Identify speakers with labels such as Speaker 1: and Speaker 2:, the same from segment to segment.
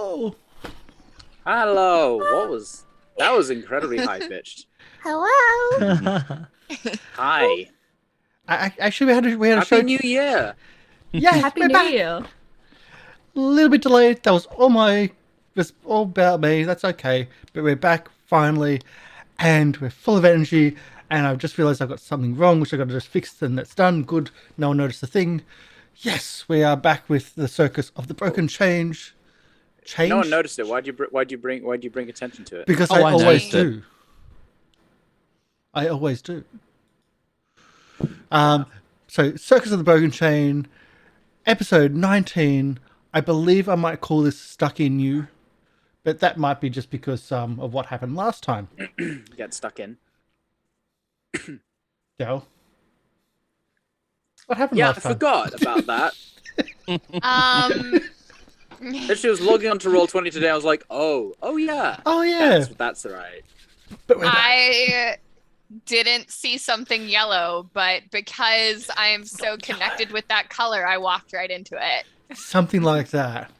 Speaker 1: Hello.
Speaker 2: Hello. That was incredibly high pitched.
Speaker 3: Hello.
Speaker 2: Hi.
Speaker 1: Actually, we had a show.
Speaker 2: Happy New Year.
Speaker 1: Yeah,
Speaker 3: Happy
Speaker 1: we're
Speaker 3: New
Speaker 1: back.
Speaker 3: Year.
Speaker 1: A little bit delayed. That was all about me. That's okay. But we're back finally, and we're full of energy. And I've just realised I've got something wrong, which I've got to just fix, and that's done. Good. No one noticed a thing. Yes, we are back with the Circus of the Broken Change.
Speaker 2: No one noticed it. Why'd you bring attention to it?
Speaker 1: Because I always do. I always do. So Circus of the Broken Chain, episode 19. I believe I might call this Stuck in You, but that might be just because of what happened last time.
Speaker 2: Get stuck in.
Speaker 1: Del, what happened
Speaker 2: Yeah,
Speaker 1: last
Speaker 2: I
Speaker 1: time?
Speaker 2: forgot about that. Literally was logging onto Roll20 today. I was like, oh yeah.
Speaker 1: Oh yeah.
Speaker 2: That's right.
Speaker 1: But we're back.
Speaker 4: I didn't see something yellow, but because I am so connected with that color, I walked right into it.
Speaker 1: Something like that.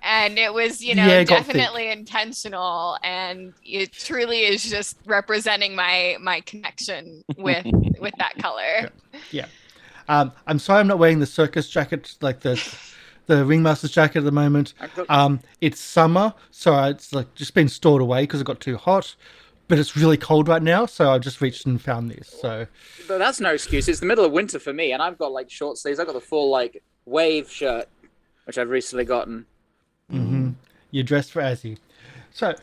Speaker 4: And it was,
Speaker 1: Yeah, it got
Speaker 4: definitely intentional, and it truly is just representing my connection with that color.
Speaker 1: Yeah. I'm sorry I'm not wearing the circus jacket, like the ringmaster's jacket at the moment. It's summer, so it's like just been stored away because it got too hot. But it's really cold right now, so I just reached and found this. So,
Speaker 2: but that's no excuse. It's the middle of winter for me, and I've got like short sleeves. I've got the full like wave shirt, which I've recently gotten.
Speaker 1: Mm-hmm. You're dressed for Azzy. So,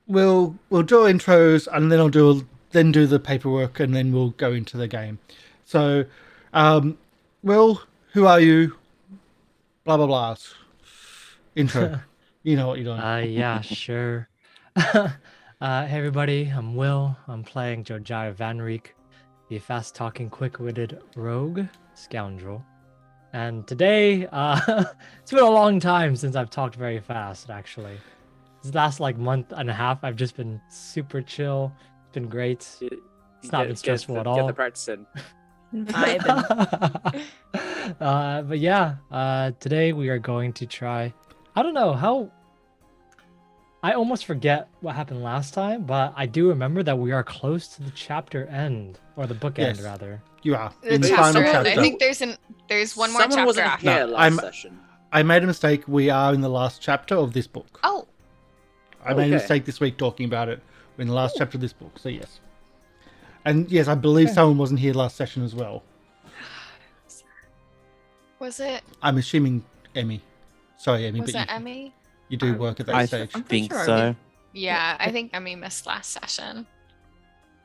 Speaker 1: we'll do intros, and then I'll do the paperwork, and then we'll go into the game. So, Will, who are you? Blah blah blah. Intro. You know what you're doing.
Speaker 5: Yeah, sure. Hey everybody, I'm Will. I'm playing Jojyre Vanreek, the fast-talking, quick-witted rogue scoundrel. And today, it's been a long time since I've talked very fast, actually. This last month and a half, I've just been super chill. It's been great. It's not been stressful at all.
Speaker 2: Get the practice in.
Speaker 5: But yeah, today we are going to try. I don't know how. I almost forget what happened last time, but I do remember that we are close to the chapter end, or the book end, rather.
Speaker 1: You are.
Speaker 4: The
Speaker 1: In the
Speaker 4: chapter
Speaker 1: final
Speaker 4: end.
Speaker 1: chapter.
Speaker 4: I think there's one more
Speaker 2: Someone
Speaker 4: chapter
Speaker 2: wasn't
Speaker 4: after.
Speaker 2: here last session.
Speaker 1: I made a mistake. We are in the last chapter of this book.
Speaker 4: Oh.
Speaker 1: I made a mistake this week talking about it. We're in the last chapter of this book, so yes. And yes, I believe someone wasn't here last session as well.
Speaker 4: Was it?
Speaker 1: I'm assuming Emi. Sorry, Emi.
Speaker 4: Was
Speaker 1: but
Speaker 4: it Emi?
Speaker 1: You do work at that stage.
Speaker 6: I think so.
Speaker 4: Yeah, I think Emi missed last session.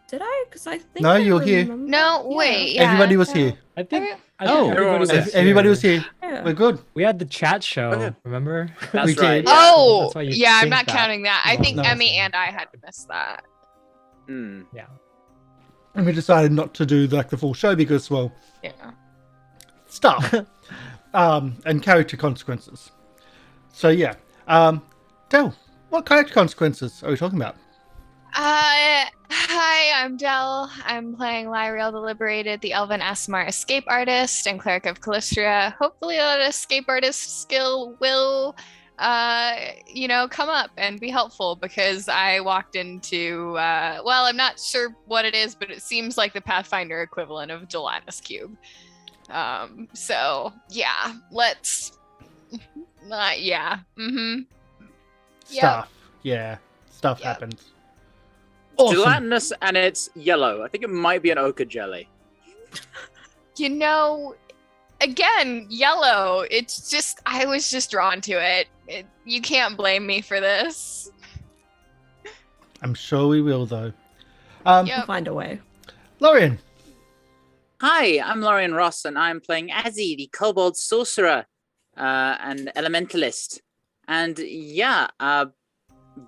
Speaker 3: Did I? Because I think
Speaker 1: No, you're here.
Speaker 4: No, wait. Yeah.
Speaker 1: Everybody was here.
Speaker 5: I think.
Speaker 2: everyone was here.
Speaker 1: Everybody was here.
Speaker 3: Yeah.
Speaker 1: We're good.
Speaker 5: We had the chat show.
Speaker 2: Okay.
Speaker 5: Remember?
Speaker 2: That's
Speaker 1: We
Speaker 2: right.
Speaker 1: did.
Speaker 2: Yeah.
Speaker 4: Oh,
Speaker 5: That's why you
Speaker 4: yeah, I'm
Speaker 5: think
Speaker 4: not
Speaker 5: that.
Speaker 4: counting that. I think
Speaker 1: No.
Speaker 4: Emi and I had to miss that.
Speaker 2: Hmm.
Speaker 5: Yeah.
Speaker 1: And we decided not to do the full show because, well,
Speaker 4: Yeah.
Speaker 1: stuff. And character consequences. So yeah. Del, what character consequences are we talking about?
Speaker 4: Hi, I'm Del. I'm playing Lieriel the Liberated, the Elven Asmar escape artist and cleric of Calistria. Hopefully that escape artist skill will, come up and be helpful, because I walked into, well, I'm not sure what it is, but it seems like the Pathfinder equivalent of Gelatinous Cube. So yeah, let's, yeah. Mm-hmm.
Speaker 1: Stuff. Yeah. Stuff
Speaker 4: Yep.
Speaker 1: happens. Awesome.
Speaker 2: Gelatinous, and it's yellow. I think it might be an ochre jelly.
Speaker 4: Again, yellow. It's just, I was just drawn to it. You can't blame me for this.
Speaker 1: I'm sure we will, though.
Speaker 3: We'll
Speaker 4: Yep.
Speaker 3: find a way.
Speaker 1: Lorian.
Speaker 2: Hi, I'm Lorian Ross, and I'm playing Azzy, the kobold sorcerer and elementalist. And yeah,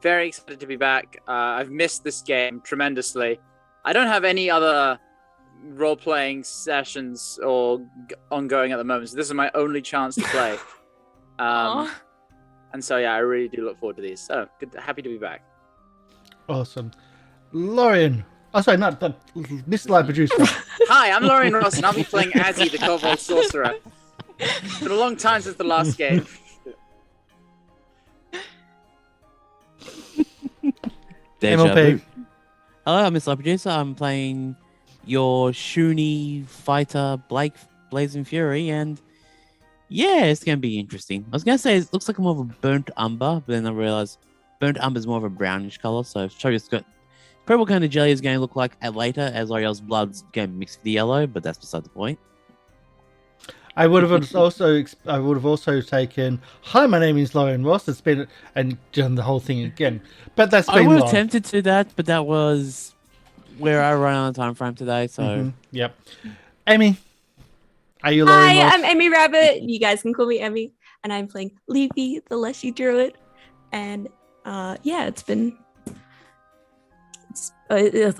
Speaker 2: very excited to be back. I've missed this game tremendously. I don't have any other role-playing sessions or ongoing at the moment, so this is my only chance to play.
Speaker 4: Aw.
Speaker 2: And so yeah, I really do look forward to these. So good, happy to be back.
Speaker 1: Awesome. Lorian. Oh, sorry, not MrLiveProducer.
Speaker 2: Hi, I'm Lorian Ross, and I'll be playing Azzy, the kobold sorcerer. It's been a long time since the last game.
Speaker 6: Deja
Speaker 1: MLP.
Speaker 6: vu. Hello, I'm MrLiveProducer. I'm playing your Shuni fighter, Blake Blazing Fury, and yeah, it's gonna be interesting. I was gonna say it looks like more of a burnt umber, but then I realized burnt umber is more of a brownish color. So show you got probably what kind of jelly is going to look like later, as L'Oreal's blood's going to mix with the yellow, but that's beside the point.
Speaker 1: I would have also taken. Hi, my name is Lorian Ross. It's been and done the whole thing again, but that's
Speaker 6: I
Speaker 1: been
Speaker 6: would have
Speaker 1: long.
Speaker 6: attempted to do that, but that was where I ran on the time frame today. So
Speaker 1: Yep. Emi, are you Lorian
Speaker 3: Hi,
Speaker 1: Ross?
Speaker 3: I'm Emi Rabbit. You guys can call me Emi, and I'm playing Leafy, the Leshy Druid. And yeah,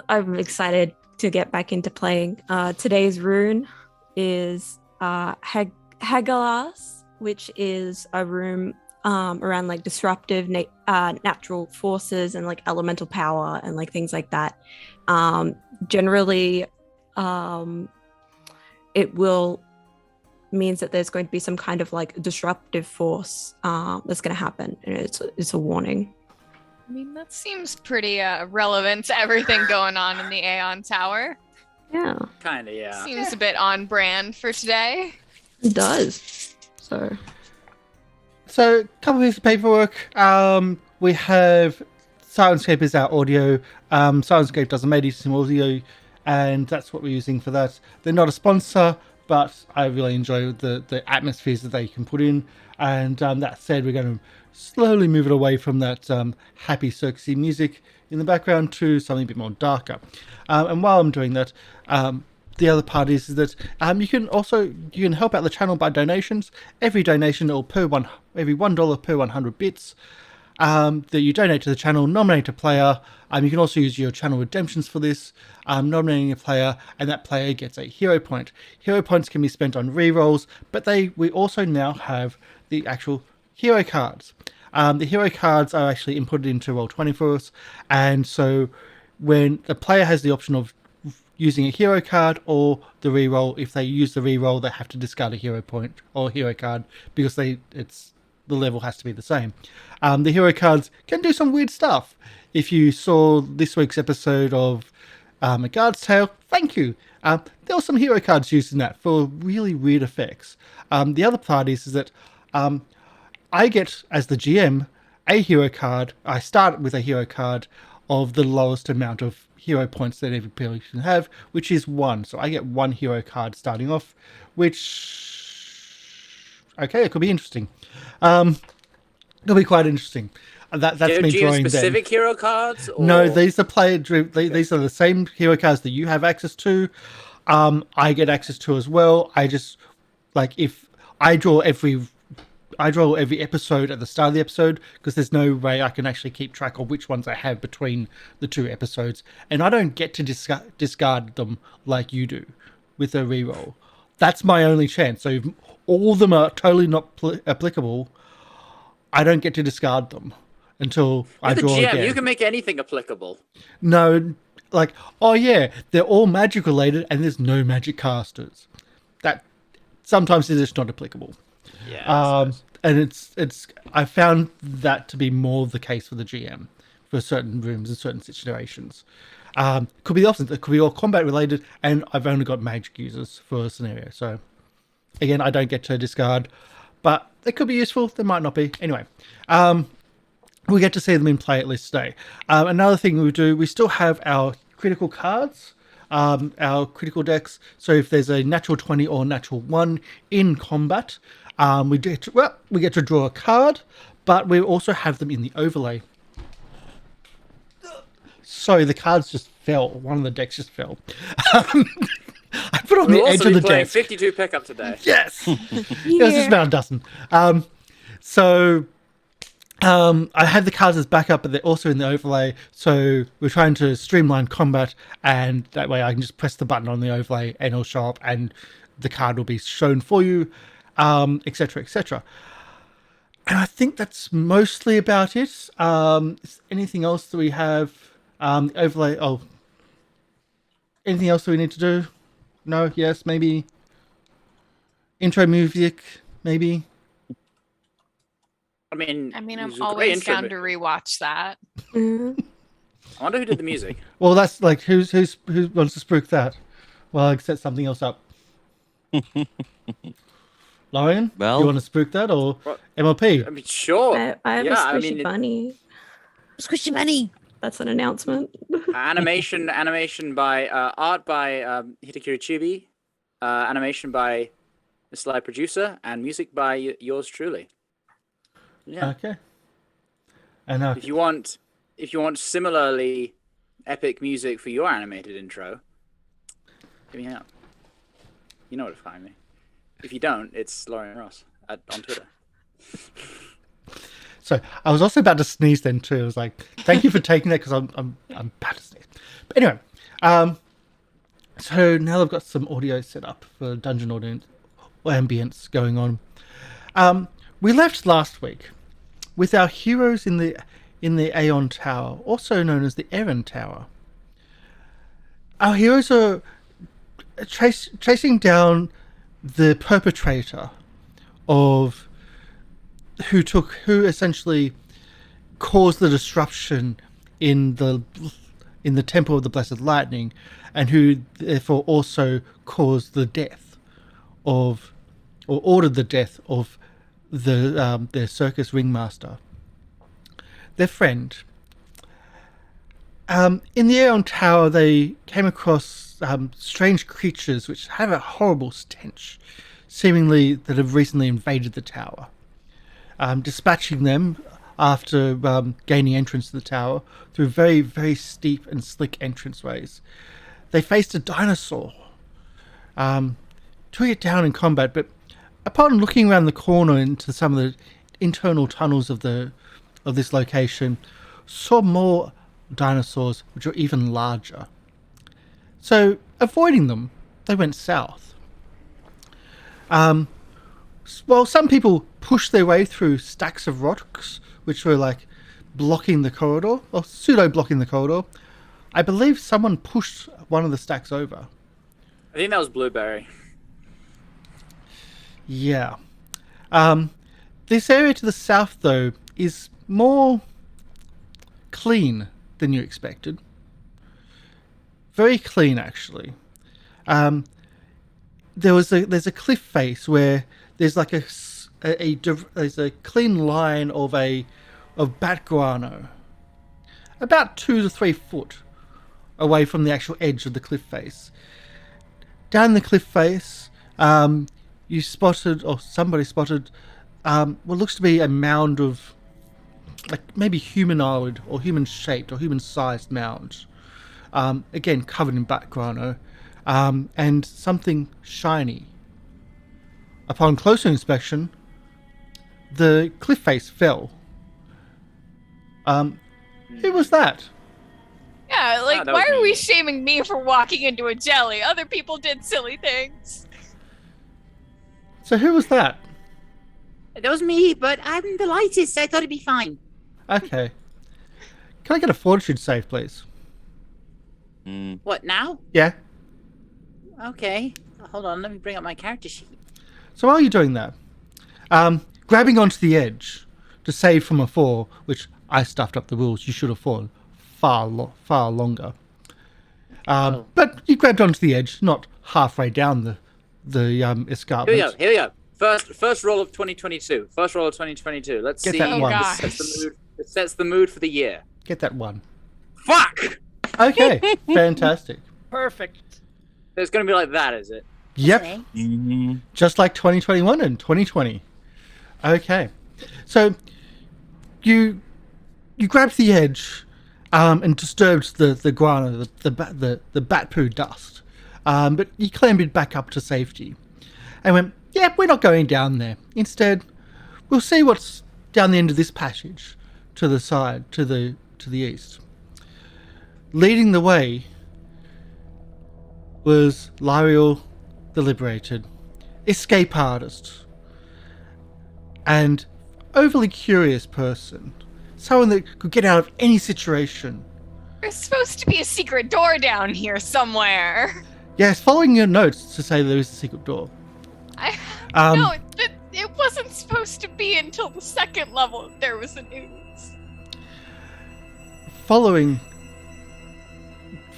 Speaker 3: I'm excited to get back into playing. Today's rune is Hagalas, which is a rune around like disruptive natural forces and like elemental power and like things like that. Generally, it will means that there's going to be some kind of like disruptive force that's going to happen, and it's a warning.
Speaker 4: I mean, that seems pretty relevant to everything going on in the Aeon Tower.
Speaker 3: Yeah,
Speaker 2: Kinda, yeah.
Speaker 4: Seems a bit on brand for today.
Speaker 3: it does. So
Speaker 1: So, a couple of pieces of paperwork. We have Syrinscape is our audio. Syrinscape does amazing audio, and that's what we're using for that. They're not a sponsor, but I really enjoy the atmospheres that they can put in. And that said, we're going to slowly move it away from that happy circusy music in the background to something a bit more darker. And while I'm doing that, the other part is that you can help out the channel by donations. Every donation or every $1 per 100 bits that you donate to the channel, nominate a player. You can also use your channel redemptions for this, nominating a player, and that player gets a hero point. Hero points can be spent on rerolls, but we also now have the actual hero cards. The hero cards are actually inputted into Roll20 for us, and so when the player has the option of using a hero card or the reroll, if they use the reroll, they have to discard a hero point or hero card because the level has to be the same. The hero cards can do some weird stuff. If you saw this week's episode of A Guard's Tale, thank you. There were some hero cards used in that for really weird effects. The other part is that I get, as the GM, a hero card. I start with a hero card of the lowest amount of hero points that every player can have, which is 1. So I get 1 hero card starting off, which... Okay, it could be interesting. It'll be quite interesting. That's me drawing
Speaker 2: specific
Speaker 1: them.
Speaker 2: hero cards? Or...
Speaker 1: No, these are these are the same hero cards that you have access to. I get access to as well. I just if I draw every episode at the start of the episode because there's no way I can actually keep track of which ones I have between the 2 episodes, and I don't get to discard them like you do with a reroll. That's my only chance. So if all of them are totally not applicable, I don't get to discard them until I draw
Speaker 2: GM,
Speaker 1: again.
Speaker 2: you can make anything applicable.
Speaker 1: No, oh yeah, they're all magic related and there's no magic casters. That sometimes it's just not applicable.
Speaker 2: Yeah.
Speaker 1: And it's I found that to be more the case for the GM for certain rooms and certain situations. Could be the opposite. It could be all combat related, and I've only got magic users for a scenario. So again, I don't get to discard, but they could be useful. They might not be. Anyway, we get to see them in play at least today. Another thing we do, we still have our critical cards, our critical decks. So if there's a natural 20 or natural 1 in combat, we get to draw a card, but we also have them in the overlay. Sorry, the cards just fell. One of the decks just fell. I put on the edge of the desk.
Speaker 2: 52 pickup today.
Speaker 1: Yes, it was just about a dozen. I have the cards as backup, but they're also in the overlay. So we're trying to streamline combat, and that way I can just press the button on the overlay, and it'll show up, and the card will be shown for you, etc., etc. And I think that's mostly about it. Is anything else that we have? Overlay. Oh, anything else that we need to do? No. Yes. Maybe. Intro music. Maybe.
Speaker 2: I mean,
Speaker 4: I'm always down to rewatch that.
Speaker 2: I wonder who did the music.
Speaker 1: Well, that's like who wants to spruik that? Well, I set something else up. Lorian,
Speaker 6: Well-
Speaker 1: you want to spruik that or
Speaker 2: What?
Speaker 1: MLP?
Speaker 2: I mean, sure.
Speaker 3: I have
Speaker 2: Yeah,
Speaker 3: a
Speaker 2: I
Speaker 3: squishy
Speaker 2: mean,
Speaker 3: bunny.
Speaker 6: Squishy bunny.
Speaker 3: That's an announcement.
Speaker 2: animation by art by Hitakiri Chibi, animation by MrLiveProducer, and music by yours truly. Yeah.
Speaker 1: Okay. And
Speaker 2: If you want similarly epic music for your animated intro, hit me up. You know where to find me. If you don't, it's Lorian Ross on Twitter.
Speaker 1: so I was also about to sneeze then too. I was like, thank you for taking that because I'm about to sneeze. But anyway, so now I've got some audio set up for dungeon audience ambience going on. We left last week with our heroes in the Aeon Tower, also known as the Aeon Tower. Our heroes are chasing down the perpetrator of who essentially caused the disruption in the Temple of the Blessed Lightning, and who therefore also caused the death of, or ordered the death of their circus ringmaster, their friend. In the Aeon Tower, they came across strange creatures which have a horrible stench, seemingly that have recently invaded the tower. Dispatching them after gaining entrance to the tower through very, very steep and slick entranceways. They faced a dinosaur. Took it down in combat, but upon looking around the corner into some of the internal tunnels of this location, saw more dinosaurs which were even larger. So, avoiding them, they went south. Well, some people pushed their way through stacks of rocks, which were like blocking the corridor, or pseudo-blocking the corridor. I believe someone pushed one of the stacks over.
Speaker 2: I think that was Blueberry.
Speaker 1: Yeah. This area to the south, though, is more clean than you expected. Very clean, actually. There's a cliff face where there's like there's a clean line of bat guano, about 2 to 3 foot away from the actual edge of the cliff face. Down the cliff face, you spotted, or somebody spotted, what looks to be a mound of, like maybe humanoid or human-shaped or human-sized mound. Again, covered in bat guano, and something shiny. Upon closer inspection, the cliff face fell. Who was that?
Speaker 4: Yeah, like,
Speaker 2: that
Speaker 4: why
Speaker 2: was
Speaker 4: are we
Speaker 2: me.
Speaker 4: shaming me for walking into a jelly? Other people did silly things.
Speaker 1: So who was that?
Speaker 2: That was me, but I'm the lightest, so I thought it'd be fine.
Speaker 1: Okay. Can I get a fortitude save, please?
Speaker 2: What, now?
Speaker 1: Yeah.
Speaker 2: Okay. Hold on, let me bring up my character sheet.
Speaker 1: So while you're doing that, grabbing onto the edge to save from a fall, which I stuffed up the rules, you should have fallen far longer. But you grabbed onto the edge, not halfway down the escarpment.
Speaker 2: Here we go. First roll of 2022. Let's
Speaker 1: Get
Speaker 2: see.
Speaker 1: that one.
Speaker 2: It sets the mood for the year.
Speaker 1: Get that one.
Speaker 2: Fuck!
Speaker 1: Okay, fantastic.
Speaker 5: Perfect.
Speaker 2: It's gonna be like that, is it?
Speaker 1: Yep,
Speaker 6: Mm-hmm.
Speaker 1: just like 2021 and 2020. Okay, so you grabbed the edge and disturbed the guano, the bat poo dust, but you clambered back up to safety and went, yeah, we're not going down there. Instead, we'll see what's down the end of this passage to the side, to the east. Leading the way was Lieriel the Liberated, escape artist, and overly curious person. Someone that could get out of any situation.
Speaker 4: There's supposed to be a secret door down here somewhere.
Speaker 1: Yes, following your notes to say there is a secret door.
Speaker 4: No, it wasn't supposed to be until the second level there was a news.
Speaker 1: Following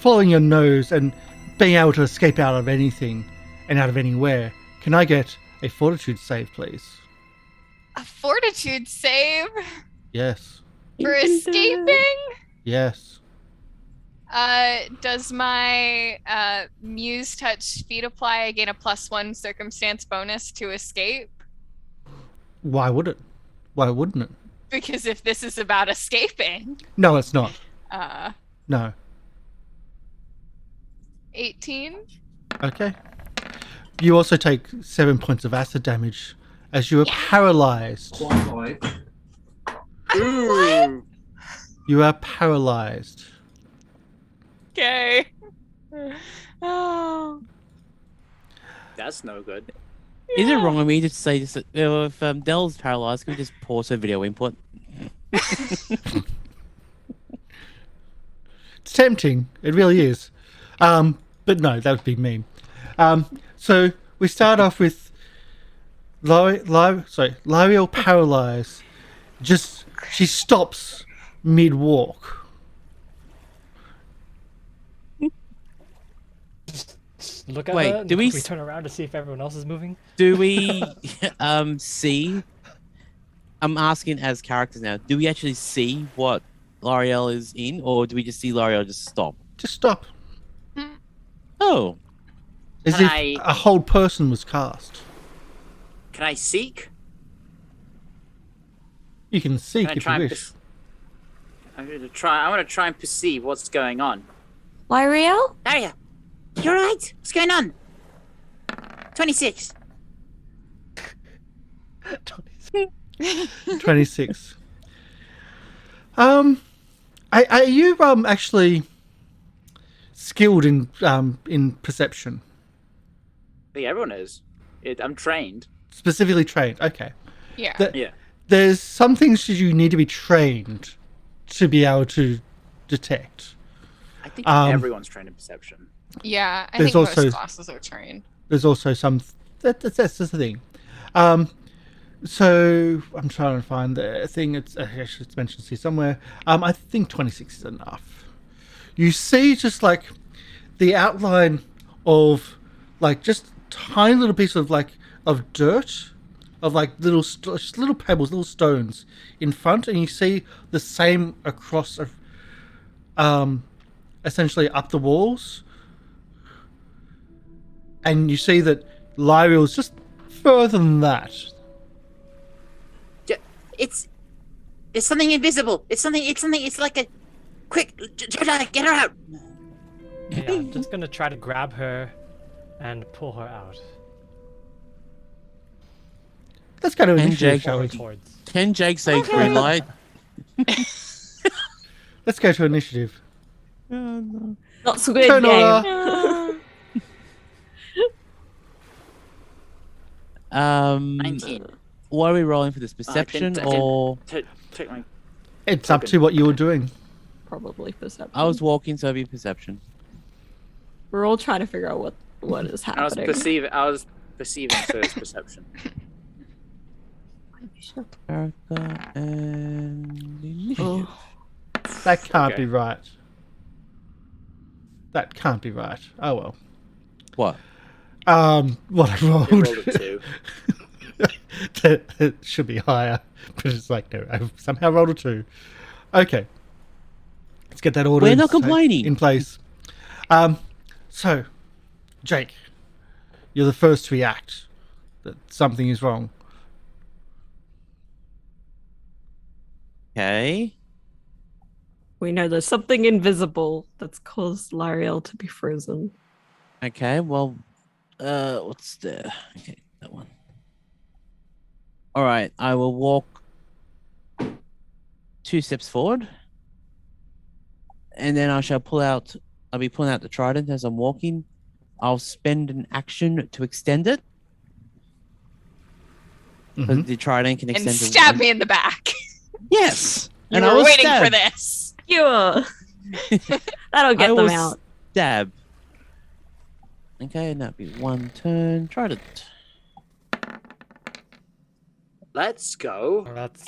Speaker 1: following your nose and being able to escape out of anything and out of anywhere. Can I get a fortitude save, please?
Speaker 4: A fortitude save
Speaker 1: Yes.
Speaker 4: for escaping?
Speaker 1: Yes.
Speaker 4: Does my Muse Touch feat apply? I gain a +1 circumstance bonus to escape?
Speaker 1: Why would it? Why wouldn't it?
Speaker 4: Because if this is about escaping.
Speaker 1: No, it's not.
Speaker 4: No.
Speaker 1: No.
Speaker 4: 18?
Speaker 1: Okay. You also take 7 points of acid damage as you are paralyzed.
Speaker 2: Ooh.
Speaker 1: You are paralyzed.
Speaker 4: Okay. Oh.
Speaker 2: That's no good.
Speaker 6: Is it wrong of me to say this? If Dell's paralyzed, can we just pause her video input?
Speaker 1: It's tempting. It really is. But no, that would be mean. So we start off with Lieriel paralyzed. She stops mid-walk.
Speaker 5: Look at
Speaker 6: Wait,
Speaker 5: her.
Speaker 6: do we
Speaker 5: turn around to see if everyone else is moving?
Speaker 6: Do we see? I'm asking as characters now. Do we actually see what Lieriel is in, or do we just see Lieriel just stop?
Speaker 1: Just stop.
Speaker 6: Oh,
Speaker 1: As
Speaker 2: Can
Speaker 1: if
Speaker 2: I-
Speaker 1: a whole person was cast.
Speaker 2: Can I seek?
Speaker 1: You can seek
Speaker 2: Can I
Speaker 1: if
Speaker 2: try
Speaker 1: you
Speaker 2: and
Speaker 1: wish.
Speaker 2: I'm gonna try. I want to try and perceive what's going on.
Speaker 3: Lieriel?
Speaker 2: Daria, you alright? What's going on? 26.
Speaker 1: 26. Are you actually skilled in perception?
Speaker 2: I think everyone is. I'm trained.
Speaker 1: Specifically trained. Okay.
Speaker 4: Yeah.
Speaker 2: Yeah.
Speaker 1: There's some things that you need to be trained to be able to detect.
Speaker 2: I think
Speaker 1: Um,
Speaker 2: everyone's trained in perception.
Speaker 4: Yeah, I
Speaker 1: There's
Speaker 4: think
Speaker 1: also-
Speaker 4: most classes are trained.
Speaker 1: There's also some that's the thing. So I'm trying to find the thing. It's actually it's mentioned here somewhere. I think 26 is enough. You see just like the outline of like just tiny little piece of like of dirt, of like little just little pebbles, little stones in front, and you see the same across essentially up the walls. And you see that Lieriel's just further than that.
Speaker 2: It's something invisible. It's something. It's like a quick. Jojyre, get her out.
Speaker 5: Yeah, I'm just gonna try to grab her and pull her out.
Speaker 1: Let's go to
Speaker 6: And
Speaker 1: initiative,
Speaker 6: Jake-
Speaker 1: shall we?
Speaker 5: Towards.
Speaker 6: can Jake say green light?
Speaker 1: Let's go to initiative.
Speaker 3: Not so good
Speaker 1: Turn
Speaker 3: game.
Speaker 1: order.
Speaker 2: 19.
Speaker 6: What are we rolling for this? Perception
Speaker 2: I didn't-
Speaker 6: or?
Speaker 2: Take my.
Speaker 1: It's up to what you were doing.
Speaker 3: Probably perception.
Speaker 6: I was walking, so it'd be perception.
Speaker 3: We're all trying to figure out what is
Speaker 2: I was
Speaker 3: happening.
Speaker 2: I was perceiving, so it's perception.
Speaker 6: Character and initiative.
Speaker 1: That can't
Speaker 2: Okay.
Speaker 1: be right. That can't be right. Oh well.
Speaker 6: What?
Speaker 1: What I
Speaker 2: You
Speaker 1: rolled.
Speaker 2: rolled a 2.
Speaker 1: It should be higher, but it's like no. I somehow rolled a 2. Okay. Let's get that order.
Speaker 6: We're not complaining.
Speaker 1: In place. So, Jake, you're the first to react that something is wrong.
Speaker 6: Okay.
Speaker 3: We know there's something invisible that's caused Lieriel to be frozen.
Speaker 6: Okay. Well, what's the? Okay, that one. All right. I will walk 2 steps forward, and then I shall pull out. I'll be pulling out the trident as I'm walking. I'll spend an action to extend it. Because
Speaker 1: Mhm.
Speaker 6: the trident can
Speaker 4: And
Speaker 6: extend.
Speaker 4: stab me in the back.
Speaker 6: Yes.
Speaker 4: You
Speaker 6: and I
Speaker 4: were
Speaker 6: will
Speaker 4: waiting
Speaker 6: stab.
Speaker 4: for this.
Speaker 3: Sure. That'll get
Speaker 6: I
Speaker 3: them
Speaker 6: will
Speaker 3: out.
Speaker 6: Stab. Okay, and that'll be 1 turn. Trident.
Speaker 2: Let's go.
Speaker 5: Oh, that's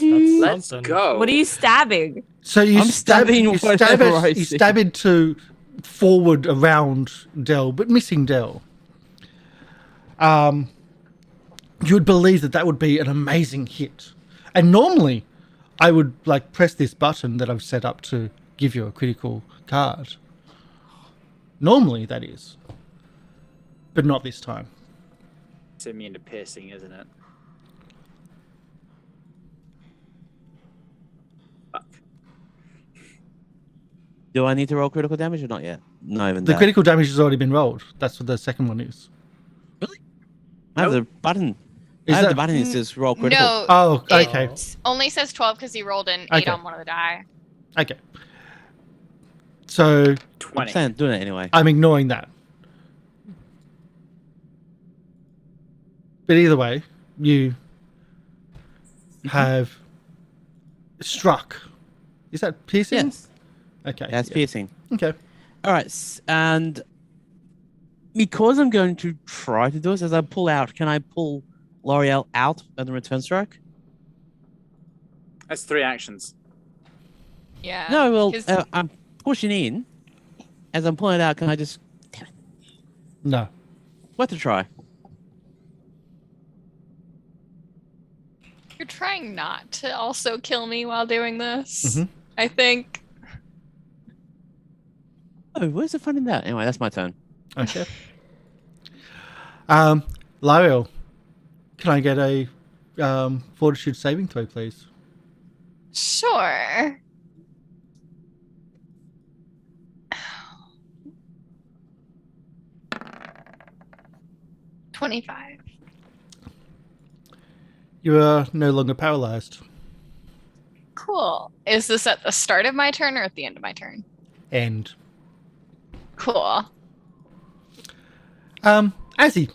Speaker 2: Let's
Speaker 5: something.
Speaker 2: go.
Speaker 3: What are you stabbing?
Speaker 1: So you
Speaker 6: I'm
Speaker 1: stab,
Speaker 6: stabbing
Speaker 1: you stab
Speaker 6: whatever I
Speaker 1: it, you
Speaker 6: see.
Speaker 1: stab into forward around Dell, but missing Dell. You would believe that would be an amazing hit. And normally, I would like press this button that I've set up to give you a critical card. Normally, that is. But not this time.
Speaker 2: It's immune to piercing, isn't it? Fuck.
Speaker 6: Do I need to roll critical damage or not yet? Not even
Speaker 1: The
Speaker 6: that.
Speaker 1: critical damage has already been rolled. That's what the second one is.
Speaker 6: I have the button.
Speaker 1: Is
Speaker 6: I have
Speaker 1: that-
Speaker 6: the button. It says roll critical.
Speaker 4: No,
Speaker 1: Oh,
Speaker 4: it
Speaker 1: okay.
Speaker 4: only says 12 because he rolled an 8
Speaker 1: Okay.
Speaker 4: on one of the die.
Speaker 1: Okay. So
Speaker 2: 20.
Speaker 6: I'm doing it anyway.
Speaker 1: I'm ignoring that. But either way, you have struck. Is that piercing?
Speaker 6: Yes.
Speaker 1: Okay.
Speaker 6: That's
Speaker 1: yeah.
Speaker 6: piercing.
Speaker 1: Okay.
Speaker 6: All right, and because I'm going to try to do this, as I pull out, can I pull Lieriel out and the return strike?
Speaker 2: That's 3 actions.
Speaker 4: Yeah.
Speaker 6: No, well,
Speaker 4: 'cause-
Speaker 6: I'm pushing in. As I'm pulling it out, can I just...
Speaker 1: No.
Speaker 6: Worth a try.
Speaker 4: You're trying not to also kill me while doing this.
Speaker 1: Mhm.
Speaker 4: I think.
Speaker 6: Oh, where's the fun in that? Anyway, that's my turn.
Speaker 1: Okay. Lieriel, can I get a fortitude saving throw, please?
Speaker 4: Sure. $25.
Speaker 1: You are no longer paralyzed.
Speaker 4: Cool. Is this at the start of my turn or at the end of my turn?
Speaker 1: End.
Speaker 4: Cool.
Speaker 1: Azzy.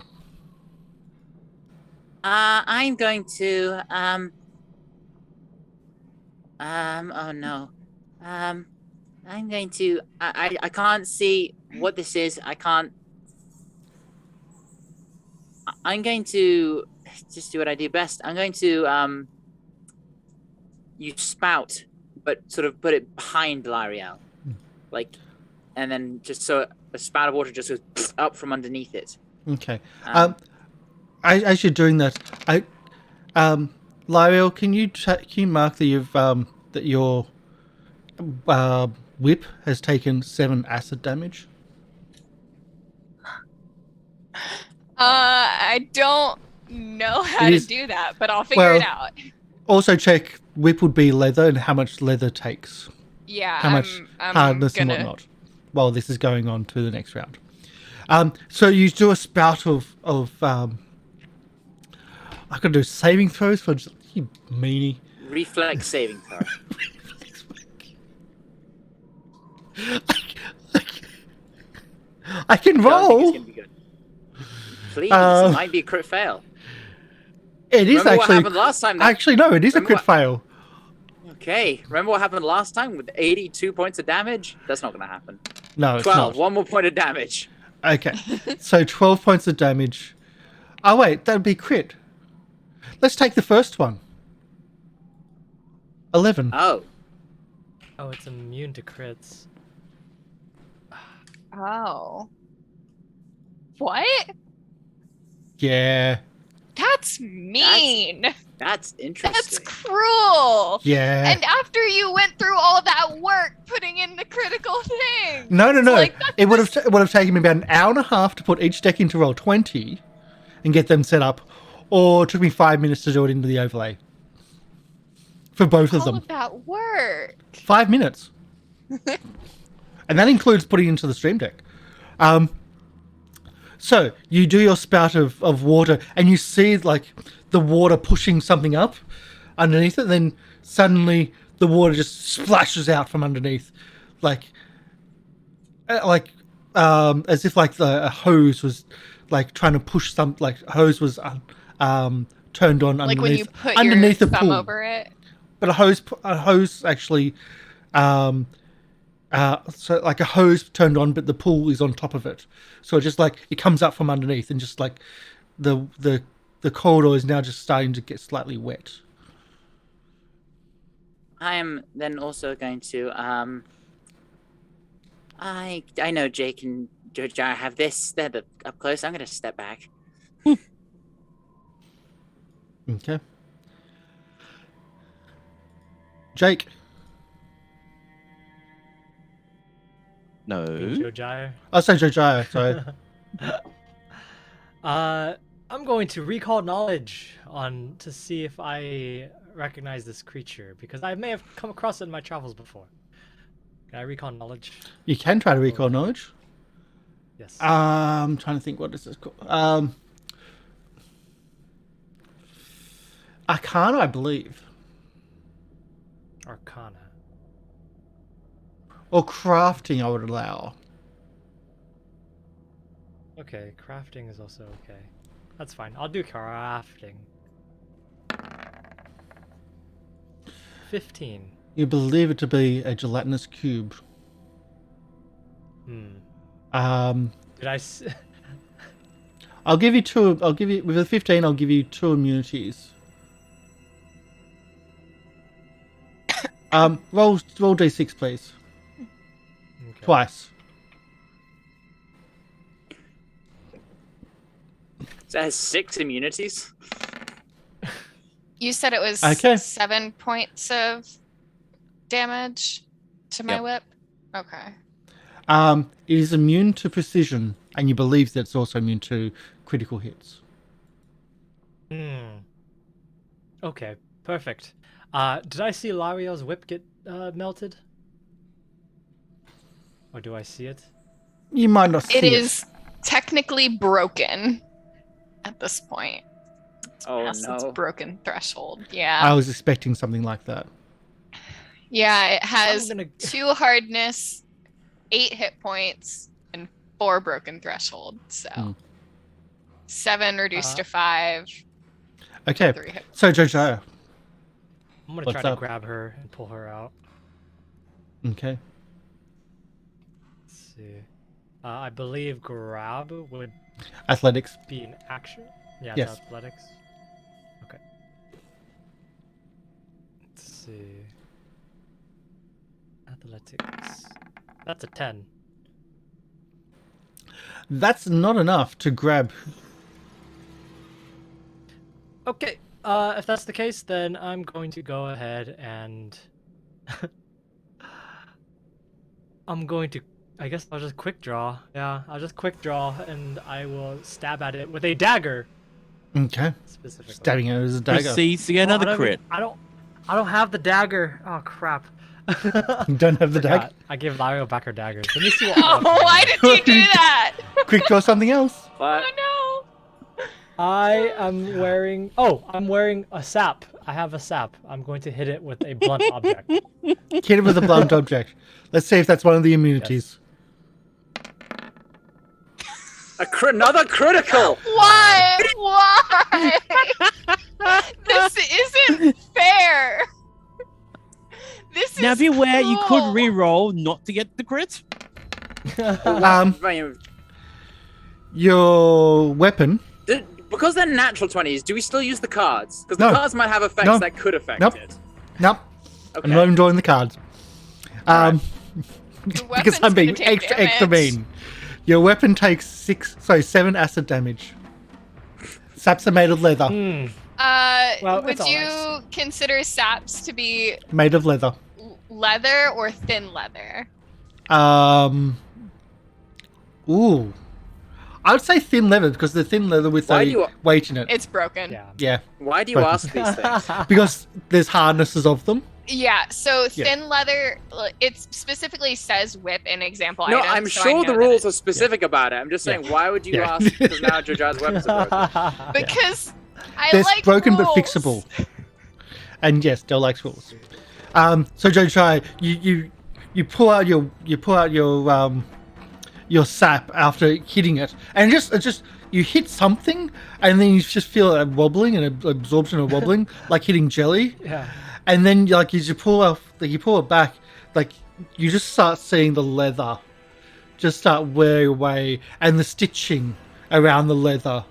Speaker 2: I'm going to oh no. I'm going to I can't see what this is. I'm going to just do what I do best. I'm going to use spout, but sort of put it behind Lieriel. Like, and then just so a spout of water just goes up from underneath it.
Speaker 1: Okay. As you're doing that, Lieriel, can you mark that you've that your whip has taken 7 acid damage?
Speaker 4: I don't know how
Speaker 1: It
Speaker 4: to
Speaker 1: is-
Speaker 4: do that, but I'll figure it out.
Speaker 1: Also check whip would be leather and how much leather takes.
Speaker 4: Yeah,
Speaker 1: How much
Speaker 4: I'm
Speaker 1: hardness
Speaker 4: gonna...
Speaker 1: and whatnot. While this is going on to the next round. So you do a spout of I could do saving throws for you meanie.
Speaker 2: Reflex saving throw.
Speaker 1: I can
Speaker 2: I don't think
Speaker 1: roll.
Speaker 2: it's gonna be good. Please, it might be a crit fail.
Speaker 1: It is
Speaker 2: Remember what
Speaker 1: actually.
Speaker 2: happened last time?
Speaker 1: Actually, no, it is a
Speaker 2: Remember
Speaker 1: crit
Speaker 2: what-
Speaker 1: fail.
Speaker 2: Okay, remember what happened last time with 82 points of damage? That's not going to happen.
Speaker 1: No, it's
Speaker 2: 12,
Speaker 1: not.
Speaker 2: 1 more point of damage.
Speaker 1: Okay, so 12 points of damage. Oh wait, that would be crit. Let's take the first one. 11.
Speaker 2: Oh,
Speaker 5: Oh, it's immune to crits.
Speaker 4: Oh. What?
Speaker 1: Yeah.
Speaker 4: That's mean.
Speaker 2: that's
Speaker 4: That's
Speaker 2: interesting.
Speaker 4: cruel.
Speaker 1: Yeah.
Speaker 4: And after you went through all that work putting in the critical thing.
Speaker 1: No.
Speaker 4: like, that's
Speaker 1: It would have taken me about an hour and a half to put each deck into roll 20 and get them set up, or it took me 5 minutes to do it into the overlay. For both of
Speaker 4: all
Speaker 1: them.
Speaker 4: of that work.
Speaker 1: 5 minutes. And that includes putting into the stream deck. So you do your spout of water and you see like the water pushing something up underneath it. Then suddenly the water just splashes out from underneath, like as if like a hose was like trying to push some, like a hose was turned on
Speaker 4: Like
Speaker 1: underneath,
Speaker 4: when you put
Speaker 1: underneath
Speaker 4: your
Speaker 1: the
Speaker 4: thumb
Speaker 1: pool.
Speaker 4: over it.
Speaker 1: But a hose actually, so like a hose turned on, but the pool is on top of it. So it just like it comes up from underneath, and just like the corridor is now just starting to get slightly wet.
Speaker 2: I am then also going to I know Jake and Jojyre have this. They're up close. I'm going to step back.
Speaker 1: Okay. Jake.
Speaker 6: No.
Speaker 5: Jojyre.
Speaker 1: Oh, sorry, Jojyre. Sorry.
Speaker 5: I'm going to recall knowledge on to see if I recognize this creature because I may have come across it in my travels before. Can I recall knowledge?
Speaker 1: You can try to recall knowledge.
Speaker 5: Yes.
Speaker 1: I'm trying to think what this is called. Arcana, I believe.
Speaker 5: Arcana.
Speaker 1: Or crafting, I would allow.
Speaker 5: Okay, crafting is also okay. That's fine. I'll do crafting. 15.
Speaker 1: You believe it to be a gelatinous cube.
Speaker 5: Did I?
Speaker 1: I'll give you two. I'll give you with a 15. I'll give you 2 immunities. Roll d6, please.
Speaker 5: Okay.
Speaker 1: Twice.
Speaker 2: So it has 6 immunities.
Speaker 4: You said it was
Speaker 1: Okay.
Speaker 4: 7 points of damage to my
Speaker 6: Yep.
Speaker 4: whip? Okay.
Speaker 1: It is immune to precision, and you believe that it's also immune to critical hits.
Speaker 5: Okay, perfect. Did I see Lieriel's whip get melted? Or do I see it?
Speaker 1: You might not see
Speaker 4: It is technically broken at this point. It's
Speaker 2: Oh,
Speaker 4: past its
Speaker 2: no.
Speaker 4: broken threshold.
Speaker 1: I
Speaker 4: Yeah.
Speaker 1: was expecting something like that.
Speaker 4: Yeah, it has
Speaker 5: I'm gonna-
Speaker 4: 2 hardness, 8 hit points, and 4 broken threshold. So
Speaker 1: Hmm.
Speaker 4: 7 reduced to 5,
Speaker 1: Okay,
Speaker 4: 3 hit.
Speaker 1: so Jojyre.
Speaker 5: I'm gonna
Speaker 1: What's
Speaker 5: try to
Speaker 1: up?
Speaker 5: grab her and pull her out.
Speaker 1: Okay.
Speaker 5: Let's see. I believe grab would
Speaker 1: Athletics.
Speaker 5: be an action. Yeah,
Speaker 1: Yes.
Speaker 5: it's athletics. Okay. Let's see. Athletics. That's a 10.
Speaker 1: That's not enough to grab.
Speaker 5: Okay. If that's the case, then I'm going to go ahead and I'm going to. I guess I'll just quick draw. Yeah, I'll just quick draw, and I will stab at it with a dagger.
Speaker 1: Okay.
Speaker 5: Specifically.
Speaker 1: Stabbing it as a dagger.
Speaker 6: Proceeds to get
Speaker 5: Oh,
Speaker 6: another crit.
Speaker 5: I don't have the dagger. Oh crap.
Speaker 1: You don't have the dagger.
Speaker 5: Forgot. I gave Lieriel back her daggers. Let me see what.
Speaker 4: Oh, why did you do that?
Speaker 1: Quick draw something else.
Speaker 2: But
Speaker 4: Oh
Speaker 5: I am wearing. Oh, I'm wearing a sap. I have a sap. I'm going to hit it with a blunt object.
Speaker 1: Hit it with a blunt object. Let's see if that's one of the immunities.
Speaker 2: another critical.
Speaker 4: no! Why? Why? This isn't fair. This
Speaker 6: Now,
Speaker 4: is
Speaker 6: be aware you could
Speaker 4: cruel.
Speaker 6: re-roll not to get the crit.
Speaker 1: Um, your weapon.
Speaker 2: Because they're natural 20s, do we still use the cards? Because
Speaker 1: No.
Speaker 2: the cards might have effects
Speaker 1: No.
Speaker 2: that could affect
Speaker 1: Nope.
Speaker 2: it.
Speaker 1: Nope.
Speaker 2: Okay.
Speaker 1: I'm not even drawing the cards.
Speaker 4: The
Speaker 1: Because
Speaker 4: weapon's
Speaker 1: I'm being
Speaker 4: gonna take
Speaker 1: extra
Speaker 4: damage.
Speaker 1: mean. Your weapon takes 7 acid damage. Saps are made of leather.
Speaker 5: Well,
Speaker 4: would
Speaker 5: it's all
Speaker 4: you
Speaker 5: nice.
Speaker 4: consider saps to be
Speaker 1: Made of leather.
Speaker 4: leather or thin leather?
Speaker 1: Ooh. I would say thin leather because the thin leather with
Speaker 2: Why
Speaker 1: a
Speaker 2: do you-
Speaker 1: weight in it.
Speaker 4: It's broken.
Speaker 5: Yeah.
Speaker 1: Yeah.
Speaker 2: Why do you ask these things?
Speaker 1: Because there's hardnesses of them.
Speaker 4: Yeah, so
Speaker 1: Yeah.
Speaker 4: thin leather, it specifically says whip in example
Speaker 2: No,
Speaker 4: items.
Speaker 2: I'm
Speaker 4: so I
Speaker 2: sure
Speaker 4: know
Speaker 2: the
Speaker 4: that
Speaker 2: rules are specific about it. I'm just saying, why would you
Speaker 1: Yeah.
Speaker 2: ask? Because now Jojyre's weapons are broken.
Speaker 4: Because I
Speaker 1: There's
Speaker 4: like
Speaker 1: broken
Speaker 4: rules.
Speaker 1: but fixable. And yes, Del likes rules. So Jojyre, you pull out your sap after hitting it, and it just you hit something, and then you just feel a wobbling and an absorption of wobbling, like hitting jelly.
Speaker 5: Yeah.
Speaker 1: And then as you pull it back, like you just start seeing the leather just start wearing away, and the stitching around the leather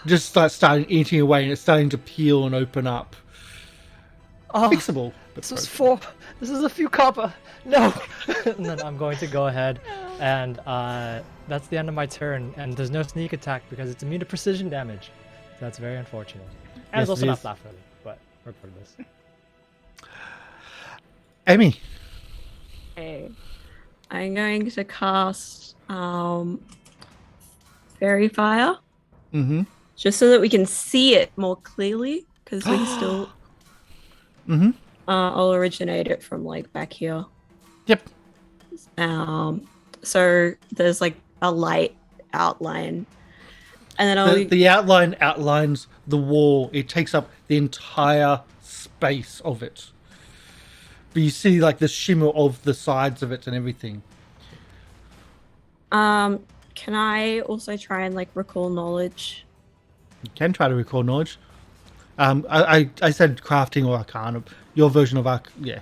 Speaker 1: just starting eating away, and it's starting to peel and open up.
Speaker 5: Oh,
Speaker 1: fixable.
Speaker 5: this is a few copper. No. And then I'm going to go ahead, and that's the end of my turn. And there's no sneak attack because it's immune to precision damage. So that's very unfortunate. And
Speaker 1: Yes,
Speaker 5: it's also
Speaker 1: it
Speaker 5: not
Speaker 1: is.
Speaker 5: flat footed, but regardless.
Speaker 1: Emi.
Speaker 3: Okay. I'm going to cast Fairy Fire
Speaker 1: Mm-hmm.
Speaker 3: just so that we can see it more clearly because we still.
Speaker 1: Mm-hmm.
Speaker 3: I'll originate it from like back here.
Speaker 1: Yep.
Speaker 3: So there's like a light outline, and then I'll.
Speaker 1: The outline outlines the wall. It takes up the entire space of it. But you see like the shimmer of the sides of it and everything.
Speaker 3: Can I also try and like recall knowledge?
Speaker 1: You can try to recall knowledge. I said crafting or arcana. Your version of yeah.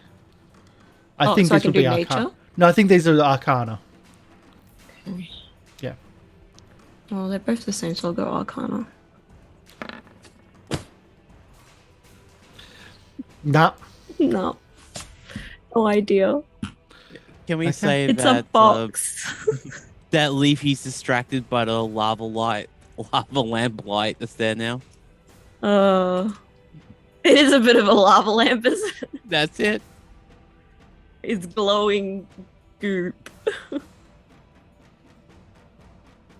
Speaker 1: I think
Speaker 3: so I
Speaker 1: this
Speaker 3: can
Speaker 1: would be
Speaker 3: do
Speaker 1: arcana.
Speaker 3: nature?
Speaker 1: No, I think these are arcana. Yeah.
Speaker 3: Well, they're both the same, so I'll go Arcana.
Speaker 1: Nah.
Speaker 3: No. No idea.
Speaker 6: Can we
Speaker 1: Okay.
Speaker 6: say
Speaker 3: It's
Speaker 6: that
Speaker 3: a box.
Speaker 6: that Leafy's distracted by the lava lamp light that's there now?
Speaker 3: It is a bit of a lava lamp, isn't it?
Speaker 6: That's it.
Speaker 3: It's glowing goop.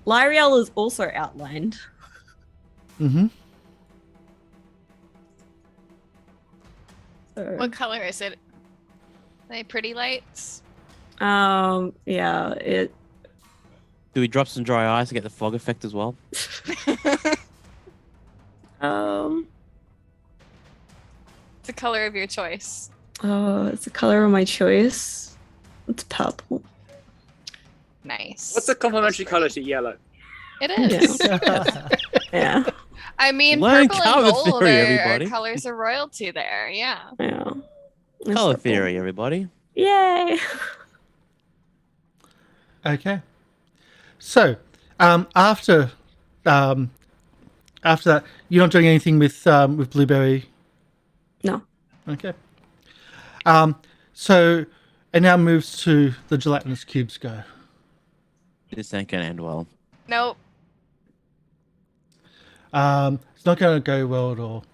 Speaker 3: Lieriel is also outlined.
Speaker 1: Mm-hmm.
Speaker 3: So,
Speaker 4: What color is it? Are they pretty lights?
Speaker 3: yeah, it.
Speaker 6: Do we drop some dry ice to get the fog effect as well?
Speaker 4: It's the color of your choice.
Speaker 3: It's the color of my choice. It's purple.
Speaker 4: Nice.
Speaker 2: What's the complementary color to yellow?
Speaker 4: It is.
Speaker 3: Yeah,
Speaker 4: I mean,
Speaker 6: Learn
Speaker 4: purple
Speaker 6: color
Speaker 4: and gold
Speaker 6: theory,
Speaker 4: are
Speaker 6: everybody.
Speaker 4: colors of royalty there. Yeah.
Speaker 3: yeah. It's
Speaker 6: Color
Speaker 3: purple.
Speaker 6: theory, everybody.
Speaker 3: Yay!
Speaker 1: Okay. So, after that, you're not doing anything with Blueberry.
Speaker 3: No.
Speaker 1: Okay. So it now moves to the Gelatinous Cubes go.
Speaker 6: This ain't gonna end well.
Speaker 4: Nope.
Speaker 1: It's not going to go well at all.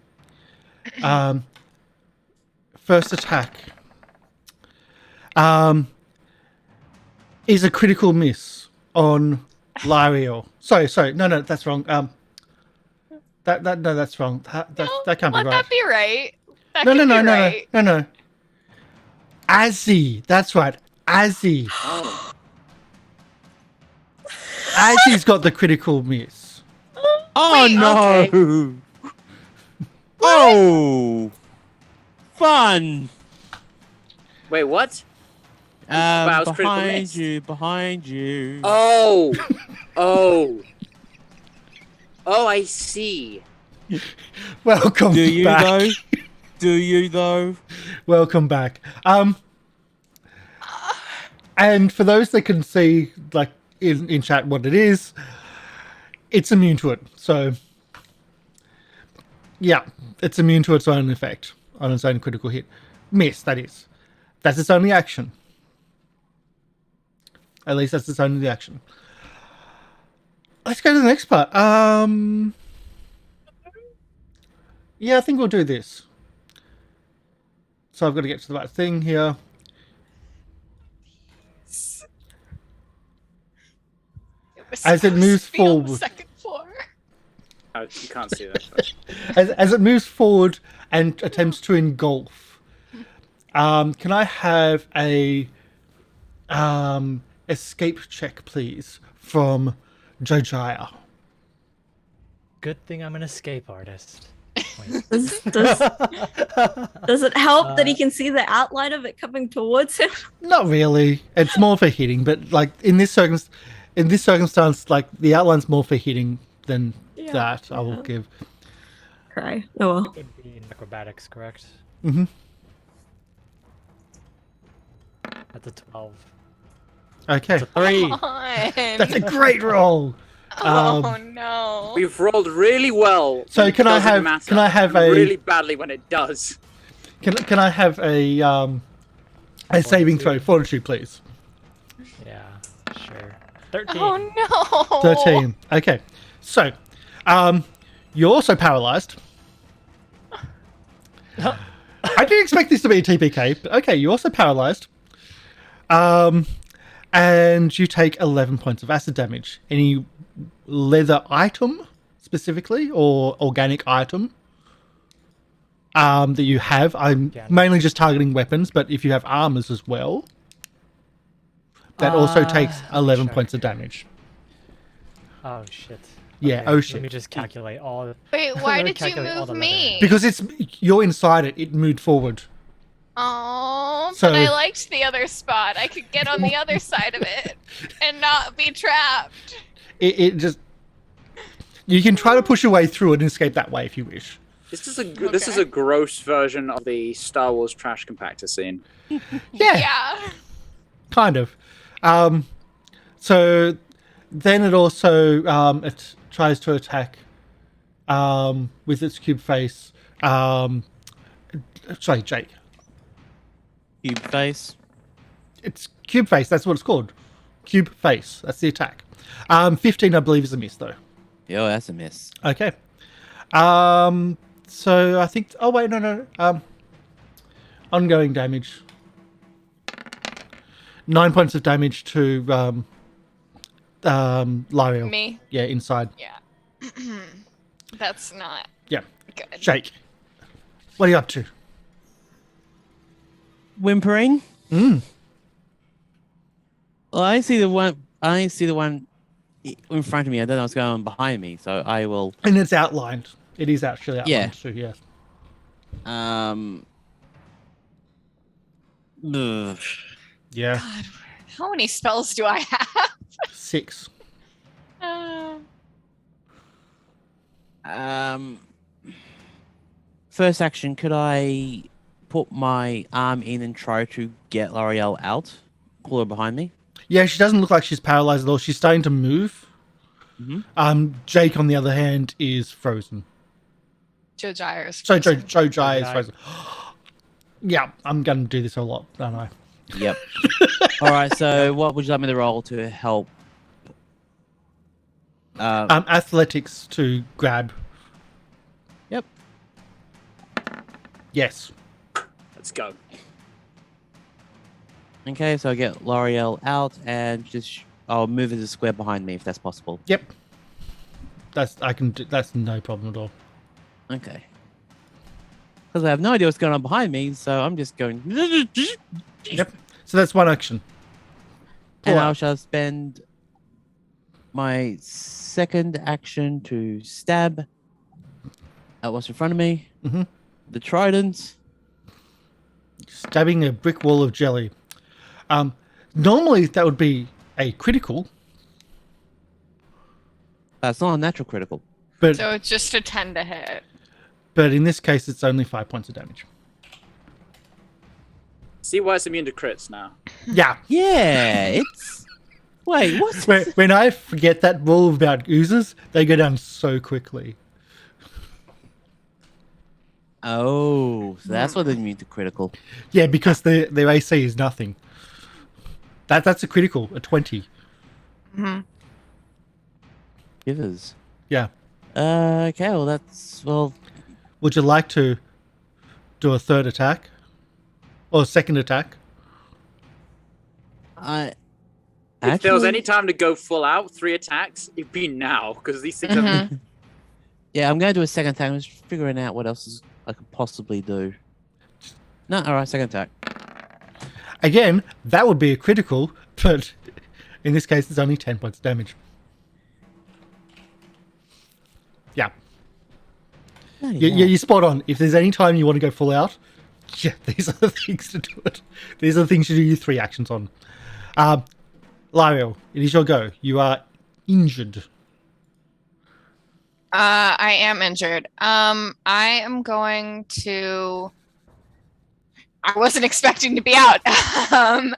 Speaker 1: First attack is a critical miss on Lieriel. Sorry, no, that's wrong. That's wrong. That can't be
Speaker 4: Let
Speaker 1: right.
Speaker 4: that be right. That
Speaker 1: No,
Speaker 4: could be
Speaker 1: no.
Speaker 4: right.
Speaker 1: Azzy, that's right. Azzy. Azzy's got the critical miss.
Speaker 6: Oh
Speaker 4: Wait,
Speaker 6: no!
Speaker 4: okay.
Speaker 6: Oh, fun!
Speaker 2: Wait, what? Wow, it's critical miss.
Speaker 6: Behind you.
Speaker 2: Oh, oh, I see.
Speaker 1: Welcome
Speaker 6: Do you
Speaker 1: back.
Speaker 6: though? Do you though?
Speaker 1: Welcome back. And for those that can see, like in chat, what it is, it's immune to it. So, yeah, it's immune to its own effect on its own critical hit. Miss, that is. That's its only action. At least that's its only action. Let's go to the next part. Yeah, I think we'll do this. So I've got to get to the right thing here. As it moves
Speaker 4: Be on the
Speaker 1: forward.
Speaker 4: second floor.
Speaker 2: Oh, you can't see that.
Speaker 1: As it moves forward and attempts to engulf, can I have a escape check, please, from Jojyre?
Speaker 5: Good thing I'm an escape artist.
Speaker 3: Does it help that he can see the outline of it coming towards him?
Speaker 1: Not really. It's more for hitting, but like in this circumstance, like the outline's more for hitting than that. I will give.
Speaker 3: Cry. Oh well.
Speaker 5: Would be in acrobatics, correct?
Speaker 1: Mm-hmm.
Speaker 5: That's a 12.
Speaker 1: Okay,
Speaker 5: It's a 3.
Speaker 4: Come on.
Speaker 1: that's a great roll.
Speaker 4: Oh no.
Speaker 2: We've rolled really well.
Speaker 1: So
Speaker 2: It
Speaker 1: can I
Speaker 2: doesn't
Speaker 1: have-
Speaker 2: matter,
Speaker 1: can I have
Speaker 2: and
Speaker 1: a-
Speaker 2: really badly when it does?
Speaker 1: Can I have a saving throw fortitude, please?
Speaker 5: Yeah, sure. 13.
Speaker 4: Oh no!
Speaker 1: 13. Okay. So, you're also paralyzed. I didn't expect this to be a TPK, but okay, you're also paralyzed. And you take 11 points of acid damage. Any leather item specifically, or organic item that you have? I'm mainly just targeting weapons, but if you have armors as well, that also takes 11 points of damage.
Speaker 5: Oh shit.
Speaker 1: Yeah,
Speaker 5: Okay,
Speaker 1: oh shit.
Speaker 5: Let me just calculate all.
Speaker 4: Wait,
Speaker 5: let
Speaker 4: why
Speaker 5: me
Speaker 4: did you
Speaker 5: calculate all
Speaker 4: move
Speaker 5: the
Speaker 4: me?
Speaker 1: Because you're inside it. It moved forward.
Speaker 4: Oh,
Speaker 1: So-
Speaker 4: but I liked the other spot. I could get on the other side of it and not be trapped.
Speaker 1: It just... You can try to push your way through it and escape that way if you wish.
Speaker 2: This is a gross version of the Star Wars trash compactor scene.
Speaker 1: Yeah, kind of. So then it also it tries to attack with its cube face. Sorry, Jake.
Speaker 6: Cube face.
Speaker 1: It's cube face. That's what it's called. Cube face. That's the attack. 15, I believe, is a miss though.
Speaker 6: Yo, that's a miss.
Speaker 1: Okay. So I think. Oh wait, no. Ongoing damage. 9 points of damage to Lieriel.
Speaker 4: Me?
Speaker 1: Yeah, inside.
Speaker 4: Yeah. That's not
Speaker 1: Yeah.
Speaker 4: good.
Speaker 1: Jake, what are you up to?
Speaker 6: Whimpering.
Speaker 1: Mm.
Speaker 6: Well, I see the one. In front of me. I don't know what's going on behind me, so I will.
Speaker 1: And it's outlined. It is actually outlined
Speaker 6: Yeah.
Speaker 1: too. Yes.
Speaker 6: Ugh.
Speaker 1: Yeah.
Speaker 4: God, how many spells do I have?
Speaker 1: 6.
Speaker 6: First action. Could I put my arm in and try to get Lieriel out? Pull her behind me.
Speaker 1: Yeah, she doesn't look like she's paralyzed at all. She's starting to move.
Speaker 6: Mm-hmm.
Speaker 1: Jake, on the other hand, is frozen.
Speaker 4: Jojyre is
Speaker 1: So
Speaker 4: frozen.
Speaker 1: Jojyre is frozen. Yeah, I'm going to do this a lot, don't I?
Speaker 6: Yep. All right. So, what would you like me to roll to help?
Speaker 1: Athletics to grab.
Speaker 6: Yep.
Speaker 1: Yes.
Speaker 2: Let's go.
Speaker 6: Okay, so I get Lieriel out and just I'll move it a square behind me if that's possible.
Speaker 1: Yep. That's no problem at all.
Speaker 6: Okay. Because I have no idea what's going on behind me, so I'm just going.
Speaker 1: Yep. So that's one action. Pull
Speaker 6: And
Speaker 1: out.
Speaker 6: I shall spend my second action to stab at what's in front of me.
Speaker 1: Mhm.
Speaker 6: The trident.
Speaker 1: Stabbing a brick wall of jelly. Normally that would be a critical,
Speaker 6: That's not a natural critical.
Speaker 1: but
Speaker 4: So it's just a 10 to hit.
Speaker 1: but in this case it's only 5 points of damage.
Speaker 2: See why it's immune to crits now.
Speaker 1: Yeah.
Speaker 6: Yeah, it's. Wait, what's.
Speaker 1: When I forget that rule about oozes, they go down so quickly.
Speaker 6: Oh, so that's what they mean to critical.
Speaker 1: Yeah, because their AC is nothing. That's a critical, a 20.
Speaker 6: Givers.
Speaker 1: Yeah.
Speaker 6: Okay, well, that's. Well,
Speaker 1: Would you like to do a third attack? Or a second attack?
Speaker 6: I.
Speaker 2: If there was
Speaker 6: Actually-
Speaker 2: any time to go full out, 3 attacks, it'd be now, because these things are...
Speaker 6: Yeah, I'm going to do a second attack. I'm just figuring out what else I could possibly do. No, alright, second attack.
Speaker 1: Again, that would be a critical, but in this case it's only 10 points of damage. Yeah.
Speaker 6: Oh,
Speaker 1: You're spot on. If there's any time you want to go full out, yeah, these are the things to do it. These are the things you do your 3 actions on. Lieriel, it is your go. You are injured.
Speaker 4: I am injured. I am going to. I wasn't expecting to be out. I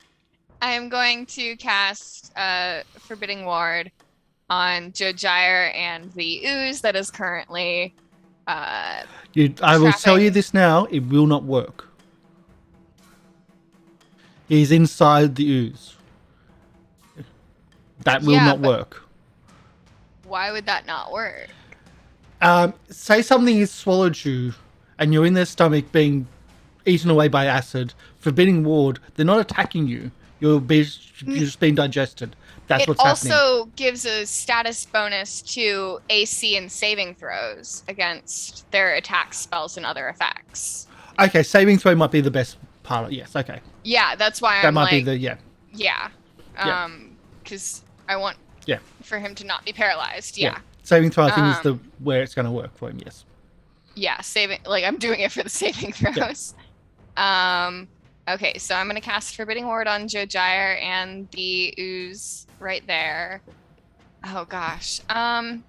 Speaker 4: am going to cast Forbidding Ward on Jojyre and the ooze that is currently.
Speaker 1: I will tell
Speaker 4: Trapping.
Speaker 1: you this now, it will not work. He's inside the ooze. That will not work.
Speaker 4: Why would that not work?
Speaker 1: Say something has swallowed you and you're in their stomach being eaten away by acid. Forbidden Ward, they're not attacking you. You're just being digested. That's what's happening.
Speaker 4: It also gives a status bonus to AC and saving throws against their attack spells and other effects.
Speaker 1: Okay, saving throw might be the best part of yes, okay.
Speaker 4: Yeah, that's why
Speaker 1: That might be the
Speaker 4: Yeah. Because I want for him to not be paralyzed. Yeah.
Speaker 1: Saving throw I think is where it's gonna work for him, yes.
Speaker 4: Yeah, I'm doing it for the saving throws. Yeah. Okay, so I'm gonna cast Forbidding Ward on Jojyre and the ooze right there. Oh gosh. And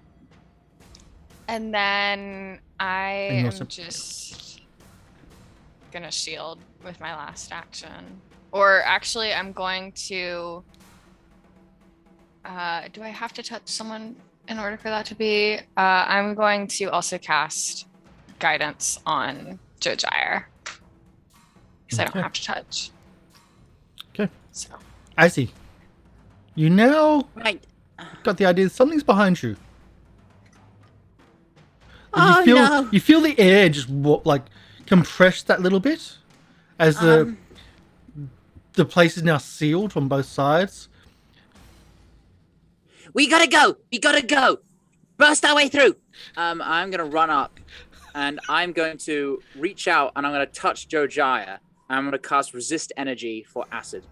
Speaker 4: then I am just gonna shield with my last action. Or actually I'm going to do I have to touch someone in order for that to be? I'm going to also cast Guidance on Jojyre. Because I don't have to touch.
Speaker 1: Okay.
Speaker 4: So.
Speaker 1: Azzy, you now got the idea that something's behind you. You feel the air just compress that little bit as the place is now sealed on both sides.
Speaker 2: We gotta go. Burst our way through. I'm gonna run up, and I'm going to reach out, and I'm gonna touch Jojyre. I'm gonna cast Resist Energy for acid.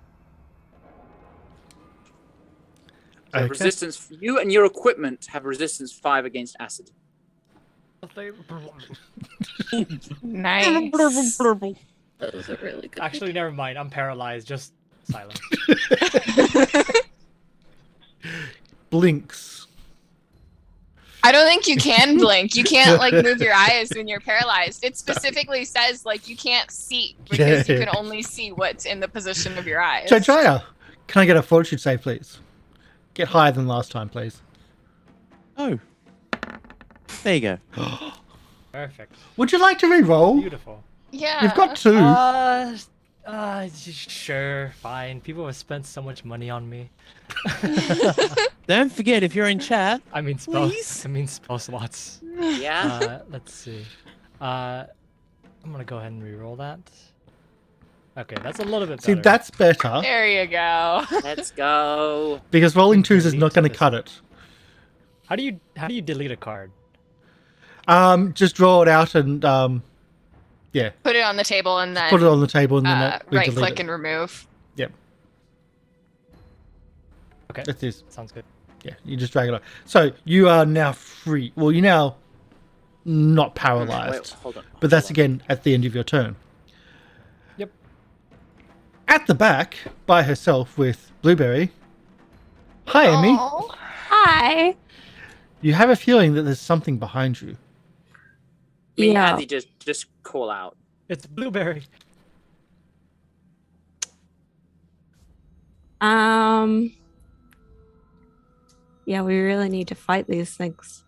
Speaker 2: So resistance. You and your equipment have resistance 5 against acid.
Speaker 4: Nice.
Speaker 3: That was a really good.
Speaker 5: Actually, never mind. I'm paralyzed. Just silence.
Speaker 1: Blinks.
Speaker 4: I don't think you can blink. You can't move your eyes when you're paralyzed. It specifically says you can't see because you can only see what's in the position of your eyes.
Speaker 1: Jojyre, can I get a fortitude save, please? Get higher than last time, please.
Speaker 6: Oh. There you go.
Speaker 5: Perfect.
Speaker 1: Would you like to re-roll?
Speaker 5: Beautiful.
Speaker 4: Yeah.
Speaker 1: You've got 2.
Speaker 5: Sure, fine. People have spent so much money on me.
Speaker 6: Don't forget, if you're in chat,
Speaker 5: I mean spell slots.
Speaker 2: Yeah.
Speaker 5: Let's see. I'm gonna go ahead and re-roll that. Okay, that's a little bit better.
Speaker 1: See, that's better.
Speaker 4: There you go.
Speaker 2: Let's go.
Speaker 1: Because rolling 2s is not going to cut it.
Speaker 5: How do you delete a card?
Speaker 1: Just draw it out and
Speaker 4: Put it on the table and then
Speaker 1: put it on the table and then we
Speaker 4: right
Speaker 1: delete
Speaker 4: click
Speaker 1: it.
Speaker 4: and remove.
Speaker 1: Yep.
Speaker 5: Okay.
Speaker 1: That is.
Speaker 5: Sounds good.
Speaker 1: Yeah, you just drag it on. So you are now free. Well, you're now not paralyzed.
Speaker 2: Wait, hold on.
Speaker 1: But that's again at the end of your turn.
Speaker 5: Yep.
Speaker 1: At the back, by herself with Blueberry. Hi, Emi.
Speaker 4: Oh.
Speaker 3: Hi.
Speaker 1: You have a feeling that there's something behind you.
Speaker 2: I mean,
Speaker 3: Yeah.
Speaker 2: Azzy, just call out.
Speaker 5: It's Blueberry.
Speaker 3: Yeah, we really need to fight these things.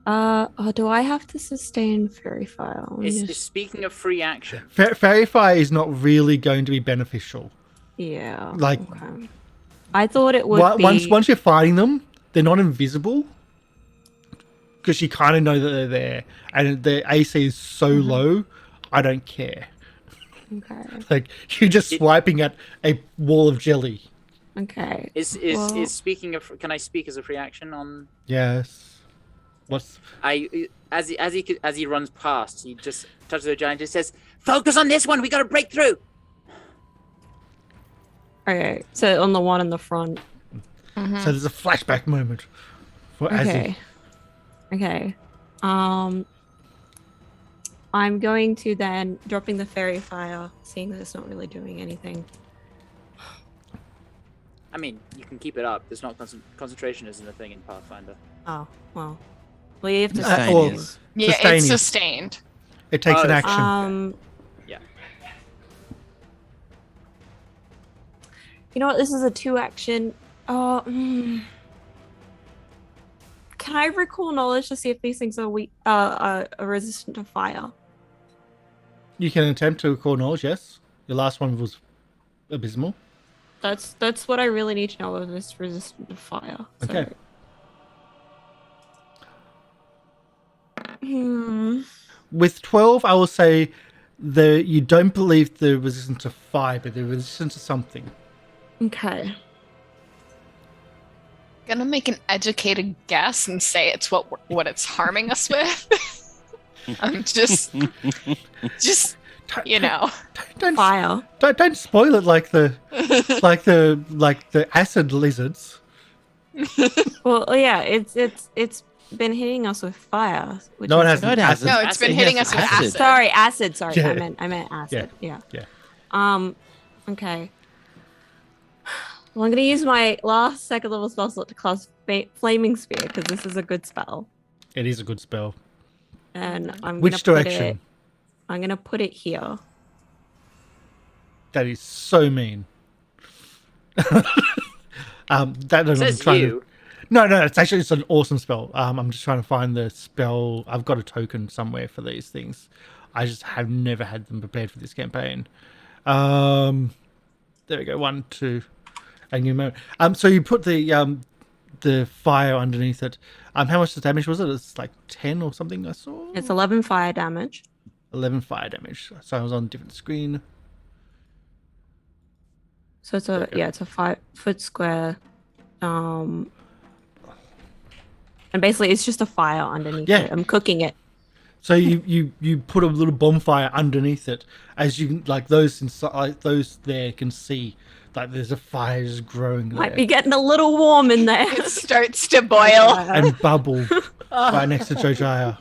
Speaker 3: Do I have to sustain Fairy Fire?
Speaker 2: Speaking of free action.
Speaker 1: Fairy Fire is not really going to be beneficial.
Speaker 3: Yeah.
Speaker 1: Like,
Speaker 3: okay. I thought it would be.
Speaker 1: Once you're fighting them, they're not invisible. Because you kind of know that they're there. And the AC is so low, I don't care.
Speaker 3: Okay.
Speaker 1: Like, you're just swiping at a wall of jelly.
Speaker 3: Okay.
Speaker 2: Is speaking of? Can I speak as a free action on?
Speaker 1: Yes.
Speaker 2: As he runs past, he just touches the giant and just says, "Focus on this one. We got to break through."
Speaker 3: Okay. So on the one in the front.
Speaker 1: So there's a flashback moment for Azzy.
Speaker 3: Okay. I'm going to then dropping the Fairy Fire, seeing that it's not really doing anything.
Speaker 2: I mean, you can keep it up. There's not concentration isn't a thing in Pathfinder.
Speaker 3: Oh well. Well, you have to.
Speaker 4: Yeah,
Speaker 1: Sustaining.
Speaker 4: it's sustained.
Speaker 1: It takes an action.
Speaker 2: Yeah.
Speaker 3: You know what? This is a 2-action. Can I recall knowledge to see if these things are weak, are resistant to fire?
Speaker 1: You can attempt to recall knowledge, yes. Your last one was abysmal.
Speaker 3: That's what I really need to know of this resistant to fire. So.
Speaker 1: Okay. With 12, I will say you don't believe they're resistant to fire, but they're resistant to something.
Speaker 3: Okay.
Speaker 4: Gonna make an educated guess and say it's what it's harming us with. I'm just you know.
Speaker 1: Don't
Speaker 3: Fire.
Speaker 1: Don't spoil it like the acid lizards.
Speaker 3: Well, yeah, it's been hitting us with fire. Which
Speaker 1: No, it
Speaker 3: is-
Speaker 1: hasn't.
Speaker 6: No, it hasn't.
Speaker 4: No, it's been hitting us with acid.
Speaker 3: Sorry, acid. Sorry,
Speaker 1: Yeah.
Speaker 3: I meant acid. Yeah.
Speaker 1: Yeah.
Speaker 3: Okay. Well, I'm gonna use my last second level spell slot to cast Flaming Spear because this is a good spell,
Speaker 1: It is a good spell.
Speaker 3: and I'm
Speaker 1: Which
Speaker 3: gonna
Speaker 1: direction?
Speaker 3: I'm gonna put it here.
Speaker 1: That is so mean. That I'm
Speaker 2: Says
Speaker 1: trying
Speaker 2: you.
Speaker 1: to. No, it's an awesome spell. I'm just trying to find the spell. I've got a token somewhere for these things. I just have never had them prepared for this campaign. There we go. 1, 2, and you know. So you put the fire underneath it. How much the damage was it? It's like 10 or something. I saw.
Speaker 3: It's 11 fire damage.
Speaker 1: 11 fire damage. So I was on a different screen.
Speaker 3: So it's it's a 5-foot square. And basically it's just a fire underneath
Speaker 1: Yeah.
Speaker 3: it. I'm cooking it.
Speaker 1: So you put a little bonfire underneath it, as you like those inside, like those there can see like there's a fire just growing
Speaker 3: Might
Speaker 1: there
Speaker 3: be getting a little warm in there.
Speaker 4: It starts to boil.
Speaker 1: and bubble right next to Jojyre.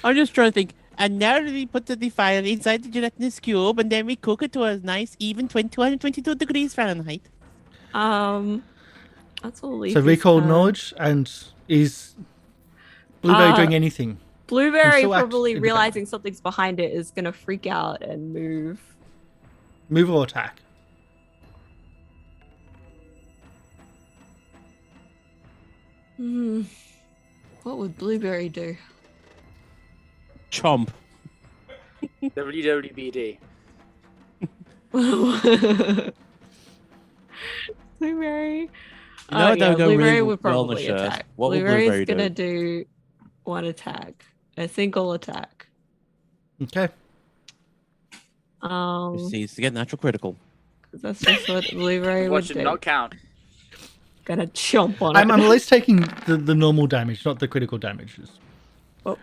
Speaker 6: I'm just trying to think. And now we put the fire inside the gelatinous cube, and then we cook it to a nice even 222 degrees Fahrenheit.
Speaker 3: That's all.
Speaker 1: So
Speaker 3: Leafy's
Speaker 1: recall
Speaker 3: turn.
Speaker 1: knowledge, and is Blueberry doing anything?
Speaker 3: Blueberry
Speaker 1: still act
Speaker 3: probably
Speaker 1: in the
Speaker 3: realizing something's behind it is gonna freak out and move.
Speaker 1: Move or attack?
Speaker 3: What would Blueberry do?
Speaker 6: Chomp.
Speaker 2: WWBD.
Speaker 3: Blueberry.
Speaker 6: You know what, that would go
Speaker 3: Blueberry
Speaker 6: really
Speaker 3: would
Speaker 6: well on the
Speaker 3: probably
Speaker 6: shirt.
Speaker 3: attack.
Speaker 6: What would
Speaker 3: Blueberry's
Speaker 6: Blueberry
Speaker 3: gonna do one attack, a single attack.
Speaker 1: Okay.
Speaker 6: Proceeds to get natural critical.
Speaker 3: That's just what Blueberry would
Speaker 2: Watch it
Speaker 3: do.
Speaker 2: not count.
Speaker 3: Gonna chomp on
Speaker 1: I'm
Speaker 3: it.
Speaker 1: at least taking the normal damage, not the critical damages.
Speaker 3: Oh.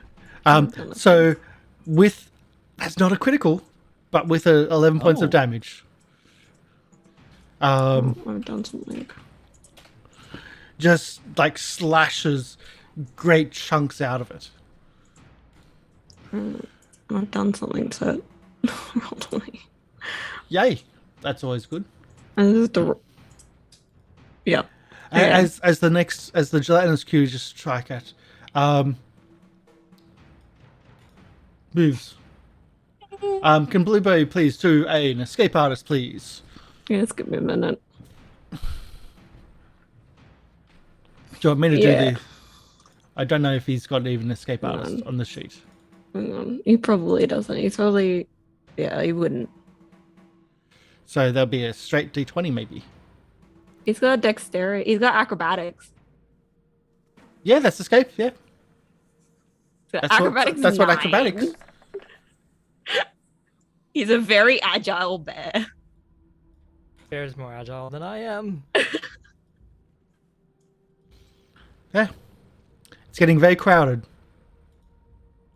Speaker 1: So with that's not a critical, but with 11 points of
Speaker 6: Oh.
Speaker 1: damage.
Speaker 3: I've done something.
Speaker 1: Just like slashes great chunks out of it.
Speaker 3: I've done something to it. Hold on.
Speaker 1: Yay! That's always good.
Speaker 3: And this is the. Yeah.
Speaker 1: As the gelatinous cubes just strike at moves. Can Blueberry please do an escape artist, please?
Speaker 3: Yeah, it's give me a minute.
Speaker 1: Do you want me to do
Speaker 3: Yeah.
Speaker 1: the? I don't know if he's got even escape artist on the sheet.
Speaker 3: Hang on. He probably doesn't. He's probably. Yeah, he wouldn't.
Speaker 1: So there'll be a straight D20 maybe.
Speaker 3: He's got dexterity. He's got acrobatics.
Speaker 1: Yeah, that's escape. Yeah,
Speaker 3: So
Speaker 1: that's
Speaker 3: acrobatics.
Speaker 1: what,
Speaker 3: is
Speaker 1: that's what
Speaker 3: 9.
Speaker 1: acrobatics.
Speaker 3: He's a very agile bear.
Speaker 5: Bear's more agile than I am.
Speaker 1: Yeah, it's getting very crowded.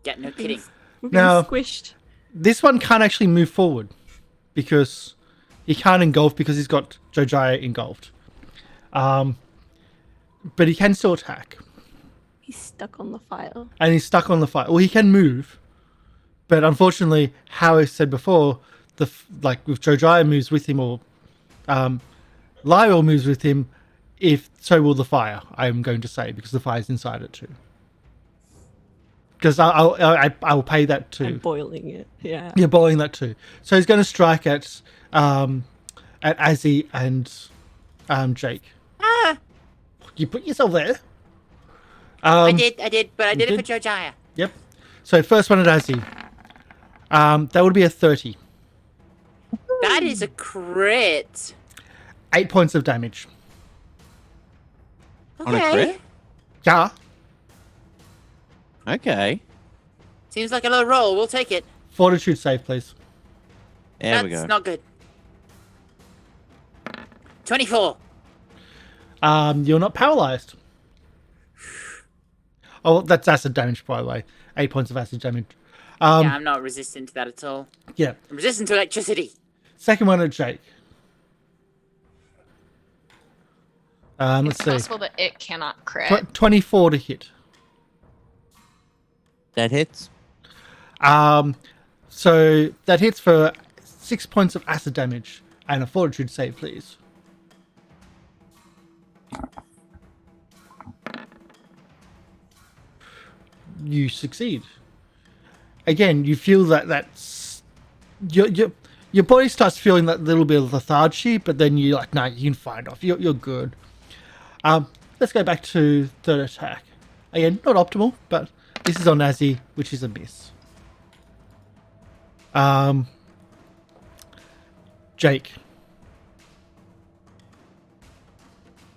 Speaker 2: Yeah, no kidding.
Speaker 3: We're
Speaker 1: Now-
Speaker 3: getting squished.
Speaker 1: This one can't actually move forward because he can't engulf because he's got Jojyre engulfed. But he can still attack,
Speaker 3: He's stuck on the fire.
Speaker 1: and he's stuck on the fire. Well, he can move, but unfortunately, how I said before, like if Jojyre moves with him or Lieriel moves with him, if so will the fire. I'm going to say because the fire's inside it too. Because I'll pay that too.
Speaker 3: And boiling it. Yeah.
Speaker 1: Yeah, boiling that too. So he's going to strike at Azzy and Jake.
Speaker 2: Ah,
Speaker 1: You put yourself there.
Speaker 2: I did, but I did
Speaker 1: you
Speaker 2: it for Jojyre.
Speaker 1: Yep. So first one at Azzy. That would be a 30.
Speaker 2: That is a crit.
Speaker 1: 8 points of damage.
Speaker 6: On a crit?
Speaker 1: Yeah.
Speaker 6: Okay.
Speaker 2: Seems like a low roll. We'll take it.
Speaker 1: Fortitude save, please.
Speaker 6: There we go.
Speaker 2: That's not good. 24.
Speaker 1: You're not paralyzed. Oh, that's acid damage, by the way. 8 points of acid damage.
Speaker 2: Yeah, I'm not resistant to that at all.
Speaker 1: Yeah.
Speaker 2: I'm resistant to electricity.
Speaker 1: Second one at Jake. Let's
Speaker 4: It's
Speaker 1: see.
Speaker 4: possible that it cannot crit.
Speaker 1: 24 to hit.
Speaker 6: That hits.
Speaker 1: So that hits for 6 points of acid damage and a fortitude save, please. You succeed. Again, you feel that's your body starts feeling that little bit of lethargy, but then you're like, no, you can fight off. You're good. Let's go back to third attack. Again, not optimal, but this is on Azzy, which is a miss. Jake.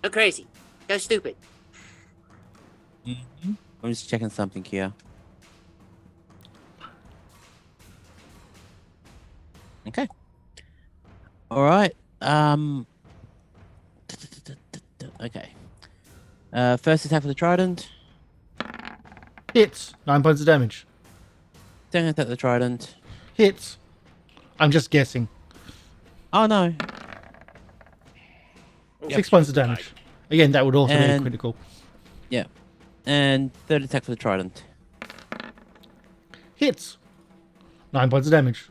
Speaker 2: Go crazy. Go stupid.
Speaker 6: I'm just checking something here. Okay. All right. Okay. First attack for the trident.
Speaker 1: Hits. 9 points of damage.
Speaker 6: Second attack for the trident.
Speaker 1: Hits. I'm just guessing.
Speaker 6: Oh no.
Speaker 1: 6 points of damage. Again, that would also be a
Speaker 6: And-
Speaker 1: critical.
Speaker 6: Yeah. And third attack for the trident.
Speaker 1: Hits. 9 points of damage.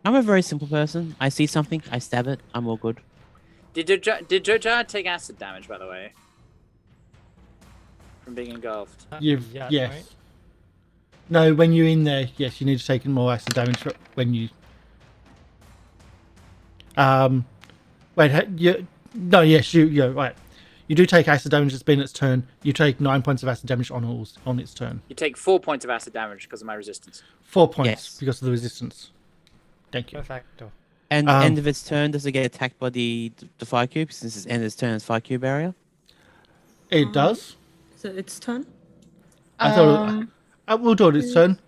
Speaker 6: I'm a very simple person. I see something, I stab it. I'm all good.
Speaker 2: Did Jojyre take acid damage, by the way? From being engulfed.
Speaker 1: You've
Speaker 5: Yeah,
Speaker 1: yes.
Speaker 5: right?
Speaker 1: No, when you're in there, yes, you need to take more acid damage when you. You're right. You do take acid damage. It's been its turn. You take 9 points of acid damage on its turn.
Speaker 2: You take 4 points of acid damage because of my resistance.
Speaker 1: 4 points
Speaker 6: Yes.
Speaker 1: because of the resistance. Thank you.
Speaker 5: Perfecto.
Speaker 6: And end of its turn, does it get attacked by the fire cube? Since it's end of its turn, it's fire cube area.
Speaker 1: It does.
Speaker 3: Is it its turn?
Speaker 1: I thought we'll do it its turn.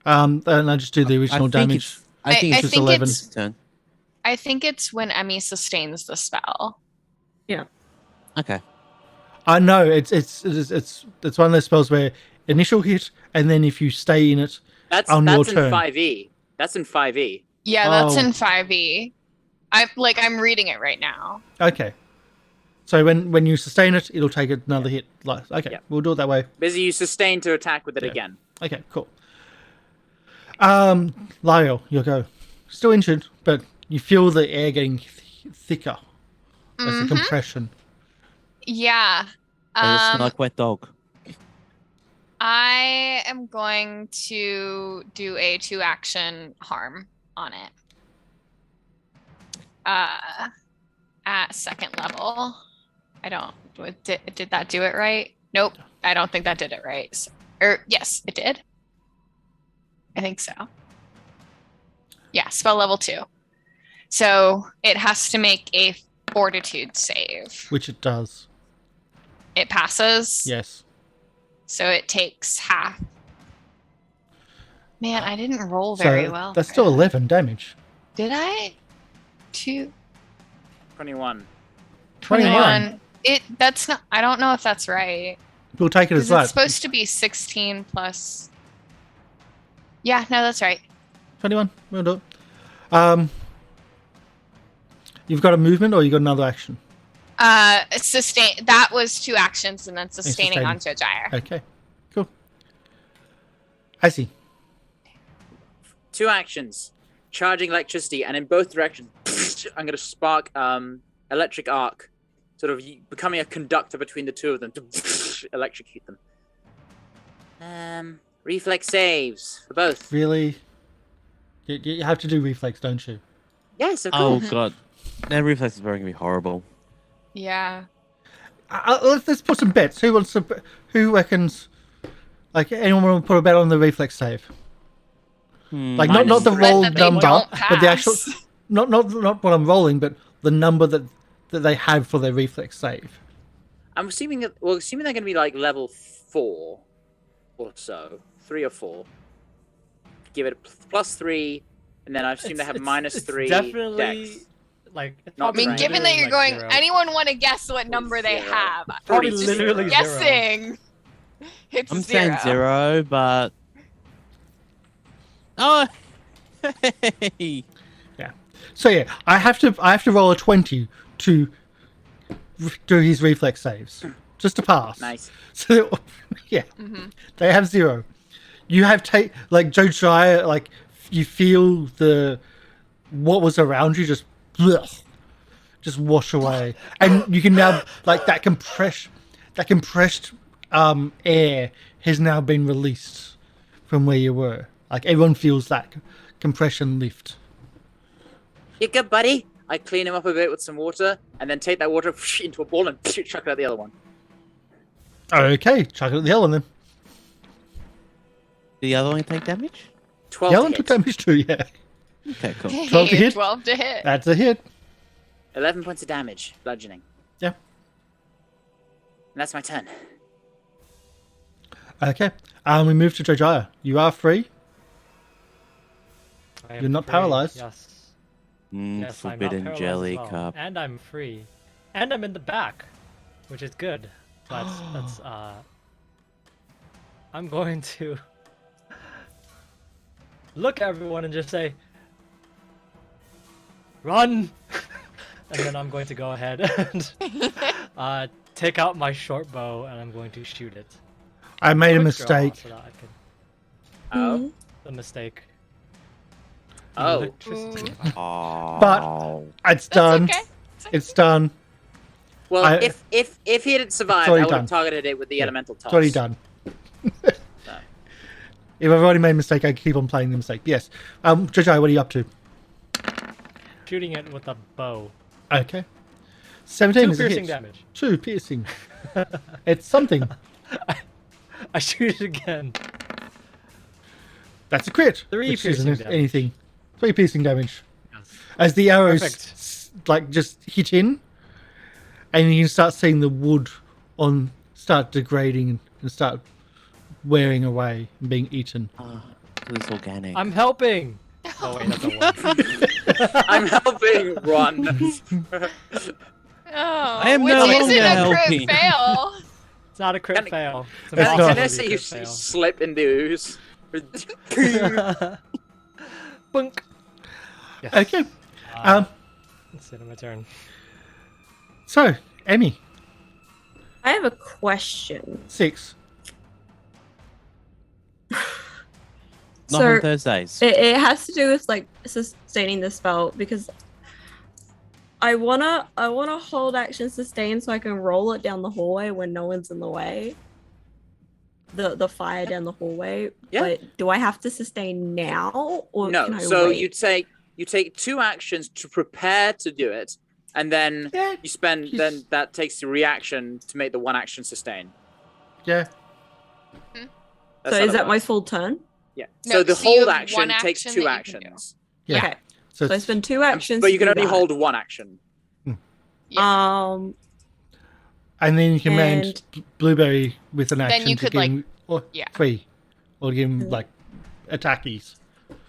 Speaker 1: And I just do the original damage.
Speaker 6: I think
Speaker 4: I
Speaker 6: it's just
Speaker 4: think
Speaker 6: 11.
Speaker 4: it's-
Speaker 6: Turn.
Speaker 4: I think it's when Emi sustains the spell.
Speaker 3: Yeah.
Speaker 6: Okay.
Speaker 1: I know it's one of those spells where initial hit and then if you stay in it
Speaker 2: That's
Speaker 1: on your
Speaker 2: in
Speaker 1: turn.
Speaker 2: 5e. That's in 5e.
Speaker 4: Yeah, that's
Speaker 1: Oh.
Speaker 4: in 5e. I'm reading it right now.
Speaker 1: Okay. So when you sustain it, it'll take another hit. Okay,
Speaker 2: Yeah.
Speaker 1: we'll do it that way.
Speaker 2: Busy, you sustain to attack with it
Speaker 1: Yeah.
Speaker 2: again.
Speaker 1: Okay, cool. Lieriel, you'll go. Still injured, but you feel the air getting thicker. That's a compression.
Speaker 4: Yeah.
Speaker 6: Does it smell like wet dog?
Speaker 4: I am going to do a 2-action harm on it. At second level. I don't. Did that do it right? Nope. I don't think that did it right. Yes, it did. I think so. Yeah, spell level 2. So it has to make a fortitude save.
Speaker 1: Which it does.
Speaker 4: It passes.
Speaker 1: Yes.
Speaker 4: So it takes half. Man, I didn't roll very
Speaker 1: So
Speaker 4: well.
Speaker 1: that's
Speaker 4: for
Speaker 1: still
Speaker 4: it.
Speaker 1: 11 damage.
Speaker 4: Did I?
Speaker 2: 21.
Speaker 1: 21.
Speaker 4: That's not. I don't know if that's right.
Speaker 1: We'll take it as
Speaker 4: Because
Speaker 1: that.
Speaker 4: it's supposed to be 16 plus. Yeah, no, that's right.
Speaker 1: 21. We'll do it. You've got a movement or you got another action?
Speaker 4: Sustain. That was 2 actions, and then sustaining on Jojyre.
Speaker 1: Okay. Cool. I see.
Speaker 2: 2 actions. Charging electricity, and in both directions, I'm going to spark electric arc. Sort of becoming a conductor between the two of them to electrocute them. Reflex saves for both.
Speaker 1: Really? You have to do reflex, don't you?
Speaker 2: Yes, of
Speaker 6: Oh
Speaker 2: course.
Speaker 6: god. That reflex is going to be horrible.
Speaker 4: Yeah.
Speaker 1: Let's put some bets. Who reckons? Like anyone want to put a bet on the reflex save? Like not the
Speaker 2: -3.
Speaker 1: roll
Speaker 4: That they
Speaker 1: number,
Speaker 4: don't
Speaker 1: but the actual
Speaker 4: pass.
Speaker 1: not what I'm rolling, but the number that they have for their reflex save.
Speaker 2: I'm assuming that. Well, assuming they're going to be like level 4 or so, 3 or 4. Give it +3, and then I assume they have -3
Speaker 5: definitely
Speaker 2: dex.
Speaker 5: like. It's
Speaker 2: Not
Speaker 4: I mean,
Speaker 2: Right.
Speaker 4: given that you're
Speaker 5: literally,
Speaker 4: going,
Speaker 5: like, 0.
Speaker 4: anyone want to guess what number they
Speaker 2: 0.
Speaker 4: have?
Speaker 5: Probably
Speaker 4: Just
Speaker 5: literally 0.
Speaker 4: guessing. It's
Speaker 6: I'm
Speaker 4: 0.
Speaker 6: saying 0, but oh, hey.
Speaker 1: So yeah, I have to roll a 20 to do his reflex saves just to pass.
Speaker 2: Nice.
Speaker 1: So yeah, they have 0. You have like Jojyre, like you feel what was around you just wash away, and you can now like that compressed air has now been released from where you were. Like everyone feels that compression lift.
Speaker 2: You good, buddy? I clean him up a bit with some water, and then take that water into a ball and chuck it at the other one.
Speaker 1: Okay, chuck it at the other one then.
Speaker 6: Did the other one take damage?
Speaker 2: 12
Speaker 1: The
Speaker 2: to
Speaker 1: other one
Speaker 2: hit.
Speaker 1: took damage too, yeah.
Speaker 6: Okay, cool.
Speaker 1: 12 to hit?
Speaker 4: 12 to hit.
Speaker 1: That's a hit.
Speaker 2: 11 points of damage, bludgeoning.
Speaker 1: Yeah.
Speaker 2: And that's my turn.
Speaker 1: Okay. We move to Jojyre. You are free.
Speaker 5: I am
Speaker 1: You're not
Speaker 5: free,
Speaker 1: paralyzed.
Speaker 5: Yes. Yes, I'm not
Speaker 6: Forbidden
Speaker 5: paralyzed
Speaker 6: jelly
Speaker 5: as well.
Speaker 6: cup.
Speaker 5: And I'm free. And I'm in the back, which is good. That's I'm going to look at everyone and just say, run! And then I'm going to go ahead and take out my short bow and I'm going to shoot it.
Speaker 1: I made a
Speaker 5: Quick draw
Speaker 1: mistake.
Speaker 5: so that I can...
Speaker 2: Oh.
Speaker 5: A mistake.
Speaker 2: Oh.
Speaker 5: Electricity.
Speaker 6: Oh.
Speaker 1: It's
Speaker 4: That's
Speaker 1: done.
Speaker 4: okay.
Speaker 1: It's done.
Speaker 2: Well, if he hadn't survived, I
Speaker 1: already
Speaker 2: would
Speaker 1: done.
Speaker 2: have targeted it with the elemental toss.
Speaker 1: It's already done. If I've already made a mistake, I keep on playing the mistake. Yes. Jojyre, what are you up to?
Speaker 5: Shooting it with a bow.
Speaker 1: Okay. 17
Speaker 5: 2
Speaker 1: is a
Speaker 5: piercing
Speaker 1: hit.
Speaker 5: damage.
Speaker 1: 2 piercing. It's something.
Speaker 5: I shoot it again.
Speaker 1: That's a crit.
Speaker 5: 3
Speaker 1: which
Speaker 5: piercing
Speaker 1: isn't
Speaker 5: damage.
Speaker 1: anything. 3 piercing damage.
Speaker 5: Yes.
Speaker 1: As the arrows
Speaker 5: Perfect.
Speaker 1: like just hit in, and you can start seeing the wood start degrading and start wearing away and being eaten.
Speaker 6: It's organic.
Speaker 5: I'm helping. Oh wait, that's a 1.
Speaker 2: I'm helping run.
Speaker 4: Oh,
Speaker 6: I am
Speaker 4: which
Speaker 6: no
Speaker 4: isn't
Speaker 6: longer
Speaker 4: a
Speaker 6: helping.
Speaker 4: crit fail.
Speaker 5: It's not a crit
Speaker 2: Can-
Speaker 5: fail. It's
Speaker 1: It's
Speaker 2: Can
Speaker 1: not.
Speaker 2: I
Speaker 5: impossible
Speaker 2: say
Speaker 5: to
Speaker 2: you
Speaker 5: crit fail.
Speaker 2: slip in the ooze?
Speaker 5: Bunk. Yes.
Speaker 1: Okay.
Speaker 5: It's my turn.
Speaker 1: So, Emi,
Speaker 3: I have a question.
Speaker 1: 6.
Speaker 6: Not
Speaker 3: So
Speaker 6: on Thursdays.
Speaker 3: it has to do with like sustaining the spell because I wanna hold action sustain so I can roll it down the hallway when no one's in the way. The fire down the hallway.
Speaker 2: Yeah.
Speaker 3: But do I have to sustain now or can
Speaker 2: No,
Speaker 3: I
Speaker 2: so
Speaker 3: wait?
Speaker 2: you take 2 actions to prepare to do it, and then
Speaker 1: Yeah.
Speaker 2: you spend then that takes the reaction to make the 1 action sustain.
Speaker 1: Yeah.
Speaker 2: That's
Speaker 3: So
Speaker 2: how
Speaker 3: is that my
Speaker 2: works.
Speaker 3: full turn?
Speaker 2: Yeah.
Speaker 4: No,
Speaker 2: So the
Speaker 4: so you
Speaker 2: hold
Speaker 4: have
Speaker 2: action
Speaker 4: 1
Speaker 2: takes
Speaker 4: action
Speaker 2: 2
Speaker 4: that you can do.
Speaker 2: actions.
Speaker 1: Yeah.
Speaker 3: Okay.
Speaker 1: So,
Speaker 3: So I spend 2 actions.
Speaker 2: But you
Speaker 3: to
Speaker 2: can
Speaker 3: do
Speaker 2: only
Speaker 3: that.
Speaker 2: hold 1 action.
Speaker 3: Um
Speaker 1: and then you command
Speaker 3: And-
Speaker 1: Blueberry with an
Speaker 4: Then
Speaker 1: action
Speaker 4: you
Speaker 1: to
Speaker 4: could,
Speaker 1: give
Speaker 4: like-
Speaker 1: him, or
Speaker 4: yeah.
Speaker 1: 3, or give him like attackies.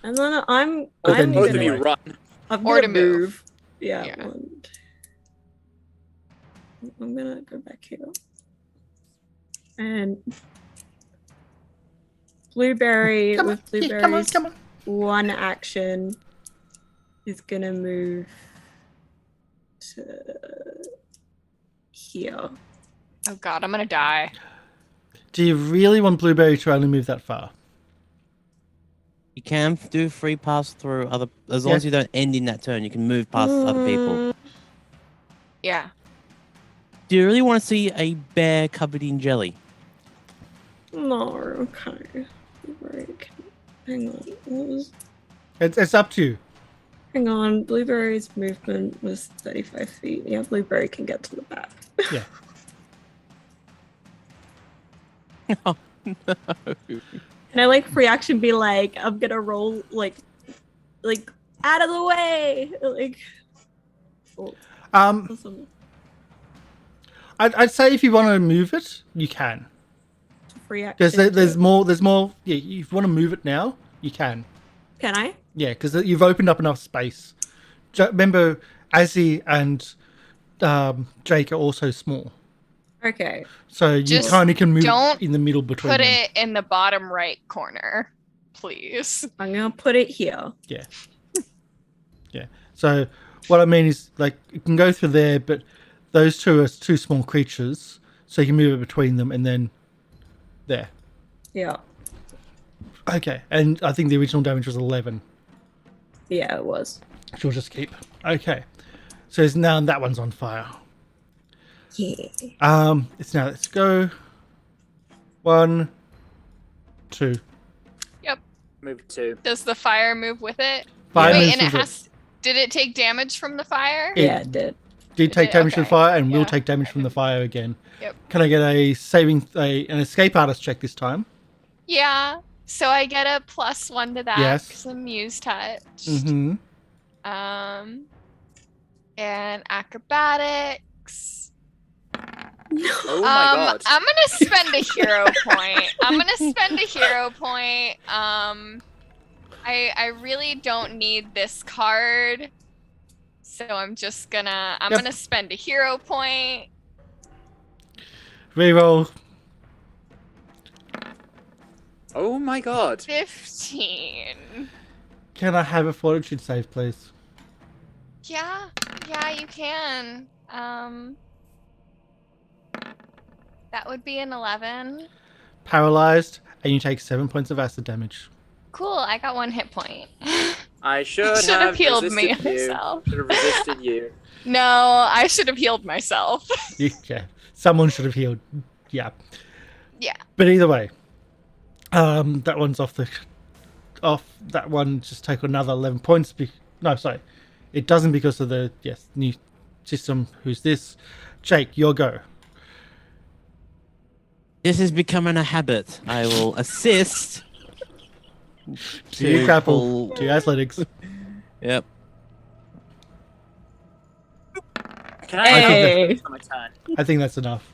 Speaker 3: and then I'm
Speaker 1: But then
Speaker 2: Both
Speaker 1: he's
Speaker 2: of
Speaker 1: in
Speaker 2: you
Speaker 1: the way.
Speaker 2: run.
Speaker 3: I'm
Speaker 4: Or
Speaker 3: gonna
Speaker 4: to move.
Speaker 3: Yeah.
Speaker 4: Yeah.
Speaker 3: I'm gonna go back here. And Blueberry
Speaker 1: Come on,
Speaker 3: with
Speaker 1: yeah,
Speaker 3: Blueberry's
Speaker 1: come on.
Speaker 3: 1 action is gonna move to here.
Speaker 4: Oh god, I'm gonna die.
Speaker 1: Do you really want Blueberry to only move that far?
Speaker 6: You can do free pass through other, as long
Speaker 1: Yeah.
Speaker 6: as you don't end in that turn. You can move past other people.
Speaker 4: Yeah.
Speaker 6: Do you really want to see a bear covered in jelly?
Speaker 3: No, okay. Blueberry hang on. What was
Speaker 1: It's up to you.
Speaker 3: hang on. Blueberry's movement was 35 feet. Yeah, Blueberry can get to the back.
Speaker 1: Yeah.
Speaker 6: Oh no.
Speaker 3: Can I like free action be like, I'm gonna roll like out of the way, like. Oh, awesome.
Speaker 1: I'd say if you want to move it, you can.
Speaker 3: Free action.
Speaker 1: Because there's more. Yeah, if you want to move it now, you can.
Speaker 3: Can I?
Speaker 1: Yeah, because you've opened up enough space. Remember, Azzy and Jake are also small.
Speaker 3: Okay.
Speaker 1: So you
Speaker 4: Just
Speaker 1: kind of can move
Speaker 4: don't
Speaker 1: in the middle between
Speaker 4: Put
Speaker 1: them.
Speaker 4: it in the bottom right corner, please.
Speaker 3: I'm gonna put it here.
Speaker 1: Yeah. Yeah. So what I mean is, like, it can go through there, but those two are two small creatures, so you can move it between them and then there.
Speaker 3: Yeah.
Speaker 1: Okay, and I think the original damage was 11.
Speaker 3: Yeah, it was.
Speaker 1: Which we'll just keep. Okay. So it's now that one's on fire.
Speaker 3: Yeah.
Speaker 1: It's now, let's go. 1, 2.
Speaker 4: Yep.
Speaker 2: Move 2.
Speaker 4: Does the fire move with it?
Speaker 1: Fire
Speaker 4: Wait,
Speaker 1: moves
Speaker 4: and it
Speaker 1: with
Speaker 4: has. Did it take damage from the fire?
Speaker 1: It
Speaker 3: Yeah, it did.
Speaker 1: Did take
Speaker 4: It did?
Speaker 1: damage from
Speaker 4: Okay.
Speaker 1: fire and will
Speaker 4: Yeah.
Speaker 1: take damage from the fire again.
Speaker 4: Yep.
Speaker 1: Can I get an escape artist check this time?
Speaker 4: Yeah. So I get a +1 to that.
Speaker 1: Yes.
Speaker 4: 'Cause I'm Muse touched.
Speaker 1: Mm-hmm.
Speaker 4: And acrobatics.
Speaker 2: Oh my god.
Speaker 4: I'm gonna spend a hero point. I really don't need this card, so I'm gonna spend a hero point.
Speaker 1: Reroll.
Speaker 2: Oh my god.
Speaker 4: 15.
Speaker 1: Can I have a fortitude save, please?
Speaker 4: Yeah, you can. That would be an 11.
Speaker 1: Paralyzed, and you take 7 points of acid damage.
Speaker 4: Cool, I got 1 hit point.
Speaker 2: I should
Speaker 4: Should have
Speaker 2: have
Speaker 4: healed
Speaker 2: resisted
Speaker 4: me
Speaker 2: you.
Speaker 4: myself.
Speaker 2: Should have resisted you.
Speaker 4: No, I should have healed myself.
Speaker 1: Yeah, someone should have healed. Yeah.
Speaker 4: Yeah.
Speaker 1: But either way, that one's off. That one just take another 11 points. No, sorry, it doesn't because of the new system. Who's this? Jake, your go.
Speaker 6: This is becoming a habit. I will assist.
Speaker 1: To your grapple,
Speaker 6: pull-
Speaker 1: to your athletics.
Speaker 6: Yep.
Speaker 2: Can I
Speaker 3: Hey.
Speaker 2: on my turn?
Speaker 1: I think that's enough.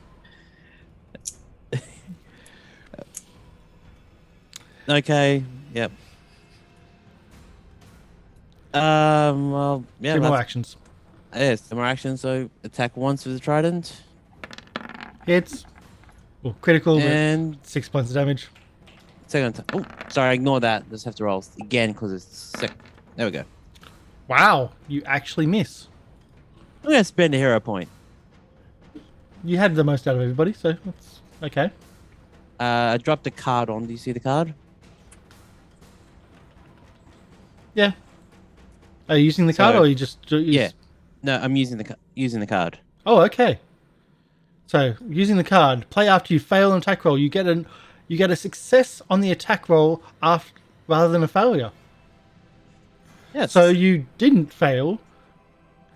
Speaker 6: Okay. Yep. Well, yeah.
Speaker 1: 2 more
Speaker 6: that's-
Speaker 1: actions.
Speaker 6: Yes, some more actions. So attack once with the trident,
Speaker 1: Hits. Well, critical, but
Speaker 6: and
Speaker 1: 6 points of damage.
Speaker 6: second attack. Oh, sorry, ignore that. Just have to roll again because it's sick. There we go.
Speaker 1: Wow, you actually miss.
Speaker 6: I'm gonna spend a hero point.
Speaker 1: You had the most out of everybody, so that's okay.
Speaker 6: I dropped a card on. Do you see the card?
Speaker 1: Yeah. Are you using the card,
Speaker 6: So-
Speaker 1: or are you just?
Speaker 6: Yeah. No, I'm using the card.
Speaker 1: Oh, okay. So using the card, play after you fail an attack roll. You get a success on the attack roll rather than a failure.
Speaker 6: Yes.
Speaker 1: So you didn't fail.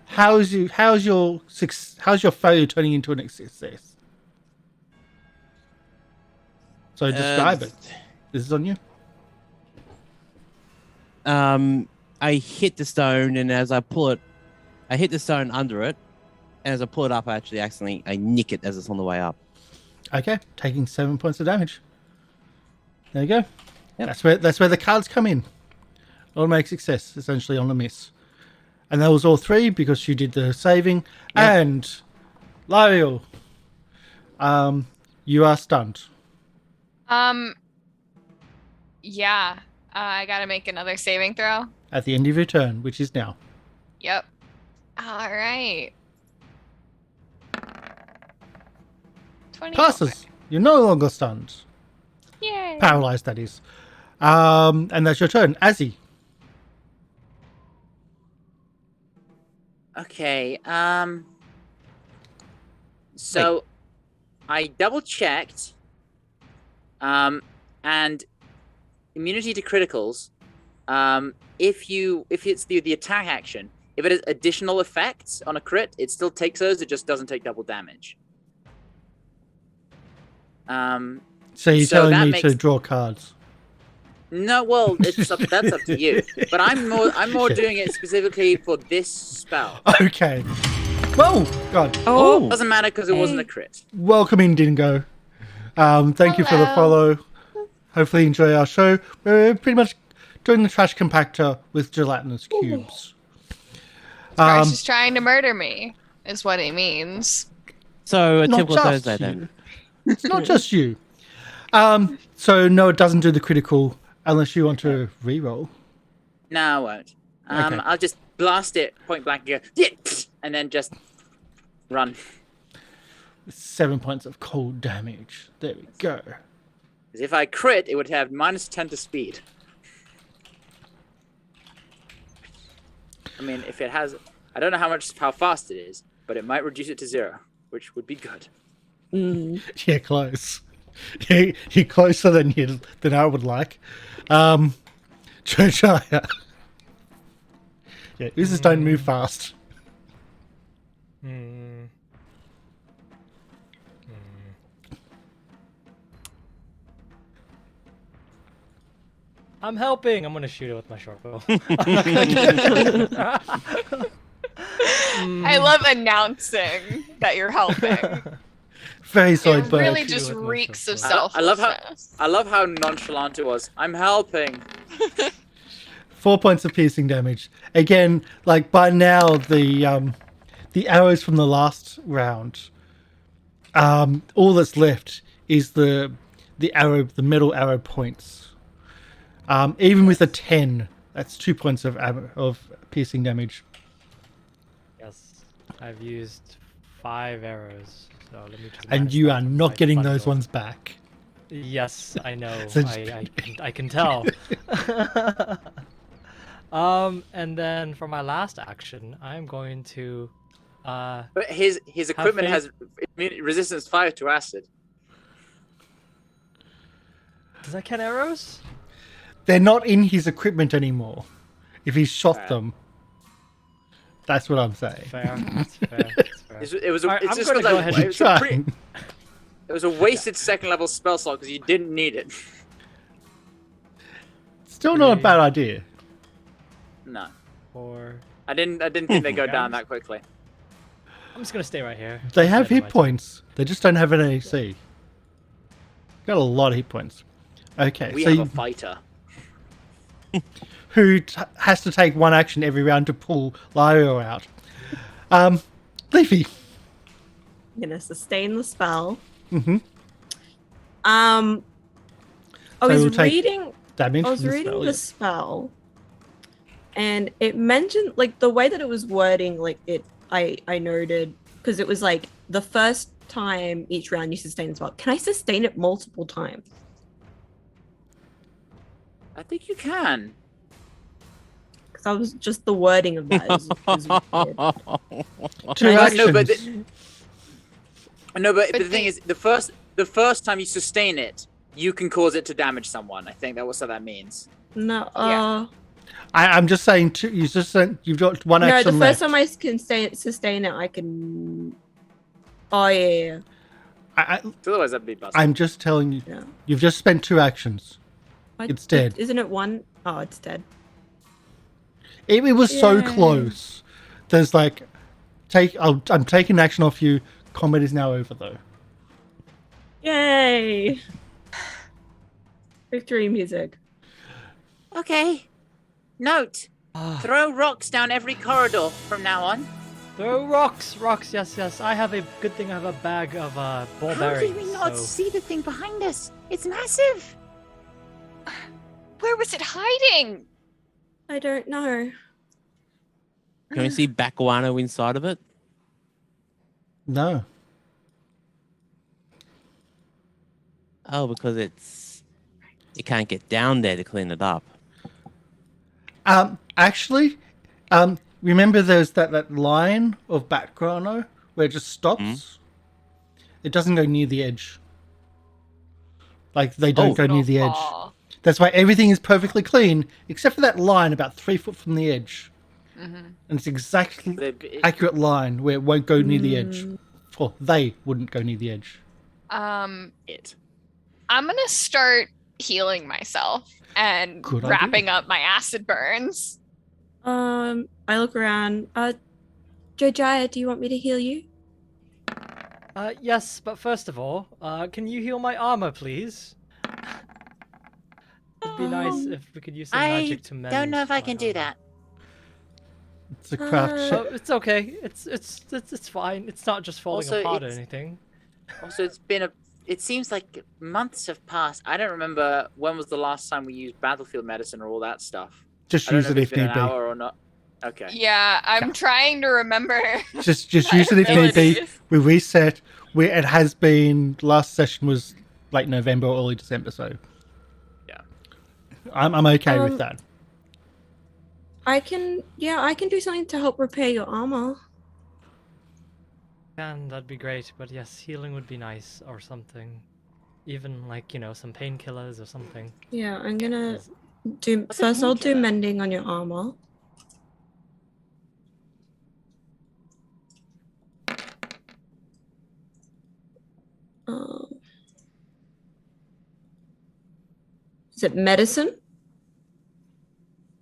Speaker 1: How's your failure turning into a success? So describe it. This is on you.
Speaker 6: I hit the stone, and as I pull it, I hit the stone under it, and as I pull it up, I nick it as it's on the way up.
Speaker 1: Okay, taking 7 points of damage. There you go.
Speaker 6: Yep.
Speaker 1: That's where the cards come in. Automatic success, essentially on a miss. And that was all 3 because you did the saving.
Speaker 6: Yep.
Speaker 1: And Lieriel, you are stunned.
Speaker 4: Yeah. I gotta make another saving throw.
Speaker 1: At the end of your turn, which is now.
Speaker 4: Yep. All right. 24.
Speaker 1: Passes. You're no longer stunned.
Speaker 4: Yay.
Speaker 1: Paralyzed, that is. And that's your turn. Azzy.
Speaker 2: Okay. So I double checked. And immunity to criticals. If it's the attack action, if it has additional effects on a crit, it still takes those. It just doesn't take double damage.
Speaker 1: So you're
Speaker 2: So
Speaker 1: telling
Speaker 2: that
Speaker 1: me
Speaker 2: makes-
Speaker 1: to draw cards.
Speaker 2: No, well, that's up to you. But I'm more doing it specifically for this spell.
Speaker 1: Okay. Whoa, God.
Speaker 3: Oh,
Speaker 2: Doesn't matter because it wasn't a crit.
Speaker 1: Welcome in, Dingo. Thank you for the
Speaker 4: Hello.
Speaker 1: follow. Hopefully you enjoy our show. We're pretty much doing the trash compactor with gelatinous cubes.
Speaker 4: Karsh is trying to murder me, is what he means.
Speaker 6: So a
Speaker 1: Not
Speaker 6: typical
Speaker 1: just
Speaker 6: Thursday
Speaker 1: you.
Speaker 6: then.
Speaker 1: It's not just you. So no, it doesn't do the critical unless you want to re-roll.
Speaker 2: No, I won't.
Speaker 1: Okay.
Speaker 2: I'll just blast it point blank and go, yeah, and then just run.
Speaker 1: 7 points of cold damage. There we go.
Speaker 2: Because if I crit, it would have -10 to speed. I mean, if it has, I don't know how fast it is, but it might reduce it to 0, which would be good.
Speaker 1: Yeah, close. You're closer than I would like. Jojyre. Yeah, users don't move fast.
Speaker 5: I'm helping. I'm gonna shoot it with my short bow.
Speaker 4: I love announcing that you're helping.
Speaker 1: Very solid
Speaker 4: It
Speaker 1: bird.
Speaker 4: really just reeks of
Speaker 2: I love
Speaker 4: selflessness.
Speaker 2: how nonchalant it was. I'm helping.
Speaker 1: 4 points of piercing damage. Again, like by now the arrows from the last round. All that's left is the metal arrow points. Even with a 10, that's 2 points of piercing damage.
Speaker 5: Yes, I've used 5 arrows. So let me just
Speaker 1: And
Speaker 5: minus
Speaker 1: you
Speaker 5: that
Speaker 1: are
Speaker 5: from
Speaker 1: not
Speaker 5: my
Speaker 1: getting those
Speaker 5: bundle.
Speaker 1: ones back.
Speaker 5: Yes, I know.
Speaker 1: So-
Speaker 5: I can tell. And then for my last action, I'm going to
Speaker 2: But his equipment has resistance 5 to acid.
Speaker 5: does that count arrows?
Speaker 1: They're not in his equipment anymore. If he shot
Speaker 2: Fair.
Speaker 1: them. That's what I'm saying.
Speaker 5: Fair. That's fair. That's fair.
Speaker 2: It was a,
Speaker 5: Alright,
Speaker 2: it's
Speaker 5: I'm
Speaker 2: just
Speaker 5: gonna
Speaker 2: got
Speaker 5: go
Speaker 2: like,
Speaker 5: ahead
Speaker 2: it
Speaker 5: and
Speaker 2: was a
Speaker 1: try.
Speaker 2: pretty- It was a wasted second level spell slot because you didn't need it.
Speaker 1: Still not a bad idea.
Speaker 2: No,
Speaker 5: Or
Speaker 2: I didn't think they'd go down that quickly.
Speaker 5: I'm just gonna stay right here.
Speaker 1: They have
Speaker 5: Instead of
Speaker 1: hit
Speaker 5: my
Speaker 1: points. They just don't have an AC. Got a lot of hit points. Okay,
Speaker 2: We
Speaker 1: so
Speaker 2: have a fighter.
Speaker 1: who has to take one action every round to pull Lieriel out? Leafy.
Speaker 3: I'm gonna sustain the spell.
Speaker 1: Mm-hmm.
Speaker 3: I
Speaker 1: So
Speaker 3: was
Speaker 1: we'll take
Speaker 3: reading.
Speaker 1: Damage
Speaker 3: I was
Speaker 1: from the
Speaker 3: reading
Speaker 1: spell,
Speaker 3: the
Speaker 1: yeah.
Speaker 3: spell, and it mentioned like the way that it was wording. Like it, I noted because it was like the first time each round you sustain the spell. Can I sustain it multiple times?
Speaker 2: I think you can.
Speaker 3: Because I was just the wording of that is weird.
Speaker 1: 2
Speaker 2: No,
Speaker 1: actions.
Speaker 2: but but
Speaker 4: But
Speaker 2: the thing is, the first time you sustain it, you can cause it to damage someone. I think that was what that means.
Speaker 3: No,
Speaker 4: Yeah.
Speaker 1: I'm just saying. You've got one
Speaker 3: no.
Speaker 1: action
Speaker 3: The
Speaker 1: left.
Speaker 3: first time I can sustain it, I can. Oh yeah.
Speaker 2: Otherwise, that'd be busted.
Speaker 1: I'm just telling you.
Speaker 3: Yeah.
Speaker 1: You've just spent 2 actions. It's dead.
Speaker 3: Isn't it one? Oh, it's dead.
Speaker 1: It was so
Speaker 3: Yay.
Speaker 1: close. There's like, I'm taking action off you. Combat is now over though.
Speaker 3: Yay! Victory music.
Speaker 2: Okay. Note: throw rocks down every corridor from now on.
Speaker 5: Throw rocks. Yes. I have a good thing. I have a bag of ball
Speaker 2: How
Speaker 5: bearings.
Speaker 2: did we not
Speaker 5: so-
Speaker 2: see the thing behind us? It's massive.
Speaker 4: Where was it hiding?
Speaker 3: I don't know.
Speaker 6: Can we see Bakuano inside of it?
Speaker 1: No.
Speaker 6: Oh, because it can't get down there to clean it up.
Speaker 1: Actually, remember there's that line of background where it just stops? It doesn't go near the edge. Like, they don't go near the edge.
Speaker 4: Aw.
Speaker 1: That's why everything is perfectly clean, except for that line about 3 foot from the edge. And it's exactly accurate line where it won't go near the edge. Or they wouldn't go near the edge.
Speaker 2: It.
Speaker 4: I'm gonna start healing myself and
Speaker 1: Good idea.
Speaker 4: wrapping up my acid burns.
Speaker 3: I look around. Jojyre, do you want me to heal you?
Speaker 5: Yes, but first of all, can you heal my armor, please? It'd be nice if we could use some
Speaker 2: I
Speaker 5: magic to mend.
Speaker 2: don't know if I
Speaker 5: my
Speaker 2: can do
Speaker 5: armor.
Speaker 2: that.
Speaker 1: It's a craft
Speaker 3: Uh,
Speaker 5: Oh, it's okay. It's fine. It's not just falling
Speaker 2: Also,
Speaker 5: apart or
Speaker 2: it's-
Speaker 5: anything.
Speaker 2: Also, it seems like months have passed. I don't remember when was the last time we used battlefield medicine or all that stuff.
Speaker 1: Just
Speaker 2: I don't
Speaker 1: use
Speaker 2: know
Speaker 1: it
Speaker 2: if
Speaker 1: if
Speaker 2: it's been
Speaker 1: need
Speaker 2: an
Speaker 1: be.
Speaker 2: hour or not. Okay.
Speaker 4: Yeah, I'm trying to remember.
Speaker 1: Just use
Speaker 4: my
Speaker 1: it if need be.
Speaker 4: abilities.
Speaker 1: We reset. It has been, last session was late November or early December, so
Speaker 2: Yeah.
Speaker 1: I'm okay with that.
Speaker 3: I can do something to help repair your armor.
Speaker 5: And that'd be great. But yes, healing would be nice or something. Even like some painkillers or something.
Speaker 3: Yeah, I'm gonna
Speaker 5: 'Cause-
Speaker 3: do
Speaker 2: What's a
Speaker 3: first. I'll do
Speaker 2: painkiller?
Speaker 3: mending on your armor. Is it medicine?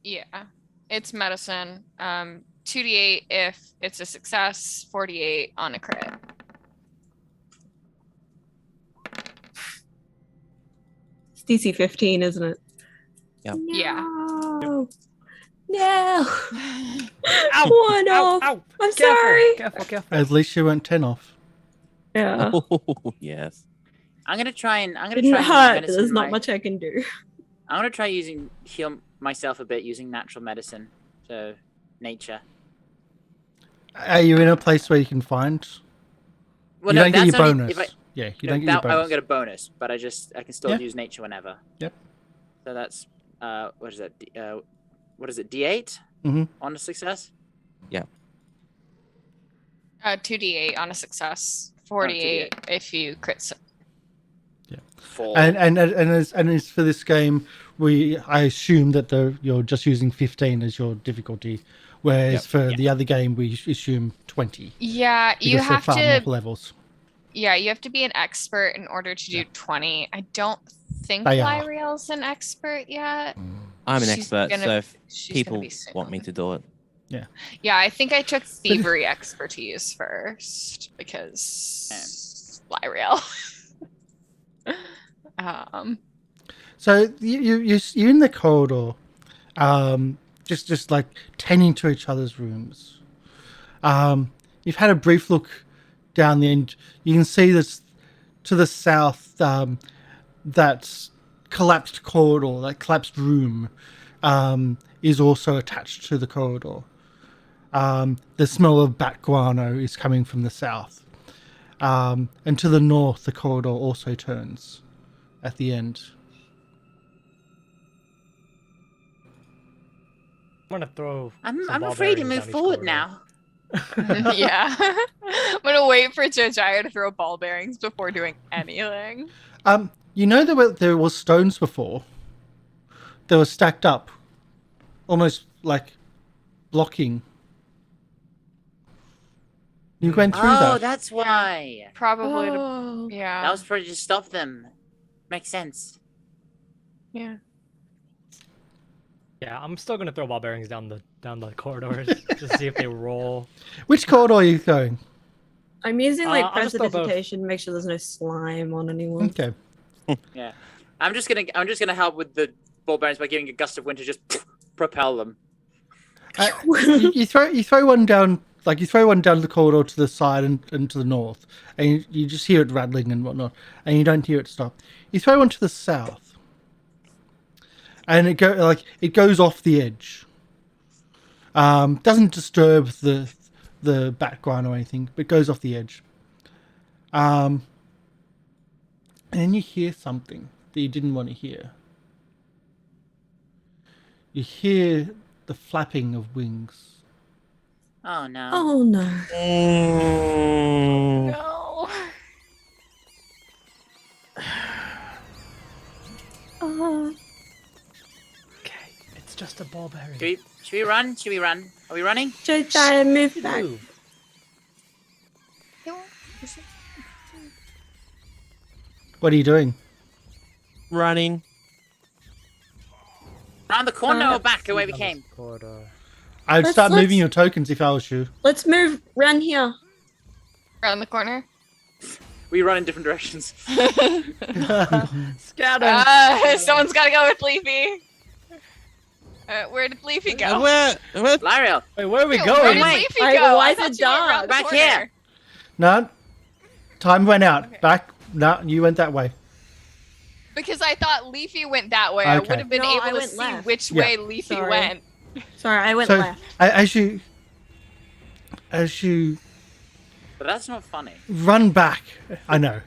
Speaker 4: Yeah, it's medicine. 2d8 if it's a success, 48 on a crit.
Speaker 3: It's DC 15, isn't it?
Speaker 6: Yep.
Speaker 4: Yeah.
Speaker 3: No. No.
Speaker 5: Ow!
Speaker 3: One
Speaker 5: Ow!
Speaker 3: off.
Speaker 5: Ow!
Speaker 3: I'm
Speaker 5: Careful!
Speaker 3: sorry.
Speaker 5: Careful!
Speaker 1: At least you went 10 off.
Speaker 3: Yeah.
Speaker 6: Oh, yes.
Speaker 2: I'm gonna try and
Speaker 3: Didn't
Speaker 2: use
Speaker 3: hurt.
Speaker 2: medicine.
Speaker 3: There's not much I can do.
Speaker 2: I'm gonna try heal myself a bit using natural medicine. So nature.
Speaker 1: Are you in a place where you can find?
Speaker 2: Well,
Speaker 1: you
Speaker 2: no,
Speaker 1: don't get
Speaker 2: that's
Speaker 1: your
Speaker 2: only
Speaker 1: bonus.
Speaker 2: if I.
Speaker 1: Yeah, you
Speaker 2: No,
Speaker 1: don't get your
Speaker 2: that, I won't
Speaker 1: bonus.
Speaker 2: get a bonus, but I can still
Speaker 1: Yeah.
Speaker 2: use nature whenever.
Speaker 1: Yep.
Speaker 2: So that's what is that? What is it? D8
Speaker 1: Mhm.
Speaker 2: on a success.
Speaker 4: 2d8 on a success, 48 if you crit.
Speaker 2: 4.
Speaker 1: And as for this game, I assume that you're just using 15 as your difficulty, whereas
Speaker 6: Yep.
Speaker 1: for the other game we assume 20.
Speaker 4: Yeah, you
Speaker 1: Because there are
Speaker 4: have
Speaker 1: far
Speaker 4: to.
Speaker 1: more levels.
Speaker 4: Yeah, you have to be an expert in order to do 20. I don't think
Speaker 1: They are.
Speaker 4: Lieriel's an expert yet.
Speaker 6: I'm an
Speaker 4: She's
Speaker 6: expert,
Speaker 4: gonna-
Speaker 6: so if
Speaker 4: she's gonna
Speaker 6: people
Speaker 4: be soon.
Speaker 6: want me to do it.
Speaker 4: Yeah, I think I took thievery expertise first because Lieriel.
Speaker 1: So you're in the corridor, just like tending to each other's rooms. You've had a brief look down the end. You can see this to the south. That collapsed corridor, that collapsed room, is also attached to the corridor. The smell of bat guano is coming from the south, and to the north, the corridor also turns at the end.
Speaker 5: I'm gonna throw.
Speaker 2: I'm
Speaker 5: some ball
Speaker 2: afraid to
Speaker 5: bearings
Speaker 2: move
Speaker 5: down each
Speaker 2: forward
Speaker 5: corridor.
Speaker 2: now.
Speaker 4: Yeah. I'm gonna wait for Jojyre to throw ball bearings before doing anything.
Speaker 1: You know there was stones before. They were stacked up, almost like blocking. You went through
Speaker 2: Oh,
Speaker 1: that.
Speaker 2: that's why.
Speaker 4: Probably.
Speaker 3: Oh.
Speaker 4: Yeah.
Speaker 2: That was probably to stop them. Makes sense.
Speaker 4: Yeah.
Speaker 5: Yeah, I'm still gonna throw ball bearings down the corridors just to see if they roll.
Speaker 1: Which corridor are you going?
Speaker 3: I'm using like
Speaker 5: I'll just throw both.
Speaker 3: prestidigitation to make sure there's no slime on anyone.
Speaker 1: Okay.
Speaker 2: Yeah. I'm just gonna help with the ball bearings by giving a gust of wind to just propel them.
Speaker 1: You throw one down, like you throw one down the corridor to the side and to the north, and you just hear it rattling and whatnot, and you don't hear it stop. You throw one to the south, and it goes off the edge. Doesn't disturb the background or anything, but goes off the edge. And then you hear something that you didn't want to hear. You hear the flapping of wings.
Speaker 2: Oh no.
Speaker 3: Oh no.
Speaker 4: No.
Speaker 5: Okay, it's just a ball bearing.
Speaker 2: Should we run? Should we run? Are we running?
Speaker 3: Jojyre, move back.
Speaker 5: Move.
Speaker 1: What are you doing?
Speaker 6: Running.
Speaker 2: Around the corner
Speaker 3: Uh,
Speaker 2: or back the way we
Speaker 5: Down this
Speaker 2: came?
Speaker 5: corridor.
Speaker 1: I'd
Speaker 3: Let's-
Speaker 1: start moving
Speaker 3: let's-
Speaker 1: your tokens if I was you.
Speaker 3: Let's move around here.
Speaker 4: Around the corner.
Speaker 2: We run in different directions.
Speaker 5: Scatter.
Speaker 4: Someone's got to go with Leafy. Where did Leafy go?
Speaker 6: Where?
Speaker 2: Lyriel,
Speaker 5: Wait, where are we
Speaker 4: Ew,
Speaker 5: going?
Speaker 4: Where did
Speaker 2: Wait.
Speaker 4: Leafy
Speaker 3: Why-
Speaker 4: go?
Speaker 3: why
Speaker 4: I
Speaker 3: is
Speaker 4: thought
Speaker 3: it
Speaker 4: you went
Speaker 3: dark?
Speaker 4: around the
Speaker 2: Back
Speaker 4: corner.
Speaker 2: here.
Speaker 1: No, time went out.
Speaker 4: Okay.
Speaker 1: Back. No, you went that way.
Speaker 4: Because I thought Leafy went that way. I
Speaker 1: Okay.
Speaker 4: would have been
Speaker 3: No, I
Speaker 4: able to
Speaker 3: went
Speaker 4: see
Speaker 3: left.
Speaker 4: which
Speaker 1: Yeah.
Speaker 4: way Leafy
Speaker 3: Sorry.
Speaker 4: went.
Speaker 3: Sorry, I went
Speaker 1: So
Speaker 3: left.
Speaker 1: as you
Speaker 2: but that's not funny.
Speaker 1: run back, I know.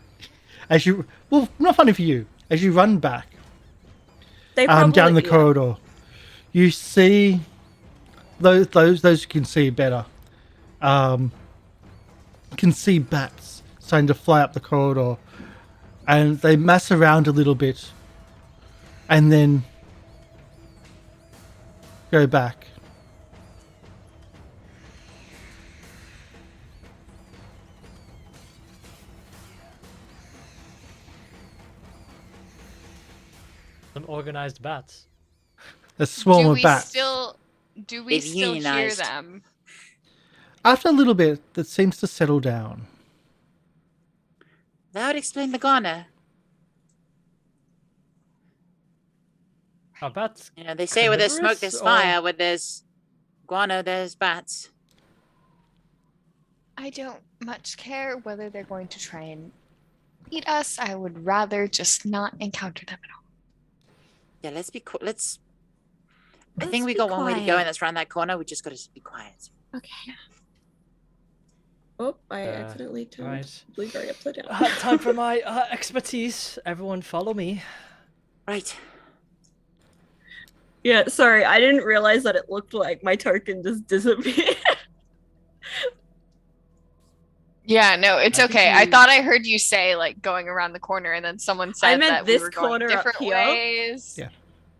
Speaker 1: Not funny for you. As you run back
Speaker 3: They probably
Speaker 1: down the
Speaker 3: yeah.
Speaker 1: corridor, you see those you can see better. Can see bats starting to fly up the corridor, and they mass around a little bit, and then go back.
Speaker 5: Some organized bats.
Speaker 1: A swarm
Speaker 4: do
Speaker 1: of
Speaker 4: we
Speaker 1: bats.
Speaker 4: still
Speaker 2: They've
Speaker 4: hear
Speaker 2: unionized.
Speaker 4: them?
Speaker 1: After a little bit, that seems to settle down.
Speaker 2: That would explain the goner.
Speaker 5: Are bats?
Speaker 2: You know, they say where there's smoke, there's
Speaker 5: carnivorous,
Speaker 2: fire. Where there's guano, there's bats.
Speaker 4: I don't much care whether they're going to try and eat us. I would rather just not encounter them at all.
Speaker 2: Yeah, let's be cool. Let's. I
Speaker 3: Let's
Speaker 2: think we
Speaker 3: be
Speaker 2: got one way to go,
Speaker 3: quiet.
Speaker 2: and that's around that corner. We just got to be quiet.
Speaker 3: Okay. Oh, I
Speaker 5: Uh,
Speaker 3: accidentally turned
Speaker 5: right.
Speaker 3: Blueberry upside down.
Speaker 5: Time for my expertise. Everyone follow me.
Speaker 2: Right.
Speaker 3: Yeah, sorry, I didn't realize that it looked like my token just disappeared.
Speaker 4: Yeah, no, it's
Speaker 5: I think
Speaker 4: okay. I
Speaker 5: you-
Speaker 4: thought I heard you say like going around the corner, and then someone said
Speaker 3: meant
Speaker 4: that we
Speaker 3: this
Speaker 4: were going
Speaker 3: corner up
Speaker 4: different
Speaker 3: here.
Speaker 4: ways.
Speaker 1: Yeah.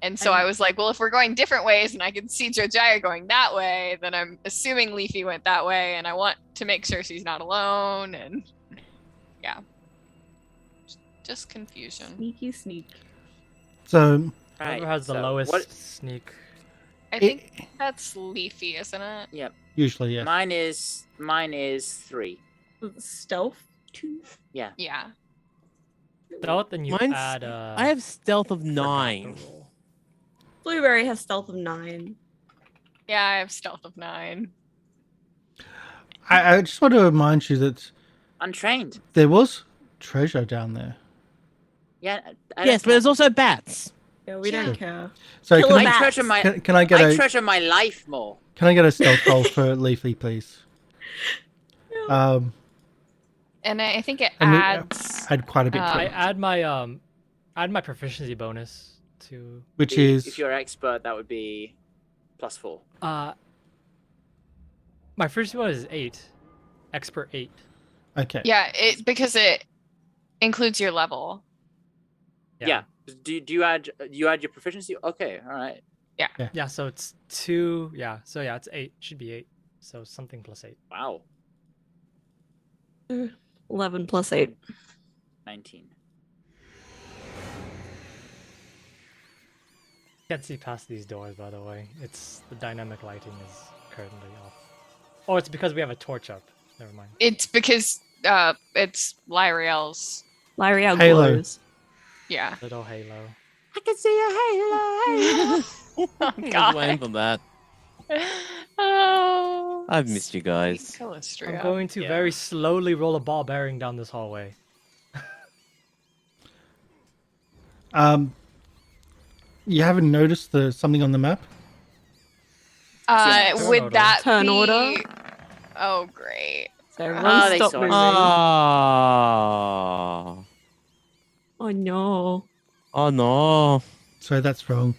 Speaker 4: And so I was like, well, if we're going different ways, and I can see Jojyre going that way, then I'm assuming Leafy went that way, and I want to make sure she's not alone. And yeah, just confusion.
Speaker 3: Sneaky sneak.
Speaker 1: So
Speaker 2: Right.
Speaker 5: Whoever has the
Speaker 2: so
Speaker 5: lowest
Speaker 2: What,
Speaker 5: sneak.
Speaker 4: I think that's Leafy, isn't it?
Speaker 2: yep.
Speaker 1: usually, yes.
Speaker 2: Mine is 3.
Speaker 3: Stealth 2.
Speaker 4: Yeah.
Speaker 5: Stealth, and you
Speaker 6: Mine's-
Speaker 5: add.
Speaker 6: I have stealth of 9.
Speaker 3: Blueberry has stealth of 9.
Speaker 4: Yeah, I have stealth of 9.
Speaker 1: I just want to remind you that
Speaker 2: Untrained.
Speaker 1: there was treasure down there.
Speaker 2: Yeah. I
Speaker 6: Yes, but there's also bats.
Speaker 3: Yeah, we don't care.
Speaker 1: So
Speaker 3: Kill
Speaker 1: can
Speaker 3: a
Speaker 1: I,
Speaker 3: bat.
Speaker 2: treasure my.
Speaker 1: can I get
Speaker 2: I
Speaker 1: a
Speaker 2: treasure my life more.
Speaker 1: can I get a stealth roll for Leafy, please?
Speaker 4: And I think it
Speaker 1: And we-
Speaker 4: adds.
Speaker 1: Add quite a bit,
Speaker 5: I
Speaker 1: to it,
Speaker 5: add my proficiency bonus to.
Speaker 1: which
Speaker 2: If
Speaker 1: is
Speaker 2: you're expert, that would be +4.
Speaker 5: My first one is 8. Expert 8.
Speaker 1: okay.
Speaker 4: Yeah, because it includes your level.
Speaker 2: Yeah. Do you add your proficiency? Okay. All right.
Speaker 5: Yeah, so it's 2. Yeah, so yeah, it's 8. Should be 8. So something plus 8.
Speaker 2: Wow.
Speaker 3: 11 plus 8.
Speaker 2: 19.
Speaker 5: Can't see past these doors, by the way. It's the dynamic lighting is currently off. Oh, it's because we have a torch up. Never mind.
Speaker 4: It's because it's Lieriel's.
Speaker 3: Lieriel
Speaker 1: Halo.
Speaker 3: glows.
Speaker 4: Yeah.
Speaker 5: Little halo.
Speaker 2: I can see a halo.
Speaker 4: Oh
Speaker 6: I was
Speaker 4: God.
Speaker 6: waiting for that.
Speaker 4: Oh.
Speaker 6: I've missed you guys.
Speaker 4: sweet Calistria.
Speaker 5: I'm going to very slowly roll a ball bearing down this hallway.
Speaker 1: You haven't noticed something on the map?
Speaker 2: Yeah.
Speaker 5: Turn
Speaker 4: Would
Speaker 5: order.
Speaker 4: that
Speaker 3: Turn
Speaker 4: be...
Speaker 3: order?
Speaker 4: Oh, great.
Speaker 3: So
Speaker 2: Oh,
Speaker 3: everyone
Speaker 2: they
Speaker 3: stop
Speaker 2: saw it.
Speaker 3: moving.
Speaker 6: Ah.
Speaker 3: Oh no.
Speaker 6: Oh no.
Speaker 1: So that's wrong.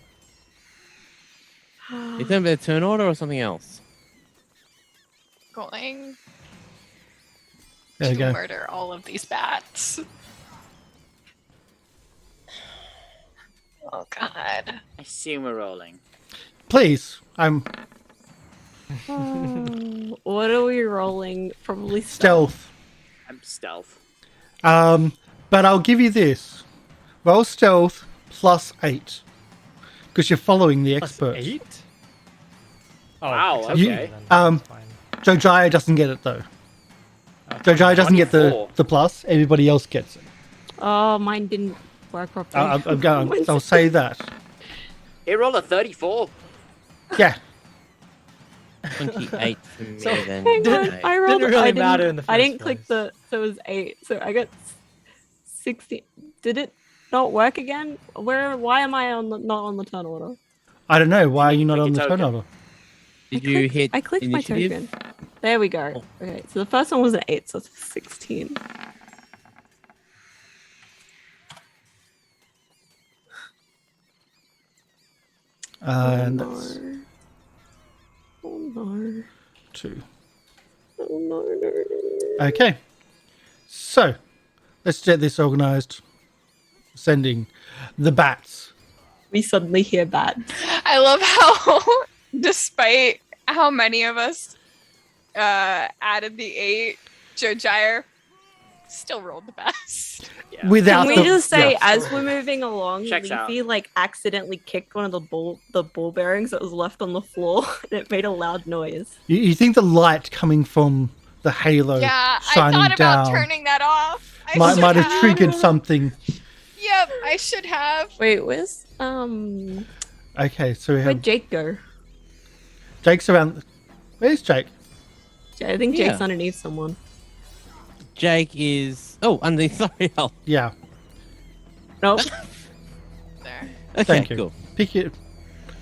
Speaker 6: Is that a turn order or something else?
Speaker 4: Going
Speaker 1: There we
Speaker 4: to
Speaker 1: go.
Speaker 4: murder all of these bats. Oh God.
Speaker 2: I assume we're rolling.
Speaker 1: Please,
Speaker 3: Oh, what are we rolling? Probably
Speaker 1: stealth.
Speaker 2: I'm stealth.
Speaker 1: But I'll give you this. Roll stealth plus 8. because you're following the
Speaker 5: Plus
Speaker 1: expert.
Speaker 5: 8? Oh,
Speaker 2: Wow,
Speaker 5: except
Speaker 1: You-
Speaker 5: for then,
Speaker 1: um,
Speaker 5: that's fine.
Speaker 1: Jojyre doesn't get it though.
Speaker 5: Okay.
Speaker 1: Jojyre doesn't get the
Speaker 2: 24.
Speaker 1: plus. Everybody else gets it.
Speaker 3: Oh, mine didn't work properly.
Speaker 1: I'm going. I'll say that.
Speaker 2: He rolled a 34.
Speaker 1: Yeah.
Speaker 6: 28 for me
Speaker 5: So-
Speaker 6: then.
Speaker 3: Hang on,
Speaker 6: Okay.
Speaker 3: I rolled.
Speaker 5: Didn't really
Speaker 3: I
Speaker 5: matter in the
Speaker 3: I
Speaker 5: first
Speaker 3: didn't click
Speaker 5: place.
Speaker 3: so it was 8. So I got 16. Did it not work again? Why am I not on the turn order?
Speaker 1: I don't know. Why are you not
Speaker 2: Click
Speaker 1: on
Speaker 2: your
Speaker 1: the turn
Speaker 2: token.
Speaker 1: order?
Speaker 6: Did you hit
Speaker 3: I clicked
Speaker 6: initiative?
Speaker 3: my token. There we go. Okay, so the first one was an 8, so it's 16.
Speaker 1: And
Speaker 3: oh,
Speaker 1: that's
Speaker 3: no. Oh no.
Speaker 1: 2.
Speaker 3: Oh no, no, no, no.
Speaker 1: Okay. So, let's get this organized. Sending the bats.
Speaker 3: We suddenly hear bats.
Speaker 4: I love how, despite how many of us added the 8, Jojyre still rolled the best.
Speaker 2: Yeah.
Speaker 1: Without
Speaker 3: Can we
Speaker 1: the,
Speaker 3: just say,
Speaker 1: yeah.
Speaker 3: as we're moving along,
Speaker 2: Checks out.
Speaker 3: Leafy like accidentally kicked one of the ball bearings that was left on the floor, and it made a loud noise.
Speaker 1: You think the light coming from the halo
Speaker 4: Yeah, I
Speaker 1: shining
Speaker 4: thought about
Speaker 1: down
Speaker 4: turning that off. I
Speaker 1: might
Speaker 4: should
Speaker 1: have triggered something.
Speaker 4: Yep, I should have.
Speaker 3: Wait, where's
Speaker 1: Okay, so we
Speaker 3: where'd
Speaker 1: have
Speaker 3: Jake go?
Speaker 1: Jake's around. Where's Jake?
Speaker 3: I think Jake's
Speaker 6: Yeah.
Speaker 3: underneath someone.
Speaker 6: Jake is. Oh, underneath Lieriel.
Speaker 1: Yeah.
Speaker 3: Nope.
Speaker 4: There.
Speaker 6: Okay,
Speaker 1: Thank you.
Speaker 6: cool.
Speaker 1: Pick it.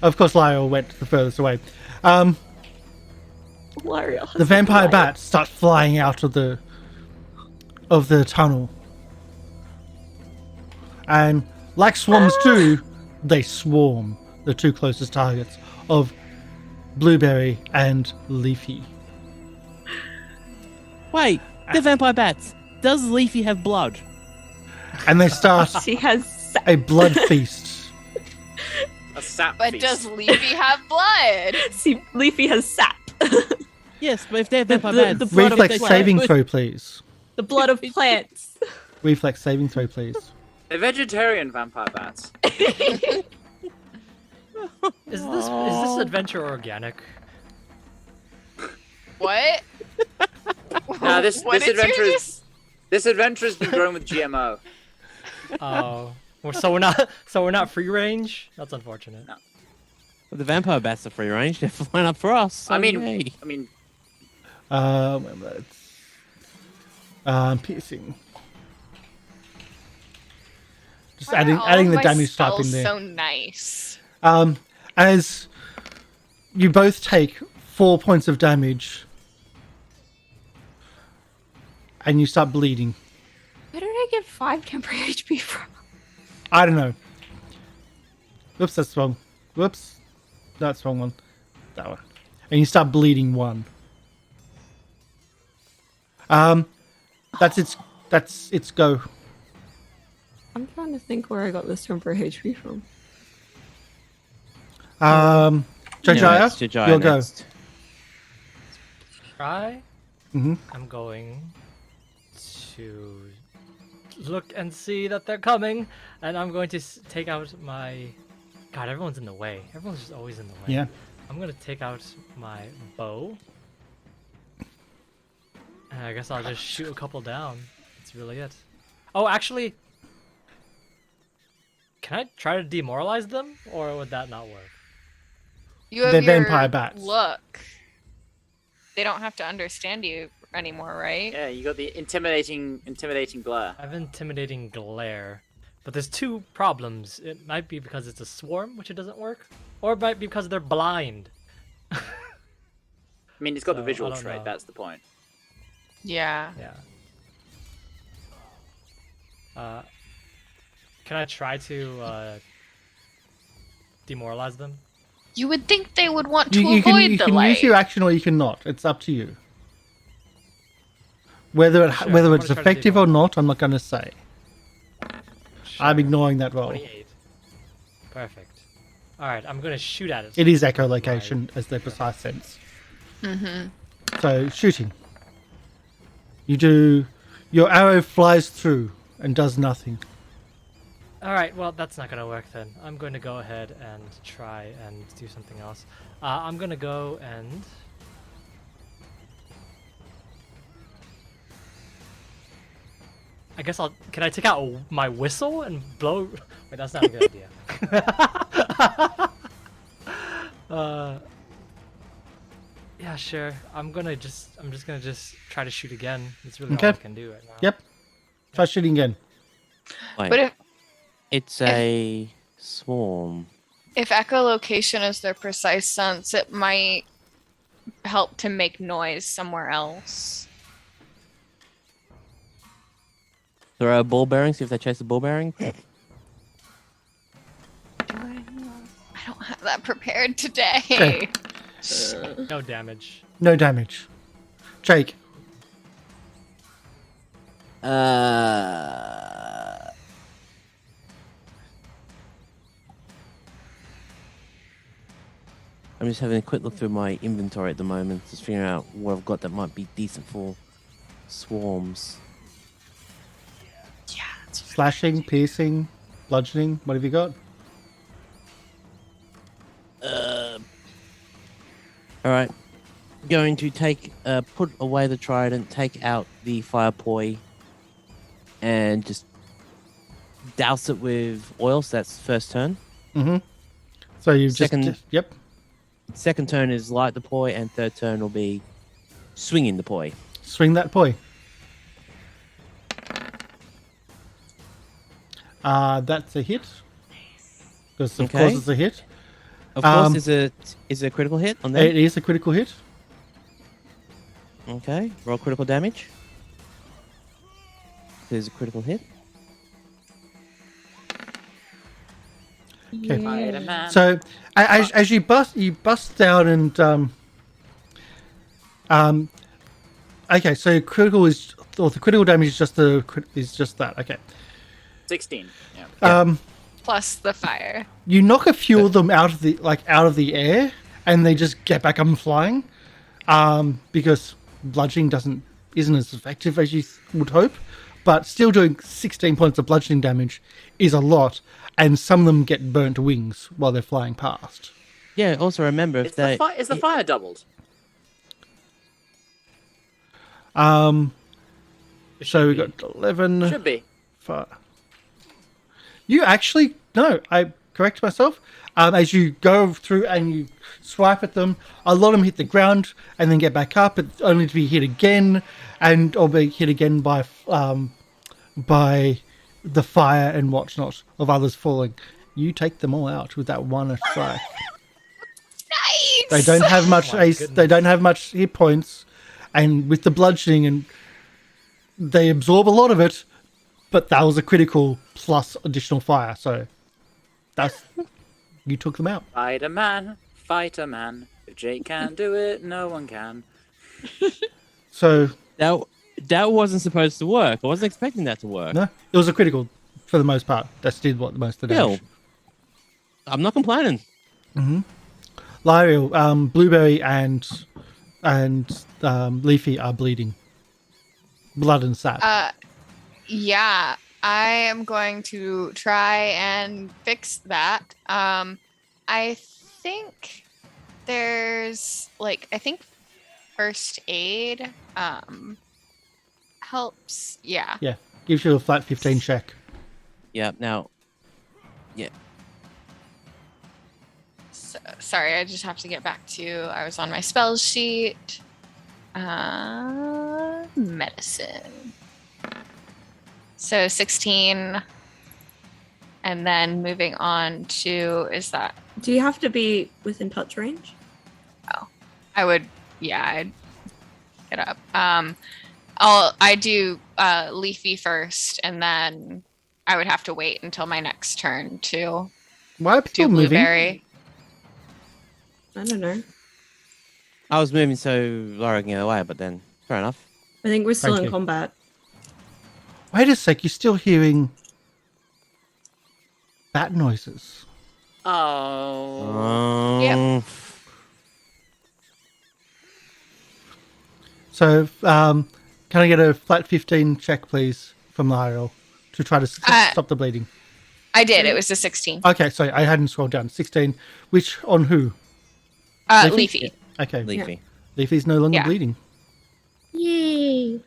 Speaker 1: Of course, Lieriel went the furthest away.
Speaker 3: Lieriel has
Speaker 1: The vampire
Speaker 3: light.
Speaker 1: bats start flying out of the tunnel, and like swarms do, they swarm the two closest targets of Blueberry and Leafy.
Speaker 6: Wait, the vampire bats. Does Leafy have blood?
Speaker 1: And they start
Speaker 3: She has.
Speaker 1: a blood feast.
Speaker 2: A sap
Speaker 4: But
Speaker 2: feast.
Speaker 4: does Leafy have blood?
Speaker 3: See, Leafy has sap.
Speaker 6: Yes, but if they're vampire
Speaker 3: the
Speaker 6: bats,
Speaker 3: blood of
Speaker 1: Reflex
Speaker 3: the
Speaker 1: saving
Speaker 6: plant.
Speaker 1: throw, please.
Speaker 3: The blood of plants.
Speaker 1: Reflex saving throw, please.
Speaker 2: They're vegetarian vampire bats.
Speaker 5: Is this adventure organic?
Speaker 4: What?
Speaker 2: No, this
Speaker 4: What did you
Speaker 2: adventure is
Speaker 4: just-
Speaker 2: this adventure has been grown with GMO.
Speaker 5: Oh, so we're not free range. That's unfortunate.
Speaker 2: No.
Speaker 6: Well, the vampire bats are free range. They're flying up for us. So
Speaker 2: I mean,
Speaker 6: yay.
Speaker 1: Piercing. Just
Speaker 4: Why are all
Speaker 1: adding
Speaker 4: of
Speaker 1: the
Speaker 4: my
Speaker 1: damage type in
Speaker 4: spells
Speaker 1: there.
Speaker 4: So nice.
Speaker 1: As you both take 4 points of damage, and you start bleeding.
Speaker 3: Where did I get 5 temporary HP from?
Speaker 1: I don't know. Whoops, that's wrong. Whoops, that's the wrong one. That one. And you start bleeding 1. That's its go.
Speaker 3: I'm trying to think where I got this temporary HP from.
Speaker 6: No,
Speaker 1: Jojyre,
Speaker 6: it's Jojyre
Speaker 1: your go.
Speaker 6: next.
Speaker 5: Try.
Speaker 1: Mhm.
Speaker 5: I'm going to look and see that they're coming, and I'm going to take out my. God, everyone's in the way. Everyone's just always in the way.
Speaker 1: Yeah.
Speaker 5: I'm gonna take out my bow. And I guess I'll just shoot a couple down. That's really it. Oh, actually, can I try to demoralize them, or would that not work?
Speaker 4: You have
Speaker 1: They're
Speaker 4: your
Speaker 1: vampire bats.
Speaker 4: look. They don't have to understand you anymore, right?
Speaker 2: Yeah, you got the intimidating glare.
Speaker 5: I have intimidating glare, but there's 2 problems. It might be because it's a swarm, which it doesn't work, or it might be because they're blind.
Speaker 2: I mean, it's got the
Speaker 5: So,
Speaker 2: visual
Speaker 5: I don't
Speaker 2: trait.
Speaker 5: know.
Speaker 2: That's the point.
Speaker 4: Yeah.
Speaker 5: Yeah. Can I try to demoralize them?
Speaker 4: You would think they would want to
Speaker 1: You
Speaker 4: avoid
Speaker 1: can
Speaker 4: the
Speaker 1: use
Speaker 4: light.
Speaker 1: your action or you cannot. It's up to you. Whether
Speaker 5: Sure,
Speaker 1: whether
Speaker 5: I'm
Speaker 1: it's
Speaker 5: gonna try to
Speaker 1: effective or
Speaker 5: demoralize.
Speaker 1: not, I'm not going to say. I'm ignoring that roll.
Speaker 5: 28. Perfect. All right, I'm gonna shoot at it.
Speaker 1: It is echolocation as their precise sense.
Speaker 4: Mm-hmm.
Speaker 1: So shooting. You do. Your arrow flies through and does nothing.
Speaker 5: All right, well, that's not going to work then. I'm going to go ahead and try and do something else. I'm going to go and... I guess I'll... Can I take out my whistle and blow... Wait, that's not a good idea. Yeah, sure. I'm just gonna try to shoot again. That's really all I can do right now.
Speaker 1: Yep. Try shooting again.
Speaker 6: Wait,
Speaker 4: But
Speaker 6: it's a swarm.
Speaker 4: if echolocation is their precise sense, it might help to make noise somewhere else.
Speaker 6: Throw a ball bearing, see if they chase the ball bearing.
Speaker 4: I don't have that prepared today.
Speaker 1: Okay.
Speaker 5: No damage.
Speaker 1: No damage. Jake.
Speaker 6: I'm just having a quick look through my inventory at the moment, just figuring out what I've got that might be decent for swarms.
Speaker 4: Yeah.
Speaker 1: Slashing, piercing, bludgeoning. What have you got?
Speaker 6: All right, going to take put away the trident, take out the fire poi, and just douse it with oil. So that's first turn.
Speaker 1: Mm-hmm. So you've
Speaker 6: Second-
Speaker 1: just... Yep.
Speaker 6: Second turn is light the poi, and third turn will be swinging the poi.
Speaker 1: Swing that poi. That's a hit. Because of course
Speaker 6: Okay.
Speaker 1: it's a hit.
Speaker 6: Of course, is a critical hit on that.
Speaker 1: It is a critical hit.
Speaker 6: Okay, roll critical damage. There's a critical hit.
Speaker 1: Okay.
Speaker 2: Spider-Man.
Speaker 1: So as you bust down and okay, so critical is, or the critical damage is just that. Okay.
Speaker 2: 16. Yeah.
Speaker 4: Plus the fire.
Speaker 1: You knock a few of them out of the air, and they just get back up and flying, because bludgeoning isn't as effective as you would hope, but still doing 16 points of bludgeoning damage is a lot, and some of them get burnt wings while they're flying past.
Speaker 6: Yeah. Also remember if
Speaker 2: Is the fire doubled?
Speaker 1: So we got 11.
Speaker 2: Should be.
Speaker 1: You actually, no, I correct myself. As you go through and you swipe at them, a lot of them hit the ground and then get back up, but only to be hit again, or be hit again by the fire and whatnot of others falling. You take them all out with that one strike.
Speaker 4: Nice.
Speaker 1: They don't have much they don't have much hit points, and with the bludgeoning, and they absorb a lot of it. But that was a critical plus additional fire, so you took them out.
Speaker 2: Spider-Man, fighter-man. If Jake can do it, no one can.
Speaker 1: So
Speaker 6: that wasn't supposed to work. I wasn't expecting that to work.
Speaker 1: no, it was a critical for the most part. That did what the most of the damage.
Speaker 6: I'm not complaining.
Speaker 1: Lieriel, Blueberry and Leafy are bleeding. Blood and sap.
Speaker 4: Yeah, I am going to try and fix that. I think there's I think first aid helps. Yeah.
Speaker 1: Yeah, gives you a flat 15 check.
Speaker 6: Yeah. Now. Yeah.
Speaker 4: So, sorry, I just have to get back to. I was on my spells sheet. Medicine. So 16, and then moving on to
Speaker 3: Do you have to be within touch range?
Speaker 4: I'd get up. I do Leafy first, and then I would have to wait until my next turn to
Speaker 1: Why are
Speaker 4: do
Speaker 1: people moving?
Speaker 4: Blueberry.
Speaker 3: I don't know.
Speaker 6: I was moving so Laura can get away, but then fair enough.
Speaker 3: I think we're still
Speaker 1: Thank
Speaker 3: in
Speaker 1: you.
Speaker 3: combat.
Speaker 1: Wait a sec, you're still hearing bat noises.
Speaker 2: Oh.
Speaker 4: Yep.
Speaker 1: So, can I get a flat 15 check, please, from Lieriel to try to stop the bleeding?
Speaker 4: I did. It was a 16.
Speaker 1: Okay, sorry, I hadn't scrolled down. 16. Which on who?
Speaker 4: Leafy.
Speaker 1: Okay.
Speaker 6: Leafy.
Speaker 1: Leafy's no longer
Speaker 4: Yeah.
Speaker 1: bleeding.
Speaker 3: Yay!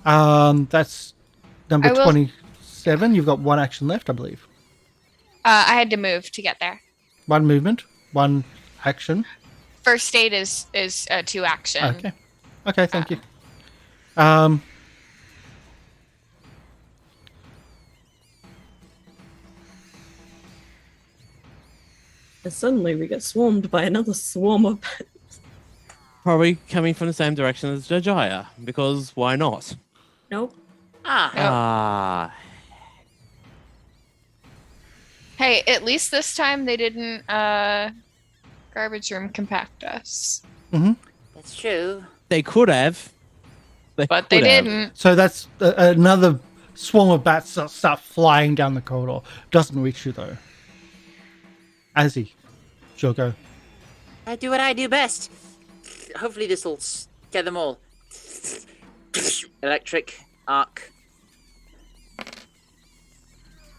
Speaker 1: That's number
Speaker 4: I will-
Speaker 1: 27. You've got one action left, I believe.
Speaker 4: I had to move to get there.
Speaker 1: One movement, one action.
Speaker 4: First aid is 2 action.
Speaker 1: Okay. Okay, thank you.
Speaker 3: And suddenly we get swarmed by another swarm of
Speaker 6: Probably coming from the same direction as Jojyre, because why not?
Speaker 3: Nope.
Speaker 2: Ah,
Speaker 6: Ah,
Speaker 4: Hey, at least this time they didn't garbage room compact us.
Speaker 2: that's true.
Speaker 6: they could have.
Speaker 4: But they
Speaker 6: could have.
Speaker 4: didn't.
Speaker 1: So that's another swarm of bats that start flying down the corridor. Doesn't reach you, though. Azzy, sure go.
Speaker 2: I do what I do best. Hopefully this will scare them all. Electric arc.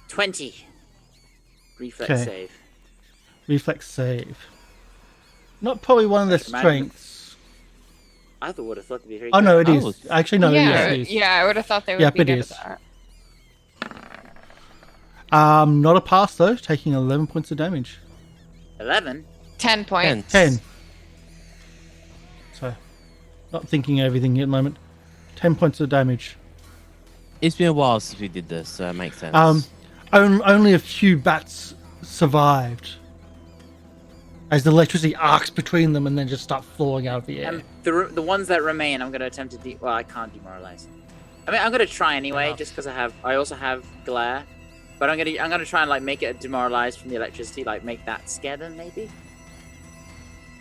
Speaker 2: 20. Reflex
Speaker 1: Okay.
Speaker 2: save.
Speaker 1: Reflex save. Not probably one of their
Speaker 2: Imagine-
Speaker 1: strengths.
Speaker 2: I would have thought it'd be very
Speaker 1: Oh, no, it
Speaker 6: Oh.
Speaker 1: is. Actually, no,
Speaker 4: yeah,
Speaker 1: it is.
Speaker 4: yeah, I would have thought they would
Speaker 1: Yep,
Speaker 4: be
Speaker 1: it
Speaker 4: good
Speaker 1: is.
Speaker 4: at that.
Speaker 1: Not a pass, though, taking 11 points of damage.
Speaker 2: 11.
Speaker 4: 10 points.
Speaker 1: 10. So, not thinking everything at the moment. 10 points of damage.
Speaker 6: It's been a while since we did this, so it makes sense.
Speaker 1: Only a few bats survived. As the electricity arcs between them and then just start falling out of the air.
Speaker 2: The ones that remain, I'm going to attempt to well, I can't demoralize. I mean, I'm going to try anyway, just because I also have glare. But I'm gonna try and like make it demoralized from the electricity, like make that scare them maybe.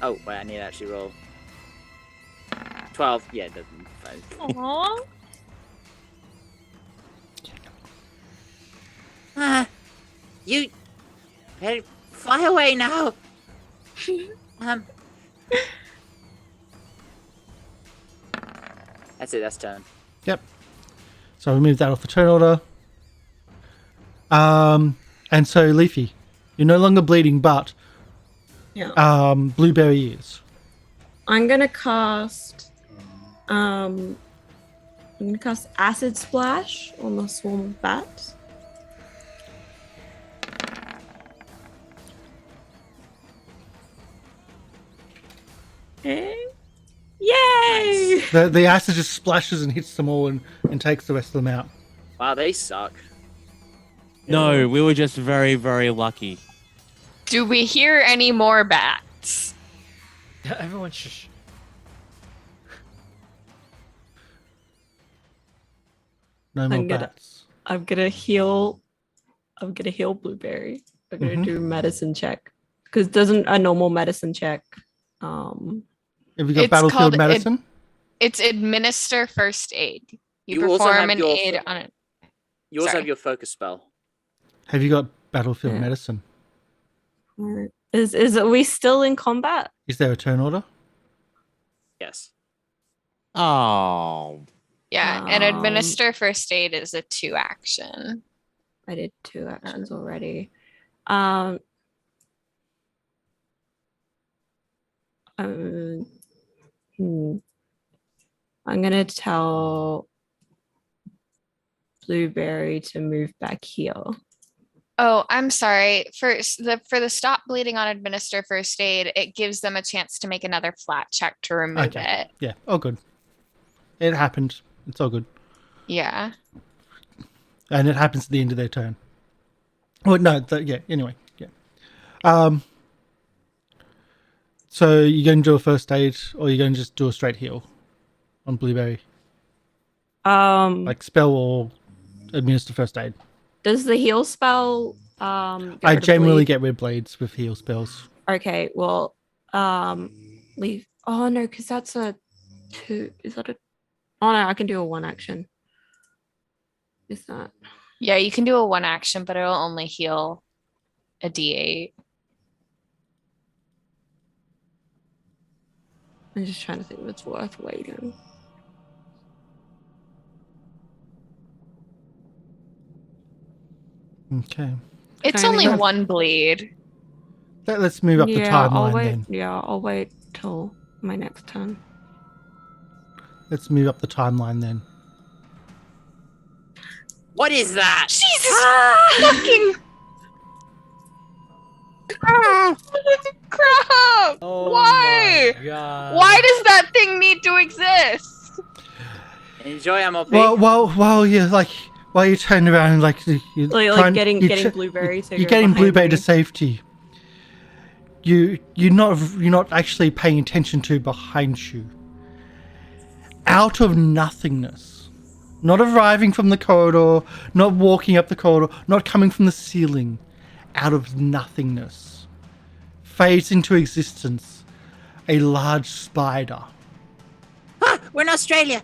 Speaker 2: Oh wait, I need to actually roll. 12. Yeah, it doesn't.
Speaker 3: Aww.
Speaker 2: You fly away now. That's it. That's turn.
Speaker 1: Yep. So we move that off the turn order. And so Leafy, you're no longer bleeding, but
Speaker 3: Yeah.
Speaker 1: Blueberry is.
Speaker 3: I'm gonna cast Acid Splash on the swarm of bats. Okay. Yay!
Speaker 1: The acid just splashes and hits them all and takes the rest of them out.
Speaker 2: Wow, they suck.
Speaker 6: no, we were just very, very lucky.
Speaker 4: Do we hear any more bats?
Speaker 5: Yeah, everyone shush.
Speaker 1: No more
Speaker 3: I'm gonna-
Speaker 1: bats.
Speaker 3: I'm gonna heal Blueberry. I'm gonna do medicine check. Because doesn't a normal medicine check
Speaker 1: Have you got
Speaker 4: It's
Speaker 1: battlefield
Speaker 4: called
Speaker 1: medicine?
Speaker 4: It's administer first aid. You,
Speaker 2: You also
Speaker 4: perform
Speaker 2: have
Speaker 4: an
Speaker 2: your
Speaker 4: aid on it.
Speaker 2: You also
Speaker 4: Sorry.
Speaker 2: have your focus spell.
Speaker 1: Have you got battlefield
Speaker 3: Yeah.
Speaker 1: medicine?
Speaker 3: Are we still in combat?
Speaker 1: Is there a turn order?
Speaker 2: Yes.
Speaker 6: Oh,
Speaker 4: Yeah, and
Speaker 3: Um,
Speaker 4: administer first aid is a 2 action.
Speaker 3: I did 2 actions already. Um, I'm gonna tell Blueberry to move back here.
Speaker 4: Oh, I'm sorry. For the stop bleeding on administer first aid, it gives them a chance to make another flat check to remove
Speaker 1: Okay.
Speaker 4: it.
Speaker 1: Yeah, all good. It happened. It's all good.
Speaker 4: Yeah.
Speaker 1: And it happens at the end of their turn. Well, no, yeah, anyway, yeah. So you're going to do a first aid, or you're going to just do a straight heal on Blueberry? Like spell or administer first aid?
Speaker 3: Does the heal spell get
Speaker 1: I
Speaker 3: rid of
Speaker 1: generally
Speaker 3: bleed?
Speaker 1: get rid of blades with heal spells.
Speaker 3: Okay, well, leave. Oh no, because that's a 2. Is that a? Oh no, I can do a 1 action. Is that?
Speaker 4: Yeah, you can do a 1 action, but it'll only heal a D8.
Speaker 3: I'm just trying to think if it's worth waiting.
Speaker 1: Okay.
Speaker 4: It's
Speaker 3: I
Speaker 4: only
Speaker 3: have-
Speaker 4: one bleed.
Speaker 1: Let's move up the timeline then.
Speaker 3: Yeah, I'll wait till my next turn.
Speaker 1: Let's move up the timeline then.
Speaker 2: What is that?
Speaker 4: Jesus fucking crap!
Speaker 5: Oh
Speaker 4: Why?
Speaker 5: my God.
Speaker 4: Why does that thing need to exist?
Speaker 2: Enjoy MLP.
Speaker 1: While you turn around and
Speaker 3: Like getting Blueberry to
Speaker 1: you're
Speaker 3: go
Speaker 1: getting
Speaker 3: behind
Speaker 1: Blueberry to
Speaker 3: me.
Speaker 1: safety. You're not actually paying attention to behind you. Out of nothingness, not arriving from the corridor, not walking up the corridor, not coming from the ceiling, out of nothingness, fades into existence a large spider.
Speaker 2: Ah, we're in Australia.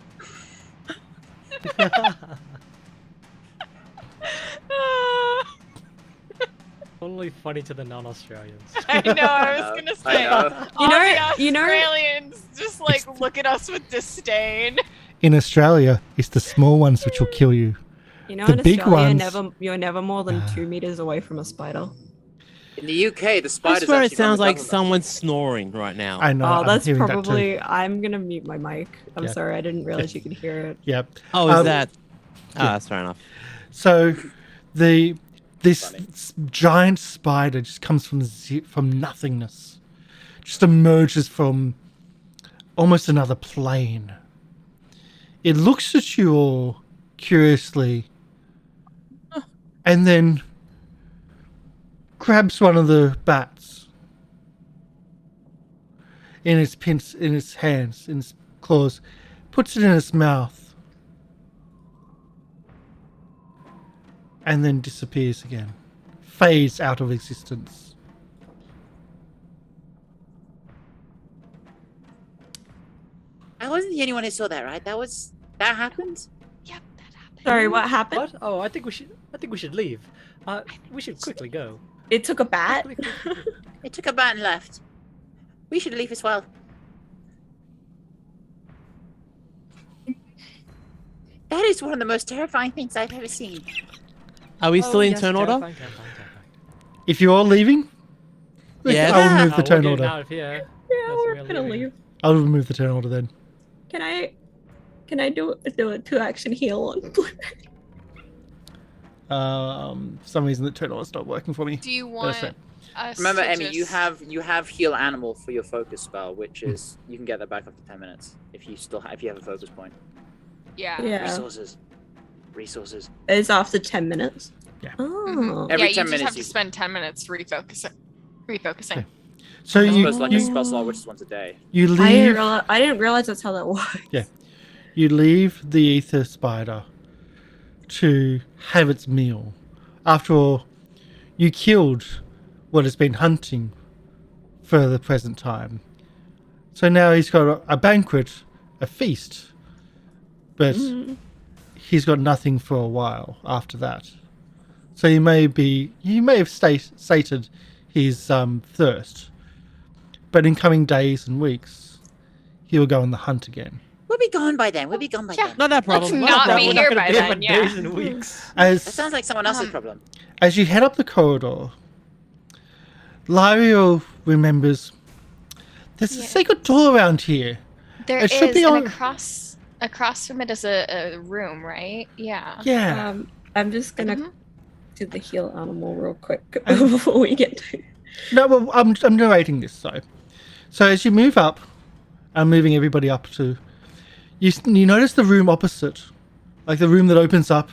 Speaker 5: Only funny to the non-Australians.
Speaker 4: I know, I was gonna say. All
Speaker 3: You know-
Speaker 4: Australians just like look at us with disdain.
Speaker 1: In Australia, it's the small ones which will kill you.
Speaker 3: You know,
Speaker 1: The
Speaker 3: in
Speaker 1: big
Speaker 3: Australia,
Speaker 1: ones-
Speaker 3: you're never more than 2 meters away from a spider.
Speaker 2: In the UK, the
Speaker 6: I
Speaker 2: spiders.
Speaker 6: swear it
Speaker 2: actually run
Speaker 6: sounds
Speaker 2: the
Speaker 6: like
Speaker 2: government.
Speaker 6: someone's snoring right now.
Speaker 1: I know.
Speaker 3: Oh,
Speaker 1: I'm
Speaker 3: that's
Speaker 1: hearing that too.
Speaker 3: probably. I'm gonna mute my mic. I'm
Speaker 1: Yeah.
Speaker 3: sorry, I didn't realize you could hear it.
Speaker 1: Yep.
Speaker 6: Oh, is
Speaker 1: Um,
Speaker 6: that? Ah,
Speaker 1: yeah.
Speaker 6: that's fair enough.
Speaker 1: So, this
Speaker 2: Funny.
Speaker 1: giant spider just comes from nothingness, just emerges from almost another plane. It looks at you all curiously, and then grabs one of the bats in its hands, in its claws, puts it in its mouth, and then disappears again, fades out of existence.
Speaker 2: I wasn't the only one who saw that, right? That happened.
Speaker 4: Yep, that happened.
Speaker 3: Sorry, what happened?
Speaker 5: What? Oh, I think we should leave. We should quickly go.
Speaker 3: It took a bat.
Speaker 2: It took a bat and left. We should leave as well. That is one of the most terrifying things I've ever seen.
Speaker 6: Are we still in
Speaker 5: yes,
Speaker 6: turn order?
Speaker 5: terrifying.
Speaker 1: If you're all leaving,
Speaker 6: Yes.
Speaker 1: I will move the
Speaker 5: We're
Speaker 1: turn
Speaker 5: getting
Speaker 1: order.
Speaker 5: out of here.
Speaker 3: Yeah,
Speaker 5: Yes,
Speaker 3: we're
Speaker 5: we are
Speaker 3: gonna
Speaker 5: leaving.
Speaker 3: leave.
Speaker 1: I'll remove the turn order then.
Speaker 3: Can I do a 2-action heal on Blueberry?
Speaker 1: For some reason the turn order's not working for me.
Speaker 4: Do you
Speaker 1: That's
Speaker 4: want
Speaker 1: it.
Speaker 4: us
Speaker 2: Remember,
Speaker 4: to
Speaker 2: Emi,
Speaker 4: just...
Speaker 2: you have heal animal for your focus spell, which is you can get that back after 10 minutes if you have a focus point.
Speaker 4: Yeah.
Speaker 3: Yeah,
Speaker 2: Resources.
Speaker 3: it's after 10 minutes.
Speaker 1: Yeah.
Speaker 3: Oh.
Speaker 2: Every
Speaker 4: yeah,
Speaker 2: 10
Speaker 4: you just
Speaker 2: minutes
Speaker 4: have to
Speaker 2: you-
Speaker 4: spend 10 minutes refocusing.
Speaker 1: Okay. So
Speaker 2: As
Speaker 1: you
Speaker 2: opposed to like a spell slot, which is once a day.
Speaker 1: you
Speaker 3: I
Speaker 1: leave
Speaker 3: didn't realize that's how that works.
Speaker 1: you leave the ether spider to have its meal. After all, you killed what has been hunting for the present time. So now he's got a banquet, a feast, but he's got nothing for a while after that. So you may have sated his thirst, but in coming days and weeks, he will go on the hunt again.
Speaker 2: We'll be gone by then.
Speaker 4: Yeah.
Speaker 6: Not that problem.
Speaker 4: Let's
Speaker 6: Not that
Speaker 4: not be
Speaker 6: problem.
Speaker 4: here
Speaker 5: We're not
Speaker 4: by
Speaker 5: gonna be
Speaker 4: then,
Speaker 5: for
Speaker 4: yeah.
Speaker 5: days and weeks.
Speaker 2: That sounds like someone else's
Speaker 4: Um,
Speaker 2: problem.
Speaker 1: As you head up the corridor, Lieriel remembers there's a
Speaker 4: Yeah.
Speaker 1: secret door around here.
Speaker 4: There
Speaker 1: It
Speaker 4: is,
Speaker 1: should be
Speaker 4: and
Speaker 1: on-
Speaker 4: across from it is a room, right? Yeah.
Speaker 1: Yeah.
Speaker 3: I'm just gonna
Speaker 4: Mhm.
Speaker 3: do the heal animal real quick before we get to.
Speaker 1: No, well, I'm narrating this, so as you move up, I'm moving everybody up to. You notice the room opposite, like the room that opens up.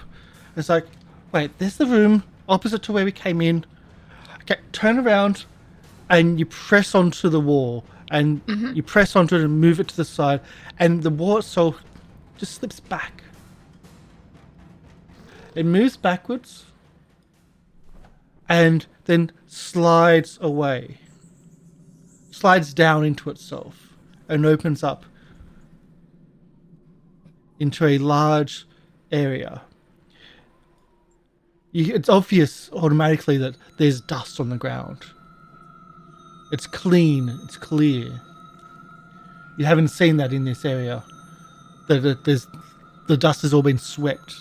Speaker 1: It's like, wait, there's the room opposite to where we came in. Okay, turn around, and you press onto the wall, and you press onto it and move it to the side, and the wall itself just slips back. It moves backwards, and then slides away. Slides down into itself, and opens up into a large area. It's obvious automatically that there's dust on the ground. It's clean, it's clear. You haven't seen that in this area. The dust has all been swept.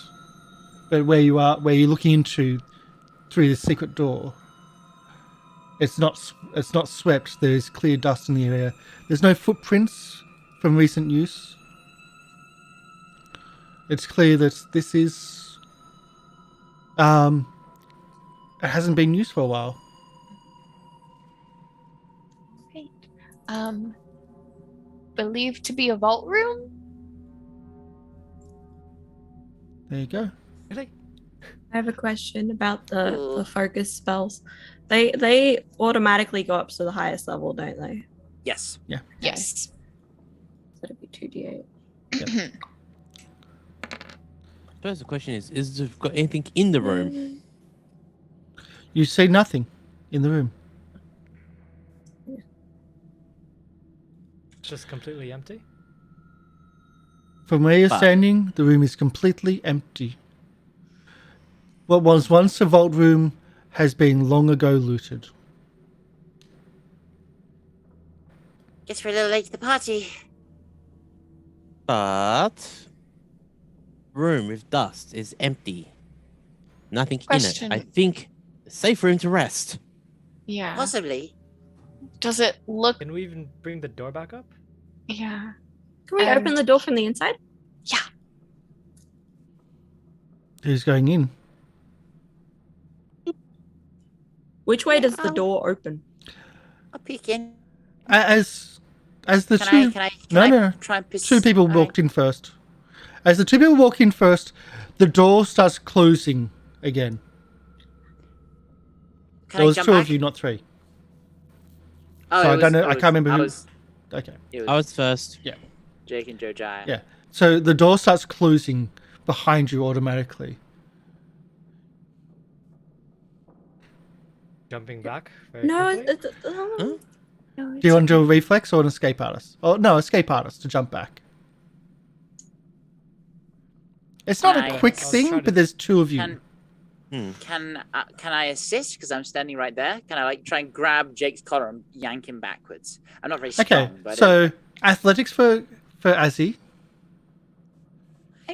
Speaker 1: But where you're looking into, through the secret door. It's not swept. There's clear dust in the area. There's no footprints from recent use. It's clear that this is it hasn't been used for a while.
Speaker 4: Great. Believed to be a vault room?
Speaker 1: There you go.
Speaker 5: Really?
Speaker 3: I have a question about the focus spells. They automatically go up to the highest level, don't they?
Speaker 2: Yes.
Speaker 1: Yeah.
Speaker 4: Yes.
Speaker 3: So it'd be 2d8.
Speaker 1: Yep.
Speaker 6: I suppose the question is there got anything in the room?
Speaker 1: You see nothing in the room.
Speaker 5: It's just completely empty.
Speaker 1: From where you're
Speaker 6: But-
Speaker 1: standing, the room is completely empty. What was once a vault room has been long ago looted.
Speaker 2: Guess we're a little late to the party.
Speaker 6: But room with dust is empty. Nothing
Speaker 4: Question.
Speaker 6: in it. I think safe room to rest.
Speaker 4: Yeah.
Speaker 2: Possibly.
Speaker 4: Does it look?
Speaker 5: Can we even bring the door back up?
Speaker 4: Yeah.
Speaker 3: Can we open
Speaker 4: And-
Speaker 3: the door from the inside?
Speaker 4: Yeah.
Speaker 1: Who's going in?
Speaker 3: Which way
Speaker 2: Yeah,
Speaker 3: does the
Speaker 2: I'll-
Speaker 3: door open?
Speaker 2: I'll peek in.
Speaker 1: As the two
Speaker 2: Can
Speaker 1: no,
Speaker 2: I
Speaker 1: no.
Speaker 2: try and
Speaker 1: Two people walked in first. As the two people walk in first, the door starts closing again.
Speaker 2: Can
Speaker 1: There
Speaker 2: I
Speaker 1: was
Speaker 2: jump
Speaker 1: two
Speaker 2: back?
Speaker 1: of you, not three.
Speaker 2: Oh,
Speaker 1: So
Speaker 2: it
Speaker 1: I don't know-
Speaker 2: it
Speaker 1: I can't remember
Speaker 2: I
Speaker 1: who-
Speaker 2: was,
Speaker 1: Okay.
Speaker 2: it was
Speaker 6: I was first.
Speaker 2: Jake and Jojyre.
Speaker 1: Yeah. So the door starts closing behind you automatically.
Speaker 5: Jumping back very
Speaker 3: No,
Speaker 5: quickly?
Speaker 6: Huh?
Speaker 3: no,
Speaker 1: Do you want to do a reflex or an escape artist? Oh no, escape artist to jump back. It's not a
Speaker 2: Nice.
Speaker 1: quick
Speaker 5: I was
Speaker 1: thing,
Speaker 5: trying to-
Speaker 1: but there's two of you.
Speaker 2: Can I assist because I'm standing right there? Can I like try and grab Jake's collar and yank him backwards? I'm not very strong,
Speaker 1: Okay,
Speaker 2: but
Speaker 1: so athletics for Azzy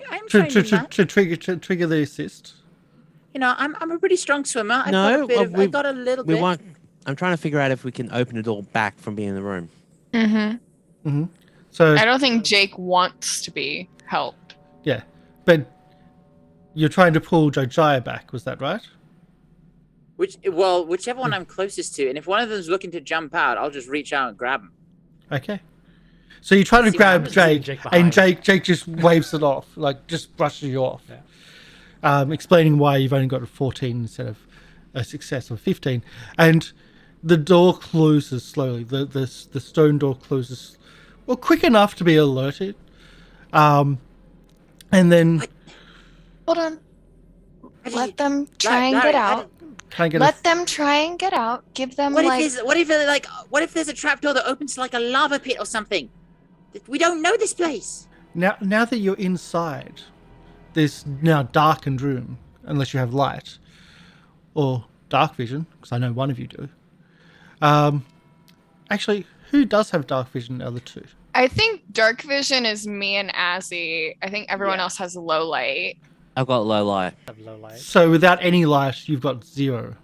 Speaker 2: I'm
Speaker 1: to
Speaker 2: trained in that.
Speaker 1: trigger the assist.
Speaker 2: You know, I'm a pretty strong swimmer. I've got
Speaker 6: No,
Speaker 2: a bit
Speaker 6: well,
Speaker 2: of, I got a little
Speaker 6: We
Speaker 2: bit.
Speaker 6: want. I'm trying to figure out if we can open the door back from being in the room.
Speaker 4: Mm-hmm.
Speaker 1: So
Speaker 4: I don't think Jake wants to be helped.
Speaker 1: yeah, but you're trying to pull Jojyre back. Was that right?
Speaker 2: Whichever one I'm closest to, and if one of them's looking to jump out, I'll just reach out and grab him.
Speaker 1: Okay. So you're trying to
Speaker 2: See,
Speaker 1: grab
Speaker 2: I'm just
Speaker 5: seeing
Speaker 1: Jake,
Speaker 5: Jake
Speaker 1: and
Speaker 5: behind.
Speaker 1: Jake just waves it off, like just brushes you off.
Speaker 5: Yeah.
Speaker 1: Explaining why you've only got a 14 instead of a success of 15, and the door closes slowly. The stone door closes, well, quick enough to be alerted, and then
Speaker 4: Hold on.
Speaker 2: How do
Speaker 4: Let
Speaker 2: you-
Speaker 4: them try and
Speaker 2: Larry,
Speaker 4: get
Speaker 2: how
Speaker 4: out.
Speaker 1: can I get
Speaker 4: Let them try and get out. Give them
Speaker 2: What
Speaker 4: like.
Speaker 2: if there's a trapdoor that opens to like a lava pit or something? We don't know this place.
Speaker 1: now that you're inside this now darkened room, unless you have light or dark vision, because I know one of you do. Actually, who does have dark vision? The other two.
Speaker 4: I think dark vision is me and Azzy. I think everyone
Speaker 2: Yeah.
Speaker 4: else has low light.
Speaker 6: I've got low light.
Speaker 5: Have low light.
Speaker 1: So without any light, you've got 0.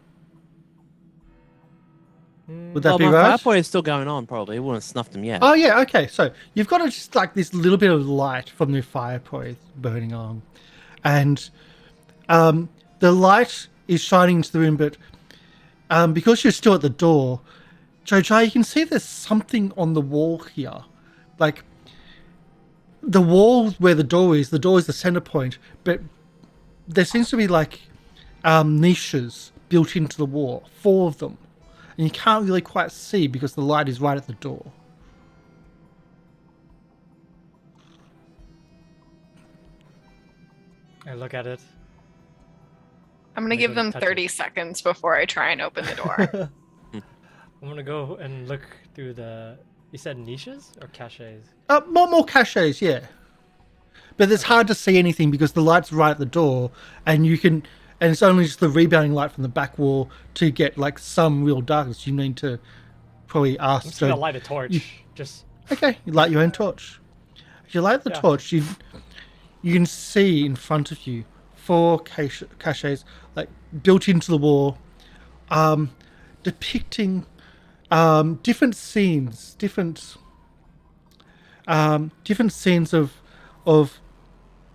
Speaker 1: Would that
Speaker 6: Well,
Speaker 1: be
Speaker 6: my
Speaker 1: right?
Speaker 6: fire point is still going on. Probably. It wouldn't have snuffed them yet.
Speaker 1: Oh yeah, okay. So you've got just like this little bit of light from the fire point burning on, and the light is shining into the room. But because you're still at the door, Jojyre, you can see there's something on the wall here, like the wall where the door is. The door is the center point, but there seems to be like niches built into the wall, 4 of them. And you can't really quite see because the light is right at the door.
Speaker 5: I look at it.
Speaker 4: I'm gonna
Speaker 5: Make
Speaker 4: give
Speaker 5: them
Speaker 4: them
Speaker 5: touch
Speaker 4: 30 seconds before I try and open the door.
Speaker 5: I'm gonna go and look through the. You said niches or caches?
Speaker 1: More caches, yeah. But it's hard to see anything because the light's right at the door, and it's only just the rebounding light from the back wall to get like some real darkness. You need to probably
Speaker 5: I'm
Speaker 1: ask.
Speaker 5: just gonna light a torch. Just
Speaker 1: Okay, you light your own torch. If you light the
Speaker 5: Yeah.
Speaker 1: torch, you can see in front of you 4 caches like built into the wall, depicting different scenes, different scenes of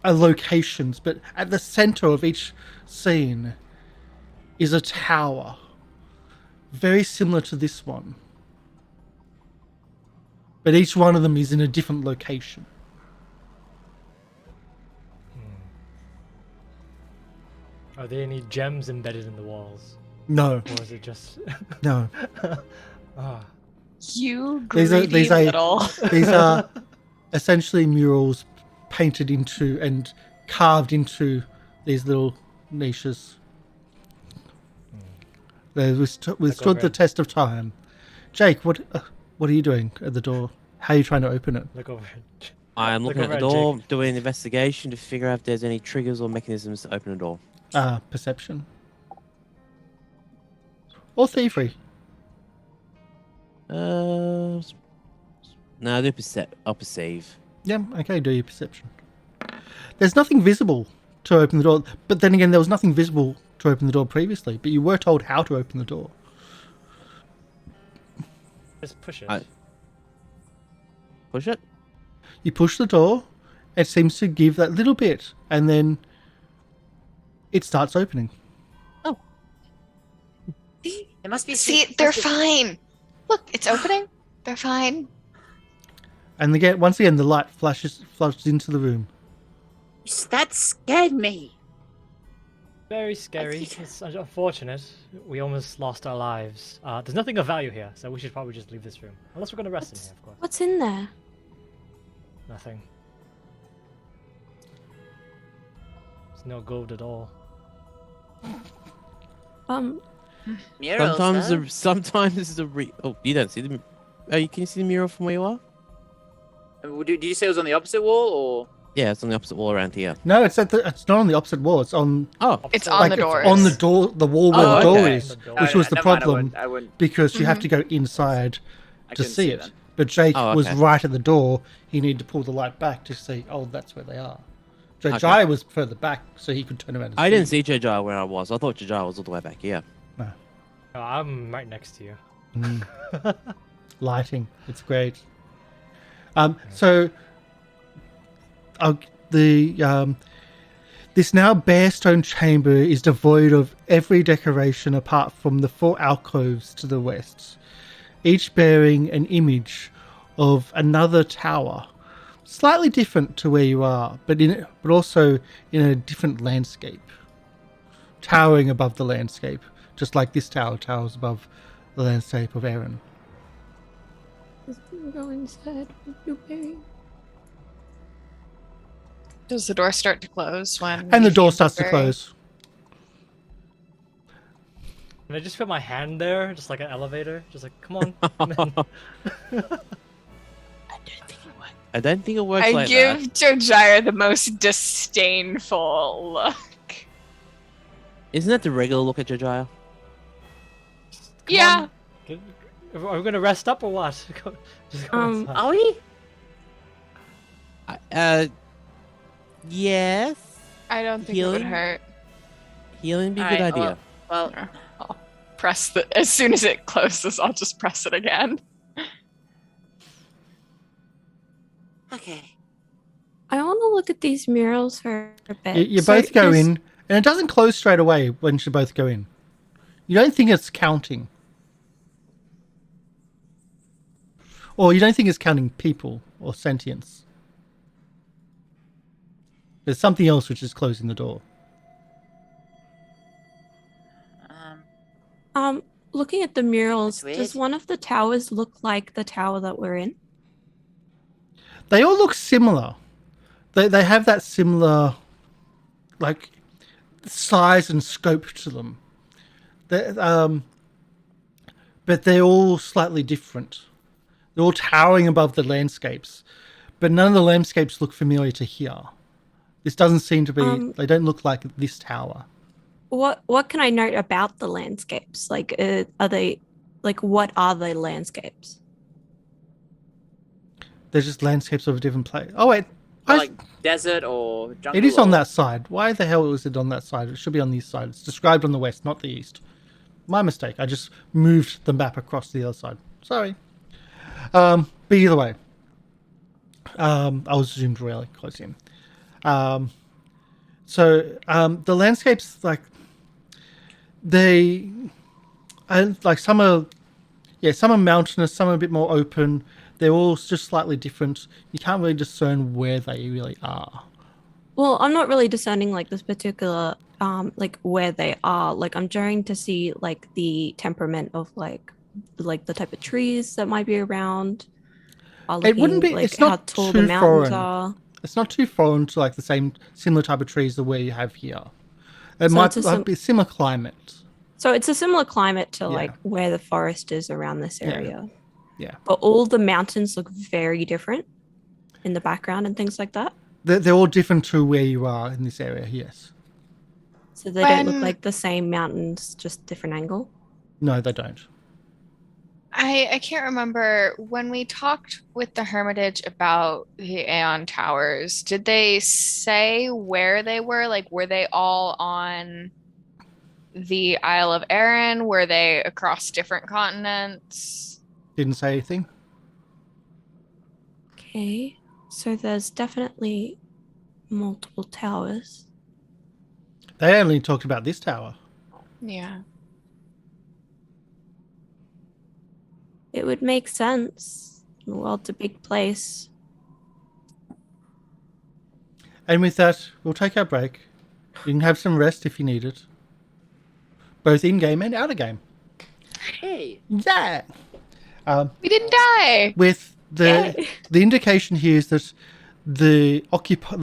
Speaker 1: locations, but at the center of each scene is a tower, very similar to this one, but each one of them is in a different location.
Speaker 5: Are there any gems embedded in the walls?
Speaker 1: No.
Speaker 5: Or is it just...
Speaker 1: No.
Speaker 5: Ah.
Speaker 4: You greedy
Speaker 1: These are essentially murals painted into and carved into these little niches. They withstood the test of time. Jake, what are you doing at the door? How are you trying to open it?
Speaker 5: Look over.
Speaker 6: I'm looking at the door, doing an investigation to figure out if there's any triggers or mechanisms to open a door.
Speaker 1: Perception. Or thievery.
Speaker 6: No, I'll perceive.
Speaker 1: Yeah, okay, do your perception. There's nothing visible to open the door, but then again, there was nothing visible to open the door previously, but you were told how to open the door.
Speaker 5: Just push it.
Speaker 6: Push it?
Speaker 1: You push the door, it seems to give that little bit, and then it starts opening.
Speaker 6: Oh.
Speaker 2: It must be.
Speaker 4: See, they're fine. Look, it's opening. They're fine.
Speaker 1: And again, once again, the light flashes into the room.
Speaker 2: That scared me.
Speaker 5: Very scary. It's unfortunate. We almost lost our lives. There's nothing of value here, so we should probably just leave this room. Unless we're going to rest in here, of course.
Speaker 3: What's in there?
Speaker 5: Nothing. There's no gold at all.
Speaker 2: Murals,
Speaker 6: sometimes oh, you don't see the. Oh, can you see the mural from where you are?
Speaker 2: Did you say it was on the opposite wall, or?
Speaker 6: Yeah, it's on the opposite wall around here.
Speaker 1: No, it's not on the opposite wall. It's on.
Speaker 6: Oh,
Speaker 4: it's on the doors.
Speaker 1: On the door, the wall where the door
Speaker 6: okay.
Speaker 1: is, which was the problem, because you have to go inside to see it. But Jake was right at the door. He needed to pull the light back to see. Oh, that's where they are. Jojyre was further back, so he could turn around. And
Speaker 6: I didn't see Jojyre where I was. I thought Jojyre was all the way back here.
Speaker 1: No.
Speaker 5: Oh, I'm right next to you.
Speaker 1: Lighting, it's great. So, this now bare stone chamber is devoid of every decoration apart from the 4 alcoves to the west, each bearing an image of another tower, slightly different to where you are, but also in a different landscape, towering above the landscape, just like this tower towers above the landscape of Erin.
Speaker 3: Go inside with you, baby.
Speaker 4: Does the door start to close when?
Speaker 1: And the door starts to close.
Speaker 5: Can I just put my hand there, just like an elevator? Just like, come on. Come in.
Speaker 6: I don't think it works
Speaker 4: I
Speaker 6: like
Speaker 4: give
Speaker 6: that.
Speaker 4: Jojyre the most disdainful look.
Speaker 6: Isn't that the regular look at Jojyre?
Speaker 4: Yeah.
Speaker 5: Are we going to rest up or what? Just go inside.
Speaker 2: Are we?
Speaker 6: Yes.
Speaker 4: I don't think it would
Speaker 6: Healing?
Speaker 4: hurt.
Speaker 6: Healing would be a good idea.
Speaker 2: Well,
Speaker 4: I'll press the. As soon as it closes, I'll just press it again.
Speaker 2: okay.
Speaker 3: I want to look at these murals for a bit.
Speaker 1: You both go in, and it doesn't close straight away when you both go in. You don't think it's counting. Or you don't think it's counting people or sentience. There's something else which is closing the door.
Speaker 3: Looking at the murals,
Speaker 2: That's weird.
Speaker 3: does one of the towers look like the tower that we're in?
Speaker 1: They all look similar. They have that similar, like, size and scope to them. But they're all slightly different. They're all towering above the landscapes, but none of the landscapes look familiar to here. This doesn't seem to be. They don't look like this tower.
Speaker 3: What can I note about the landscapes? Like, are they, like, what are the landscapes?
Speaker 1: They're just landscapes of a different place. Oh wait,
Speaker 2: desert or jungle?
Speaker 1: It is on
Speaker 2: or-
Speaker 1: that side. Why the hell was it on that side? It should be on this side. It's described on the west, not the east. My mistake. I just moved the map across to the other side. Sorry. But either way, I was zoomed really close in. So the landscapes, like some are mountainous, some are a bit more open. They're all just slightly different. You can't really discern where they really are.
Speaker 3: Well, I'm not really discerning like this particular like where they are. Like I'm trying to see like the temperament of like the type of trees that might be around.
Speaker 1: It wouldn't be.
Speaker 3: Like
Speaker 1: It's not
Speaker 3: how tall
Speaker 1: too
Speaker 3: the mountains
Speaker 1: foreign.
Speaker 3: are.
Speaker 1: It's not too foreign to like the similar type of trees that we have here. It
Speaker 3: So
Speaker 1: might
Speaker 3: it's a
Speaker 1: be similar climate.
Speaker 3: So it's a similar climate to
Speaker 1: Yeah.
Speaker 3: like where the forest is around this area.
Speaker 1: Yeah.
Speaker 3: But all the mountains look very different in the background and things like that.
Speaker 1: They're all different to where you are in this area. Yes.
Speaker 3: So they don't look
Speaker 4: When-
Speaker 3: like the same mountains, just different angle.
Speaker 1: No, they don't.
Speaker 4: I can't remember when we talked with the Hermitage about the Aeon Towers, did they say where they were? Like, were they all on the Isle of Arran? Were they across different continents?
Speaker 1: Didn't say anything.
Speaker 3: Okay. So there's definitely multiple towers.
Speaker 1: They only talked about this tower.
Speaker 4: Yeah.
Speaker 3: It would make sense. The world's a big place.
Speaker 1: And with that, we'll take our break. You can have some rest if you need it. Both in-game and out-of-game.
Speaker 2: Hey.
Speaker 1: Yeah!
Speaker 4: We didn't die.
Speaker 1: With
Speaker 3: Yay.
Speaker 1: the indication here is that the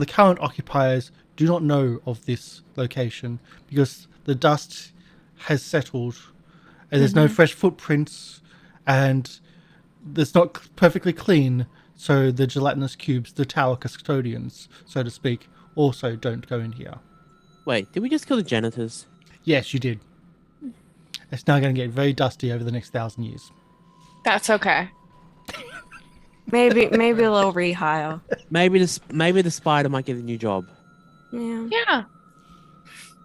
Speaker 1: current occupiers do not know of this location because the dust has settled and there's no fresh footprints and it's not perfectly clean, so the gelatinous cubes, the tower custodians, so to speak, also don't go in here.
Speaker 6: Wait, did we just kill the janitors?
Speaker 1: Yes, you did. It's now going to get very dusty over the next 1,000 years.
Speaker 4: That's okay.
Speaker 3: Maybe a little rehire.
Speaker 6: Maybe the spider might get a new job.
Speaker 3: Yeah.
Speaker 4: Yeah.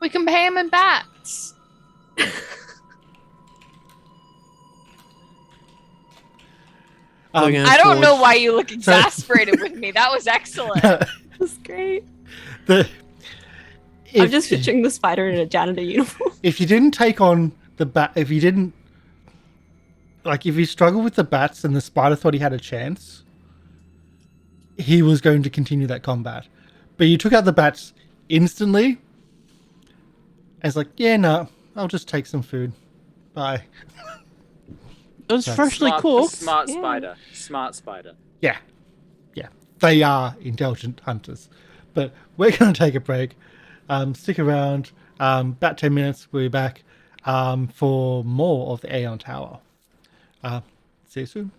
Speaker 4: We can pay him in bats.
Speaker 6: Going
Speaker 4: I don't know
Speaker 6: towards-
Speaker 4: why you look exasperated with me. That was excellent.
Speaker 3: That's great. I'm just picturing the spider in a janitor uniform.
Speaker 1: If you didn't take on the bat, if you struggled with the bats and the spider thought he had a chance, he was going to continue that combat. But you took out the bats instantly. And it's like, yeah, no, I'll just take some food. Bye.
Speaker 6: It was
Speaker 1: That's
Speaker 6: freshly cooked.
Speaker 2: Smart
Speaker 3: Yeah.
Speaker 2: spider. Smart spider.
Speaker 1: Yeah. They are intelligent hunters. But we're going to take a break. Stick around. About 10 minutes, we'll be back for more of the Aeon Tower. See you soon.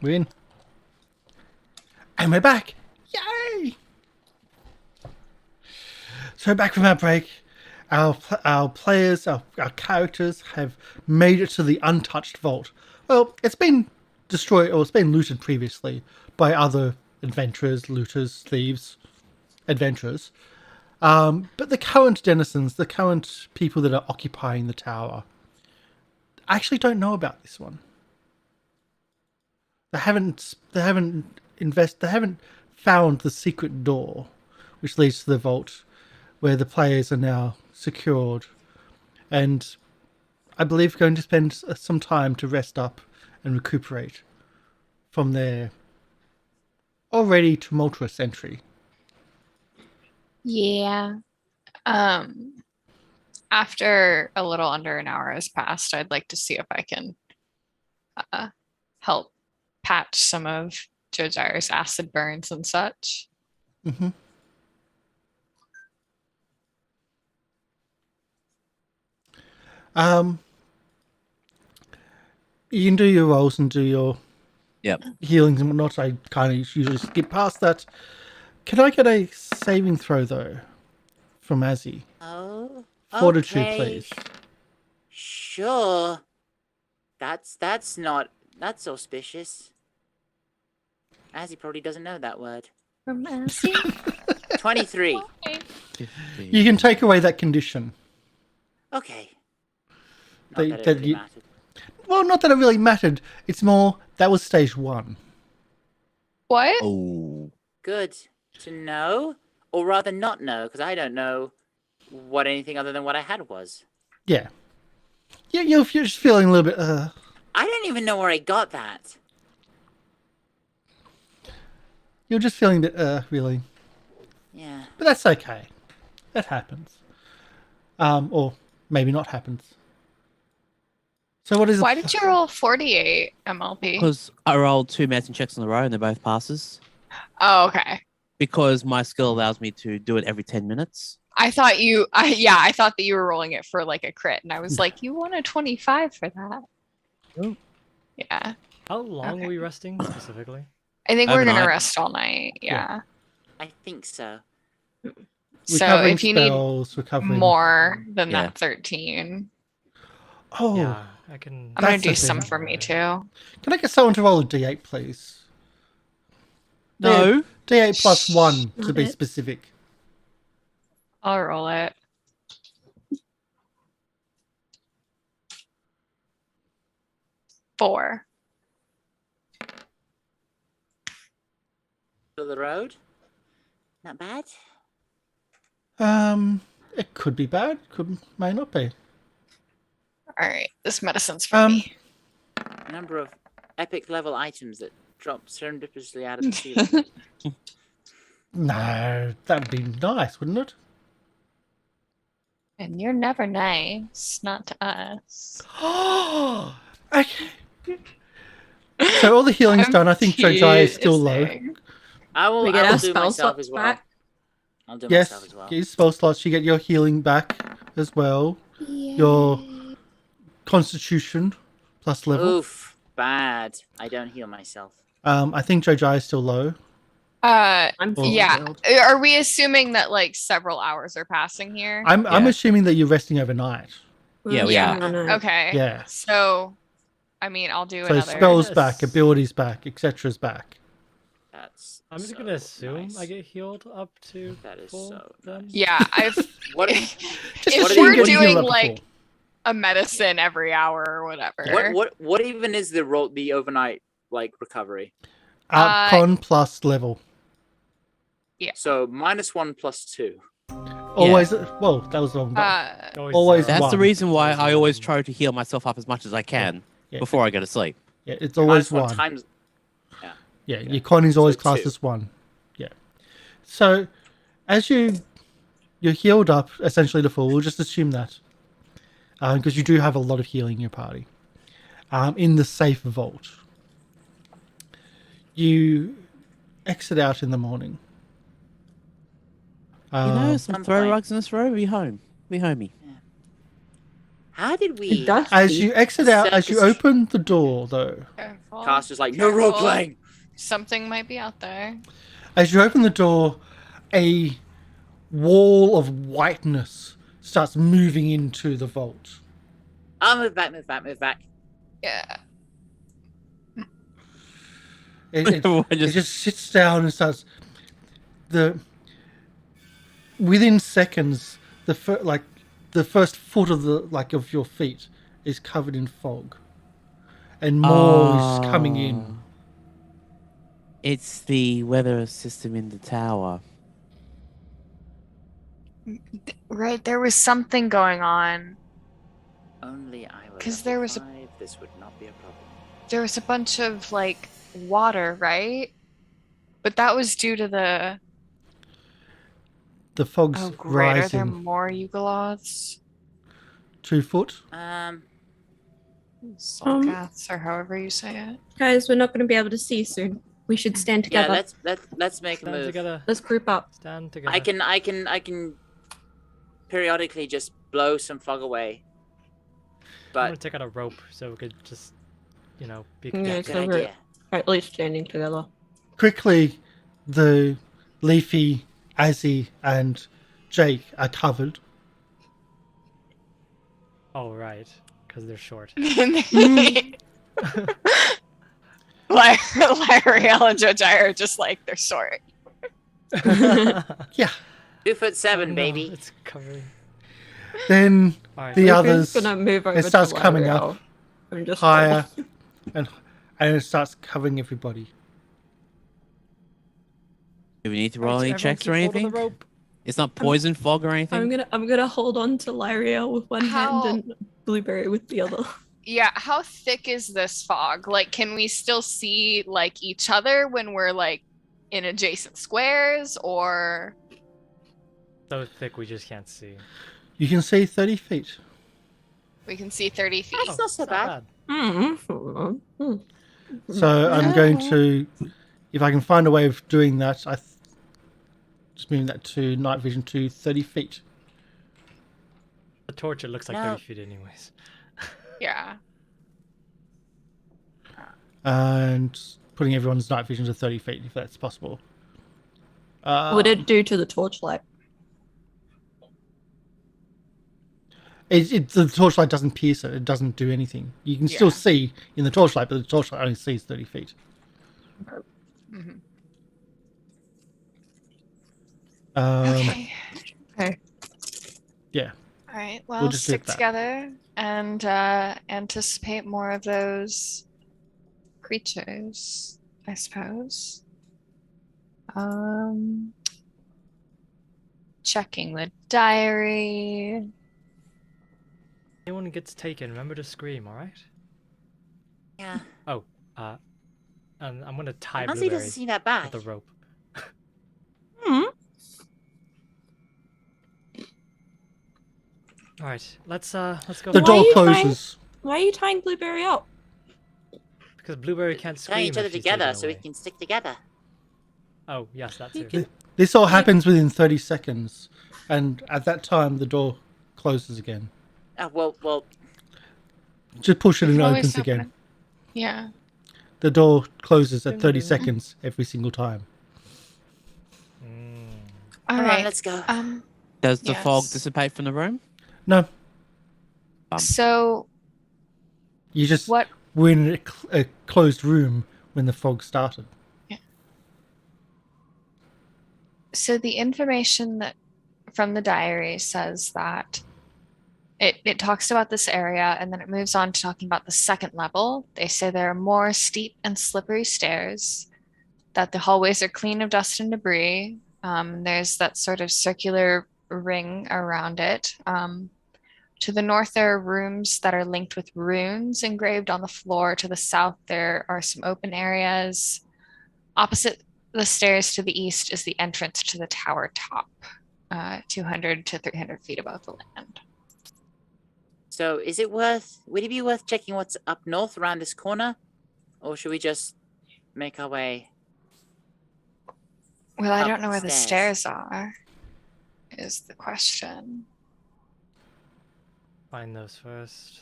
Speaker 1: We're in. And we're back. Yay! So back from our break, our players, our characters have made it to the untouched vault. Well, it's been destroyed, or it's been looted previously by other adventurers, looters, thieves, adventurers. But the current denizens, the current people that are occupying the tower, actually don't know about this one. They haven't found the secret door which leads to the vault where the players are now secured, and I believe going to spend some time to rest up and recuperate from their already tumultuous entry.
Speaker 4: Yeah. After a little under an hour has passed, I'd like to see if I can help patch some of Jojyre's acid burns and such.
Speaker 1: Mm-hmm. You can do your rolls and do your healings and whatnot. I kind of usually skip past that. Can I get a saving throw though from Azzy?
Speaker 2: Oh,
Speaker 1: Fortitude,
Speaker 2: okay.
Speaker 1: please.
Speaker 2: Sure. That's auspicious. Azzy probably doesn't know that word.
Speaker 4: From Azzy?
Speaker 2: 23.
Speaker 1: You can take away that condition.
Speaker 2: Okay. Not
Speaker 1: That-
Speaker 2: that it
Speaker 1: that
Speaker 2: really
Speaker 1: you-
Speaker 2: mattered.
Speaker 1: Well, not that it really mattered. It's more that was stage 1.
Speaker 4: What?
Speaker 6: Oh.
Speaker 2: Good to know, or rather not know, because I don't know what anything other than what I had was.
Speaker 1: Yeah. You're just feeling a little bit.
Speaker 2: I don't even know where I got that.
Speaker 1: You're just feeling a bit. Really.
Speaker 2: Yeah.
Speaker 1: But that's okay. That happens. Or maybe not happens. So what is?
Speaker 4: Why did you roll 48 MLP?
Speaker 6: Because I rolled 2 medicine checks in a row and they're both passes.
Speaker 4: Oh, okay.
Speaker 6: Because my skill allows me to do it every 10 minutes.
Speaker 4: I thought I thought that you were rolling it for like a crit, and I was like, you won a 25 for that.
Speaker 6: Oh.
Speaker 4: Yeah.
Speaker 5: How long
Speaker 4: Okay.
Speaker 5: are we resting specifically?
Speaker 4: I think we're gonna
Speaker 6: Overnight.
Speaker 4: rest all night. Yeah.
Speaker 2: I think so.
Speaker 4: So
Speaker 1: Recovering
Speaker 4: if you need
Speaker 1: spells, recovering
Speaker 4: more than
Speaker 6: Yeah.
Speaker 4: that 13,
Speaker 1: Oh,
Speaker 5: Yeah, I can.
Speaker 4: I'm gonna
Speaker 1: That's
Speaker 4: do
Speaker 1: the
Speaker 4: some
Speaker 1: thing.
Speaker 4: for me too.
Speaker 1: can I get someone to roll a d8, please?
Speaker 6: No.
Speaker 1: D8 plus 1 to
Speaker 3: Not
Speaker 1: be
Speaker 3: it.
Speaker 1: specific.
Speaker 4: I'll roll it. Four.
Speaker 2: To the road. Not bad.
Speaker 1: It could be bad. May not be.
Speaker 4: All right, this medicine's for
Speaker 1: Um,
Speaker 4: me.
Speaker 2: Number of epic level items that drop serendipitously out of the ceiling.
Speaker 1: No, that would be nice, wouldn't it?
Speaker 4: And you're never nice, not to us.
Speaker 1: Okay. So all the healing's
Speaker 4: I'm
Speaker 1: done. I think Jojyre is still low.
Speaker 4: teasing.
Speaker 2: I will,
Speaker 3: We
Speaker 2: I
Speaker 3: get
Speaker 2: will
Speaker 3: our
Speaker 2: do
Speaker 3: spell
Speaker 2: myself
Speaker 3: slots
Speaker 2: as well.
Speaker 3: back.
Speaker 2: I'll do
Speaker 1: Yes,
Speaker 2: myself as well.
Speaker 1: get your spell slots. You get your healing back as well. Your constitution plus level.
Speaker 2: Oof, bad. I don't heal myself.
Speaker 1: I think Jojyre is still low.
Speaker 3: I'm full
Speaker 4: Yeah.
Speaker 3: healed.
Speaker 4: Are we assuming that like several hours are passing here?
Speaker 1: I'm
Speaker 6: Yeah.
Speaker 1: assuming that you're resting overnight.
Speaker 6: Yeah, we
Speaker 4: Yeah.
Speaker 6: are.
Speaker 4: Okay.
Speaker 1: Yeah.
Speaker 4: So, I mean, I'll do
Speaker 1: So
Speaker 4: another.
Speaker 1: spells back,
Speaker 5: Yes.
Speaker 1: abilities back, etc's back.
Speaker 2: That's.
Speaker 5: I'm just
Speaker 2: so
Speaker 5: gonna assume
Speaker 2: nice.
Speaker 5: I get healed up to
Speaker 2: That is
Speaker 5: full
Speaker 2: so
Speaker 5: then.
Speaker 2: nice.
Speaker 4: Yeah, I've.
Speaker 2: What?
Speaker 1: Just
Speaker 4: If
Speaker 1: assume
Speaker 4: we're
Speaker 1: what you healed
Speaker 4: doing
Speaker 1: up
Speaker 4: like
Speaker 1: before.
Speaker 4: a medicine every hour or whatever.
Speaker 2: What even is the overnight like recovery?
Speaker 1: Con plus level.
Speaker 2: So -1 plus 2.
Speaker 1: Always. Well, that was wrong. But always
Speaker 5: zero.
Speaker 6: That's the
Speaker 1: one.
Speaker 6: reason why I always try to heal myself up as much as I can
Speaker 1: Yeah.
Speaker 6: before I go to sleep.
Speaker 1: Yeah, it's always
Speaker 2: -1
Speaker 1: one.
Speaker 2: times.
Speaker 1: Yeah, your con is always
Speaker 2: So
Speaker 1: classed
Speaker 2: 2.
Speaker 1: as 1. Yeah. So, as you're healed up essentially to full, we'll just assume that. Because you do have a lot of healing in your party. In the safe vault. You exit out in the morning.
Speaker 6: You know,
Speaker 2: Some
Speaker 6: some throw
Speaker 2: point.
Speaker 6: rugs in this row. Be home. Be homey.
Speaker 2: How did we?
Speaker 1: As you exit out, as you
Speaker 2: Circus-
Speaker 1: open the door, though,
Speaker 4: Careful.
Speaker 2: Karsh is like, no role
Speaker 4: Careful.
Speaker 2: playing.
Speaker 4: Something might be out there.
Speaker 1: as you open the door, a wall of whiteness starts moving into the vault.
Speaker 2: I'll move back, move back, move back.
Speaker 4: Yeah.
Speaker 1: It
Speaker 6: I
Speaker 1: just sits down and starts. Within seconds, the first foot of of your feet is covered in fog, and more is coming in.
Speaker 6: It's the weather system in the tower.
Speaker 4: Right, there was something going on.
Speaker 2: Only I will.
Speaker 4: 'Cause there was a-
Speaker 2: survive. This would not be a problem.
Speaker 4: There was a bunch of like water, right? But that was due to the...
Speaker 1: The fog's
Speaker 4: Oh, great. Are there
Speaker 1: rising
Speaker 4: more Yugoloths?
Speaker 1: 2 foot.
Speaker 4: Solgaths, or however you say it.
Speaker 3: Guys, we're not going to be able to see soon. We should stand
Speaker 2: Yeah,
Speaker 3: together.
Speaker 2: let's make a
Speaker 5: Stand
Speaker 2: move.
Speaker 5: together.
Speaker 3: Let's group up.
Speaker 5: Stand together.
Speaker 2: I can periodically just blow some fog away.
Speaker 5: I'm
Speaker 2: But
Speaker 5: gonna take out a rope so we could just, be
Speaker 3: Yeah,
Speaker 2: good
Speaker 3: so we're
Speaker 2: idea.
Speaker 3: at least standing together.
Speaker 1: Quickly, the Leafy, Azzy, and Jake are covered.
Speaker 5: Oh, right. Because they're short.
Speaker 4: Lieriel and Jojyre are just like, they're short.
Speaker 1: Yeah.
Speaker 2: 2'7",
Speaker 5: No,
Speaker 2: baby.
Speaker 5: it's covering.
Speaker 1: Then
Speaker 5: Alright.
Speaker 1: the others,
Speaker 3: Gonna move over
Speaker 1: it starts
Speaker 3: to
Speaker 1: coming
Speaker 3: Lieriel
Speaker 1: up
Speaker 3: and just
Speaker 1: higher, and it starts covering everybody.
Speaker 6: Do we need to
Speaker 5: Alright,
Speaker 6: roll
Speaker 5: so
Speaker 6: any
Speaker 5: everyone
Speaker 6: checks
Speaker 5: keep
Speaker 6: or
Speaker 5: hold of
Speaker 6: anything?
Speaker 5: the rope.
Speaker 6: It's not poison fog or anything?
Speaker 3: I'm gonna hold on to Lieriel with one
Speaker 4: How-
Speaker 3: hand and Blueberry with the other.
Speaker 4: Yeah, how thick is this fog? Like, can we still see, like, each other when we're, like, in adjacent squares, or...
Speaker 5: So thick we just can't see.
Speaker 1: You can see 30 feet.
Speaker 4: We can see 30 feet.
Speaker 2: It's not so bad.
Speaker 1: So I'm going to, if I can find a way of doing that, just moving that to night vision to 30 feet.
Speaker 5: The torch, it looks like
Speaker 2: No.
Speaker 5: 30 feet anyways.
Speaker 4: Yeah.
Speaker 1: And putting everyone's night vision to 30 feet, if that's possible.
Speaker 3: What would it do to the torchlight?
Speaker 1: The torchlight doesn't pierce it. It doesn't do anything. You can still
Speaker 4: Yeah.
Speaker 1: see in the torchlight, but the torchlight only sees 30 feet.
Speaker 4: Mhm.
Speaker 1: Okay.
Speaker 4: Okay.
Speaker 1: Yeah.
Speaker 4: All right.
Speaker 1: We'll
Speaker 4: Well,
Speaker 1: just do
Speaker 4: stick
Speaker 1: that.
Speaker 4: together and anticipate more of those creatures, I suppose. Checking the diary.
Speaker 5: Anyone gets taken, remember to scream, alright?
Speaker 2: Yeah.
Speaker 5: And I'm gonna tie
Speaker 2: Azzy
Speaker 5: Blueberry
Speaker 2: doesn't seem that
Speaker 5: with
Speaker 2: bad.
Speaker 5: the rope. Alright, let's go.
Speaker 1: The
Speaker 3: Why
Speaker 1: door
Speaker 3: are you
Speaker 1: closes.
Speaker 3: Why are you tying Blueberry up?
Speaker 5: Because Blueberry can't scream
Speaker 2: Tying each other
Speaker 5: if she's
Speaker 2: together
Speaker 5: taken
Speaker 2: so we
Speaker 5: away.
Speaker 2: can stick together.
Speaker 5: Oh, yes, that
Speaker 3: You
Speaker 5: too.
Speaker 3: can-
Speaker 1: This all happens within 30 seconds. And at that time, the door closes again.
Speaker 2: Well,
Speaker 1: Just push it
Speaker 4: We
Speaker 1: and it
Speaker 4: can always
Speaker 1: opens
Speaker 4: open
Speaker 1: again.
Speaker 4: it. Yeah.
Speaker 1: The door closes at 30
Speaker 5: Ding, ding.
Speaker 1: seconds every single time.
Speaker 4: All
Speaker 2: come
Speaker 4: right.
Speaker 2: on, let's go.
Speaker 6: Does the fog
Speaker 4: Yes.
Speaker 6: dissipate from the room?
Speaker 1: No,
Speaker 4: So
Speaker 1: you just
Speaker 4: what?
Speaker 1: were in a closed room when the fog started.
Speaker 4: So the information that from the diary says that it talks about this area and then it moves on to talking about the second level. They say there are more steep and slippery stairs, that the hallways are clean of dust and debris. There's that sort of circular ring around it. To the north, there are rooms that are linked with runes engraved on the floor. To the south, there are some open areas. Opposite the stairs to the east is the entrance to the tower top, 200 to 300 feet above the land.
Speaker 2: So would it be worth checking what's up north around this corner? Or should we just make our way?
Speaker 4: Well, I
Speaker 2: Up
Speaker 4: don't know where the
Speaker 2: stairs.
Speaker 4: stairs are, is the question.
Speaker 5: Find those first.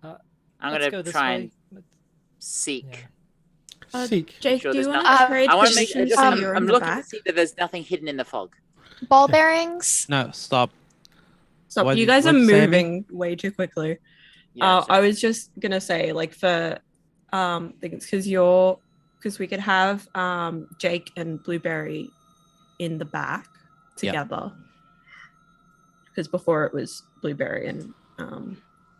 Speaker 2: I'm
Speaker 5: Let's go
Speaker 2: gonna
Speaker 5: this
Speaker 2: try
Speaker 5: way.
Speaker 2: and seek.
Speaker 5: Yeah.
Speaker 1: Seek.
Speaker 3: Jake,
Speaker 2: Sure
Speaker 3: do you
Speaker 2: there's
Speaker 3: want
Speaker 2: nothing-
Speaker 3: to trade
Speaker 2: I want to make
Speaker 3: positions
Speaker 2: just,
Speaker 3: so
Speaker 2: I'm,
Speaker 3: you're
Speaker 2: I'm
Speaker 3: in the
Speaker 2: looking
Speaker 3: back?
Speaker 2: to see that there's nothing hidden in the fog.
Speaker 4: Ball bearings?
Speaker 6: No, stop.
Speaker 3: So
Speaker 6: What-
Speaker 3: you guys are
Speaker 6: what'd you say, Emi?
Speaker 3: moving way too quickly.
Speaker 2: Yeah,
Speaker 3: I was just gonna say, like, for things, because we could have Jake and Blueberry in the back
Speaker 6: Yep.
Speaker 3: together. Because before it was Blueberry and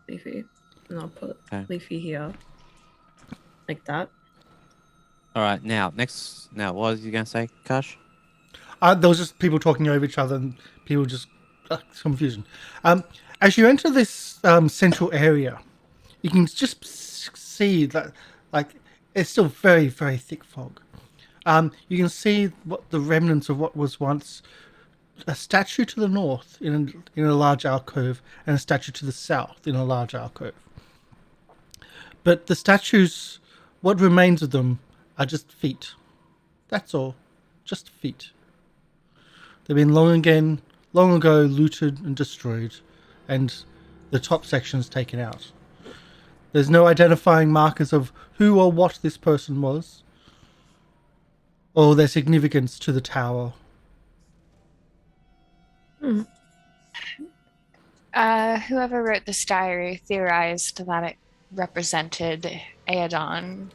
Speaker 3: Leafy, and I'll put
Speaker 6: Okay.
Speaker 3: Leafy here, like that.
Speaker 6: All right, now what was you gonna say, Karsh?
Speaker 1: There was just people talking over each other and people just confusion. As you enter this central area, you can just see that, like, it's still very, very thick fog. You can see what the remnants of what was once a statue to the north in a large alcove, and a statue to the south in a large alcove. But the statues, what remains of them, are just feet. That's all, just feet. They've been long ago looted and destroyed, and the top section's taken out. There's no identifying markers of who or what this person was, or their significance to the tower.
Speaker 4: Whoever wrote this diary theorized that it represented Aeon,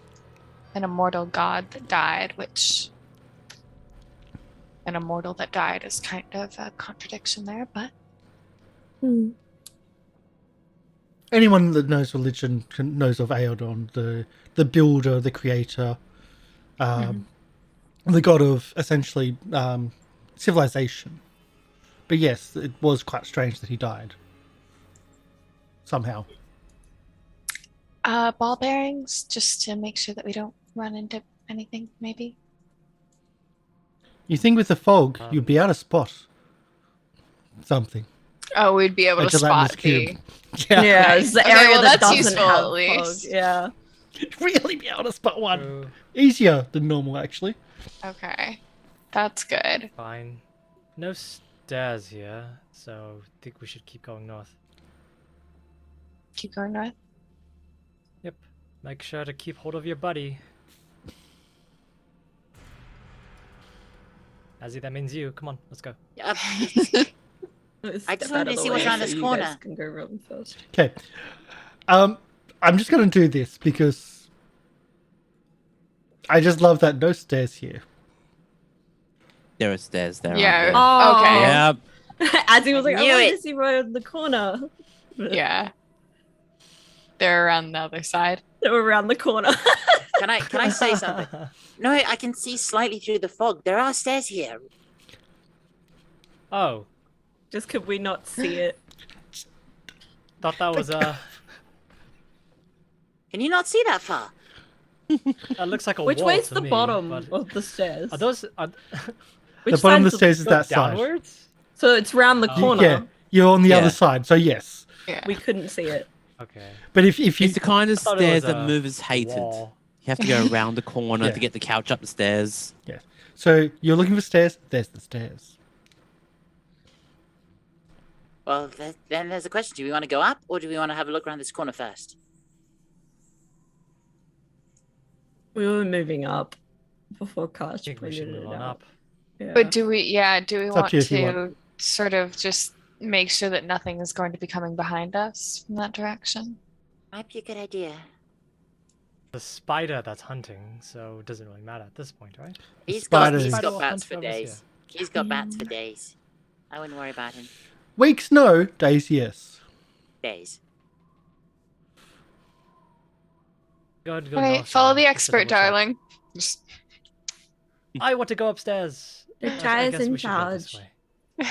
Speaker 4: an immortal god that died, which an immortal that died is kind of a contradiction there, but
Speaker 1: Anyone that knows religion knows of Aeon, the builder, the creator, the god of essentially civilization. But yes, it was quite strange that he died. Somehow.
Speaker 4: ball bearings, just to make sure that we don't run into anything, maybe.
Speaker 1: You think with the fog, you'd be able to spot something.
Speaker 4: Oh, we'd be able
Speaker 1: A
Speaker 4: to spot
Speaker 1: gelatinous
Speaker 4: the.
Speaker 1: cube. Yeah.
Speaker 3: Yeah, it's the
Speaker 4: Okay,
Speaker 3: area
Speaker 4: well,
Speaker 3: that
Speaker 4: that's
Speaker 3: doesn't
Speaker 4: useful,
Speaker 3: have
Speaker 4: at least.
Speaker 3: fog. Yeah.
Speaker 1: Really be able to spot one.
Speaker 5: True.
Speaker 1: Easier than normal, actually.
Speaker 4: Okay, that's good.
Speaker 5: Fine. No stairs here, so I think we should keep going north.
Speaker 4: Keep going north.
Speaker 5: Yep. Make sure to keep hold of your buddy. Azzy, that means you. Come on, let's go.
Speaker 2: Yep. I just
Speaker 3: Step out
Speaker 2: wanted
Speaker 3: of
Speaker 2: to
Speaker 3: the
Speaker 2: see what's
Speaker 3: way
Speaker 2: around
Speaker 3: so
Speaker 2: this
Speaker 3: you
Speaker 2: corner.
Speaker 3: guys can go really fast.
Speaker 1: Okay. I'm just going to do this because I just love that no stairs here.
Speaker 6: There are stairs there.
Speaker 4: Yeah.
Speaker 6: Aren't
Speaker 4: Okay.
Speaker 6: there? Yep.
Speaker 3: As he was like, I
Speaker 2: knew
Speaker 3: wanted
Speaker 2: it.
Speaker 3: to see right in the corner.
Speaker 4: Yeah. They're around the other side.
Speaker 3: They were around the corner.
Speaker 2: Can I say something? No, I can see slightly through the fog. There are stairs here.
Speaker 5: Oh,
Speaker 3: Just could we not see it?
Speaker 5: thought that was
Speaker 2: Can you not see that far?
Speaker 5: that looks like a
Speaker 3: Which
Speaker 5: wall
Speaker 3: way's
Speaker 5: to
Speaker 3: the
Speaker 5: me,
Speaker 3: bottom
Speaker 5: but-
Speaker 3: of the stairs?
Speaker 5: Are those
Speaker 3: Which
Speaker 1: The bottom of the
Speaker 3: side's
Speaker 1: stairs is that side.
Speaker 5: downwards?
Speaker 3: So it's round the
Speaker 5: Oh.
Speaker 3: corner.
Speaker 1: Yeah, you're on the
Speaker 6: Yeah.
Speaker 1: other side, so yes.
Speaker 4: Yeah.
Speaker 3: We couldn't see it.
Speaker 5: Okay.
Speaker 1: But if you
Speaker 6: It's the kind of
Speaker 5: thought it
Speaker 6: stairs
Speaker 5: was
Speaker 6: that
Speaker 5: a
Speaker 6: movers hated.
Speaker 5: wall.
Speaker 6: You have to go around the corner
Speaker 1: Yeah.
Speaker 6: to get the couch up the stairs.
Speaker 1: so you're looking for stairs, there's the stairs.
Speaker 2: Well, then there's a question. Do we want to go up, or do we want to have a look around this corner first?
Speaker 3: We were moving up before
Speaker 5: I
Speaker 3: Karsh
Speaker 5: think we should
Speaker 3: pointed
Speaker 5: move
Speaker 3: it
Speaker 5: on
Speaker 3: out.
Speaker 5: up.
Speaker 3: Yeah.
Speaker 4: But do we
Speaker 1: It's up
Speaker 4: want
Speaker 1: to you if you
Speaker 4: to sort of just make sure that nothing is going to be coming behind us from that direction?
Speaker 2: Might be a good idea.
Speaker 5: The spider that's hunting, so it doesn't really matter at this point, right?
Speaker 2: He's
Speaker 1: Spiders.
Speaker 2: got
Speaker 5: Spider will
Speaker 2: bats
Speaker 5: hunt
Speaker 2: for
Speaker 5: whoever's
Speaker 2: days. He's got bats for days. I wouldn't worry about him.
Speaker 1: Weeks, no. Days, yes.
Speaker 2: Days.
Speaker 5: Go
Speaker 4: All right,
Speaker 5: north,
Speaker 4: follow
Speaker 5: then,
Speaker 4: the
Speaker 5: just to
Speaker 4: expert,
Speaker 5: double check.
Speaker 4: darling. Just-
Speaker 5: I want to go upstairs.
Speaker 3: The
Speaker 5: Yes, I
Speaker 3: guy's
Speaker 5: guess
Speaker 3: in
Speaker 5: we should go this
Speaker 3: charge.
Speaker 5: way.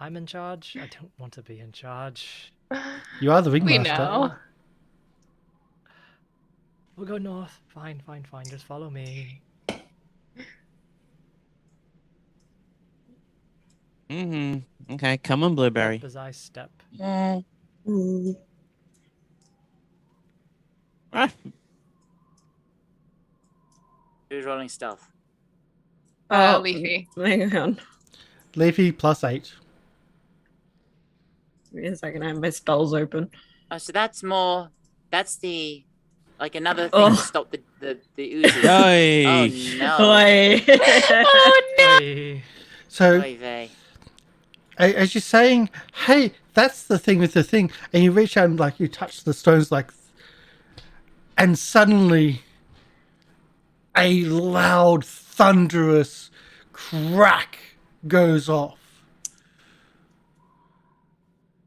Speaker 5: I'm in charge. I don't want to be in charge.
Speaker 1: You are the
Speaker 4: We
Speaker 1: ringmaster.
Speaker 4: know.
Speaker 5: We'll go north. Fine. Just follow me.
Speaker 6: Mm-hmm. Okay, come on, Blueberry.
Speaker 5: Up as I step.
Speaker 6: Ah,
Speaker 2: Who's rolling stealth?
Speaker 4: Leafy.
Speaker 3: Hang on.
Speaker 1: Leafy +8.
Speaker 3: Give me a second. I have my spells open.
Speaker 2: Oh, so that's more. That's the another thing
Speaker 3: Oh.
Speaker 2: to stop the oozes.
Speaker 6: Yay.
Speaker 2: Oh no!
Speaker 3: Oi.
Speaker 4: Oh no!
Speaker 5: Hey,
Speaker 1: So
Speaker 2: Oy vey.
Speaker 1: as you're saying, hey, that's the thing with the thing, and you reach out and like you touch the stones and suddenly a loud, thunderous crack goes off.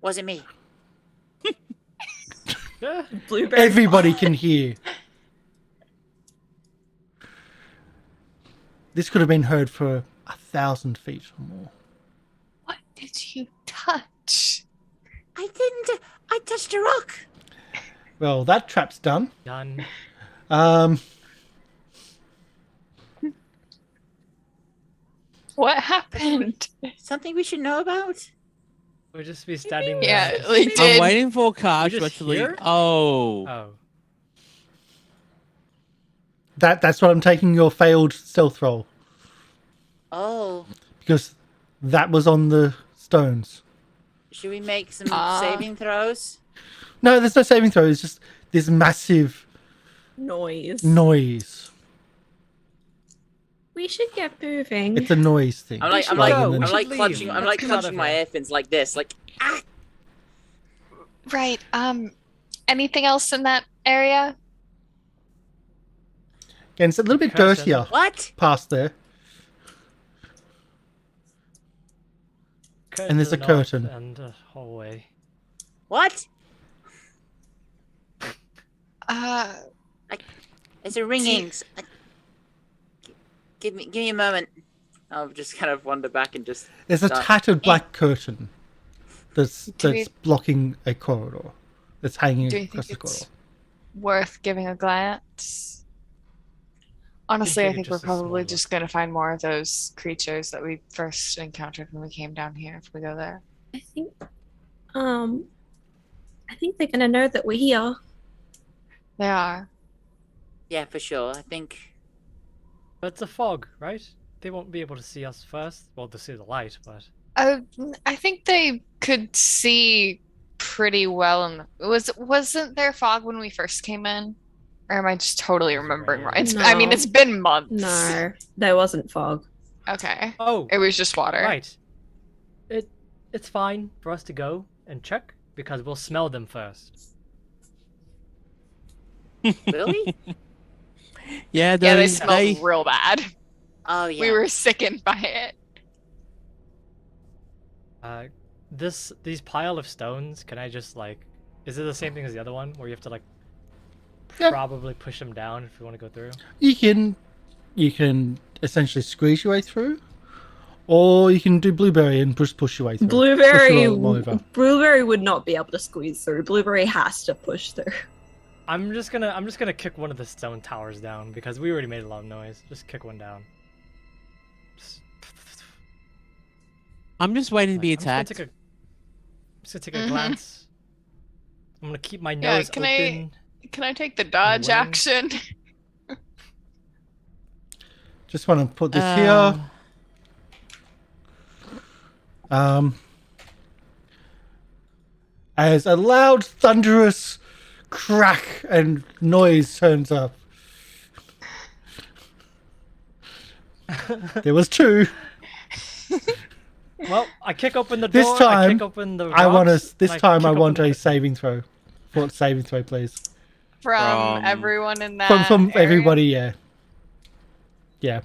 Speaker 2: Was it me?
Speaker 5: yeah.
Speaker 3: Blueberry.
Speaker 1: Everybody can hear. This could have been heard for 1,000 feet or more.
Speaker 4: What did you touch?
Speaker 2: I didn't. I touched a rock.
Speaker 1: Well, that trap's done.
Speaker 5: Done.
Speaker 4: What happened?
Speaker 2: Something we should know about?
Speaker 5: We'll just be standing
Speaker 4: Yeah,
Speaker 5: there.
Speaker 4: like-
Speaker 6: I'm
Speaker 4: did-
Speaker 6: waiting for Karsh
Speaker 5: You
Speaker 6: to
Speaker 5: just
Speaker 6: actually.
Speaker 5: hear?
Speaker 6: Oh.
Speaker 5: Oh.
Speaker 1: That's what I'm taking your failed stealth roll.
Speaker 2: Oh,
Speaker 1: Because that was on the stones.
Speaker 2: should we make some
Speaker 4: Ah.
Speaker 2: saving throws?
Speaker 1: No, there's no saving throw. It's just this massive
Speaker 3: Noise.
Speaker 1: noise.
Speaker 3: We should get moving.
Speaker 1: It's a noise thing.
Speaker 2: I'm like,
Speaker 5: should
Speaker 1: rather
Speaker 5: go.
Speaker 1: than-
Speaker 5: We
Speaker 2: I'm like
Speaker 5: should
Speaker 2: clutching,
Speaker 5: leave.
Speaker 2: I'm
Speaker 5: Let's
Speaker 2: like
Speaker 5: get out of
Speaker 2: clutching my
Speaker 5: here.
Speaker 2: airfins like this, like ah.
Speaker 4: Right. Anything else in that area?
Speaker 1: Again, it's a little bit
Speaker 5: Curtain.
Speaker 1: dirtier
Speaker 2: What?
Speaker 1: past there.
Speaker 5: Curtain
Speaker 1: And there's
Speaker 5: to
Speaker 1: a
Speaker 5: the north
Speaker 1: curtain.
Speaker 5: And a hallway.
Speaker 2: What? There's a ringing. Give me a moment. I'll just kind of wander back and just.
Speaker 1: There's a
Speaker 2: start-
Speaker 1: tattered black curtain that's
Speaker 4: Do we-
Speaker 1: blocking a corridor. That's hanging
Speaker 4: Do you
Speaker 1: across
Speaker 4: think
Speaker 1: the corridor.
Speaker 4: it's worth giving a glance? Honestly, I
Speaker 5: take it
Speaker 4: think we're
Speaker 5: just a small
Speaker 4: probably
Speaker 5: look.
Speaker 4: just going to find more of those creatures that we first encountered when we came down here if we go there.
Speaker 3: I think they're gonna know that we're here.
Speaker 4: They are.
Speaker 2: Yeah, for sure. I think.
Speaker 5: But it's a fog, right? They won't be able to see us first. Well, to see the light, but
Speaker 4: I think they could see pretty well. And wasn't there fog when we first came in? Or am I just totally remembering
Speaker 5: Right.
Speaker 4: wrong? I mean,
Speaker 3: No.
Speaker 4: it's been months.
Speaker 3: No, there wasn't fog.
Speaker 4: Okay.
Speaker 5: oh,
Speaker 4: It was just water.
Speaker 5: right. It's fine for us to go and check because we'll smell them first.
Speaker 2: Really?
Speaker 6: Yeah,
Speaker 4: Yeah, they
Speaker 6: they,
Speaker 4: smelled real bad.
Speaker 2: Oh yeah.
Speaker 4: We were sickened by it.
Speaker 5: These pile of stones. Can I just like? Is it the same thing as the other one where you have to like
Speaker 1: Yeah.
Speaker 5: probably push them down if you want to go through?
Speaker 1: You can essentially squeeze your way through, or you can do blueberry and push your way through.
Speaker 3: Blueberry,
Speaker 1: Push your way over.
Speaker 3: Blueberry would not be able to squeeze through. Blueberry has to push through.
Speaker 5: I'm just gonna kick one of the stone towers down because we already made a lot of noise. Just kick one down.
Speaker 6: I'm just waiting to be
Speaker 5: Like, I'm
Speaker 6: attacked.
Speaker 5: just gonna take a
Speaker 4: Mhm.
Speaker 5: glance. I'm gonna keep my
Speaker 4: Yeah,
Speaker 5: nose
Speaker 4: can
Speaker 5: open.
Speaker 4: Can I take the dodge
Speaker 5: willing.
Speaker 4: action?
Speaker 1: Just want to put this
Speaker 6: Uh,
Speaker 1: here. As a loud, thunderous crack and noise turns up. There was two.
Speaker 5: Well, I kick open the door.
Speaker 1: This
Speaker 5: I
Speaker 1: time,
Speaker 5: kick open the
Speaker 1: I want
Speaker 5: rocks,
Speaker 1: to. This
Speaker 5: and
Speaker 1: time, I
Speaker 5: kick
Speaker 1: want
Speaker 5: open
Speaker 1: a saving throw. What saving throw, please?
Speaker 4: From
Speaker 6: From-
Speaker 4: everyone in that
Speaker 1: From
Speaker 4: area?
Speaker 1: everybody, yeah. Yeah.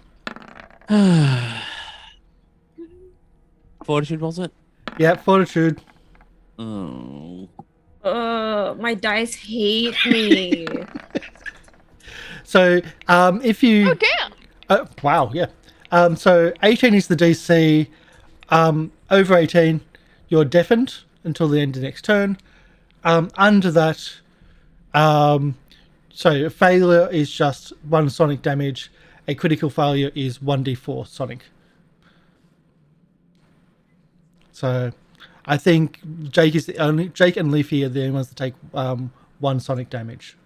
Speaker 6: Fortitude, was it?
Speaker 1: Yeah, fortitude.
Speaker 6: Oh.
Speaker 3: My dice hate me.
Speaker 1: So, if you.
Speaker 4: Oh damn!
Speaker 1: Wow, yeah. So 18 is the DC. Over 18, you're deafened until the end of the next turn. Under that, so a failure is just 1 sonic damage. A critical failure is 1d4 sonic. So, I think Jake and Leafy are the only ones that take 1 sonic damage.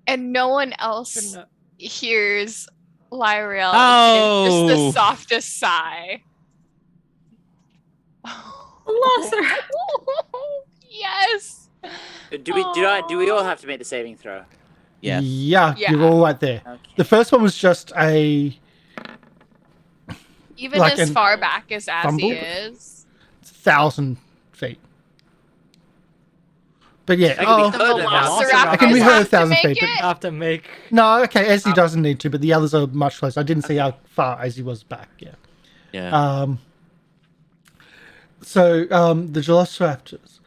Speaker 4: And no one else
Speaker 5: Gonna-
Speaker 4: hears Lieriel
Speaker 6: Oh.
Speaker 4: just the softest sigh.
Speaker 3: Lost her.
Speaker 4: Yes.
Speaker 2: Do we all have to make the saving throw?
Speaker 6: Yeah.
Speaker 1: Yeah,
Speaker 4: Yeah.
Speaker 1: you're all right there.
Speaker 2: Okay.
Speaker 1: The first one was just a
Speaker 4: Even
Speaker 1: Like
Speaker 4: as
Speaker 1: an
Speaker 4: far back as
Speaker 1: fumble?
Speaker 4: Azzy is.
Speaker 1: 1,000 feet. But yeah,
Speaker 2: I can be
Speaker 1: oh,
Speaker 2: heard at
Speaker 5: Velociraptor
Speaker 1: I can be
Speaker 5: has
Speaker 1: heard
Speaker 4: to
Speaker 1: 1,000
Speaker 4: make
Speaker 1: feet, but
Speaker 4: it?
Speaker 5: have to make.
Speaker 1: no, okay, Azzy doesn't need to, but the others are much closer. I didn't see how far Azzy was back. Yeah.
Speaker 6: Yeah.
Speaker 1: So the Velociraptors.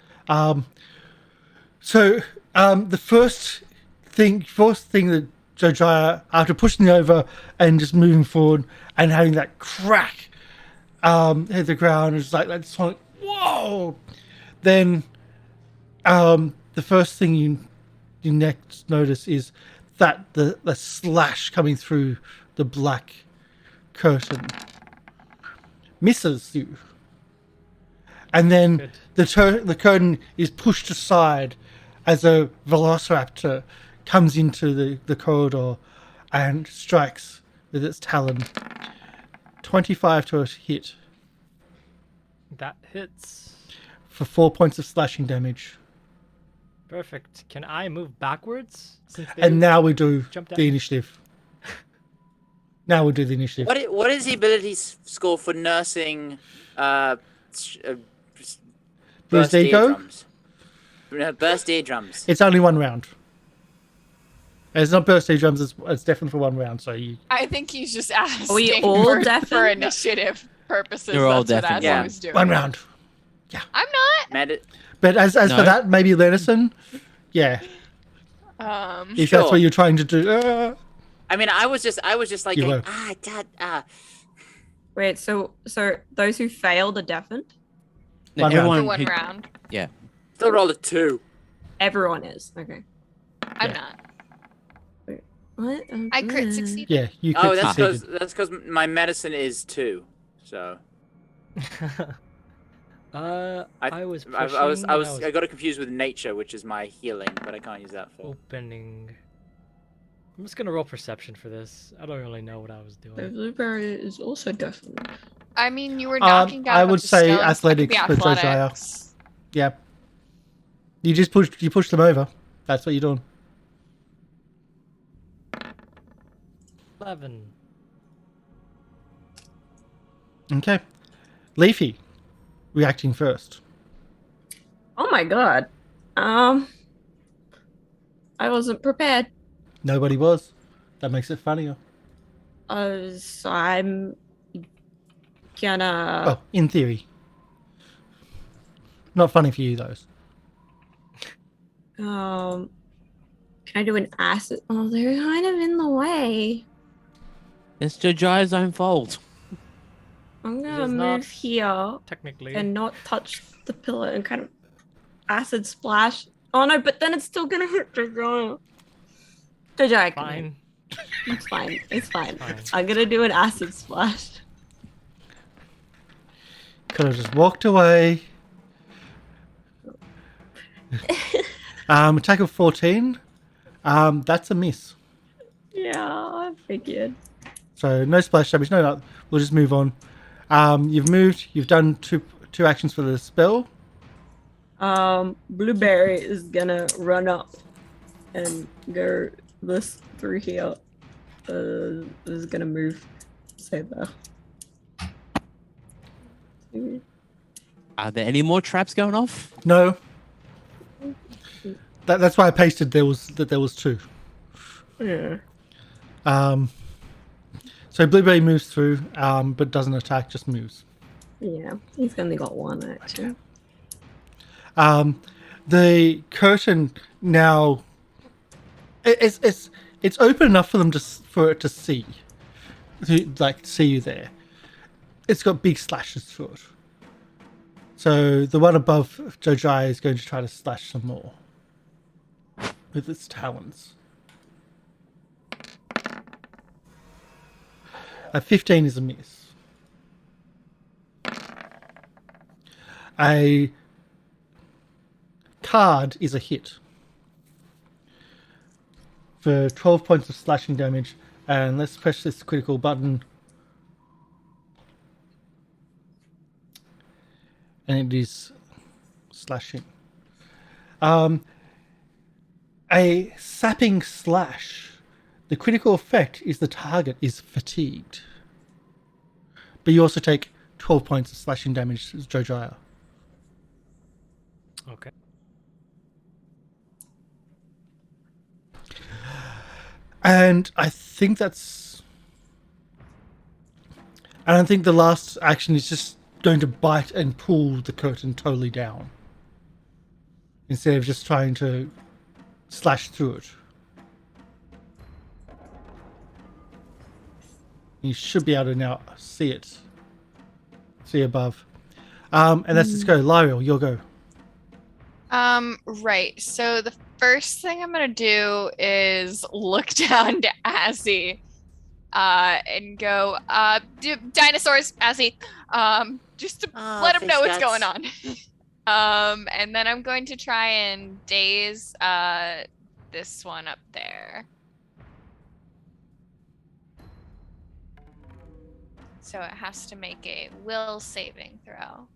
Speaker 1: The first thing that Jojyre, after pushing over and just moving forward and having that crack hit the ground, it's like that sonic whoa. Then the first thing you next notice is that the slash coming through the black curtain misses you. And then
Speaker 5: Good.
Speaker 1: the curtain is pushed aside as a velociraptor comes into the corridor and strikes with its talon. 25 to a hit
Speaker 5: That hits.
Speaker 1: for 4 points of slashing damage.
Speaker 5: Perfect. Can I move backwards? Since they
Speaker 1: And now we do
Speaker 5: jumped at
Speaker 1: the
Speaker 5: me?
Speaker 1: initiative. Now we'll do the initiative.
Speaker 2: What is the ability score for nursing
Speaker 1: Bruised ego?
Speaker 2: eardrums? No, burst eardrums.
Speaker 1: It's only 1 round. It's not burst drums. It's definitely for 1 round. So you.
Speaker 4: I think he's just asking
Speaker 3: we all
Speaker 4: for
Speaker 3: deafened?
Speaker 4: initiative purposes.
Speaker 6: They're all
Speaker 4: That's what
Speaker 6: deafened.
Speaker 4: Azzy
Speaker 2: Yeah.
Speaker 4: was doing.
Speaker 1: 1 round.
Speaker 4: I'm not.
Speaker 1: But as
Speaker 6: No.
Speaker 1: for that, maybe Lenison. Yeah. If
Speaker 2: Sure.
Speaker 1: that's what you're trying to do.
Speaker 2: I mean, I was just like,
Speaker 1: You
Speaker 2: going,
Speaker 1: were.
Speaker 2: Dad.
Speaker 3: Wait, so those who failed are deafened?
Speaker 6: No,
Speaker 1: 1 round.
Speaker 6: everyone
Speaker 4: For 1
Speaker 6: who-
Speaker 4: round.
Speaker 6: Yeah.
Speaker 2: Still rolled a 2.
Speaker 3: Everyone is. Okay.
Speaker 4: I'm
Speaker 1: Yeah.
Speaker 4: not.
Speaker 3: What?
Speaker 4: I crit succeed.
Speaker 1: Yeah, you
Speaker 2: Oh,
Speaker 1: could
Speaker 2: that's because my medicine is 2. So
Speaker 5: I was pushing.
Speaker 2: I got it confused with nature, which is my healing, but I can't use that for.
Speaker 5: Opening. I'm just gonna roll perception for this. I don't really know what I was
Speaker 3: The
Speaker 5: doing.
Speaker 3: blueberry is also deafened.
Speaker 4: I mean, you were knocking down.
Speaker 1: I
Speaker 4: a
Speaker 1: would
Speaker 4: bunch of
Speaker 1: say
Speaker 4: stones. That could be
Speaker 1: athletics for Jojyre.
Speaker 4: athletics.
Speaker 1: Yeah. You push them over. That's what you're doing.
Speaker 5: 11.
Speaker 1: Okay. Leafy, reacting first.
Speaker 3: Oh my god. I wasn't prepared.
Speaker 1: Nobody was. That makes it funnier.
Speaker 3: So I'm gonna.
Speaker 1: Oh, in theory. Not funny for you, those.
Speaker 3: Can I do an acid? Oh, they're kind of in the way.
Speaker 6: It's Jojyre's own fault.
Speaker 3: I'm
Speaker 5: It
Speaker 3: gonna
Speaker 5: is
Speaker 3: move
Speaker 5: not-
Speaker 3: here
Speaker 5: Technically.
Speaker 3: and not touch the pillar and kind of acid splash. Oh no, but then it's still gonna hit Jojyre. Jojyre, come here.
Speaker 5: Fine.
Speaker 3: It's fine. It's fine.
Speaker 5: Fine.
Speaker 3: I'm gonna do an acid splash.
Speaker 1: Could have just walked away. Attack of 14. That's a miss.
Speaker 3: Yeah, I figured.
Speaker 1: So no splash damage. No. We'll just move on. You've moved. You've done two actions for the spell.
Speaker 3: Blueberry is gonna run up and go this through here. Is gonna move. Say there.
Speaker 6: Are there any more traps going off?
Speaker 1: No. That's why I pasted there was 2.
Speaker 3: Yeah.
Speaker 1: So Blueberry moves through, but doesn't attack, just moves.
Speaker 3: Yeah, he's only got 1 actually.
Speaker 1: The curtain now it's open enough for them for it to see, see you there. It's got big slashes through it. So the one above Jojyre is going to try to slash some more with its talons. A 15 is a miss. A card is a hit for 12 points of slashing damage, and let's press this critical button, and it is slashing. A sapping slash. The critical effect is the target is fatigued, but you also take 12 points of slashing damage as Jojyre.
Speaker 5: Okay.
Speaker 1: And I think the last action is just going to bite and pull the curtain totally down, instead of just trying to slash through it. You should be able to now see it. See above. And let's just go. Lieriel, you'll go.
Speaker 4: Right. So the first thing I'm gonna do is look down to Azzy, and go, dinosaurs, Azzy, just to let him know what's going on. And then I'm going to try and daze this one up there. So it has to make a will saving throw.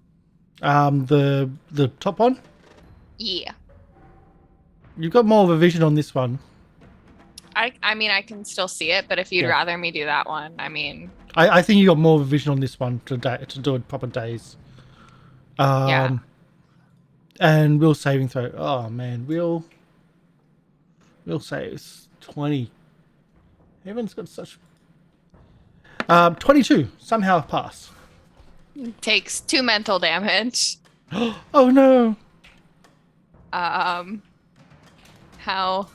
Speaker 1: The top one?
Speaker 4: Yeah.
Speaker 1: You've got more of a vision on this one.
Speaker 4: I mean, I can still see it, but if you'd rather me do that one, I mean...
Speaker 1: I think you got more of a vision on this one to do a proper daze.
Speaker 4: Yeah.
Speaker 1: And will saving throw. Oh, man. Will saves 20. Everyone's got such... 22. Somehow pass.
Speaker 4: Takes 2 mental damage.
Speaker 1: Oh, no.
Speaker 4: How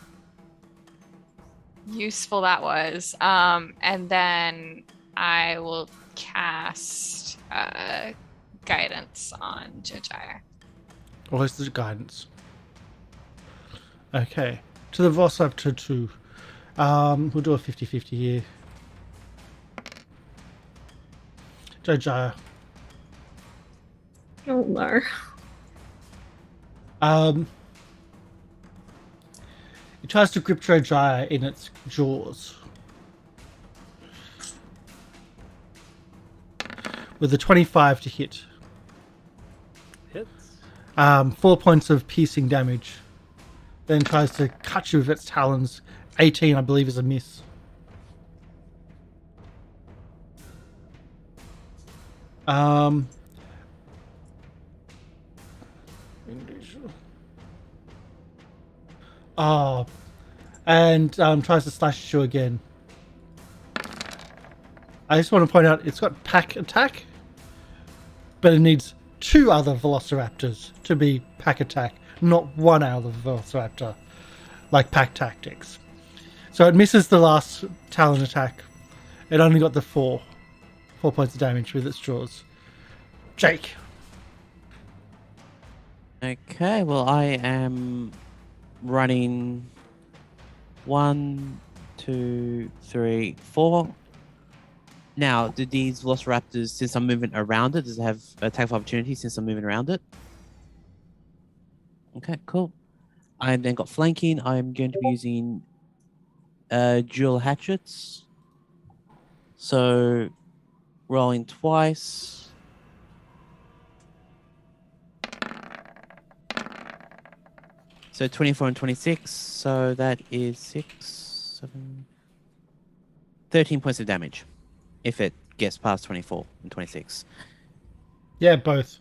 Speaker 4: useful that was. And then I will cast guidance on Jojyre.
Speaker 1: Where's the guidance? Okay. To the Velociraptor 2. We'll do a 50-50 here. Jojyre.
Speaker 3: Oh no.
Speaker 1: It tries to grip Jojyre in its jaws. With a 25 to hit.
Speaker 5: Hits.
Speaker 1: 4 points of piercing damage. Then tries to cut you with its talons. 18, I believe, is a miss. Oh, and tries to slash you again. I just want to point out it's got pack attack, but it needs 2 other Velociraptors to be pack attack, not 1 other Velociraptor, like pack tactics. So it misses the last talon attack. It only got the 4 points of damage with its jaws. Jake.
Speaker 6: Okay, well, I am running 1, 2, 3, 4. Now, do these Velociraptors, since I'm moving around it, does it have attack of opportunity since I'm moving around it? Okay, cool. I then got flanking. I'm going to be using dual hatchets. So, rolling twice. So 24 and 26, so that is 6, 7, 13 points of damage if it gets past 24 and 26.
Speaker 1: Yeah, both.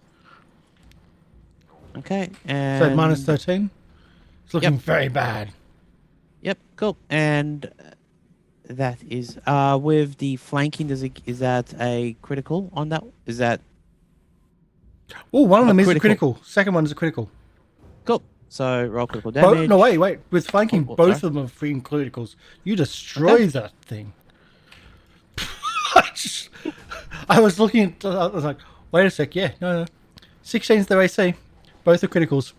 Speaker 6: Okay, and...
Speaker 1: So minus 13? It's looking very bad.
Speaker 6: Yep, cool. And that is... with the flanking, is that a critical on that? Is that...
Speaker 1: Oh, one of them is a critical. Second one is a critical.
Speaker 6: Cool. So roll critical damage.
Speaker 1: No, wait. With flanking, both of them are freaking criticals. You destroy that thing. I was looking at... I was like, wait a sec. Yeah, no. 16 is their AC. Both are criticals.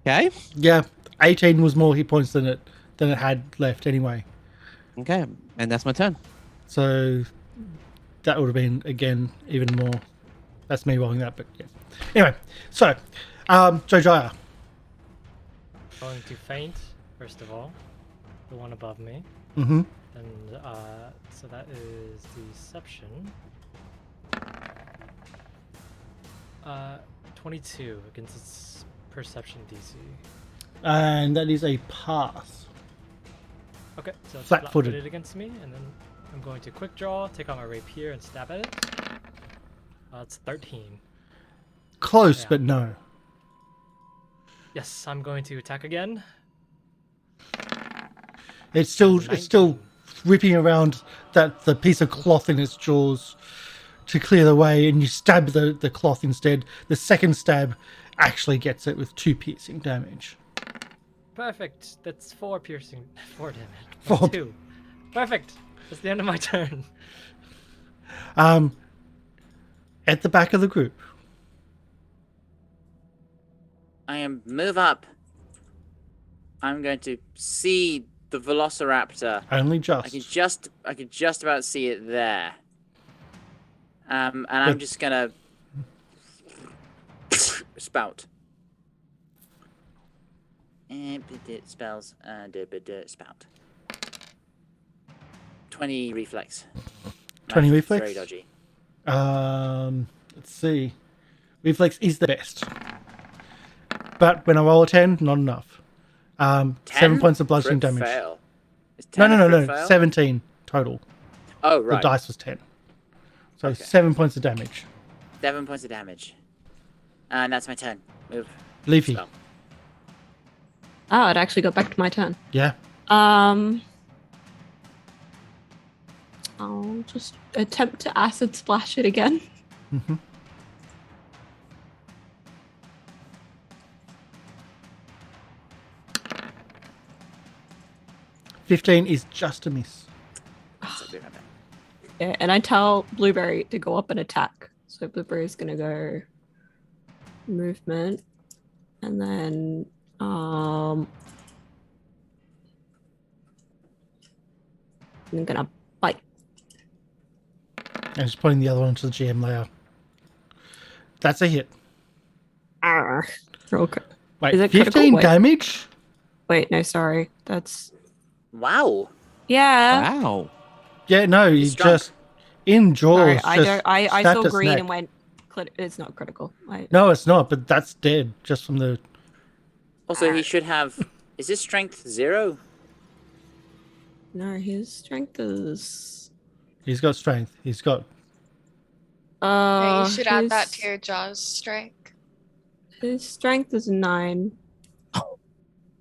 Speaker 6: Okay.
Speaker 1: Yeah, 18 was more hit points than it had left anyway.
Speaker 6: Okay, and that's my turn.
Speaker 1: So that would have been, again, even more... That's me rolling that, but yeah. Anyway, so, Jojyre.
Speaker 5: Going to faint, first of all. The one above me.
Speaker 1: Mm-hmm.
Speaker 5: And so that is Deception. 22 against its Perception DC.
Speaker 1: And that is a pass.
Speaker 5: Okay, so it's
Speaker 1: Flat-footed.
Speaker 5: flat-footed against me, and then I'm going to quick draw, take out my rapier, and stab at it. It's 13.
Speaker 1: Close, but no.
Speaker 5: Yes, I'm going to attack again.
Speaker 1: It's still ripping around the piece of cloth in its jaws to clear the way, and you stab the cloth instead. The second stab actually gets it with 2 piercing damage.
Speaker 5: Perfect. That's 4 piercing. 4 damage.
Speaker 1: 4.
Speaker 5: 2. Perfect. That's the end of my turn.
Speaker 1: At the back of the group.
Speaker 2: am move up. I'm going to see the Velociraptor.
Speaker 1: Only
Speaker 2: I can just about see it there. And I'm just gonna spout. And spells spout. 20 reflex.
Speaker 1: 20 reflex?
Speaker 2: Very dodgy.
Speaker 1: Let's see. Reflex is the best. But when I roll a 10, not enough. 7 points of bludgeoning damage.
Speaker 2: Fail. Is 10
Speaker 1: No.
Speaker 2: fail?
Speaker 1: 17 total.
Speaker 2: Oh, right.
Speaker 1: The dice was 10. So
Speaker 2: Okay.
Speaker 1: 7 points of damage.
Speaker 2: 7 points of damage. And that's my turn. Move.
Speaker 1: Leafy.
Speaker 2: Spell.
Speaker 3: Oh, it actually got back to my turn.
Speaker 1: Yeah.
Speaker 3: I'll just attempt to acid splash it again.
Speaker 1: Mm-hmm. $15 is just a miss.
Speaker 2: That's a bit of a-
Speaker 3: Yeah, and I tell Blueberry to go up and attack. So Blueberry's gonna go movement, and then I'm gonna bite.
Speaker 1: And just putting the other one into the GM layer. That's a hit.
Speaker 3: Arr. Okay.
Speaker 1: Wait,
Speaker 3: Is it critical?
Speaker 1: 15
Speaker 3: Wait.
Speaker 1: damage?
Speaker 3: Wait, no, sorry. That's
Speaker 2: Wow.
Speaker 3: yeah.
Speaker 6: Wow.
Speaker 1: Yeah, no, you
Speaker 2: He's drunk.
Speaker 1: just in
Speaker 3: Sorry,
Speaker 1: Jaws.
Speaker 3: I
Speaker 1: just
Speaker 3: don't. I
Speaker 1: snapped
Speaker 3: saw
Speaker 1: its
Speaker 3: green
Speaker 1: neck.
Speaker 3: and went. It's not critical.
Speaker 1: No, it's not, but that's dead just from the.
Speaker 2: Also, he should have. Is his strength 0?
Speaker 3: No, his strength is.
Speaker 1: He's got strength. He's got.
Speaker 4: Yeah, you should add that
Speaker 3: his-
Speaker 4: to your Jaws strike.
Speaker 3: His strength is 9.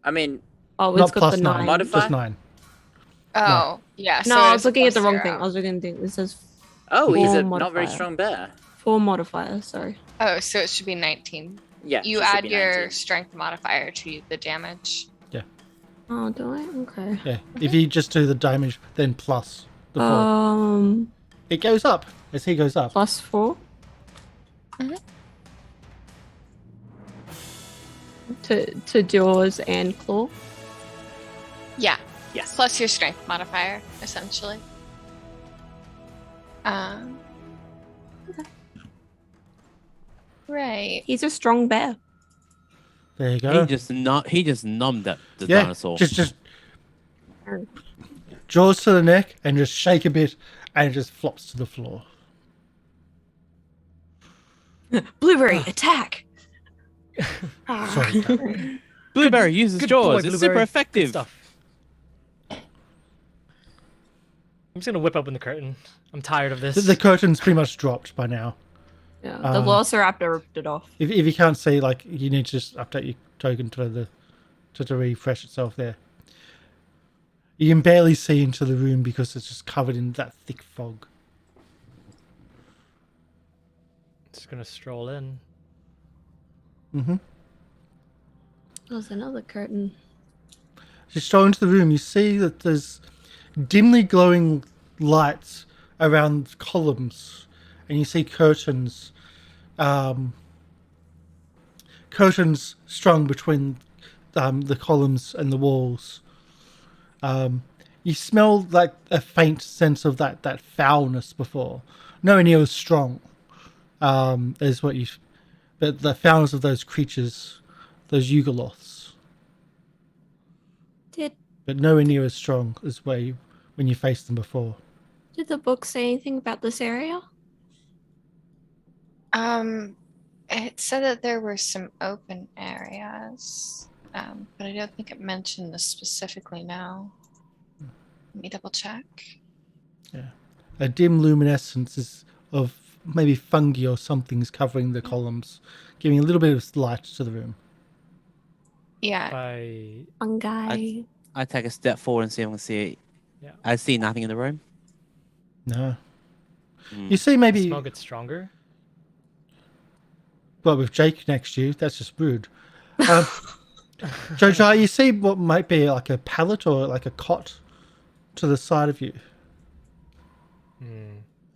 Speaker 2: I mean,
Speaker 3: Oh, it's
Speaker 1: Not
Speaker 3: got
Speaker 1: plus
Speaker 3: the
Speaker 1: 9.
Speaker 3: 9.
Speaker 2: Modifier?
Speaker 1: Just 9.
Speaker 4: Oh, yeah.
Speaker 3: No,
Speaker 4: so
Speaker 3: I
Speaker 4: it
Speaker 3: was
Speaker 4: is a
Speaker 3: looking at the
Speaker 4: plus
Speaker 3: wrong thing.
Speaker 4: 0.
Speaker 3: I was looking at the thing. It says
Speaker 2: oh, he's a
Speaker 3: Four
Speaker 2: not very
Speaker 3: modifier.
Speaker 2: strong bear.
Speaker 3: 4 modifier. Sorry.
Speaker 4: Oh, so it should be 19.
Speaker 2: Yeah.
Speaker 4: You
Speaker 2: he should
Speaker 4: add
Speaker 2: be
Speaker 4: your
Speaker 2: 19.
Speaker 4: strength modifier to the damage.
Speaker 3: Oh, do I? Okay.
Speaker 1: Yeah. If you just do the damage, then plus the 4. It goes up as he goes up.
Speaker 3: Plus 4.
Speaker 4: Mhm.
Speaker 3: To jaws and claw.
Speaker 4: Yeah,
Speaker 2: Yes.
Speaker 4: plus your strength modifier, essentially. Right.
Speaker 3: He's a strong bear.
Speaker 1: There you go.
Speaker 6: He just numbed the
Speaker 1: yeah.
Speaker 6: dinosaur.
Speaker 1: Just jaws to the neck and just shake a bit, and it just flops to the floor.
Speaker 3: Blueberry, attack!
Speaker 1: Sorry.
Speaker 6: Blueberry uses
Speaker 5: Good
Speaker 6: jaws.
Speaker 5: boy,
Speaker 6: It's
Speaker 5: Blueberry.
Speaker 6: super
Speaker 5: Good
Speaker 6: effective.
Speaker 5: stuff. I'm just gonna whip open the curtain. I'm tired of this.
Speaker 1: The curtain's pretty much dropped by now.
Speaker 3: Yeah, the Velociraptor ripped it off.
Speaker 1: If you can't see, like, you need to just update your token to refresh itself there. You can barely see into the room because it's just covered in that thick fog.
Speaker 5: Just gonna stroll in.
Speaker 1: Mm-hmm.
Speaker 3: There's another curtain.
Speaker 1: Just stroll into the room, you see that there's dimly glowing lights around columns, and you see curtains, curtains strung between the columns and the walls. You smell like a faint sense of that foulness before, nowhere near as strong as what you, but the foulness of those creatures, those Yugoloths, but nowhere near as strong as when you faced them before.
Speaker 3: Did the book say anything about this area?
Speaker 4: It said that there were some open areas, but I don't think it mentioned this specifically now. Let me double check.
Speaker 1: Yeah, a dim luminescence of maybe fungi or something's covering the columns, giving a little bit of light to the room.
Speaker 4: Yeah,
Speaker 5: By
Speaker 3: Fungi.
Speaker 6: I take a step forward and see if I can see it.
Speaker 5: Yeah.
Speaker 6: I see nothing in the room.
Speaker 1: No,
Speaker 6: Hmm.
Speaker 1: you see
Speaker 5: the
Speaker 1: maybe.
Speaker 5: smell gets stronger.
Speaker 1: Well, with Jake next to you, that's just rude. Jojyre, you see what might be like a pallet or like a cot to the side of you.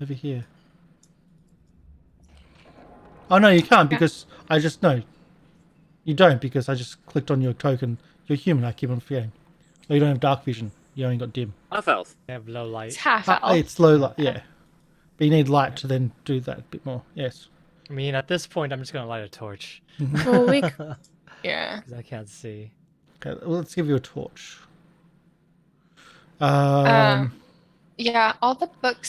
Speaker 1: Over here. Oh no, you can't because I just know. You don't, because I just clicked on your token. You're human, I keep on forgetting. Well, you don't have dark vision. You only got dim.
Speaker 2: Half elf.
Speaker 5: They have low light.
Speaker 4: It's half elf.
Speaker 1: It's low light, yeah. But you need light to then do that a bit more. Yes.
Speaker 5: I mean, at this point, I'm just gonna light a torch
Speaker 3: Well, we
Speaker 4: Yeah.
Speaker 5: because I can't see.
Speaker 1: Okay, well, let's give you a torch.
Speaker 4: Yeah, all the book
Speaker 1: You've got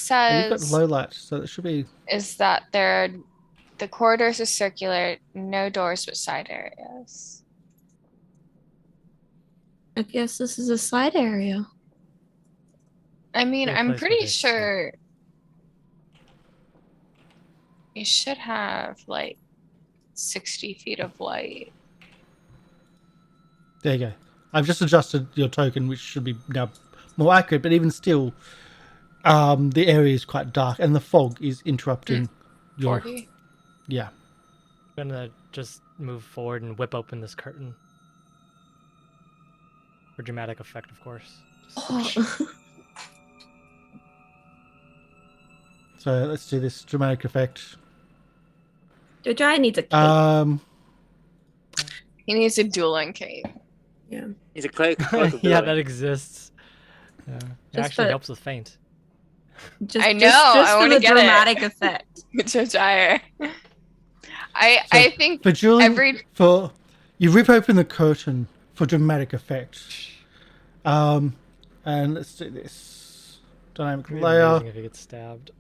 Speaker 4: says
Speaker 1: low light, so it should be.
Speaker 4: is that the corridors are circular, no doors but side areas.
Speaker 3: I guess this is a side area.
Speaker 4: I mean,
Speaker 5: Yeah,
Speaker 4: I'm
Speaker 5: place
Speaker 4: pretty
Speaker 5: where they sleep.
Speaker 4: sure you should have like 60 feet of light.
Speaker 1: There you go. I've just adjusted your token, which should be now more accurate, but even still, the area is quite dark and the fog is interrupting your.
Speaker 4: 40.
Speaker 1: Yeah.
Speaker 5: I'm gonna just move forward and whip open this curtain. For dramatic effect, of course.
Speaker 3: Oh.
Speaker 1: So let's do this dramatic effect.
Speaker 3: Jojyre needs a cape.
Speaker 4: He needs a dueling cape.
Speaker 3: Yeah.
Speaker 2: He's a cloak of
Speaker 5: Yeah,
Speaker 2: billowing.
Speaker 5: that exists. Yeah. It
Speaker 3: Just
Speaker 5: actually
Speaker 3: for-
Speaker 5: helps with faint.
Speaker 3: Just,
Speaker 4: I know,
Speaker 3: Just
Speaker 4: I
Speaker 3: for
Speaker 4: wanna
Speaker 3: the
Speaker 4: get it.
Speaker 3: dramatic effect.
Speaker 4: Jojyre. I think
Speaker 1: For Julie,
Speaker 4: every
Speaker 1: you rip open the curtain for dramatic effect. And let's do this. Dynamic
Speaker 5: It'd be
Speaker 1: layer.
Speaker 5: amazing if he gets stabbed.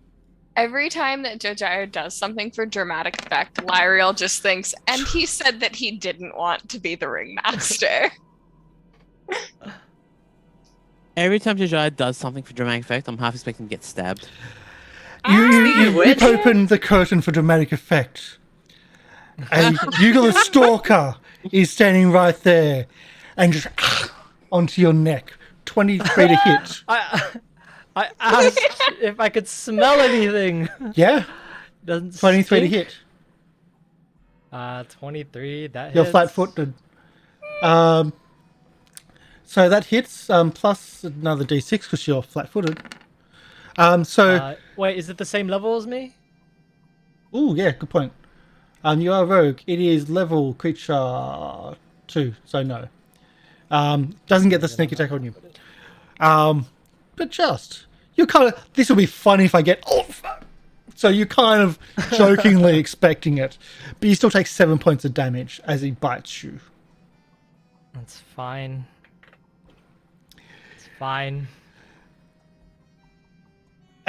Speaker 4: every time that Jojyre does something for dramatic effect, Lieriel just thinks, and he said that he didn't want to be the ringmaster.
Speaker 6: Every time Jojyre does something for dramatic effect, I'm half expecting to get stabbed.
Speaker 1: You rip open the curtain for dramatic effect. A Ugula stalker is standing right there and just onto your neck. 23 to hit.
Speaker 5: I asked if I could smell anything.
Speaker 1: Yeah,
Speaker 5: Doesn't
Speaker 1: 23 to
Speaker 5: stink.
Speaker 1: hit.
Speaker 5: 23. That hits.
Speaker 1: You're flat-footed. So that hits, plus another d6 because you're flat-footed.
Speaker 5: Wait, is it the same level as me?
Speaker 1: Ooh, yeah, good point. You are a rogue. It is level creature 2, so no. Doesn't get the sneak attack on you. But just, you kind of, this will be funny if I get, oh, fuck. So you're kind of jokingly expecting it. But you still take 7 points of damage as he bites you.
Speaker 5: That's fine. It's fine.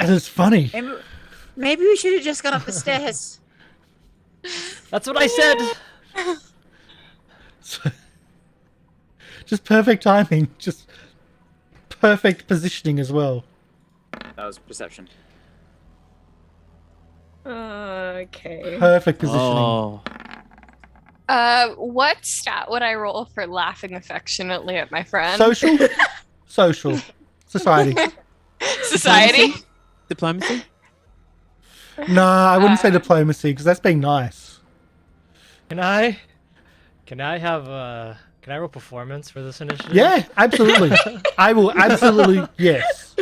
Speaker 1: And it's funny.
Speaker 2: Maybe we should have just gone up the stairs.
Speaker 5: That's what I said.
Speaker 1: So, just perfect timing. Just perfect positioning as well.
Speaker 2: That was perception.
Speaker 3: Okay.
Speaker 1: Perfect positioning.
Speaker 6: Oh,
Speaker 4: What stat would I roll for laughing affectionately at my friend?
Speaker 1: Social. Society.
Speaker 4: Society?
Speaker 6: diplomacy?
Speaker 1: Nah, I wouldn't say diplomacy because that's being nice.
Speaker 5: Can I roll performance for this initiative?
Speaker 1: Yeah, absolutely. I will absolutely, yes.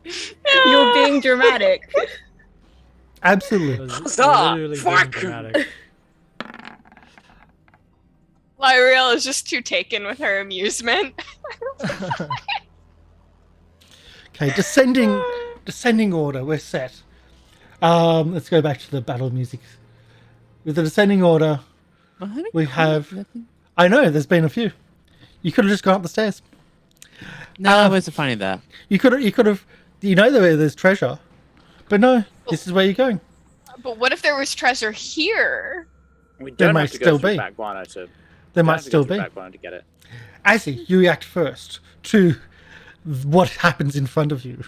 Speaker 3: You're being dramatic.
Speaker 5: It
Speaker 1: Absolutely.
Speaker 5: was
Speaker 2: Huzzah!
Speaker 5: literally being
Speaker 2: Fuck!
Speaker 5: dramatic.
Speaker 4: Lieriel is just too taken with her amusement.
Speaker 1: Okay, descending order, we're set. Let's go back to the battle music. With the descending order, we have... I know, there's been a few. You could have just gone up the stairs.
Speaker 6: No, where's the funny that?
Speaker 1: You could have, you know there's treasure. But no, this is where you're going.
Speaker 4: But what if there was treasure here?
Speaker 2: We
Speaker 1: There
Speaker 2: don't
Speaker 1: might
Speaker 2: have to
Speaker 1: still
Speaker 2: go through
Speaker 1: be.
Speaker 2: back guano to.
Speaker 1: There
Speaker 2: don't
Speaker 1: might
Speaker 2: have to go
Speaker 1: still
Speaker 2: through
Speaker 1: be.
Speaker 2: back guano to get it.
Speaker 1: Azzy, you react first to what happens in front of you.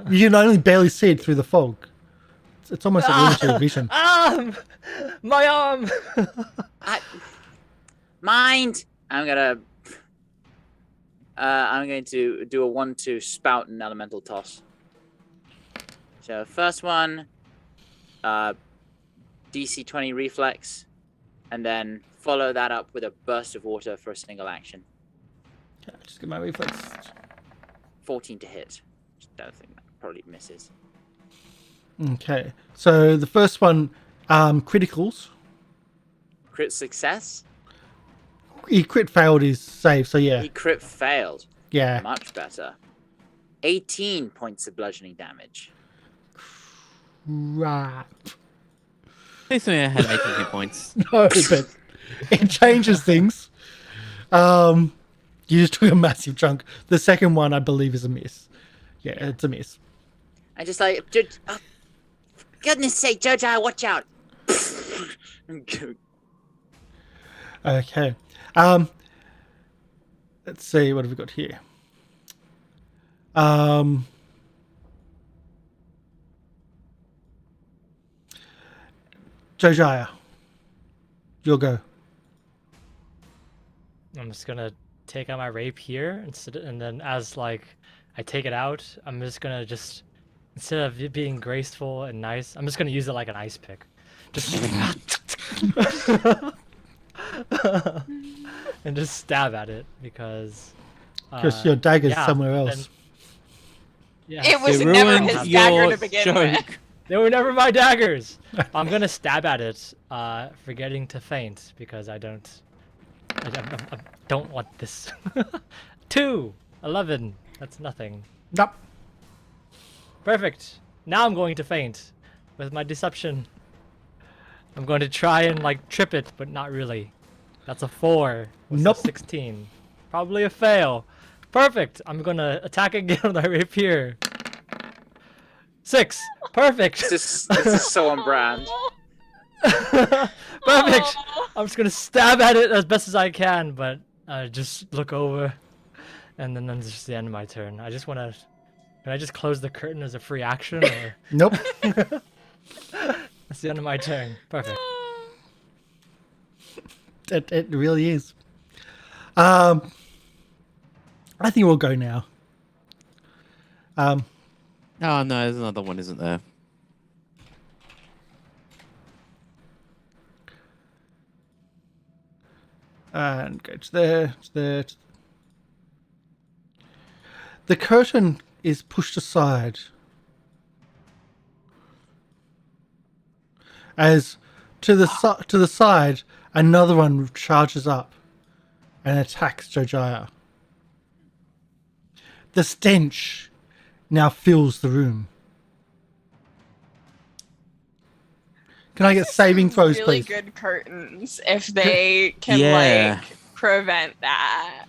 Speaker 1: You can only barely see it through the fog. It's almost like limited vision.
Speaker 5: My arm.
Speaker 2: Mind. I'm going to do a 1-2 spout and elemental toss. So first one, DC 20 reflex, and then follow that up with a burst of water for a single action.
Speaker 1: Okay, just get my reflex.
Speaker 2: 14 to hit. Just don't think that probably misses.
Speaker 1: Okay, so the first one, criticals.
Speaker 2: Crit success?
Speaker 1: He crit failed his save, so yeah.
Speaker 2: He crit failed.
Speaker 1: Yeah.
Speaker 2: Much better. 18 points of bludgeoning damage.
Speaker 1: Right.
Speaker 6: Please tell me I had 18 hit points.
Speaker 1: No, but it changes things. You just took a massive chunk. The second one, I believe, is a miss. Yeah, it's a miss.
Speaker 2: I just like, oh, for goodness sake, Jojyre, watch out.
Speaker 1: Okay. Let's see, what have we got here? Jojyre, you'll go.
Speaker 5: I'm just gonna take out my rapier and then as like I take it out, I'm just gonna instead of it being graceful and nice, I'm just gonna use it like an ice pick. Just and just stab at it because
Speaker 1: Your dagger's
Speaker 5: yeah,
Speaker 1: somewhere else.
Speaker 5: then- yeah.
Speaker 4: It was
Speaker 6: It
Speaker 4: never
Speaker 6: ruined
Speaker 4: his dagger
Speaker 6: your
Speaker 4: to begin
Speaker 6: joke.
Speaker 4: with.
Speaker 5: They were never my daggers. I'm gonna stab at it, forgetting to feint because I don't want this. 11. That's nothing.
Speaker 1: Nope.
Speaker 5: Perfect. Now I'm going to feint with my deception. I'm going to try and like trip it, but not really. That's a 4. What's a
Speaker 1: Nope.
Speaker 5: 16. Probably a fail. Perfect. I'm gonna attack again with my rapier. 6. Perfect.
Speaker 2: This is so on brand.
Speaker 5: Perfect.
Speaker 4: Aw.
Speaker 5: I'm just gonna stab at it as best as I can, but just look over, and then that's just the end of my turn. I just wanna. Can I just close the curtain as a free action, or
Speaker 1: Nope.
Speaker 5: that's the end of my turn? Perfect.
Speaker 1: It really is. I think we'll go now.
Speaker 6: Oh no, there's another one, isn't there?
Speaker 1: And go to there, to there. The curtain is pushed aside as to the side another one charges up and attacks Jojyre. The stench now fills the room. Can I get saving throws,
Speaker 4: really
Speaker 1: please?
Speaker 4: good curtains if they can
Speaker 6: Yeah.
Speaker 4: like prevent that.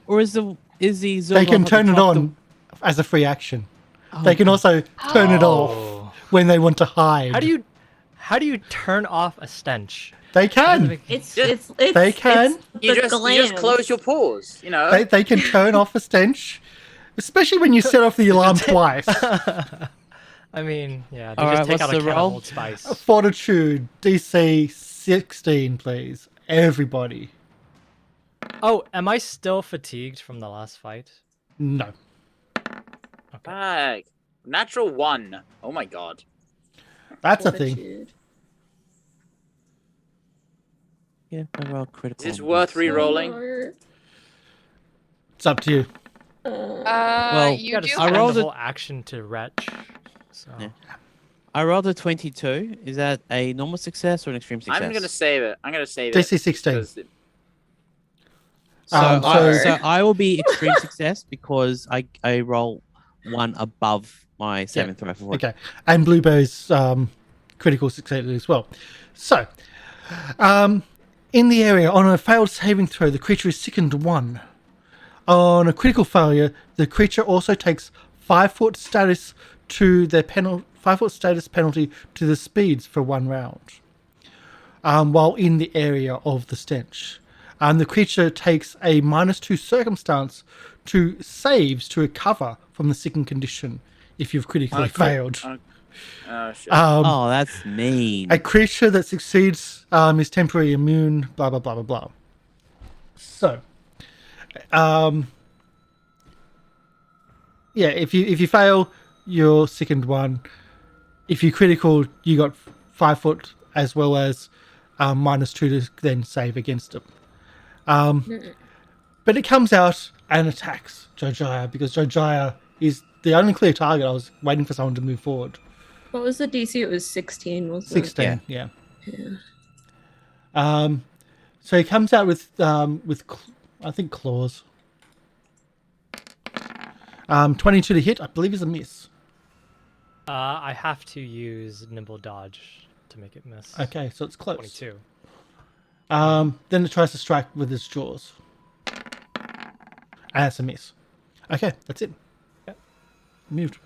Speaker 6: Or is the
Speaker 1: They
Speaker 6: Zerglon
Speaker 1: can
Speaker 6: have
Speaker 1: turn it
Speaker 6: dropped
Speaker 1: on as a free action.
Speaker 6: the-
Speaker 1: They can
Speaker 6: Oh,
Speaker 1: also turn it off
Speaker 5: Oh.
Speaker 1: when they want to hide.
Speaker 5: How do you turn off a stench?
Speaker 1: They can.
Speaker 3: It's
Speaker 2: Just-
Speaker 3: it's
Speaker 1: They can.
Speaker 3: It's
Speaker 2: You
Speaker 3: the
Speaker 2: just
Speaker 3: glands.
Speaker 2: close your pores, you know.
Speaker 1: They can turn off a stench, especially when you set off the alarm twice.
Speaker 5: I mean, yeah, they
Speaker 6: All
Speaker 5: just
Speaker 6: right,
Speaker 5: take
Speaker 6: what's
Speaker 5: out a
Speaker 6: the
Speaker 5: can of
Speaker 6: roll?
Speaker 5: Old Spice.
Speaker 1: Fortitude, DC 16, please. Everybody.
Speaker 5: Oh, am I still fatigued from the last fight?
Speaker 1: No.
Speaker 2: Fuck. Natural 1. Oh my god.
Speaker 1: That's a thing.
Speaker 3: Fortitude.
Speaker 6: Yeah, overall critical.
Speaker 2: Is this worth re-rolling?
Speaker 3: Or,
Speaker 1: It's up to you.
Speaker 6: Well,
Speaker 5: You
Speaker 4: you
Speaker 5: gotta
Speaker 4: do
Speaker 5: spend
Speaker 6: I rolled
Speaker 5: the
Speaker 6: a-
Speaker 5: whole action to retch. So
Speaker 6: Yeah. I rolled a 22. Is that a normal success or an extreme success?
Speaker 2: I'm gonna save it. I'm gonna save
Speaker 1: DC
Speaker 2: it.
Speaker 1: 16.
Speaker 2: because it-
Speaker 6: So,
Speaker 1: so-
Speaker 6: so I will be extreme success because I roll one above my saving throw for
Speaker 1: Okay. And Blueberry's critical success as well. So, in the area, on a failed saving throw, the creature is sickened 1. On a critical failure, the creature also takes 5-foot status to their 5-foot status penalty to the speeds for 1 round. While in the area of the stench. The creature takes a -2 circumstance to saves to recover from the sickened condition if you've critically failed.
Speaker 2: Oh shit.
Speaker 6: Oh, that's mean.
Speaker 1: A creature that succeeds is temporarily immune, blah, blah, blah, blah, blah. So, yeah, if you fail, you're sickened 1. If you critical, you got 5-foot as well as -2 to then save against it. But it comes out and attacks Jojyre because Jojyre is the only clear target. I was waiting for someone to move forward.
Speaker 3: what was the DC? It was 16, wasn't
Speaker 1: 16, yeah. So he comes out with I think claws. 22 to hit, I believe, is a miss.
Speaker 5: I have to use nimble dodge to make it miss.
Speaker 1: Okay, so it's close.
Speaker 5: 22.
Speaker 1: Then it tries to strike with its jaws. And it's a miss. Okay, that's it.
Speaker 5: Yep.
Speaker 1: Moved.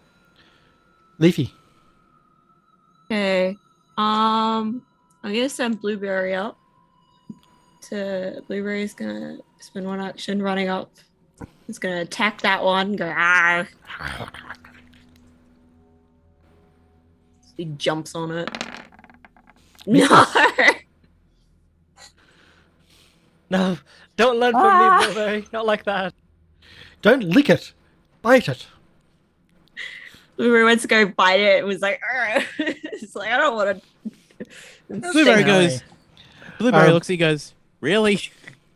Speaker 1: Leafy.
Speaker 3: Okay. I'm gonna send Blueberry up. Blueberry's gonna spend one action running up. It's gonna attack that one. Go ah. He jumps on it. No.
Speaker 5: No, don't learn from me, Blueberry. Not like that.
Speaker 1: Don't lick it. Bite it.
Speaker 3: Blueberry went to go bite it. It was like, "Arr." It's like I don't want to.
Speaker 6: Blueberry goes. Blueberry looks at you, goes, really?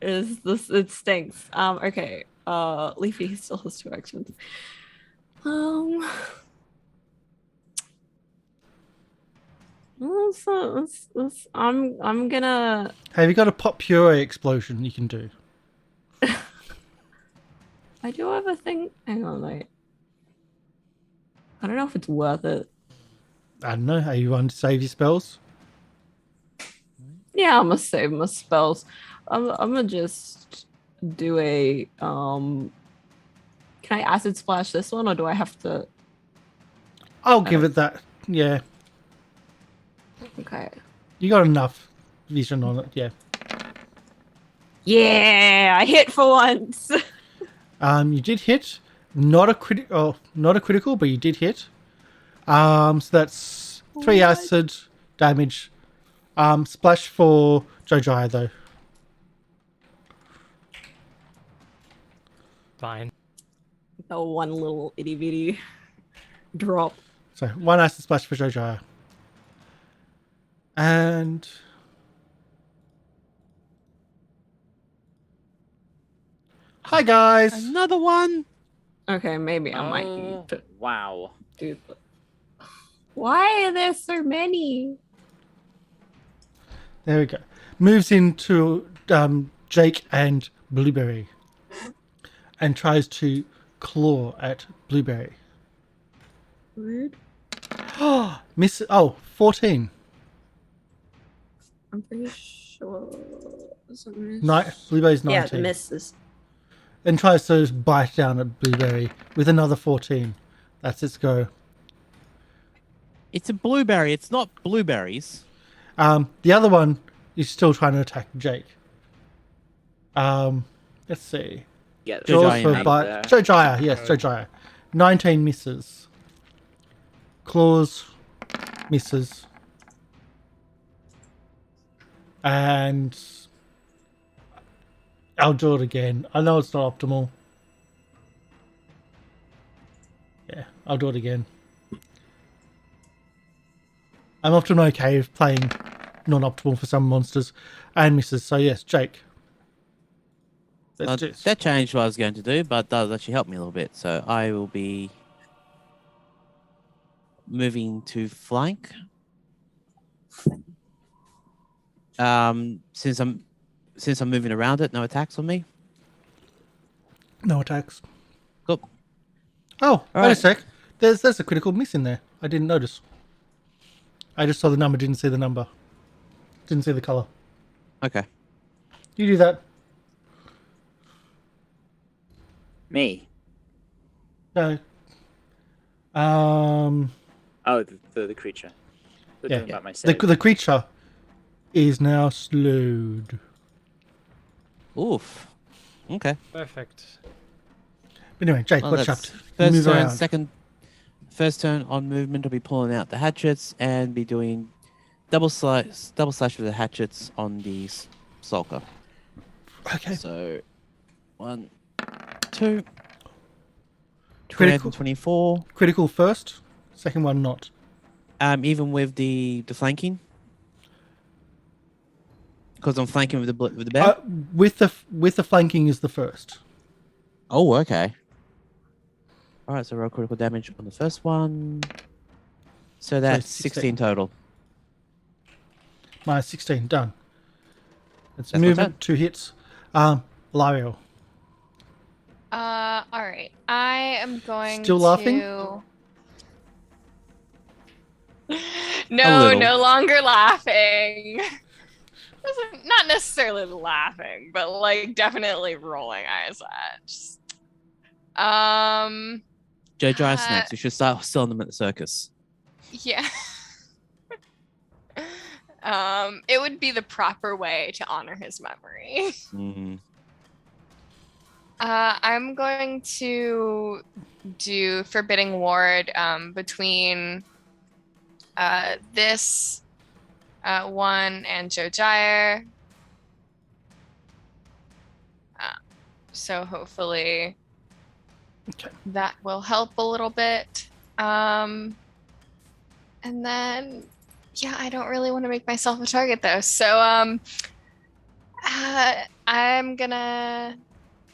Speaker 3: It stinks. Okay. Leafy still has 2 actions. I'm gonna.
Speaker 1: Have you got a pop puree explosion you can do?
Speaker 3: I do have a thing. Hang on, wait. I don't know if it's worth it.
Speaker 1: I don't know. Are you want to save your spells?
Speaker 3: Yeah, I'm gonna save my spells. I'm gonna just do a Can I acid splash this one, or do I have to?
Speaker 1: I'll give it that. Yeah,
Speaker 3: Okay.
Speaker 1: you got enough vision on it. Yeah.
Speaker 3: Yeah, I hit for once.
Speaker 1: You did hit. Not a critical, but you did hit. So that's 3 acid damage. Splash for Jojyre though.
Speaker 5: Fine.
Speaker 3: Oh, one little itty bitty drop.
Speaker 1: So 1 acid splash for Jojyre. And hi guys.
Speaker 6: Another one.
Speaker 3: Okay, maybe I might need to
Speaker 2: Wow.
Speaker 3: do the... Why are there so many?
Speaker 1: There we go. Moves into Jake and Blueberry. And tries to claw at Blueberry.
Speaker 3: Rude.
Speaker 1: Miss. Oh, 14.
Speaker 3: I'm pretty sure. It's a miss.
Speaker 1: Blueberry's
Speaker 3: Yeah,
Speaker 1: 19.
Speaker 3: the misses.
Speaker 1: And tries to bite down at Blueberry with another 14. That's its go.
Speaker 6: It's a blueberry. It's not blueberries.
Speaker 1: The other one is still trying to attack Jake. Let's see.
Speaker 2: Yeah,
Speaker 6: Jojyre,
Speaker 1: for
Speaker 6: mate.
Speaker 1: bite. Jojyre, yes, Jojyre. 19 misses. Claws misses. And I'll do it again. I know it's not optimal. Yeah, I'll do it again. I'm often okay with playing non-optimal for some monsters and misses. So yes, Jake. Let's do this.
Speaker 6: That changed what I was going to do, but does actually help me a little bit. So I will be moving to flank. Since I'm moving around it, no attacks on me.
Speaker 1: No attacks.
Speaker 6: Cool.
Speaker 1: Oh, wait a
Speaker 6: right.
Speaker 1: sec. There's a critical miss in there. I didn't notice. I just saw the number, didn't see the number. Didn't see the colour.
Speaker 6: Okay.
Speaker 1: You do that.
Speaker 2: Me.
Speaker 1: No.
Speaker 2: Oh, the creature. We're
Speaker 1: Yeah.
Speaker 2: talking about my save.
Speaker 1: The creature is now slowed.
Speaker 6: Oof. Okay.
Speaker 5: Perfect.
Speaker 1: But anyway, Jake,
Speaker 6: Well,
Speaker 1: what's
Speaker 6: that's
Speaker 1: up?
Speaker 6: first
Speaker 1: Move
Speaker 6: turn,
Speaker 1: around.
Speaker 6: first turn on movement, I'll be pulling out the hatchets and be doing double slash with the hatchets on the sulker.
Speaker 1: Okay.
Speaker 6: So 1, 2,
Speaker 1: Critical.
Speaker 6: 24.
Speaker 1: Critical first. Second one not.
Speaker 6: Even with the flanking, because I'm flanking with the bear.
Speaker 1: With the flanking is the first.
Speaker 6: Oh, okay. All right, so roll critical damage on the first one. So that's 16 total.
Speaker 1: Minus 16. Done. It's
Speaker 6: That's my
Speaker 1: movement, 2 hits. Lieriel.
Speaker 4: All right. I am going
Speaker 1: Still laughing?
Speaker 4: to.
Speaker 6: A
Speaker 4: No,
Speaker 6: little.
Speaker 4: no longer laughing. Not necessarily laughing, but like definitely rolling eyes at.
Speaker 6: Jojyre snacks. We should start selling them at the circus.
Speaker 4: Yeah. It would be the proper way to honor his memory.
Speaker 6: Mm.
Speaker 4: I'm going to do Forbidding Ward between this one and Jojyre. So hopefully that will help a little bit. And then, yeah, I don't really want to make myself a target though. So I'm gonna.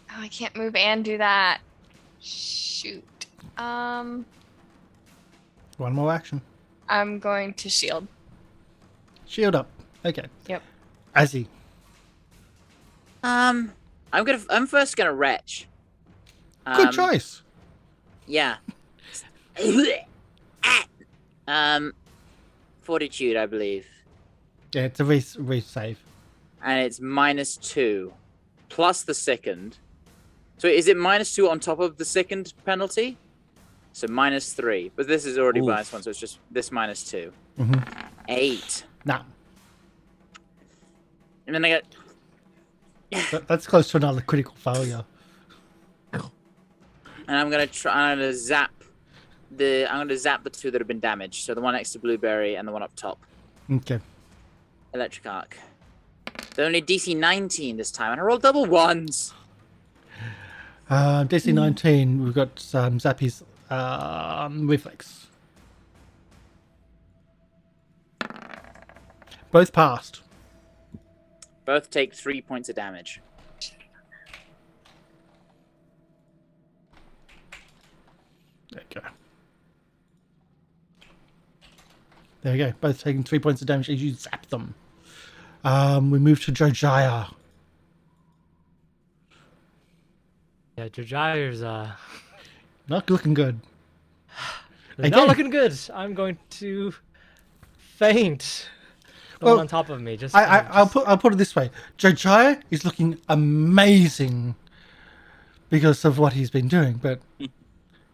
Speaker 4: Oh, I can't move and do that. Shoot.
Speaker 1: One more action.
Speaker 4: I'm going to shield.
Speaker 1: Shield up. Okay.
Speaker 4: Yep.
Speaker 1: Azzy.
Speaker 2: I'm first gonna retch.
Speaker 1: Good choice.
Speaker 2: Yeah. Fortitude, I believe.
Speaker 1: Yeah, it's a resave.
Speaker 2: And it's -2 plus the second. So is it -2 on top of the second penalty? So -3. But this is already
Speaker 6: Oof.
Speaker 2: -1, so it's just this -2.
Speaker 1: Mm-hmm.
Speaker 2: 8.
Speaker 1: Nah,
Speaker 2: And then I got
Speaker 1: that's close to another critical failure.
Speaker 2: and I'm gonna zap the 2 that have been damaged. So the one next to Blueberry and the one up top.
Speaker 1: Okay.
Speaker 2: Electric Arc. They're only DC 19 this time, and I rolled double ones.
Speaker 1: DC 19, we've got Zappy's reflex. Both passed.
Speaker 2: Both take 3 points of damage.
Speaker 1: There you go. There you go. Both taking 3 points of damage as you zap them. We move to Jojyre.
Speaker 5: Yeah, Jojyre's
Speaker 1: Not looking good.
Speaker 5: not
Speaker 1: Again.
Speaker 5: looking good. I'm going to faint. The
Speaker 1: Well,
Speaker 5: one on top of me. Just
Speaker 1: I'll put it this way. Jojyre is looking amazing because of what he's been doing, but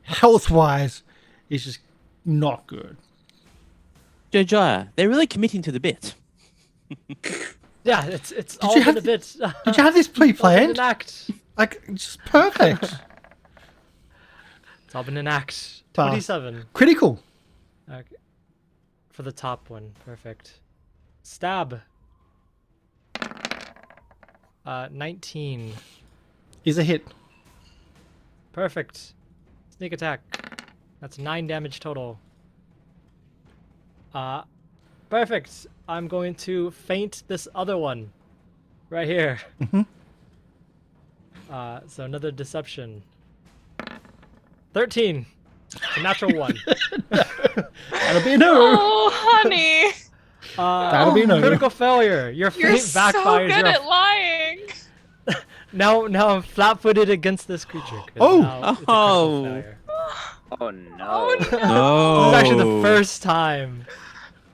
Speaker 1: health-wise, he's just not good.
Speaker 6: Jojyre, they're really committing to the bit.
Speaker 5: Yeah, it's all
Speaker 1: you
Speaker 5: in
Speaker 1: have
Speaker 5: a bit.
Speaker 1: Did you have this
Speaker 5: It's all been
Speaker 1: pre-planned?
Speaker 5: an act.
Speaker 1: Like, it's just perfect.
Speaker 5: It's all been an act.
Speaker 1: Pass.
Speaker 5: 27.
Speaker 1: Critical.
Speaker 5: Okay. For the top one, perfect. Stab. 19.
Speaker 1: Is a hit.
Speaker 5: Perfect. Sneak attack. That's 9 damage total. Perfect. I'm going to feint this other one. Right here.
Speaker 1: Mhm.
Speaker 5: So another deception. 13. It's a natural 1.
Speaker 1: That'll be a no.
Speaker 4: Oh, honey.
Speaker 1: That'll be a no.
Speaker 5: Critical failure. Your
Speaker 4: You're
Speaker 5: feint
Speaker 4: so
Speaker 5: backfires.
Speaker 4: good
Speaker 5: You're
Speaker 4: at lying.
Speaker 5: Now I'm flat-footed against this creature. 'cause
Speaker 1: Oh.
Speaker 5: now it's a critical
Speaker 6: Oh.
Speaker 5: failure.
Speaker 2: Oh no.
Speaker 4: Oh no.
Speaker 6: No.
Speaker 5: This is actually the first time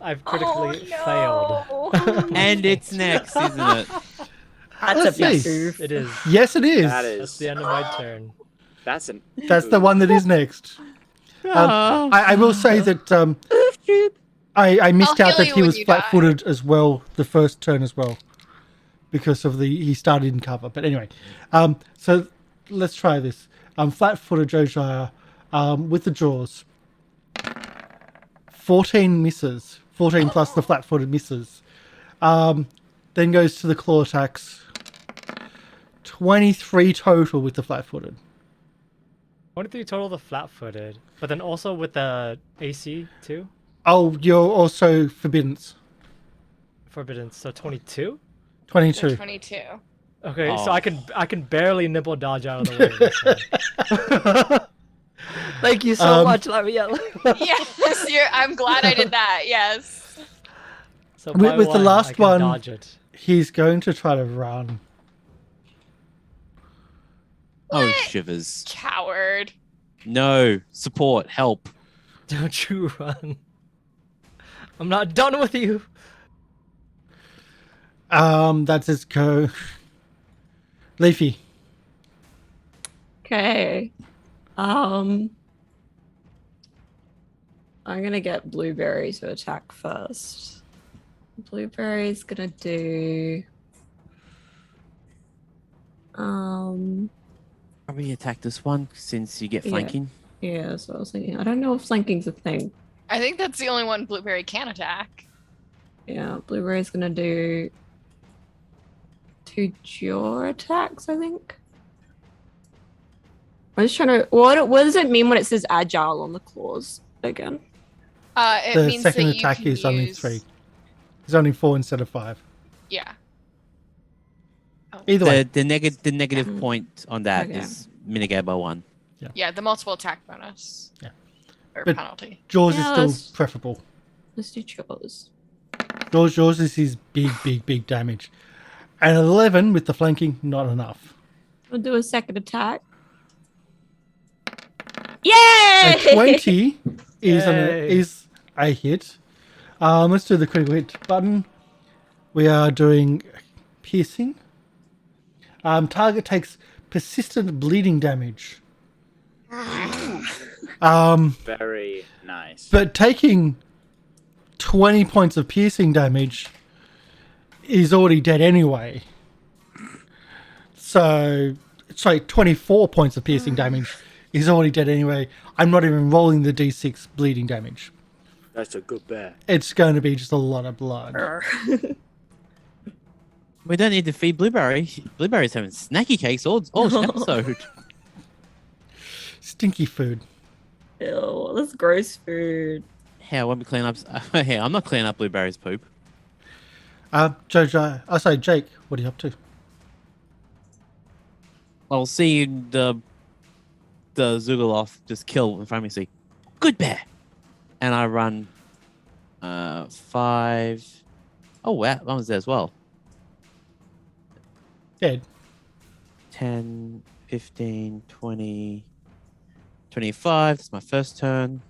Speaker 5: I've critically failed.
Speaker 6: And it's next, isn't it?
Speaker 3: That's
Speaker 1: Let's
Speaker 3: a big
Speaker 1: see.
Speaker 3: move.
Speaker 5: It is.
Speaker 1: Yes, it is.
Speaker 2: That
Speaker 5: That's
Speaker 2: is.
Speaker 5: the end of my turn.
Speaker 2: That's an.
Speaker 1: That's the one that is next. I will say that I missed
Speaker 4: I'll
Speaker 1: out
Speaker 4: heal
Speaker 1: that
Speaker 4: you
Speaker 1: he
Speaker 4: when
Speaker 1: was
Speaker 4: you die.
Speaker 1: flat-footed as well the first turn as well, because of he started in cover. But anyway, so let's try this. Flat-footed Jojyre with the jaws. 14 misses. 14 plus the flat-footed misses. Then goes to the claw attacks. 23 total with the flat-footed.
Speaker 5: 23 total the flat-footed, but then also with the AC too.
Speaker 1: Oh, you're also forbiddance.
Speaker 5: Forbidden, so 22.
Speaker 1: 22.
Speaker 4: 22.
Speaker 5: Okay, so
Speaker 6: Oh.
Speaker 5: I can barely nipple dodge out of the way. This time. Thank you so much, Lieriel.
Speaker 4: Yes, I'm glad I did that. Yes.
Speaker 5: So
Speaker 1: With
Speaker 5: by
Speaker 1: the
Speaker 5: one,
Speaker 1: last
Speaker 5: I can
Speaker 1: one-
Speaker 5: dodge it.
Speaker 1: He's going to try to run.
Speaker 6: Oh,
Speaker 4: What?
Speaker 6: shivers.
Speaker 4: Coward.
Speaker 6: No. Support. Help.
Speaker 5: Don't you run. I'm not done with you.
Speaker 1: That's his go. Leafy.
Speaker 3: Okay. I'm gonna get Blueberry to attack first. Blueberry's gonna do.
Speaker 6: Probably attack this one since you get
Speaker 3: Yeah.
Speaker 6: flanking.
Speaker 3: Yeah, that's what I was thinking. I don't know if flanking's a thing.
Speaker 4: I think that's the only one Blueberry can attack.
Speaker 3: Yeah, Blueberry's gonna do 2 Jojyre attacks, I think. I'm just trying to. What does it mean when it says agile on the claws again?
Speaker 4: It
Speaker 1: The
Speaker 4: means
Speaker 1: second
Speaker 4: that you
Speaker 1: attack
Speaker 4: can
Speaker 1: is only
Speaker 4: use...
Speaker 1: 3. It's only 4 instead of 5.
Speaker 4: Yeah.
Speaker 1: Either way.
Speaker 6: The negative point on that
Speaker 3: Okay.
Speaker 6: is mitigated by 1.
Speaker 4: Yeah, the multiple attack bonus.
Speaker 1: Yeah.
Speaker 4: Or
Speaker 1: But-
Speaker 4: penalty.
Speaker 1: Jaws
Speaker 3: Yeah,
Speaker 1: is still
Speaker 3: let's-
Speaker 1: preferable.
Speaker 3: Let's do Jaws.
Speaker 1: Jaws is his big damage. And 11 with the flanking, not enough.
Speaker 3: We'll do a second attack. Yay!
Speaker 1: A 20 is
Speaker 5: Yay.
Speaker 1: is a hit. Let's do the critical hit button. We are doing piercing. Target takes persistent bleeding damage.
Speaker 2: Very nice.
Speaker 1: But taking 20 points of piercing damage is already dead anyway. So, sorry, 24 points of piercing damage is already dead anyway. I'm not even rolling the d6 bleeding damage.
Speaker 2: That's a good bet.
Speaker 1: It's going to be just a lot of blood.
Speaker 6: We don't need to feed Blueberry. Blueberry's having snacky cakes all episode.
Speaker 1: Stinky food.
Speaker 3: Ew, that's gross food.
Speaker 6: Hey, I won't be cleaning up. Hey, I'm not cleaning up Blueberry's poop.
Speaker 1: Jojyre, I say Jake, what are you up to?
Speaker 6: I'll see the Zugaloth just kill in front of me. See, good bear, and I run 5. Oh wow, that was there as well.
Speaker 1: Dead.
Speaker 6: 10, 15, 20, 25. That's my first turn.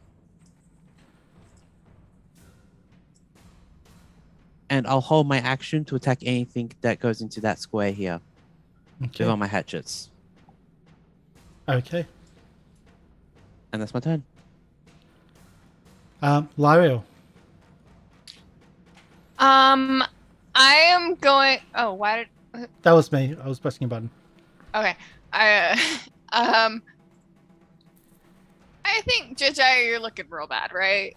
Speaker 6: And I'll hold my action to attack anything that goes into that square here
Speaker 1: Okay.
Speaker 6: with all my hatchets.
Speaker 1: Okay.
Speaker 6: And that's my turn.
Speaker 1: Lieriel.
Speaker 4: I am going... Oh, why did...
Speaker 1: That was me. I was pressing a button.
Speaker 4: Okay. I think, Jojyre, you're looking real bad, right?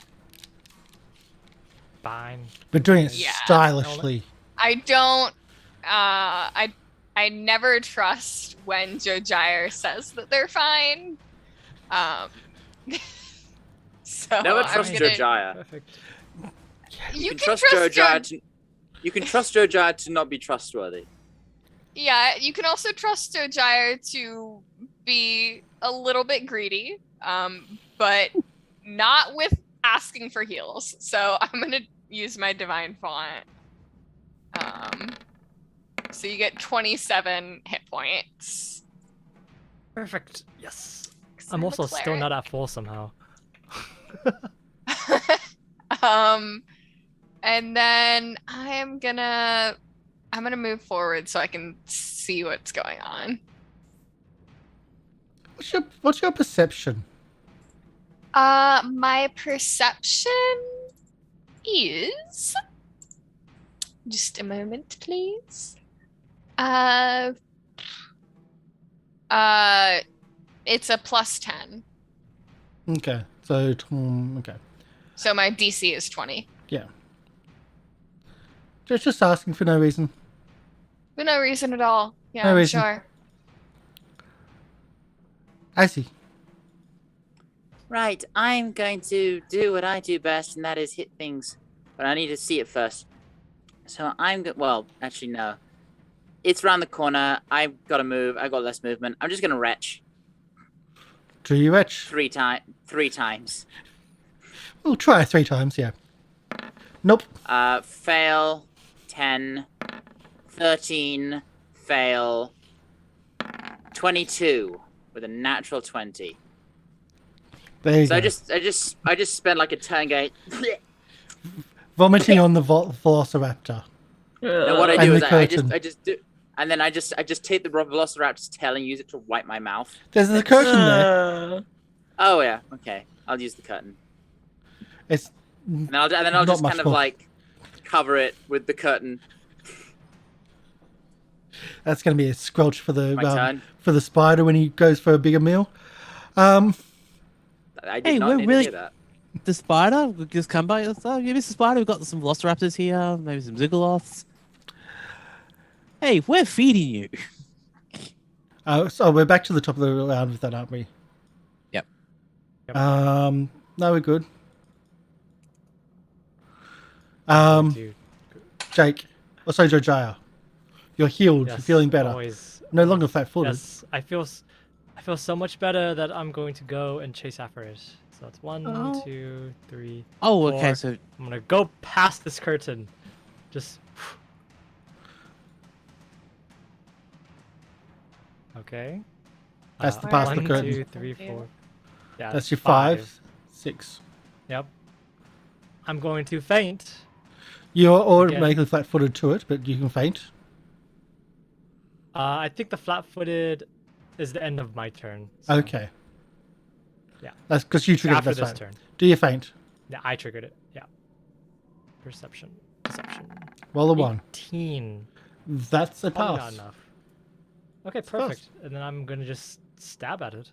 Speaker 5: Fine.
Speaker 1: But doing it
Speaker 4: Yeah.
Speaker 1: stylishly.
Speaker 4: I don't... I never trust when Jojyre says that they're fine. So
Speaker 2: Never
Speaker 4: I'm
Speaker 2: trust
Speaker 4: gonna-
Speaker 2: Jojyre.
Speaker 5: Perfect.
Speaker 4: You
Speaker 2: can
Speaker 4: can
Speaker 2: trust
Speaker 4: trust
Speaker 2: Jojyre to. You can trust Jojyre to not be trustworthy.
Speaker 4: Yeah, you can also trust Jojyre to be a little bit greedy, but not with asking for heals. So I'm gonna use my divine font. So you get 27 hit points.
Speaker 5: Perfect. Yes.
Speaker 4: 'Cause
Speaker 5: I'm
Speaker 4: a
Speaker 5: also still
Speaker 4: cleric.
Speaker 5: not at full somehow.
Speaker 4: And then I'm gonna move forward so I can see what's going on.
Speaker 1: What's your perception?
Speaker 4: My perception is just a moment, please. It's a +10.
Speaker 1: Okay. So, okay.
Speaker 4: So my DC is 20.
Speaker 1: Yeah. Just asking for no reason.
Speaker 4: For no reason at all. Yeah,
Speaker 1: No
Speaker 4: I'm
Speaker 1: reason.
Speaker 4: sure.
Speaker 1: Azzy.
Speaker 2: Right, I'm going to do what I do best, and that is hit things. But I need to see it first. So well, actually, no. It's around the corner. I've got to move. I've got less movement. I'm just going to retch
Speaker 1: Do you retch?
Speaker 2: 3 times.
Speaker 1: We'll try 3 times, yeah. Nope.
Speaker 2: Fail, 10, 13, fail, 22 with a natural 20.
Speaker 1: There you
Speaker 2: So
Speaker 1: go.
Speaker 2: I just spent like a turn going.
Speaker 1: Vomiting on the Velociraptor.
Speaker 2: And what I
Speaker 1: And
Speaker 2: do is
Speaker 1: the
Speaker 2: I just
Speaker 1: curtain.
Speaker 2: do, and then I just take the Velociraptor's tail and use it to wipe my mouth.
Speaker 1: There's a curtain there.
Speaker 2: Oh yeah, okay. I'll use the curtain.
Speaker 1: It's
Speaker 2: And then I'll
Speaker 1: not
Speaker 2: just
Speaker 1: much
Speaker 2: kind of
Speaker 1: more.
Speaker 2: like cover it with the curtain.
Speaker 1: That's going to be a squelch for
Speaker 2: My turn.
Speaker 1: the spider when he goes for a bigger meal.
Speaker 2: I did
Speaker 6: Hey,
Speaker 2: not
Speaker 6: we're
Speaker 2: need
Speaker 6: really-
Speaker 2: to hear that.
Speaker 6: The spider, we just come by. Yeah, Mr. Spider, we've got some velociraptors here, maybe some zigguloths. Hey, we're feeding you.
Speaker 1: So we're back to the top of the round with that, aren't we?
Speaker 6: Yep.
Speaker 1: No, we're good.
Speaker 5: Dude,
Speaker 1: Jake. Also, Jojyre. You're healed. You're
Speaker 5: yes,
Speaker 1: feeling better.
Speaker 5: Always,
Speaker 1: No longer flat-footed.
Speaker 5: Yes, I feel so much better that I'm going to go and chase after it. So that's 1,
Speaker 6: Oh.
Speaker 5: 2, 3.
Speaker 6: Oh,
Speaker 5: 4.
Speaker 6: okay, so
Speaker 5: I'm gonna go past this curtain. Just. Okay.
Speaker 1: That's the past the
Speaker 5: 1,
Speaker 1: curtain.
Speaker 5: 2, 3, 4. Yeah,
Speaker 1: That's your 5, 6.
Speaker 5: Yep. I'm going to faint.
Speaker 1: You're automatically flat-footed to it, but you can faint.
Speaker 5: I think the flat-footed is the end of my turn. so-
Speaker 1: Okay.
Speaker 5: Yeah.
Speaker 1: That's because you triggered
Speaker 5: After
Speaker 1: it. That's
Speaker 5: this
Speaker 1: fine.
Speaker 5: turn.
Speaker 1: Do you faint?
Speaker 5: Yeah, I triggered it. Yeah. Perception.
Speaker 1: Roll a 1.
Speaker 5: 18.
Speaker 1: That's a
Speaker 5: Probably
Speaker 1: pass.
Speaker 5: not enough. Okay,
Speaker 1: pass.
Speaker 5: perfect. And then I'm gonna just stab at it.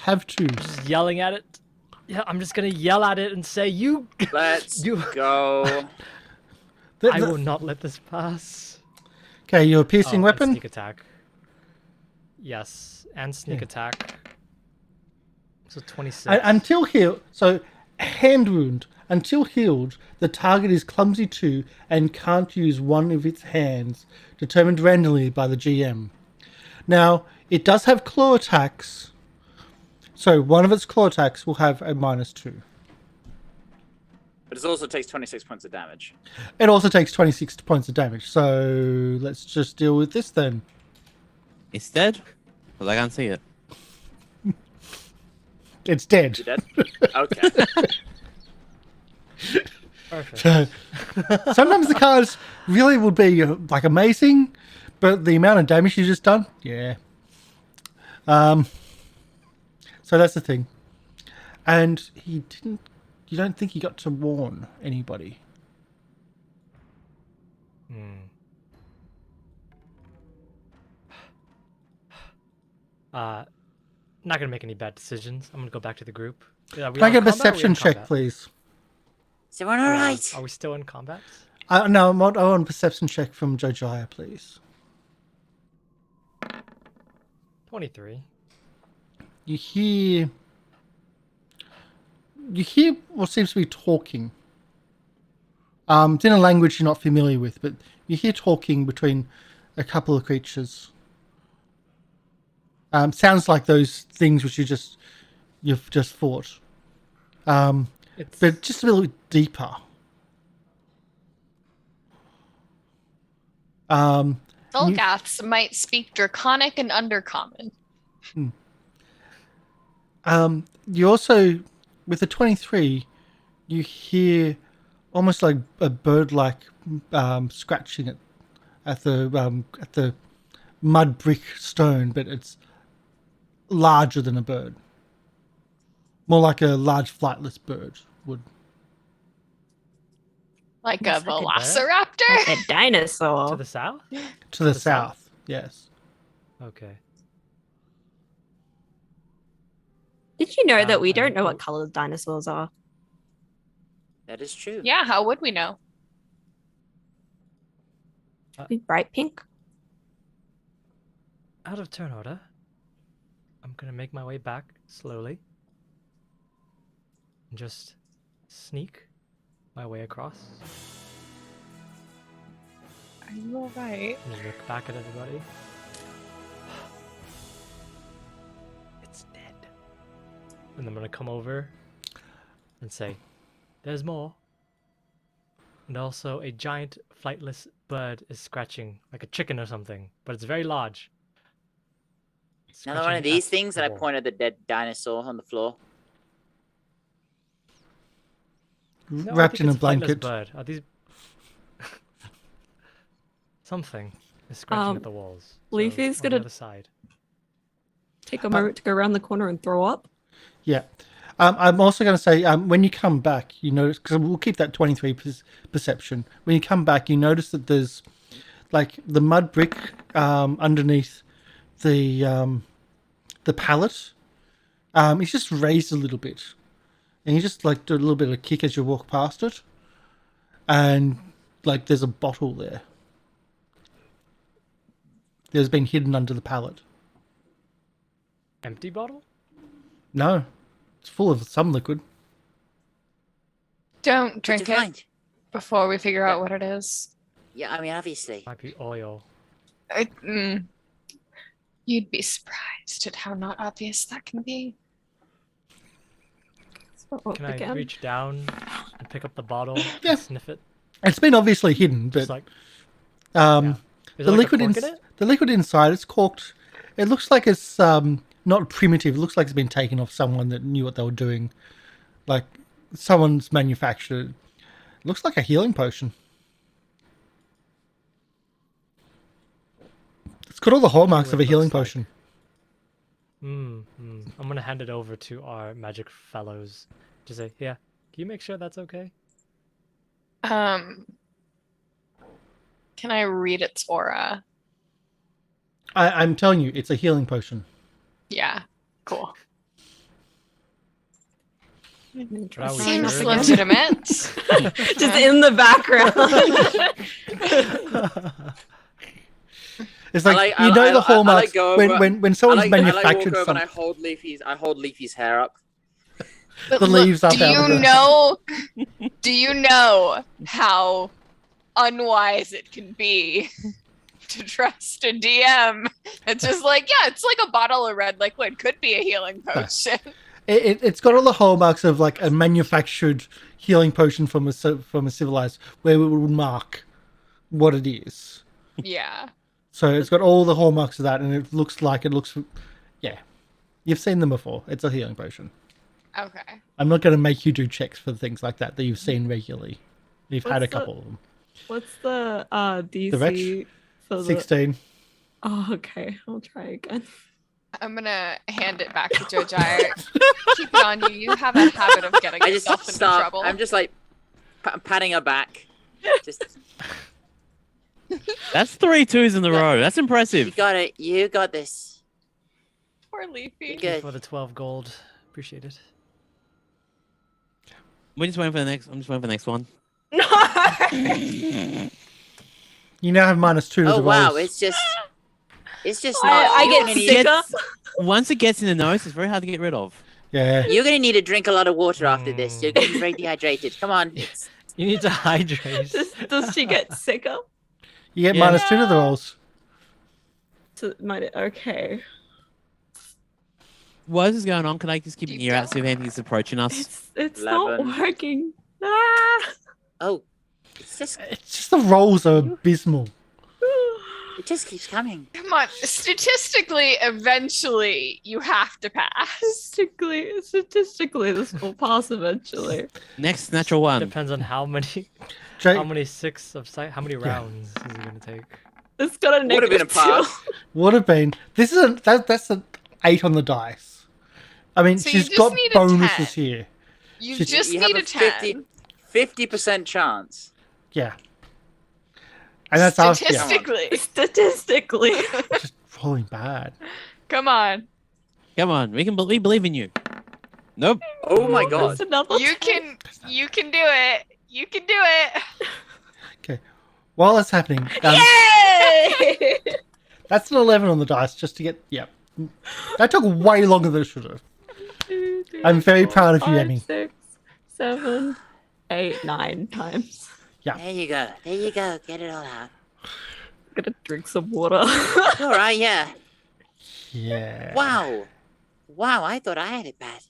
Speaker 1: Have to.
Speaker 5: Just yelling at it. Yeah, I'm just gonna yell at it and say, "You."
Speaker 2: Let's
Speaker 5: You-
Speaker 2: go.
Speaker 5: I will not let this pass.
Speaker 1: Okay, you're a piercing
Speaker 5: and
Speaker 1: weapon.
Speaker 5: Sneak attack. Yes, and sneak
Speaker 1: Yeah.
Speaker 5: attack. So 26.
Speaker 1: Until healed, so hand wound. Until healed, the target is clumsy too and can't use one of its hands, determined randomly by the GM. Now, it does have claw attacks, so one of its claw attacks will have a -2.
Speaker 2: But it also takes 26 points of damage.
Speaker 1: It also takes 26 points of damage, so let's just deal with this then.
Speaker 6: it's dead. But I can't see it.
Speaker 1: It's dead.
Speaker 2: You dead? Okay.
Speaker 5: Perfect.
Speaker 1: So, sometimes the cards really would be like amazing, but the amount of damage you just done, yeah. So that's the thing. And he didn't. You don't think he got to warn anybody?
Speaker 5: Not gonna make any bad decisions. I'm gonna go back to the group. Yeah,
Speaker 1: Can I get a perception check, please?
Speaker 2: Is everyone alright?
Speaker 5: Are we still in combat?
Speaker 1: No, I want a perception check from Jojyre, please.
Speaker 5: 23.
Speaker 1: You hear what seems to be talking. It's in a language you're not familiar with, but you hear talking between a couple of creatures. Sounds like those things which you've just fought.
Speaker 5: It's
Speaker 1: But just a little deeper.
Speaker 4: Volgaths might speak Draconic and Undercommon.
Speaker 1: You also, with the 23, you hear almost like a bird-like scratching at the mud brick stone, but it's larger than a bird. More like a large flightless bird would.
Speaker 4: Like a
Speaker 3: It's like a
Speaker 4: velociraptor?
Speaker 3: Like a dinosaur.
Speaker 5: to the south?
Speaker 1: To the
Speaker 5: the
Speaker 1: south,
Speaker 5: south?
Speaker 1: yes.
Speaker 5: Okay.
Speaker 3: Did you know that we
Speaker 5: I
Speaker 3: don't know
Speaker 5: will-
Speaker 3: what color dinosaurs are?
Speaker 2: That is true.
Speaker 4: Yeah, how would we know?
Speaker 3: Be bright pink.
Speaker 5: Out of turn order, I'm gonna make my way back slowly. And just sneak my way across.
Speaker 4: Are you alright?
Speaker 5: And just look back at everybody. It's dead. And I'm gonna come over and say, "There's more." And also a giant flightless bird is scratching, like a chicken or something, but it's very large.
Speaker 2: Another one of
Speaker 5: Scratching
Speaker 2: these
Speaker 5: at
Speaker 2: things,
Speaker 5: the
Speaker 2: and I
Speaker 5: wall.
Speaker 2: point at the dead dinosaur on the floor.
Speaker 5: No, I
Speaker 1: Wrapped
Speaker 5: think
Speaker 1: in a
Speaker 5: it's flightless
Speaker 1: blanket.
Speaker 5: bird. Are these something is scratching at the walls? So,
Speaker 3: Leafy's
Speaker 5: on
Speaker 3: gonna-
Speaker 5: the other side.
Speaker 3: Take a moment to go around the corner and throw up.
Speaker 1: Yeah. I'm also going to say, when you come back, you notice, because we'll keep that 23 perception. When you come back, you notice that there's like the mud brick underneath the pallet. It's just raised a little bit, and you just like do a little bit of a kick as you walk past it, and like there's a bottle there. There's been hidden under the pallet.
Speaker 5: Empty bottle?
Speaker 1: No, it's full of some liquid.
Speaker 4: Don't drink
Speaker 2: What'd you
Speaker 4: it
Speaker 2: find?
Speaker 4: before we figure out what it is.
Speaker 2: Yeah, I mean, obviously.
Speaker 5: Might be oil.
Speaker 4: You'd be surprised at how not obvious that can be.
Speaker 3: Throw up
Speaker 5: Can I
Speaker 3: again.
Speaker 5: reach down and pick up the bottle
Speaker 1: Yeah.
Speaker 5: and sniff it?
Speaker 1: It's been obviously hidden,
Speaker 5: Just
Speaker 1: but
Speaker 5: like
Speaker 1: um,
Speaker 5: yeah. Is
Speaker 1: the
Speaker 5: there like a
Speaker 1: liquid
Speaker 5: cork in it?
Speaker 1: the liquid inside, it's corked. It looks like it's not primitive. It looks like it's been taken off someone that knew what they were doing, like someone's manufactured. It looks like a healing potion. It's got all the hallmarks
Speaker 5: what
Speaker 1: of a
Speaker 5: it
Speaker 1: healing
Speaker 5: looks like.
Speaker 1: potion.
Speaker 5: I'm gonna hand it over to our magic fellows to say, yeah, can you make sure that's okay?
Speaker 4: Can I read its aura?
Speaker 1: I'm telling you, it's a healing potion.
Speaker 4: Yeah, cool.
Speaker 5: Are we
Speaker 4: Seems
Speaker 5: sure?
Speaker 4: legitimate.
Speaker 3: Just in the background.
Speaker 1: It's like,
Speaker 2: I
Speaker 1: you know the
Speaker 2: I
Speaker 1: hallmarks
Speaker 2: like go over-
Speaker 1: when someone's
Speaker 2: I
Speaker 1: manufactured
Speaker 2: walk over and
Speaker 1: something.
Speaker 2: I hold Leafy's hair up.
Speaker 4: But
Speaker 1: The leaves up
Speaker 4: do
Speaker 1: out
Speaker 4: you
Speaker 1: of the-
Speaker 4: know? Do you know how unwise it can be to trust a DM? It's just like, yeah, it's like a bottle of red liquid. Could be a healing potion.
Speaker 1: It's got all the hallmarks of like a manufactured healing potion from a civilized, where we would mark what it is.
Speaker 4: Yeah.
Speaker 1: So it's got all the hallmarks of that, and it looks. Yeah, you've seen them before. It's a healing potion.
Speaker 4: Okay.
Speaker 1: I'm not going to make you do checks for things like that you've seen regularly. You've had a
Speaker 3: What's the-
Speaker 1: couple of them.
Speaker 3: What's the DC
Speaker 1: The wretch?
Speaker 3: for the...
Speaker 1: 16.
Speaker 3: Oh, okay. I'll try again.
Speaker 4: I'm gonna hand it back to Jojyre. Keep it on you. You have a habit of getting
Speaker 2: I just
Speaker 4: yourself into
Speaker 2: stop.
Speaker 4: trouble.
Speaker 2: I'm just like patting her back. Just
Speaker 6: That's 3 2s in the row. That's
Speaker 2: you
Speaker 6: impressive.
Speaker 2: got it. You got this.
Speaker 4: Poor Leafy.
Speaker 2: You're
Speaker 5: Thank you
Speaker 2: good.
Speaker 5: for the 12 gold. Appreciate it.
Speaker 6: We're just waiting for the next. I'm just waiting for the next one.
Speaker 3: No!
Speaker 1: You now have -2 to
Speaker 2: Oh
Speaker 1: the
Speaker 2: wow,
Speaker 1: rolls.
Speaker 2: it's just not.
Speaker 3: I
Speaker 2: you're
Speaker 3: get
Speaker 2: gonna need-
Speaker 3: sicker.
Speaker 6: Once it gets in the nose, it's very hard to get rid of.
Speaker 1: Yeah.
Speaker 2: You're gonna need to drink a lot of water after this. You're gonna be very dehydrated. Come on.
Speaker 5: You need to hydrate.
Speaker 3: Does she get sicker?
Speaker 1: You get
Speaker 6: Yeah.
Speaker 1: -2 to the rolls.
Speaker 3: Okay.
Speaker 6: What is going on? Can I just keep an
Speaker 4: You
Speaker 6: ear out, see if anything's approaching us?
Speaker 3: It's not
Speaker 2: 11.
Speaker 3: working. Ah!
Speaker 2: Oh,
Speaker 1: It's just the rolls are abysmal.
Speaker 2: it just keeps coming.
Speaker 4: Come on. Statistically, eventually, you have to pass.
Speaker 3: Statistically, this will pass eventually.
Speaker 6: Next natural one.
Speaker 5: Depends on how many
Speaker 1: Jay,
Speaker 5: how many how many rounds is it gonna take?
Speaker 3: It's got a
Speaker 2: Would have been a
Speaker 3: negative
Speaker 2: pass.
Speaker 1: would have been. This is that's an 8 on the dice. I mean,
Speaker 4: So you
Speaker 1: she's
Speaker 4: just
Speaker 1: got
Speaker 4: need a 10.
Speaker 1: bonuses here.
Speaker 4: You
Speaker 1: Should-
Speaker 4: just
Speaker 2: You
Speaker 4: need
Speaker 2: have
Speaker 4: a 10.
Speaker 2: 50% chance.
Speaker 1: Yeah. And that's after
Speaker 4: Statistically.
Speaker 1: just rolling bad.
Speaker 4: Come on.
Speaker 6: Come on, we believe in you. Nope.
Speaker 2: Oh my god.
Speaker 3: That's another
Speaker 4: You can do it. You can do it.
Speaker 1: Okay. While that's happening,
Speaker 3: Yay!
Speaker 1: that's an 11 on the dice just to get. Yep. That took way longer than it should have.
Speaker 3: 2, 3,
Speaker 1: I'm very
Speaker 3: 4,
Speaker 1: proud of you,
Speaker 3: 5,
Speaker 1: Emi.
Speaker 3: 6, 7, 8, 9 times.
Speaker 2: There you go. There you go. Get it all out.
Speaker 3: I'm gonna drink some water.
Speaker 2: All right. Yeah.
Speaker 1: Yeah.
Speaker 2: Wow. Wow. I thought I had it bad.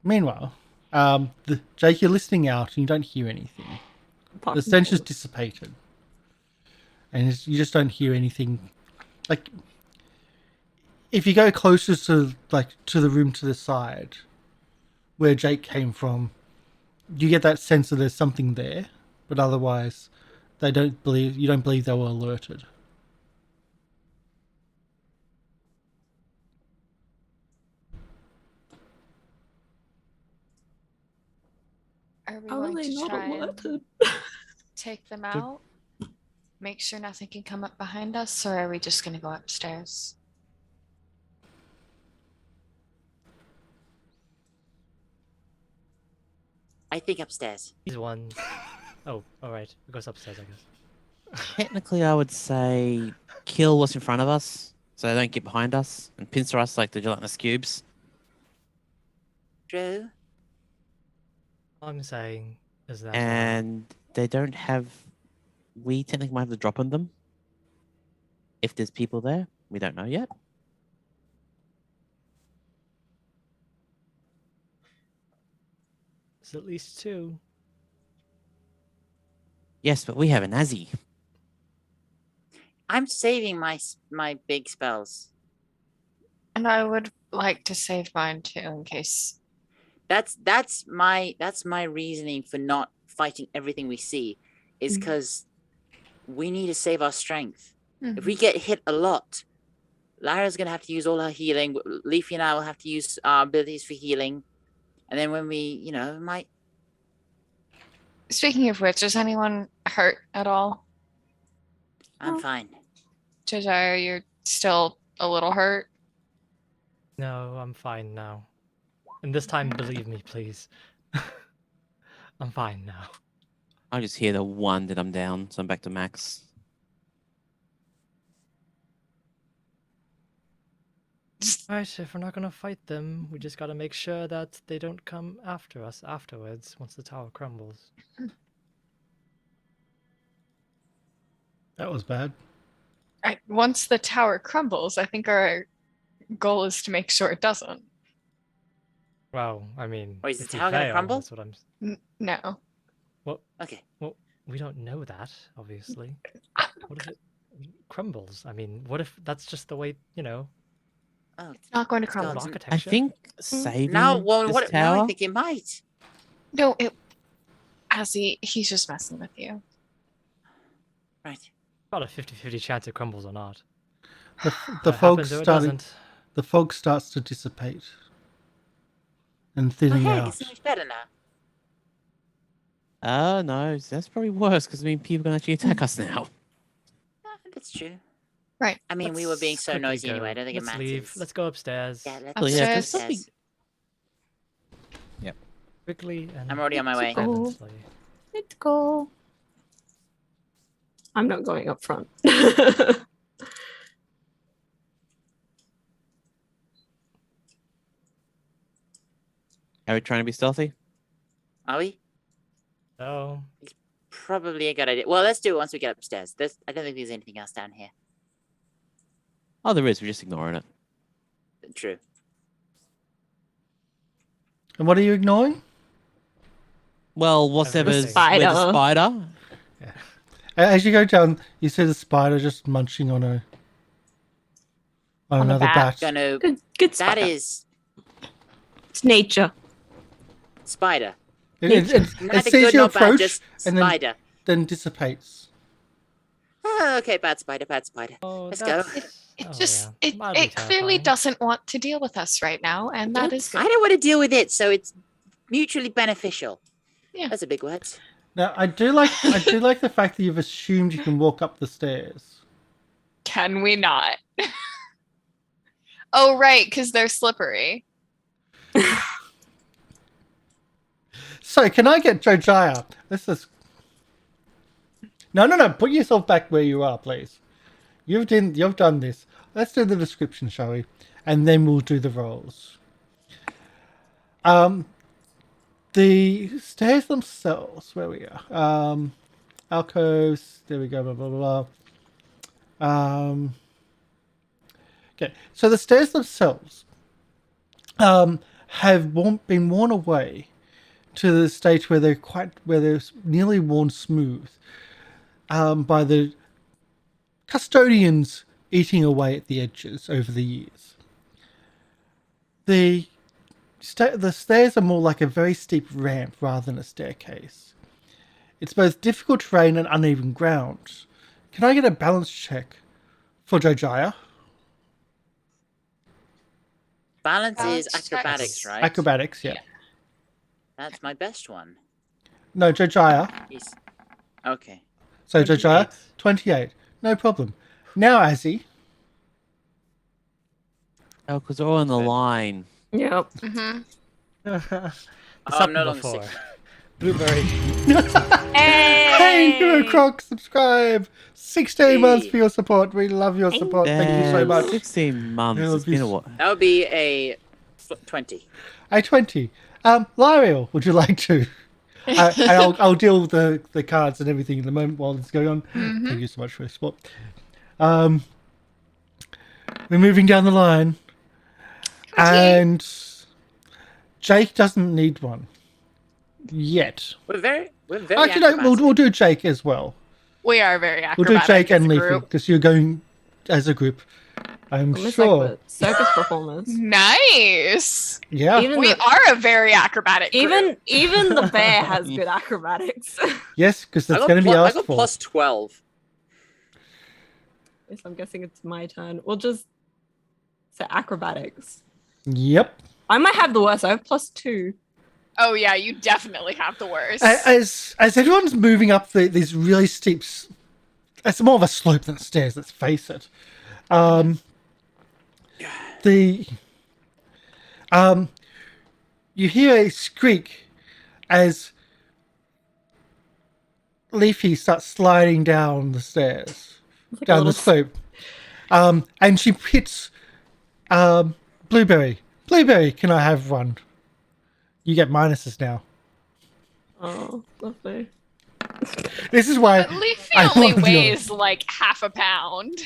Speaker 1: Meanwhile, Jake, you're listening out and you don't hear anything. The stench is dissipated, and you just don't hear anything. Like, if you go closer to the room to the side, where Jake came from, you get that sense that there's something there, but otherwise, you don't believe they were alerted.
Speaker 4: Are we
Speaker 3: How are
Speaker 4: going
Speaker 3: they
Speaker 4: to
Speaker 3: not
Speaker 4: try and
Speaker 3: alerted?
Speaker 4: take them out? Make sure nothing can come up behind us, or are we just going to go upstairs?
Speaker 2: I think upstairs.
Speaker 5: These ones. Oh, all right. It goes upstairs, I guess.
Speaker 6: Technically, I would say kill what's in front of us, so they don't get behind us, and pincer us like the gelatinous cubes.
Speaker 2: True.
Speaker 5: All I'm saying is that.
Speaker 6: And they don't have. We technically might have to drop on them. If there's people there, we don't know yet.
Speaker 5: There's at least 2.
Speaker 6: Yes, but we have an Azzy.
Speaker 2: I'm saving my big spells.
Speaker 4: And I would like to save mine too, in case.
Speaker 2: That's my reasoning for not fighting everything we see, is because we need to save our strength. If we get hit a lot, Lyra's gonna have to use all her healing. Leafy and I will have to use our abilities for healing, and then when we, might.
Speaker 4: Speaking of which, is anyone hurt at all?
Speaker 2: I'm fine.
Speaker 4: Jojyre, you're still a little hurt.
Speaker 5: No, I'm fine now. And this time, believe me, please. I'm fine now.
Speaker 6: I just hear the 1 that I'm down, so I'm back to max.
Speaker 5: Right, if we're not gonna fight them, we just gotta make sure that they don't come after us afterwards, once the tower crumbles.
Speaker 1: That was bad.
Speaker 4: Right. Once the tower crumbles, I think our goal is to make sure it doesn't.
Speaker 5: Well, I mean,
Speaker 2: Wait, is the
Speaker 5: if we
Speaker 2: tower gonna
Speaker 5: fail,
Speaker 2: crumble?
Speaker 5: that's what I'm...
Speaker 4: No.
Speaker 2: Okay.
Speaker 5: Well, we don't know that, obviously. What if it crumbles? I mean, what if that's just the way,
Speaker 2: Oh,
Speaker 4: It's not going to
Speaker 2: It's
Speaker 4: crumble.
Speaker 2: gone.
Speaker 6: I
Speaker 5: architecture?
Speaker 6: think saving
Speaker 2: now,
Speaker 6: this
Speaker 2: now I
Speaker 6: tower.
Speaker 2: think it might.
Speaker 4: No, Azzy, he's just messing with you.
Speaker 2: Right.
Speaker 5: About a 50-50 chance it crumbles or not.
Speaker 1: The
Speaker 5: It
Speaker 1: fog
Speaker 5: happens or it
Speaker 1: starting.
Speaker 5: doesn't.
Speaker 1: The fog starts to dissipate and
Speaker 2: Oh,
Speaker 1: thinning
Speaker 2: hey,
Speaker 1: out.
Speaker 2: it's so much better now.
Speaker 6: No, that's probably worse because people can actually attack us now.
Speaker 2: That's true.
Speaker 4: Right.
Speaker 2: I mean, we were being
Speaker 5: Let's
Speaker 2: so
Speaker 5: quickly
Speaker 2: nosy anyway. I
Speaker 5: go.
Speaker 2: don't think
Speaker 5: Let's
Speaker 2: it
Speaker 5: leave.
Speaker 2: matters.
Speaker 5: Let's go upstairs.
Speaker 2: Yeah, let's
Speaker 6: Oh,
Speaker 2: go
Speaker 6: yeah,
Speaker 4: Upstairs.
Speaker 6: there's something.
Speaker 2: upstairs.
Speaker 5: Quickly and
Speaker 2: I'm already on my way.
Speaker 5: silently.
Speaker 3: Let's go. I'm not going up front.
Speaker 6: Are we trying to be stealthy?
Speaker 2: Are we?
Speaker 5: So,
Speaker 2: Probably a good idea. Well, let's do it once we get upstairs. I don't think there's anything else down here.
Speaker 6: Oh, there is. We're just ignoring it.
Speaker 2: True.
Speaker 1: And what are you ignoring?
Speaker 6: Well, whatever's with
Speaker 3: Spider.
Speaker 6: the spider.
Speaker 1: As you go down, you see the spider just munching on
Speaker 3: On a
Speaker 1: another
Speaker 3: bat.
Speaker 1: bat.
Speaker 2: Gonna.
Speaker 3: Good
Speaker 2: That
Speaker 3: spider.
Speaker 2: is
Speaker 3: It's nature.
Speaker 2: spider.
Speaker 1: It
Speaker 2: Neither
Speaker 1: sees
Speaker 2: good
Speaker 1: you
Speaker 2: nor bad,
Speaker 1: approach
Speaker 2: just
Speaker 1: and
Speaker 2: spider.
Speaker 1: then dissipates.
Speaker 2: Oh, okay, bad spider, bad spider.
Speaker 5: oh,
Speaker 2: Let's go.
Speaker 4: It
Speaker 5: oh,
Speaker 4: just
Speaker 5: yeah.
Speaker 4: it
Speaker 5: Mildly
Speaker 4: clearly
Speaker 5: terrifying.
Speaker 4: doesn't want to deal with us right now, and that is
Speaker 2: I
Speaker 4: good.
Speaker 2: don't want to deal with it, so it's mutually beneficial.
Speaker 4: Yeah.
Speaker 2: That's a big word.
Speaker 1: Now, I do like the fact that you've assumed you can walk up the stairs.
Speaker 4: Can we not? Oh, right, because they're slippery.
Speaker 1: So, can I get Jojyre? This is no. Put yourself back where you are, please. You've done this. Let's do the description, shall we? And then we'll do the rolls. The stairs themselves, where we are. Alcoves. There we go. Blah blah blah. Okay. So the stairs themselves have been worn away to the stage where they're nearly worn smooth by the custodians eating away at the edges over the years. The stairs are more like a very steep ramp rather than a staircase. It's both difficult terrain and uneven ground. Can I get a balance check for Jojyre?
Speaker 2: Balance is
Speaker 4: Balance
Speaker 2: acrobatics,
Speaker 4: checks.
Speaker 2: right?
Speaker 1: Acrobatics, yeah.
Speaker 2: That's my best one.
Speaker 1: No, Jojyre.
Speaker 2: He's... Okay.
Speaker 1: So Jojyre, 28. No problem. Now, Azzy.
Speaker 6: Oh, because they're all on the line.
Speaker 3: Yep.
Speaker 4: Mm-hmm.
Speaker 5: It's
Speaker 2: I'm
Speaker 5: happened
Speaker 2: no longer
Speaker 5: before.
Speaker 2: 6.
Speaker 5: Blueberry.
Speaker 1: Hey, Hero Croc, subscribe. 16 months for your support. We love your support. Thank you so
Speaker 6: Damn,
Speaker 1: much.
Speaker 6: 16 months.
Speaker 1: It'll
Speaker 6: It's
Speaker 1: be
Speaker 6: been a while.
Speaker 2: That would be a 20.
Speaker 1: A 20. Lieriel, would you like to? I'll deal with the cards and everything in the moment while this is going on. Thank you so much for your support. We're moving down the line. And Jake doesn't need one. Yet.
Speaker 2: We're very
Speaker 1: Actually, no,
Speaker 2: acrobatic.
Speaker 1: we'll do Jake as well.
Speaker 7: We are very
Speaker 1: We'll
Speaker 7: acrobatic.
Speaker 1: do Jake
Speaker 7: as
Speaker 1: and
Speaker 7: a
Speaker 1: Leafy
Speaker 7: group.
Speaker 1: because you're going as a group. I'm
Speaker 3: Almost
Speaker 1: sure.
Speaker 3: like the circus performers.
Speaker 7: Nice.
Speaker 1: Yeah.
Speaker 3: Even
Speaker 7: We
Speaker 3: the,
Speaker 7: are a very acrobatic group.
Speaker 3: even the bear has good acrobatics.
Speaker 1: Yes, because
Speaker 2: I
Speaker 1: that's
Speaker 2: got
Speaker 1: going to be
Speaker 2: I
Speaker 1: asked
Speaker 2: got
Speaker 1: for.
Speaker 2: plus 12.
Speaker 3: Yes, I'm guessing it's my turn. We'll just say acrobatics.
Speaker 1: Yep.
Speaker 3: I might have the worst. I have +2.
Speaker 7: Oh yeah, you definitely have the worst.
Speaker 1: As everyone's moving up these really steep, it's more of a slope than stairs. Let's face it. You hear a squeak as Leafy starts sliding down the stairs,
Speaker 3: Like a
Speaker 1: down the
Speaker 3: little
Speaker 1: slope, and she hits Blueberry. Blueberry, can I have one? You get minuses now.
Speaker 3: Oh, lovely.
Speaker 1: This is why
Speaker 7: But Leafy
Speaker 1: I
Speaker 7: only
Speaker 1: wanted the
Speaker 7: weighs like half a pound.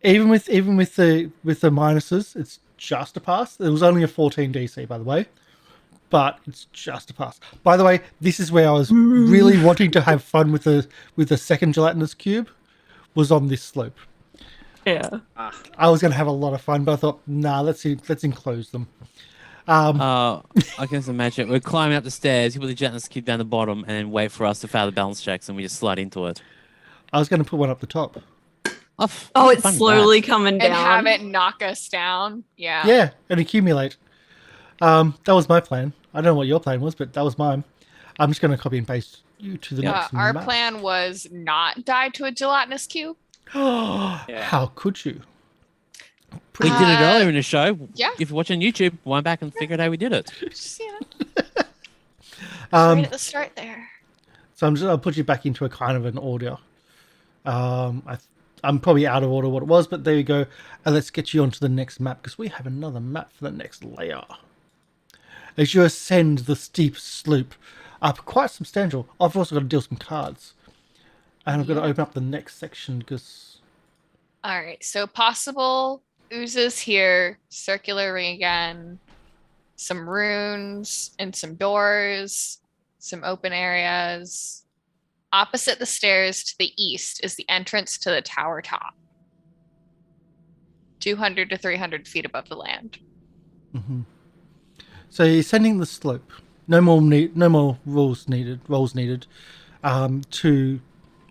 Speaker 1: even with the minuses, it's just a pass. It was only a 14 DC, by the way, but it's just a pass. By the way, this is where I was really wanting to have fun with the second gelatinous cube. Was on this slope.
Speaker 3: Yeah.
Speaker 1: I was going to have a lot of fun, but I thought, nah, let's enclose them.
Speaker 6: I can just imagine we're climbing up the stairs, you put the gelatinous cube down the bottom, and then wait for us to fail the balance checks, and we just slide into it.
Speaker 1: I was going to put one up the top.
Speaker 3: Oh, it's
Speaker 6: fun with
Speaker 3: slowly coming
Speaker 7: And
Speaker 3: down.
Speaker 7: have it knock us down. Yeah.
Speaker 1: Yeah, and accumulate. That was my plan. I don't know what your plan was, but that was mine. I'm just going to copy and paste you to the next
Speaker 7: Our
Speaker 1: map.
Speaker 7: plan was not die to a gelatinous cube.
Speaker 1: How could you?
Speaker 6: We did it earlier in the show.
Speaker 7: yeah.
Speaker 6: If you're watching YouTube, wind back and figure out how we did it.
Speaker 7: Just, you know,
Speaker 1: Um,
Speaker 7: right at the start there.
Speaker 1: So I'll put you back into a kind of an order. I'm probably out of order what it was, but there you go. And let's get you onto the next map because we have another map for the next layer. As you ascend the steep slope up, quite substantial. I've also got to deal some cards, and I've got to open up the next section because
Speaker 7: All right. So possible oozes here, circular ring again, some runes and some doors, some open areas. Opposite the stairs to the east is the entrance to the tower top. 200 to 300 feet above the land.
Speaker 1: So you're ascending the slope. No more rolls needed. To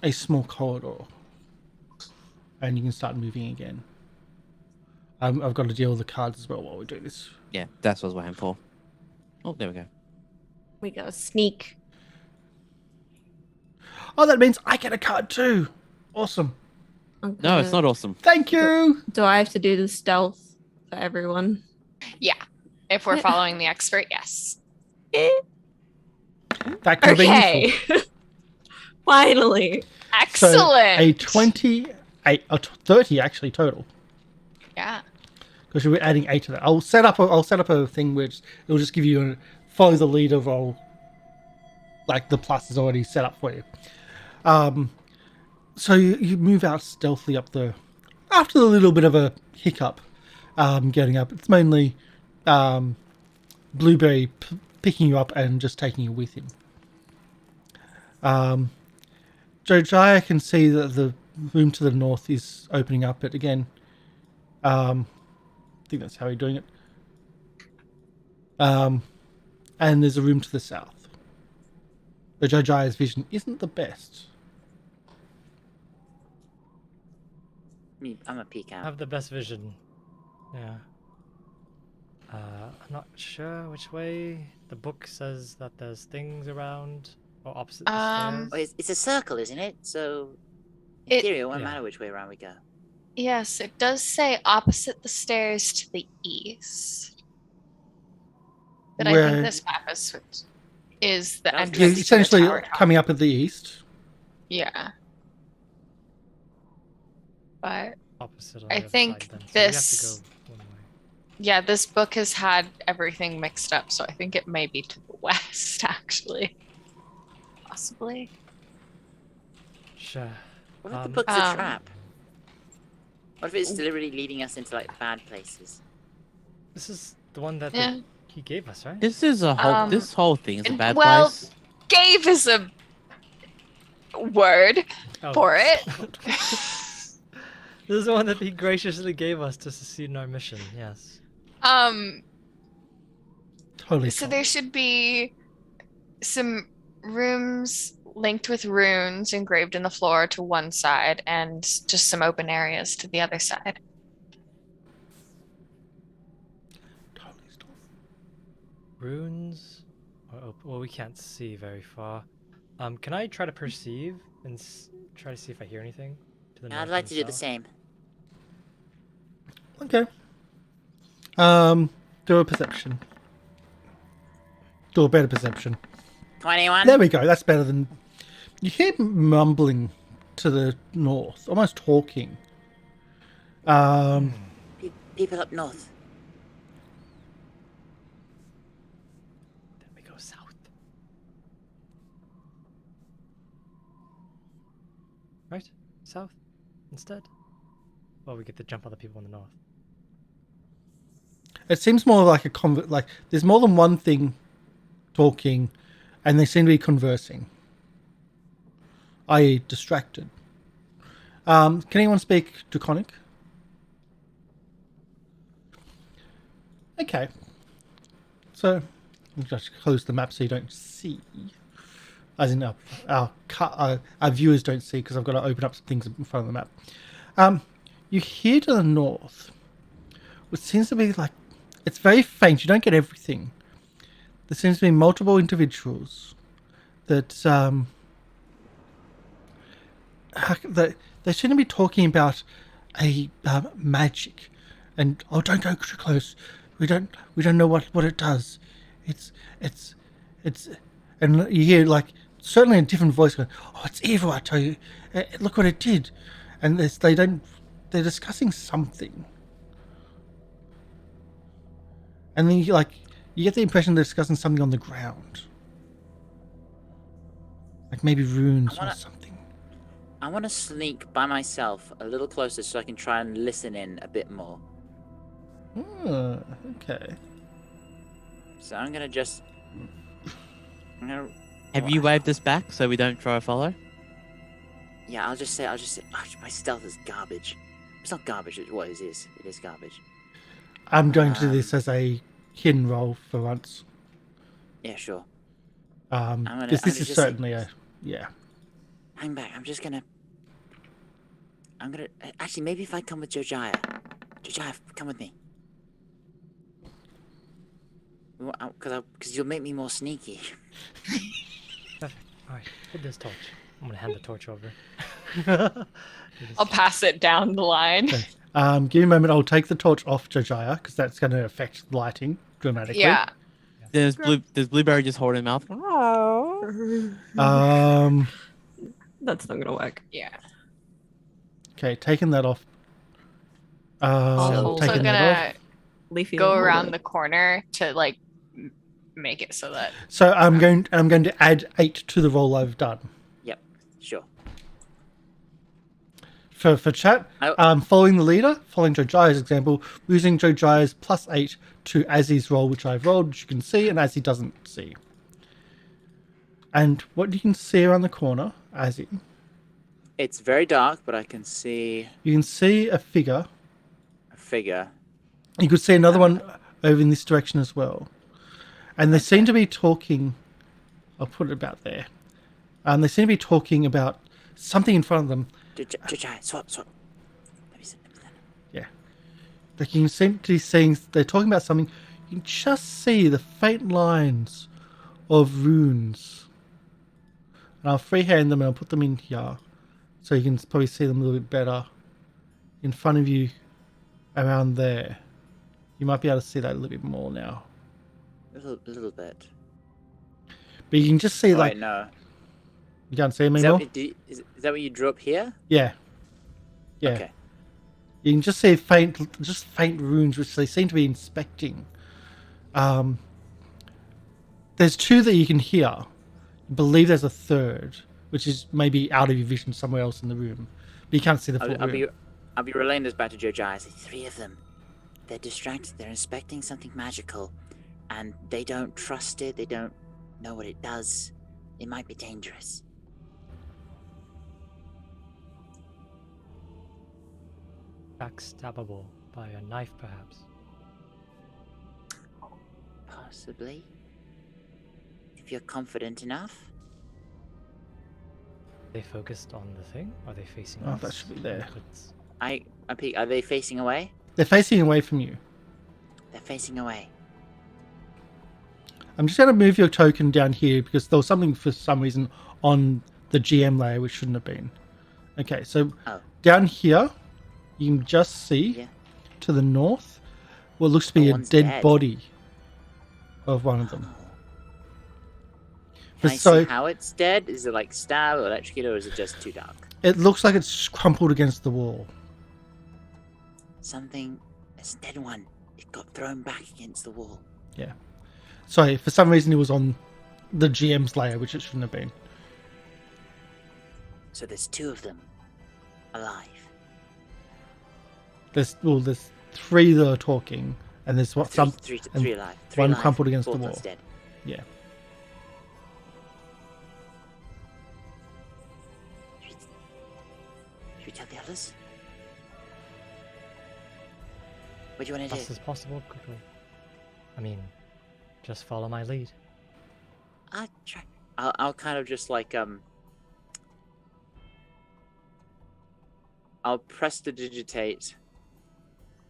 Speaker 1: a small corridor, and you can start moving again. I've got to deal with the cards as well while we do this.
Speaker 6: Yeah, that's what I was waiting for. Oh, there we go.
Speaker 3: We go sneak.
Speaker 1: Oh, that means I get a card too. Awesome.
Speaker 6: No, it's not awesome.
Speaker 1: Thank you.
Speaker 3: Do I have to do the stealth for everyone?
Speaker 7: Yeah. If we're following the expert, yes.
Speaker 1: That could have been
Speaker 3: Okay.
Speaker 1: useful.
Speaker 3: Finally.
Speaker 7: Excellent.
Speaker 1: So a 30 actually total.
Speaker 7: Yeah.
Speaker 1: Because you're adding 8 to that. I'll set up a thing which it'll just give you a follow the leader roll. Like the plus is already set up for you. So you move out stealthily up after a little bit of a hiccup, getting up. It's mainly Blueberry picking you up and just taking you with him. Jojyre can see that the room to the north is opening up, but again, I think that's how you're doing it. And there's a room to the south. But Jojyre's vision isn't the best.
Speaker 2: I'm a peek
Speaker 5: I
Speaker 2: out.
Speaker 5: have the best vision. Yeah. I'm not sure which way. The book says that there's things around or opposite the
Speaker 7: Um,
Speaker 5: stairs.
Speaker 2: It's a circle, isn't it? So in
Speaker 7: It-
Speaker 2: theory, it won't
Speaker 5: Yeah.
Speaker 2: matter which way around we go.
Speaker 7: Yes, it does say opposite the stairs to the east. But I
Speaker 1: Where-
Speaker 7: think this map is the
Speaker 2: That was
Speaker 7: entrance.
Speaker 1: You're
Speaker 7: to the
Speaker 1: essentially
Speaker 7: tower top.
Speaker 1: coming up at the east.
Speaker 7: Yeah. But
Speaker 5: Opposite on
Speaker 7: I
Speaker 5: the other
Speaker 7: think
Speaker 5: side, then. So
Speaker 7: this-
Speaker 5: we have to go one way.
Speaker 7: yeah, this book has had everything mixed up, so I think it may be to the west, actually. Possibly.
Speaker 5: Sure.
Speaker 2: What if the
Speaker 5: Um,
Speaker 2: book's a
Speaker 7: um,
Speaker 2: trap? What if it's deliberately leading us into like bad places?
Speaker 5: This is the one that
Speaker 7: Yeah.
Speaker 5: he gave us, right?
Speaker 6: This is a whole. This whole thing is a
Speaker 7: and-
Speaker 6: bad
Speaker 7: well-
Speaker 6: place.
Speaker 7: Gave is a word
Speaker 5: Oh.
Speaker 7: for it.
Speaker 5: This is the one that he graciously gave us to succeed in our mission. Yes.
Speaker 1: Totally.
Speaker 7: So there should be some rooms linked with runes engraved in the floor to one side and just some open areas to the other side.
Speaker 1: Totally stop.
Speaker 5: Runes. Well, we can't see very far. Can I try to perceive and try to see if I hear anything? To the
Speaker 2: Yeah, I'd
Speaker 5: north
Speaker 2: like
Speaker 5: and
Speaker 2: to do the
Speaker 5: south?
Speaker 2: same.
Speaker 1: Okay. Do a perception. Do a better perception.
Speaker 2: 21.
Speaker 1: There we go. That's better than. You hear mumbling to the north, almost talking.
Speaker 2: People up north.
Speaker 5: Then we go south. Right? South instead. Well, we get to jump on the people in the north.
Speaker 1: It seems more like a like there's more than one thing talking, and they seem to be conversing, i.e., distracted. Can anyone speak Draconic? Okay. So, I'll just close the map so you don't see. As in, our viewers don't see because I've got to open up some things in front of the map. You hear to the north, which seems to be like, it's very faint. You don't get everything. There seems to be multiple individuals that they seem to be talking about a magic, and don't go too close. We don't know what it does. It's and you hear like certainly a different voice going, "Oh, it's evil! I tell you, look what it did," and they're discussing something. And then you get the impression they're discussing something on the ground. Like maybe runes or something.
Speaker 2: I want to sneak by myself a little closer so I can try and listen in a bit more.
Speaker 1: Okay.
Speaker 2: So I'm gonna just.
Speaker 6: Have you waved us back so we don't try to follow?
Speaker 2: Yeah, I'll just say. Oh, my stealth is garbage. It's not garbage. It is. It is garbage.
Speaker 1: I'm going to do this as a hidden roll for once.
Speaker 2: Yeah, sure.
Speaker 1: This is
Speaker 2: just
Speaker 1: certainly
Speaker 2: say,
Speaker 1: a yeah.
Speaker 2: Hang back. I'm gonna. Actually, maybe if I come with Jojyre. Jojyre, come with me. Because you'll make me more sneaky.
Speaker 5: Perfect. Alright, hit this torch. I'm gonna hand the torch over.
Speaker 7: I'll pass it down the line.
Speaker 1: Okay. Give me a moment. I'll take the torch off Jojyre because that's going to affect lighting dramatically.
Speaker 7: Yeah.
Speaker 6: There's Blueberry just holding mouth.
Speaker 3: That's not gonna work.
Speaker 7: Yeah.
Speaker 1: Okay, taking that off.
Speaker 3: Also
Speaker 1: Taking that off.
Speaker 3: Leafy
Speaker 7: Go
Speaker 3: will hold
Speaker 7: around
Speaker 3: it.
Speaker 7: the corner to like make it so that
Speaker 1: So I'm going to add 8 to the roll I've done.
Speaker 2: Yep, sure.
Speaker 1: For chat, following the leader, following Jojyre's example, using Jojyre's +8 to Azzy's roll, which I've rolled, which you can see, and Azzy doesn't see. And what you can see around the corner, Azzy,
Speaker 2: It's very dark, but I can see
Speaker 1: you can see a figure.
Speaker 2: a figure.
Speaker 1: You could see another one over in this direction as well. And they seem to be talking. I'll put it about there. They seem to be talking about something in front of them.
Speaker 2: Jojyre, swap. Let me see.
Speaker 1: Yeah. They can seem to be seeing. They're talking about something. You can just see the faint lines of runes. And I'll freehand them and I'll put them in here. So you can probably see them a little bit better. In front of you. Around there. You might be able to see that a little bit more now.
Speaker 2: A little bit.
Speaker 1: But you can just see like...
Speaker 2: Wait, no.
Speaker 1: You can't see them
Speaker 2: Is
Speaker 1: anymore?
Speaker 2: is that what you drew up here?
Speaker 1: Yeah. Yeah.
Speaker 2: Okay.
Speaker 1: You can just see faint runes, which they seem to be inspecting. There's two that you can hear. I believe there's a third, which is maybe out of your vision somewhere else in the room. But you can't see the full room.
Speaker 2: I'll be relaying this back to Jojyre. I say 3 of them. They're distracted. They're inspecting something magical, and they don't trust it. They don't know what it does. It might be dangerous.
Speaker 5: Backstabbable by a knife, perhaps.
Speaker 2: Possibly. If you're confident enough.
Speaker 5: They focused on the thing? Are they facing
Speaker 1: Oh,
Speaker 5: us?
Speaker 1: that should be there.
Speaker 2: I peek. Are they facing away?
Speaker 1: They're facing away from you.
Speaker 2: They're facing away.
Speaker 1: I'm just going to move your token down here because there was something for some reason on the GM layer which shouldn't have been. Okay, so down here, you can just see to the north what looks to be a dead body of one of them.
Speaker 2: Can I see how it's dead? Is it like stabbed or electrocuted, or is it just too dark?
Speaker 1: It looks like it's crumpled against the wall.
Speaker 2: It's a dead one. It got thrown back against the wall.
Speaker 1: Yeah. Sorry, for some reason it was on the GM's layer, which it shouldn't have been.
Speaker 2: So there's 2 of them alive.
Speaker 1: There's 3 that are talking, and there's
Speaker 2: Three alive. 3
Speaker 1: one
Speaker 2: alive,
Speaker 1: crumpled against the
Speaker 2: 4th
Speaker 1: wall.
Speaker 2: one's dead.
Speaker 1: Yeah.
Speaker 2: Should we tell the others? What do you want to do?
Speaker 5: Fast as possible, quickly. I mean, just follow my lead.
Speaker 2: I'll try. I'll kind of just like I'll prestidigitate.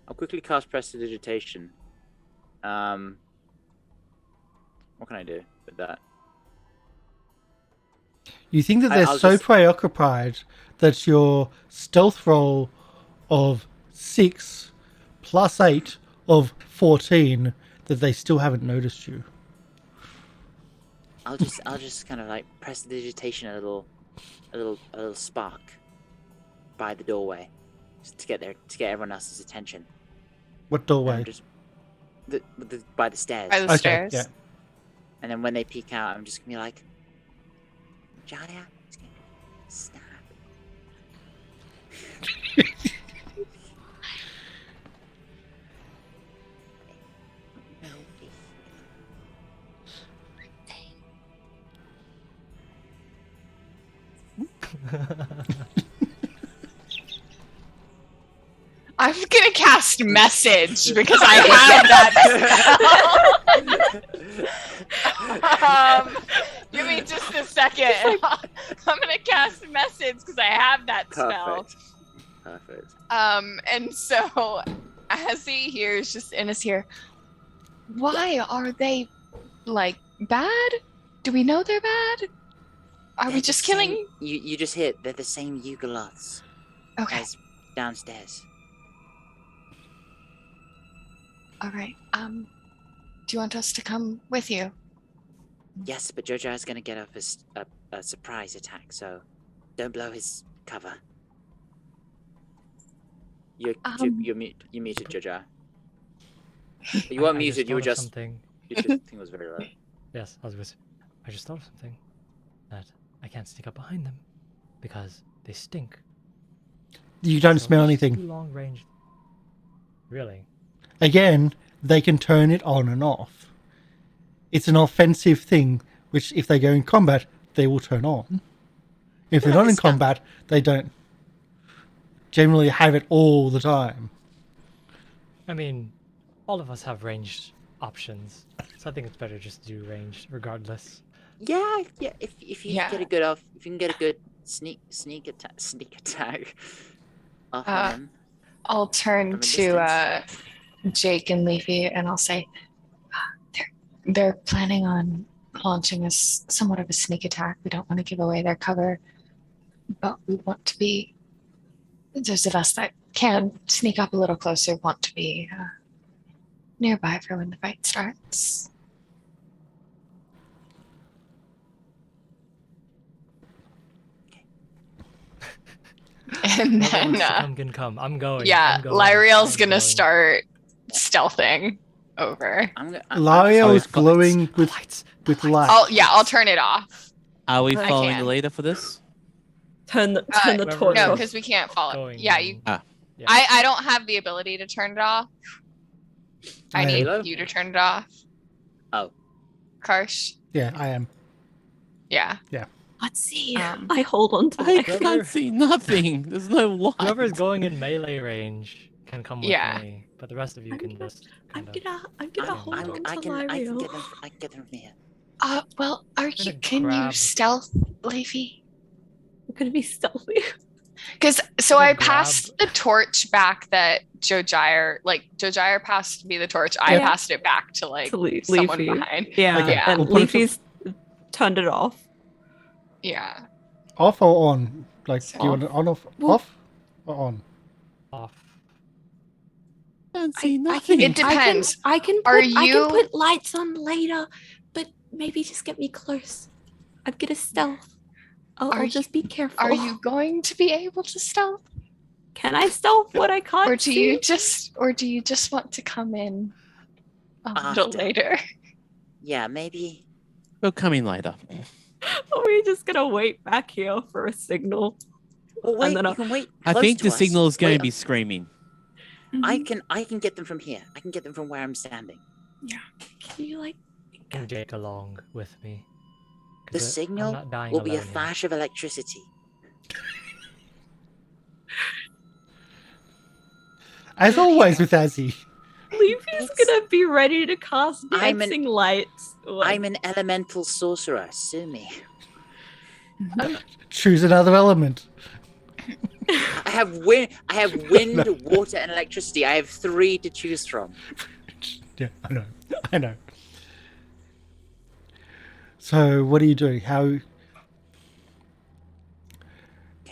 Speaker 2: I'll quickly cast prestidigitation. What can I do with that?
Speaker 1: You think that they're so preoccupied that your stealth roll of 6 plus 8 of 14 that they still haven't noticed you.
Speaker 2: I'll just kind of like prestidigitation a little spark by the doorway, just to get everyone else's attention.
Speaker 1: What doorway?
Speaker 2: Just by the stairs.
Speaker 7: By the stairs.
Speaker 1: Yeah.
Speaker 2: And then when they peek out, I'm just gonna be like, Jojyre, it's gonna snap.
Speaker 7: I'm gonna cast message because I have that spell. Give me just a second. I'm gonna cast message because I have that spell.
Speaker 2: Perfect.
Speaker 7: And so Azzy here is just in his ear. Why are they like bad? Do we know they're bad? Are we just killing?
Speaker 2: You just hit. They're the same Yugoloths.
Speaker 7: Okay.
Speaker 2: As downstairs.
Speaker 7: All right. Do you want us to come with you?
Speaker 2: Yes, but Jojyre's gonna get up a surprise attack, so don't blow his cover. You're muted, Jojyre. You weren't muted. You were just.
Speaker 5: Something.
Speaker 2: Your thing was very low.
Speaker 5: Yes, I just thought of something. That I can't sneak up behind them because they stink.
Speaker 1: You don't
Speaker 5: So
Speaker 1: smell
Speaker 5: it's
Speaker 1: anything.
Speaker 5: Too long range. Really?
Speaker 1: Again, they can turn it on and off. It's an offensive thing, which if they go in combat, they will turn on. If they're not in combat, they don't generally have it all the time.
Speaker 5: I mean, all of us have ranged options, so I think it's better just to do ranged regardless.
Speaker 2: Yeah. If you
Speaker 7: Yeah.
Speaker 2: get a good off, if you can get a good sneak attack off on them.
Speaker 7: I'll
Speaker 2: From
Speaker 7: turn
Speaker 2: a
Speaker 7: to Jake and Leafy and I'll say, they're planning on launching somewhat of a sneak attack. We don't want to give away their cover, but we want to be, those of us that can sneak up a little closer want to be nearby for when the fight starts. And
Speaker 5: Whoever
Speaker 7: then,
Speaker 5: wants to come can come. I'm going.
Speaker 7: yeah,
Speaker 5: I'm going.
Speaker 7: Lyriel's
Speaker 5: I'm
Speaker 7: gonna
Speaker 5: going.
Speaker 7: start stealthing over.
Speaker 1: Lyriel is
Speaker 6: Lights.
Speaker 1: glowing with
Speaker 5: Lights.
Speaker 1: light.
Speaker 7: I'll turn it off.
Speaker 6: Are we
Speaker 3: I
Speaker 6: following
Speaker 7: can.
Speaker 6: the leader for this?
Speaker 3: Turn the
Speaker 5: whoever
Speaker 3: torch
Speaker 7: No,
Speaker 3: off.
Speaker 7: because we can't follow.
Speaker 5: Going.
Speaker 7: Yeah, you.
Speaker 6: Ah.
Speaker 5: Yeah.
Speaker 7: I don't have the ability to turn it off. I need
Speaker 2: Halo?
Speaker 7: you to turn it off.
Speaker 2: Oh.
Speaker 7: Karsh.
Speaker 1: Yeah, I am.
Speaker 7: Yeah.
Speaker 3: Let's see.
Speaker 7: Um,
Speaker 3: I hold on to
Speaker 6: I
Speaker 3: my
Speaker 6: can't see nothing. There's no light.
Speaker 5: Whoever's going in melee range can come with
Speaker 7: Yeah.
Speaker 5: me, but the rest of you can just
Speaker 3: I'm
Speaker 5: kind of.
Speaker 3: gonna hold on to
Speaker 2: I can
Speaker 3: Lyriel.
Speaker 2: get them from here.
Speaker 7: Well,
Speaker 5: gonna
Speaker 7: can you
Speaker 5: grab-
Speaker 7: stealth, Leafy?
Speaker 3: I'm gonna be stealthy.
Speaker 7: Because
Speaker 5: gonna
Speaker 7: I
Speaker 5: grab-
Speaker 7: passed the torch back that Jojyre passed me the torch. I
Speaker 3: Yeah.
Speaker 7: passed it back to
Speaker 3: To
Speaker 7: someone
Speaker 3: Leafy.
Speaker 7: behind.
Speaker 3: Yeah,
Speaker 1: Okay,
Speaker 7: Yeah.
Speaker 3: and
Speaker 1: we'll put it to-
Speaker 3: Leafy's turned it off.
Speaker 7: Yeah.
Speaker 1: Off or on? Like, do you
Speaker 3: Off.
Speaker 1: want it on, off,
Speaker 3: Well-
Speaker 1: off or on?
Speaker 5: Off.
Speaker 6: Can't see
Speaker 3: I
Speaker 6: nothing.
Speaker 3: can,
Speaker 7: It depends.
Speaker 3: I can
Speaker 7: Are
Speaker 3: put, I
Speaker 7: you-
Speaker 3: can put lights on later, but maybe just get me close. I'm gonna stealth. I'll
Speaker 7: Are
Speaker 3: just be careful.
Speaker 7: Are you going to be able to stealth,
Speaker 3: Can I stealth what I can't
Speaker 7: or do
Speaker 3: see?
Speaker 7: you just want to come in a
Speaker 2: After.
Speaker 7: little later?
Speaker 2: Yeah, maybe.
Speaker 6: We'll come in later.
Speaker 3: Are we just gonna wait back here for a signal?
Speaker 2: Well, wait.
Speaker 3: then
Speaker 2: You
Speaker 3: I'll-
Speaker 2: can wait.
Speaker 6: I
Speaker 2: close
Speaker 6: think
Speaker 2: to
Speaker 6: the
Speaker 2: us.
Speaker 6: signal is going
Speaker 2: Wait,
Speaker 6: to be screaming.
Speaker 2: I can get them from here. I can get them from where I'm standing.
Speaker 3: Can you like?
Speaker 5: And Jake along with me.
Speaker 2: The
Speaker 5: 'Cause I'm
Speaker 2: signal
Speaker 5: not dying
Speaker 2: will be a
Speaker 5: alone here.
Speaker 2: flash of electricity.
Speaker 1: As always with Azzy.
Speaker 3: Leafy's
Speaker 2: It's-
Speaker 3: gonna be ready to cast
Speaker 2: I'm an-
Speaker 3: dancing lights.
Speaker 2: I'm an elemental sorcerer. Sue me.
Speaker 1: Choose another element.
Speaker 2: I have wind, water, and electricity. I have 3 to choose from.
Speaker 1: Yeah, I know. So, what are you doing?
Speaker 2: Okay.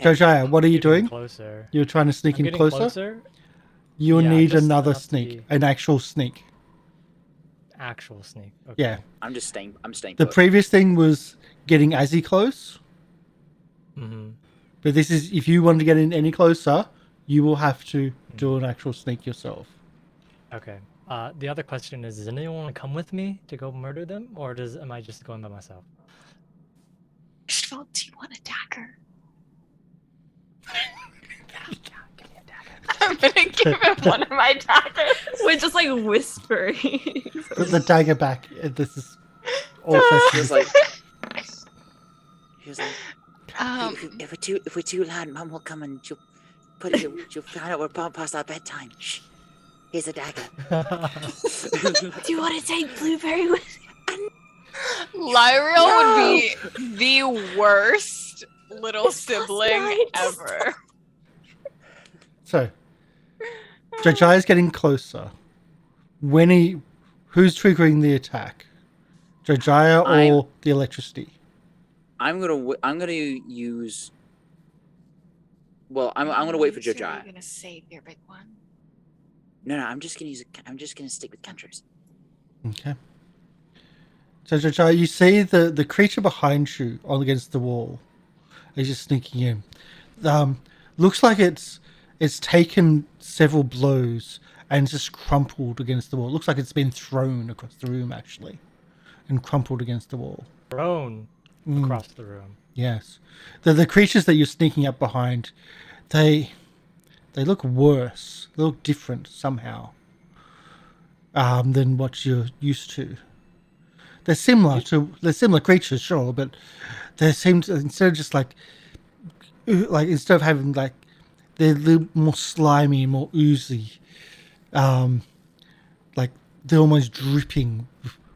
Speaker 1: Jojyre, what are you
Speaker 5: Getting
Speaker 1: doing?
Speaker 5: Closer.
Speaker 1: You're trying to sneak
Speaker 5: I'm
Speaker 1: in
Speaker 5: getting
Speaker 1: closer? You'll
Speaker 5: Yeah,
Speaker 1: need
Speaker 5: just
Speaker 1: another
Speaker 5: enough to
Speaker 1: sneak.
Speaker 5: be-
Speaker 1: An actual sneak.
Speaker 5: Actual sneak. Okay.
Speaker 1: Yeah.
Speaker 2: I'm staying
Speaker 1: The
Speaker 2: put.
Speaker 1: previous thing was getting Azzy close.
Speaker 5: Mm-hmm.
Speaker 1: But this is, if you want to get in any closer, you will have to do an actual sneak yourself.
Speaker 5: Okay. The other question is, does anyone want to come with me to go murder them, or am I just going by myself?
Speaker 7: First of all, do you want a dagger?
Speaker 5: Give me a dagger.
Speaker 7: I'm gonna give him one of my daggers.
Speaker 3: We're just like whispering.
Speaker 1: Put the dagger back. This is all
Speaker 2: He
Speaker 1: sessions.
Speaker 2: was like, he was like,
Speaker 7: Um,
Speaker 2: if we're too loud, Mum will come and she'll find out we're past our bedtime. Shh. Here's a dagger.
Speaker 3: Do you want to take Blueberry with you?
Speaker 7: Lyriel would be the worst little
Speaker 3: It's past
Speaker 7: sibling
Speaker 3: nine.
Speaker 7: ever.
Speaker 1: So, Jojyre's getting closer. Who's triggering the attack? Jojyre or the electricity?
Speaker 2: I'm gonna use. Well, I'm gonna wait for
Speaker 7: You're
Speaker 2: Jojyre.
Speaker 7: gonna save your big one.
Speaker 2: No, I'm just gonna use. I'm just gonna stick with cantrips.
Speaker 1: Okay. So, Jojyre, you see the creature behind you on against the wall. He's just sneaking in. Looks like it's taken several blows and just crumpled against the wall. Looks like it's been thrown across the room, actually, and crumpled against the wall.
Speaker 5: Thrown
Speaker 1: Mm.
Speaker 5: across the room.
Speaker 1: Yes. The creatures that you're sneaking up behind, they look worse. They look different somehow. than what you're used to. They're similar creatures, sure, but they seem to, instead of just like instead of having like, they're a little more slimy, more oozy. Like they're almost dripping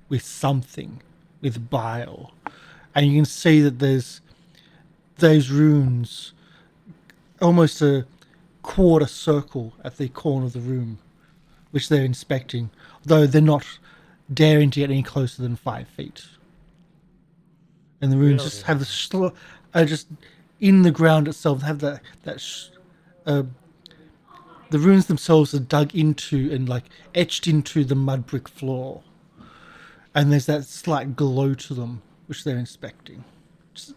Speaker 1: with something, with bile, and you can see that there's those runes, almost a quarter circle at the corner of the room, which they're inspecting, though they're not daring to get any closer than 5 feet. And the runes just have just in the ground itself. They have the runes themselves are dug into and like etched into the mud brick floor, and there's that slight glow to them, which they're inspecting. Just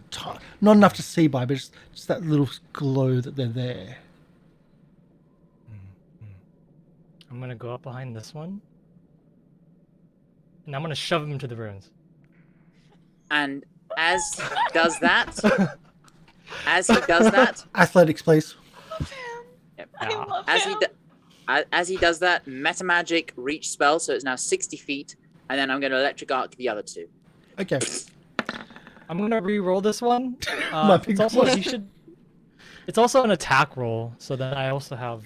Speaker 1: not enough to see by, but just that little glow that they're there.
Speaker 5: I'm gonna go up behind this one, and I'm gonna shove him into the ruins.
Speaker 2: And as he does that,
Speaker 1: Athletics, please.
Speaker 2: yep.
Speaker 7: I love
Speaker 2: as
Speaker 7: him.
Speaker 2: as he does that, metamagic reach spell, so it's now 60 feet, and then I'm going to electric arc the other two.
Speaker 1: Okay.
Speaker 5: I'm gonna re-roll this one.
Speaker 1: My big
Speaker 5: It's also
Speaker 1: question.
Speaker 5: It's also an attack roll, so that I also have.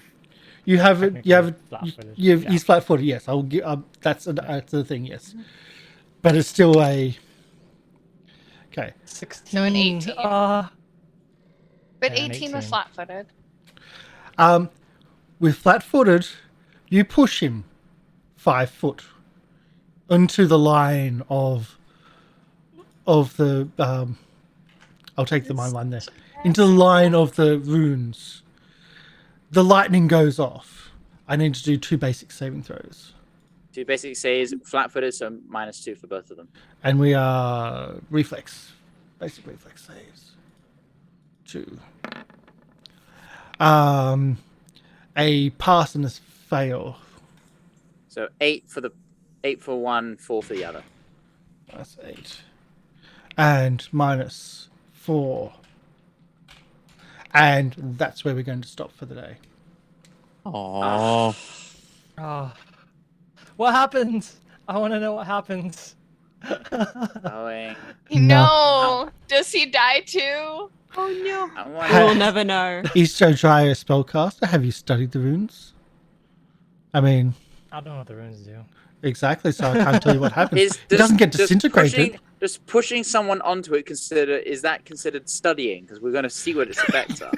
Speaker 1: You have it. You have it.
Speaker 5: Flat-footed.
Speaker 1: He's flat-footed. Yes, I'll give. That's the thing. Yes, but it's still a. Okay.
Speaker 5: 16.
Speaker 7: So an 18. But
Speaker 5: Yeah, an
Speaker 7: 18 with
Speaker 5: 18.
Speaker 7: flat-footed.
Speaker 1: With flat-footed, you push him 5 foot into the line of the. I'll take the mine line there. Into the line of the runes. The lightning goes off. I need to do 2 basic saving throws.
Speaker 2: 2 basic saves, flat-footed, so -2 for both of them.
Speaker 1: And we are reflex. Basic reflex saves. 2. A pass and a fail.
Speaker 2: So 8 for one, 4 for the other.
Speaker 1: That's 8. And -4. And that's where we're going to stop for the day.
Speaker 6: Oh,
Speaker 5: Oh. What happens? I want to know what happens.
Speaker 2: Going.
Speaker 7: No! Does he die too?
Speaker 3: Oh no.
Speaker 2: I
Speaker 3: We'll
Speaker 2: want
Speaker 3: never know.
Speaker 1: Is Jojyre a spellcaster? Have you studied the runes? I mean,
Speaker 5: I don't know what the runes do.
Speaker 1: exactly, so I can't tell you what happens.
Speaker 2: Is
Speaker 1: It doesn't get
Speaker 2: does
Speaker 1: disintegrated.
Speaker 2: Just pushing someone onto it is that considered studying? Because we're going to see what its effects are.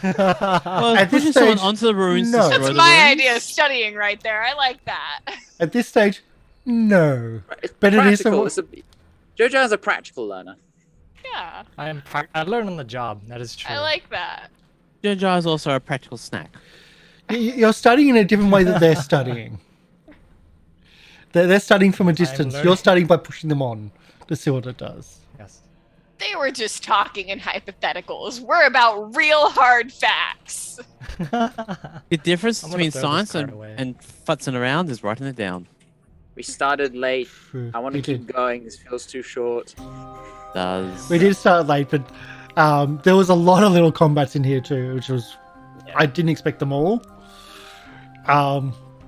Speaker 6: well,
Speaker 1: At this
Speaker 6: pushing someone
Speaker 1: stage,
Speaker 6: onto the runes.
Speaker 1: no.
Speaker 6: To
Speaker 7: That's
Speaker 6: destroy the
Speaker 7: my
Speaker 6: runes?
Speaker 7: idea of studying right there. I like that.
Speaker 1: At this stage, no.
Speaker 2: It's
Speaker 1: But it is
Speaker 2: practical. Jojyre is a practical learner.
Speaker 7: Yeah,
Speaker 5: I learn on the job. That is true.
Speaker 7: I like that.
Speaker 6: Jojyre is also a practical snack.
Speaker 1: You're studying in a different way that they're studying. They're studying from a distance.
Speaker 5: learning.
Speaker 1: You're studying by pushing them on to see what it does.
Speaker 5: Yes.
Speaker 7: They were just talking in hypotheticals. We're about real hard facts.
Speaker 6: The difference
Speaker 5: I'm gonna
Speaker 6: between
Speaker 5: throw this
Speaker 6: science
Speaker 5: card away.
Speaker 6: and futzing around is writing it down.
Speaker 2: We started late.
Speaker 1: True.
Speaker 2: I want to
Speaker 1: We
Speaker 2: keep
Speaker 1: did.
Speaker 2: going. This feels too short.
Speaker 6: Does
Speaker 1: We did start late, but there was a lot of little combats in here too, which was I didn't expect them all.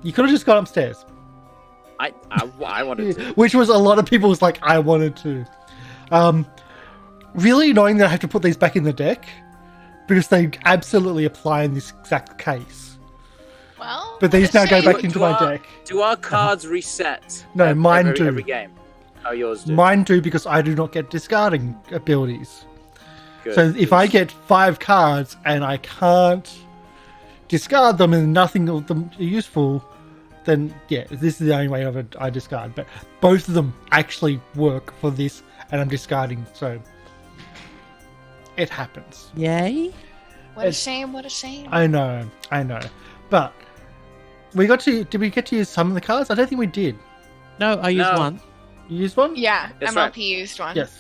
Speaker 1: You could have just gone upstairs,
Speaker 2: I wanted to.
Speaker 1: which was a lot of people was like I wanted to. Really annoying that I have to put these back in the deck because they absolutely apply in this exact case.
Speaker 7: Well,
Speaker 1: But these now go
Speaker 7: shame.
Speaker 1: back into my deck.
Speaker 2: Do our cards reset?
Speaker 1: No, mine
Speaker 2: every,
Speaker 1: do.
Speaker 2: Every game. Oh, yours do.
Speaker 1: Mine do because I do not get discarding abilities.
Speaker 2: Good.
Speaker 1: So if I get 5 cards and I can't discard them and nothing of them are useful, then yeah, this is the only way of it I discard. But both of them actually work for this, and I'm discarding. So it happens.
Speaker 6: yay?
Speaker 7: What a shame, what a shame.
Speaker 1: I know. But we got to. Did we get to use some of the cards? I don't think we did.
Speaker 6: No, I used
Speaker 2: No.
Speaker 6: one.
Speaker 1: You used one?
Speaker 7: Yeah,
Speaker 2: That's
Speaker 7: MLP
Speaker 2: right.
Speaker 7: used one.
Speaker 1: Yes.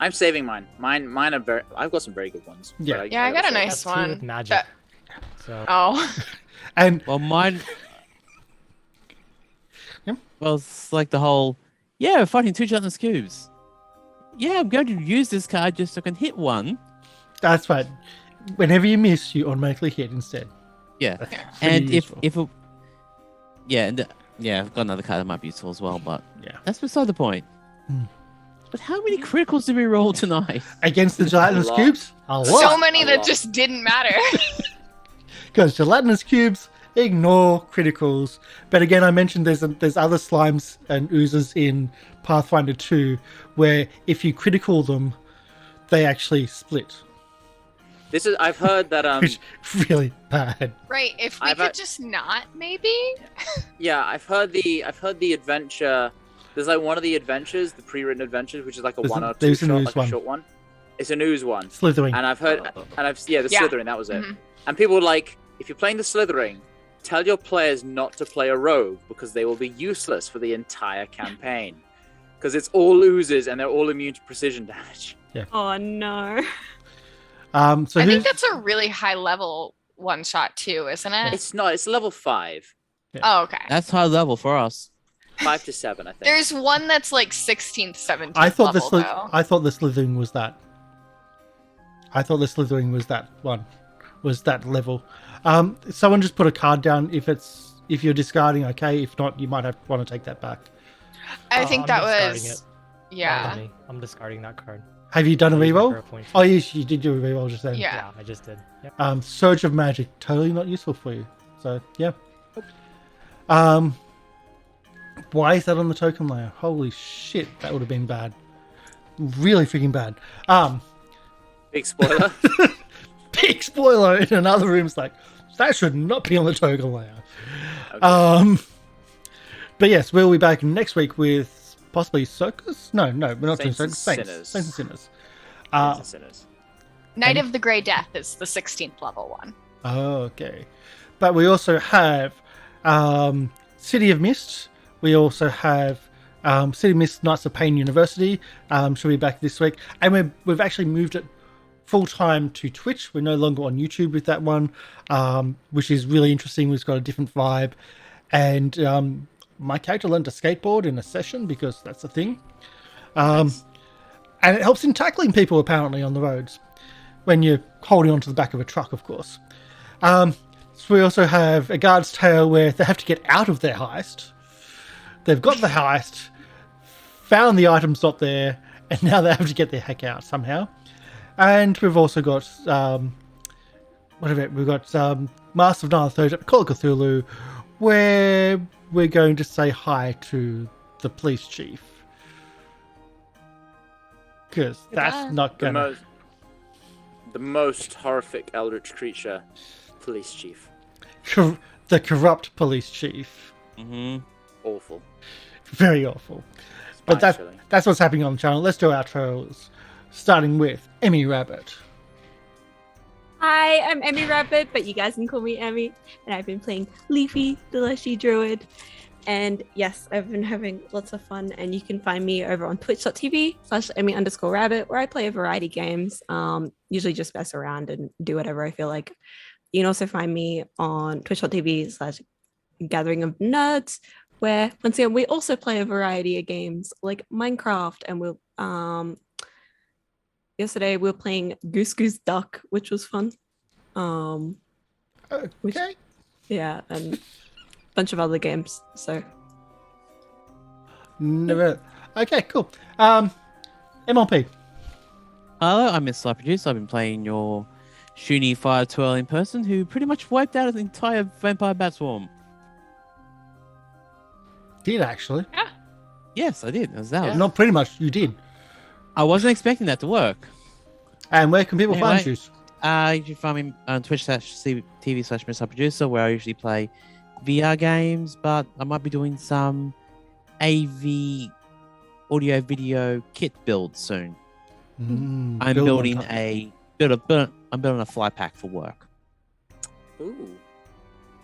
Speaker 2: I'm saving mine. Mine are very. I've got some very good ones.
Speaker 1: Yeah.
Speaker 2: but
Speaker 7: Yeah, I got a
Speaker 2: gotta save
Speaker 7: nice
Speaker 5: Got two with
Speaker 7: one.
Speaker 5: magic.
Speaker 7: That-
Speaker 5: So
Speaker 7: Oh,
Speaker 1: And
Speaker 6: Well, mine.
Speaker 1: Yep.
Speaker 6: Well, it's like the whole. Yeah, we're fighting 2 gelatinous cubes. Yeah, I'm going to use this card just so I can hit one.
Speaker 1: that's right. Whenever you miss, you automatically hit instead.
Speaker 6: Yeah.
Speaker 1: That's pretty
Speaker 6: And
Speaker 1: useful.
Speaker 6: if it, yeah, and Yeah, I've got another card that might be useful as well, but
Speaker 1: Yeah.
Speaker 6: that's beside the point.
Speaker 1: Hmm.
Speaker 6: But how many criticals did we roll tonight?
Speaker 1: Against the Gelatinous
Speaker 2: lot.
Speaker 1: Cubes? A
Speaker 7: So
Speaker 1: lot.
Speaker 7: many
Speaker 2: A
Speaker 7: that
Speaker 2: lot.
Speaker 7: just didn't matter.
Speaker 1: Because Gelatinous Cubes ignore criticals. But again, I mentioned there's other slimes and oozes in Pathfinder 2 where if you critical them, they actually split.
Speaker 2: I've heard that
Speaker 1: Which is really bad.
Speaker 7: Right. If we
Speaker 2: I've
Speaker 7: could
Speaker 2: had-
Speaker 7: just not, maybe.
Speaker 2: yeah, I've heard the adventure. There's like one of the adventures, the pre-written adventures, which is like a
Speaker 1: There's
Speaker 2: one
Speaker 1: an-
Speaker 2: or two
Speaker 1: there's an
Speaker 2: shot,
Speaker 1: ooze
Speaker 2: like
Speaker 1: one.
Speaker 2: a short one. It's an ooze one,
Speaker 1: Slithering.
Speaker 2: and I've heard, the
Speaker 7: Yeah.
Speaker 2: Slithering, that was it.
Speaker 7: Mhm.
Speaker 2: And people were like, if you're playing the Slithering, tell your players not to play a rogue because they will be useless for the entire campaign. Because it's all oozes and they're all immune to precision damage.
Speaker 3: Oh no.
Speaker 1: So
Speaker 7: I think
Speaker 1: who's
Speaker 7: that's a really high level one shot too, isn't it?
Speaker 2: It's not. It's level 5,
Speaker 7: Oh, okay.
Speaker 6: That's high level for us.
Speaker 2: 5 to 7, I think.
Speaker 7: There's one that's like 16th, 17th
Speaker 1: I thought
Speaker 7: level, though.
Speaker 1: I thought the Slithering was that. I thought the Slithering was that one. Was that level. Someone just put a card down if you're discarding, okay. If not, you might want to take that back.
Speaker 7: I
Speaker 5: Oh,
Speaker 7: think
Speaker 5: I'm
Speaker 7: that
Speaker 5: discarding
Speaker 7: was.
Speaker 5: it.
Speaker 7: Yeah.
Speaker 5: Me. I'm discarding that card.
Speaker 1: Have you done a
Speaker 5: Using it for
Speaker 1: reroll?
Speaker 5: a point.
Speaker 1: Oh yes, you did do a reroll just then.
Speaker 7: Yeah.
Speaker 5: I just did. Yep.
Speaker 1: Surge of Magic, totally not useful for you. So yeah. Why is that on the token layer? Holy shit, that would have been bad. Really freaking bad.
Speaker 2: Big spoiler.
Speaker 1: Big spoiler in another room's like, that should not be on the token layer.
Speaker 2: Okay.
Speaker 1: But yes, we'll be back next week with possibly Circus? No, we're not doing
Speaker 2: Saints
Speaker 1: Circus.
Speaker 2: and
Speaker 1: Saints.
Speaker 2: Sinners.
Speaker 1: Saints and Sinners.
Speaker 2: Saints and Sinners.
Speaker 7: Night of the Grey Death is the 16th level one.
Speaker 1: Okay. But we also have City of Mist. We also have City of Mist Knights of Pain University. Should be back this week. And we've actually moved it full-time to Twitch. We're no longer on YouTube with that one, which is really interesting. We've got a different vibe. And my character learned to skateboard in a session because that's a thing.
Speaker 2: Nice.
Speaker 1: And it helps in tackling people, apparently, on the roads. When you're holding onto the back of a truck, of course. So we also have A Guard's Tale, where they have to get out of their heist. They've got the heist, found the items not there, and now they have to get their heck out somehow. And we've also got we've got Master of Nile Third, Call of Cthulhu, where we're going to say hi to the police chief. Because that's
Speaker 7: Goodbye.
Speaker 1: not
Speaker 2: The
Speaker 1: gonna...
Speaker 2: most horrific eldritch creature, police chief.
Speaker 1: The corrupt police chief.
Speaker 6: Mm-hmm.
Speaker 2: Awful.
Speaker 1: Very awful. But
Speaker 2: Spine-chilling.
Speaker 1: that's what's happening on the channel. Let's do our outros, starting with Emi Rabbit.
Speaker 3: Hi, I'm Emi Rabbit, but you guys can call me Emi, and I've been playing Leafy, the Leshy Druid. And yes, I've been having lots of fun, and you can find me over on twitch.tv/Emi_Rabbit, where I play a variety of games, usually just mess around and do whatever I feel like. You can also find me on twitch.tv/Gathering of Nerds, where once again we also play a variety of games like Minecraft, and we'll yesterday we were playing Goose Goose Duck, which was fun.
Speaker 1: Okay.
Speaker 3: Yeah, and a bunch of other games. So
Speaker 1: Never. Okay, cool. MLP.
Speaker 6: Hello, I'm MrLiveProducer. I've been playing your Shuni Fire Twirl in person who pretty much wiped out an entire vampire bat swarm.
Speaker 1: Did actually.
Speaker 6: Yes, I did. That was
Speaker 1: Not pretty much, you did.
Speaker 6: I wasn't expecting that to work.
Speaker 1: And where can people find
Speaker 6: Anyway.
Speaker 1: you?
Speaker 6: You can find me on twitch.tv/MrLiveProducer, where I usually play VR games, but I might be doing some AV audio video kit build soon. I'm building a fly pack for work.
Speaker 2: Ooh.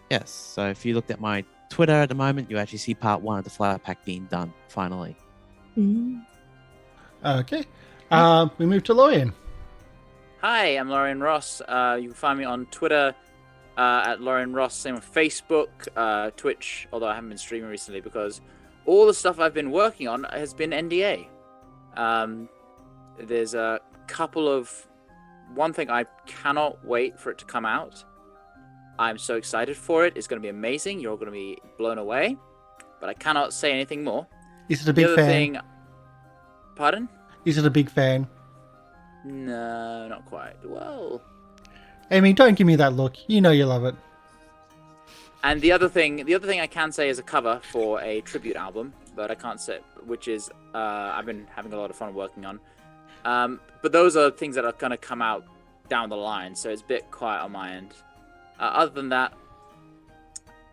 Speaker 6: Yes, so if you looked at my Twitter at the moment, you actually see part 1 of the fly pack being done finally.
Speaker 1: Okay. We move to Lorian.
Speaker 2: Hi, I'm Lorian Ross. You can find me on Twitter at Lorian Ross. Same on Facebook, Twitch, although I haven't been streaming recently because all the stuff I've been working on has been NDA. There's a couple of... One thing I cannot wait for it to come out. I'm so excited for it. It's going to be amazing. You're all going to be blown away. but I cannot say anything more.
Speaker 1: Is it a big fan?
Speaker 2: Thing... Pardon?
Speaker 1: Is it a big fan?
Speaker 2: No, not quite. Well...
Speaker 1: Amy, don't give me that look. You know you love it.
Speaker 2: And the other thing I can say is a cover for a tribute album, but I can't say, which is I've been having a lot of fun working on. But those are things that are going to come out down the line, so it's a bit quiet on my end. Other than that,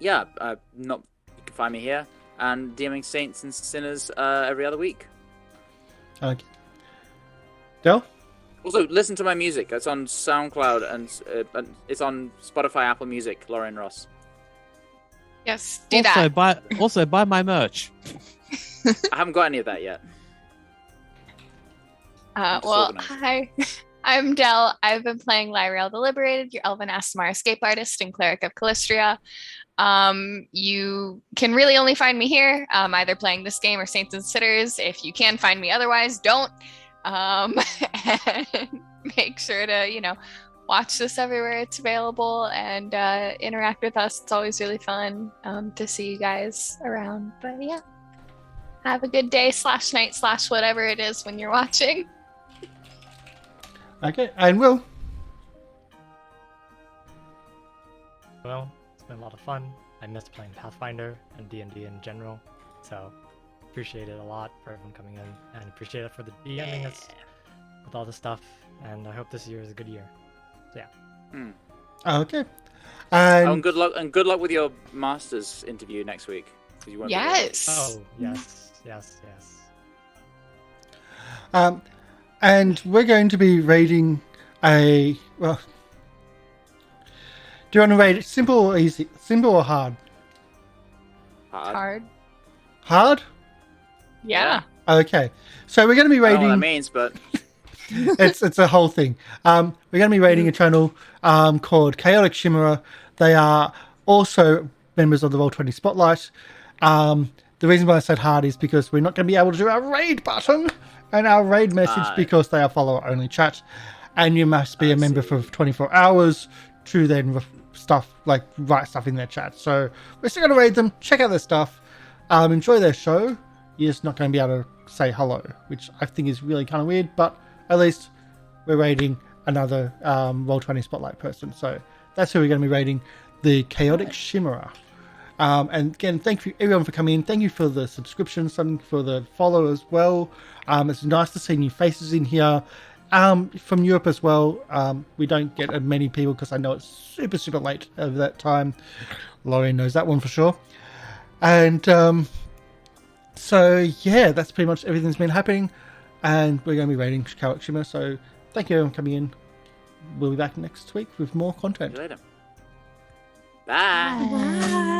Speaker 2: yeah, you can find me here and DMing Saints and Sinners every other week.
Speaker 1: Okay. Del?
Speaker 2: Also, listen to my music. It's on SoundCloud and it's on Spotify, Apple Music. Lorian Ross.
Speaker 7: Yes, do that.
Speaker 6: Also buy my merch.
Speaker 2: I haven't got any of that yet.
Speaker 7: Well, hi. I'm Del. I've been playing Lieriel the Liberated, your Elven Asmar escape artist and cleric of Calistria. You can really only find me here, either playing this game or Saints and Sinners. If you can find me otherwise, don't. And make sure to, watch this everywhere it's available and interact with us. It's always really fun to see you guys around. But yeah, have a good day /night / whatever it is when you're watching.
Speaker 1: Okay, and Will?
Speaker 5: Well, it's been a lot of fun. I missed playing Pathfinder and D&D in general, so appreciate it a lot for everyone coming in, and appreciate it for the DMing us with all this stuff, and I hope this year is a good year. So yeah.
Speaker 1: Okay. And
Speaker 2: good luck with your master's interview next week. 'Cause you won't be there.
Speaker 7: Yes.
Speaker 5: Oh, yes.
Speaker 1: And we're going to be raiding do you want to raid it simple or easy? Simple or hard?
Speaker 2: Hard.
Speaker 1: Hard?
Speaker 7: Yeah.
Speaker 1: Okay. So we're going to be
Speaker 2: I don't know
Speaker 1: raiding...
Speaker 2: what that means, but...
Speaker 1: it's a whole thing. We're going to be raiding a channel called Chaotic Chimera. They are also members of the Roll20 Spotlight. The reason why I said hard is because we're not going to be able to do our raid button and our raid message because they are follower-only chat. And you must be a member for 24 hours to then write stuff in their chat. So we're still going to raid them, check out their stuff, enjoy their show. You're just not going to be able to say hello, which I think is really kind of weird, but at least we're raiding another Roll20 Spotlight person. So that's who we're going to be raiding, the Chaotic Chimera. And again, thank you everyone for coming in. Thank you for the subscription, something for the follow as well. It's nice to see new faces in here. From Europe as well. We don't get as many people because I know it's super, super late over that time. Lorian knows that one for sure. And so, yeah, that's pretty much everything that's been happening. And we're going to be raiding Chaotic Chimera. So thank you everyone for coming in. We'll be back next week with more content.
Speaker 2: See you later. Bye.
Speaker 3: Bye.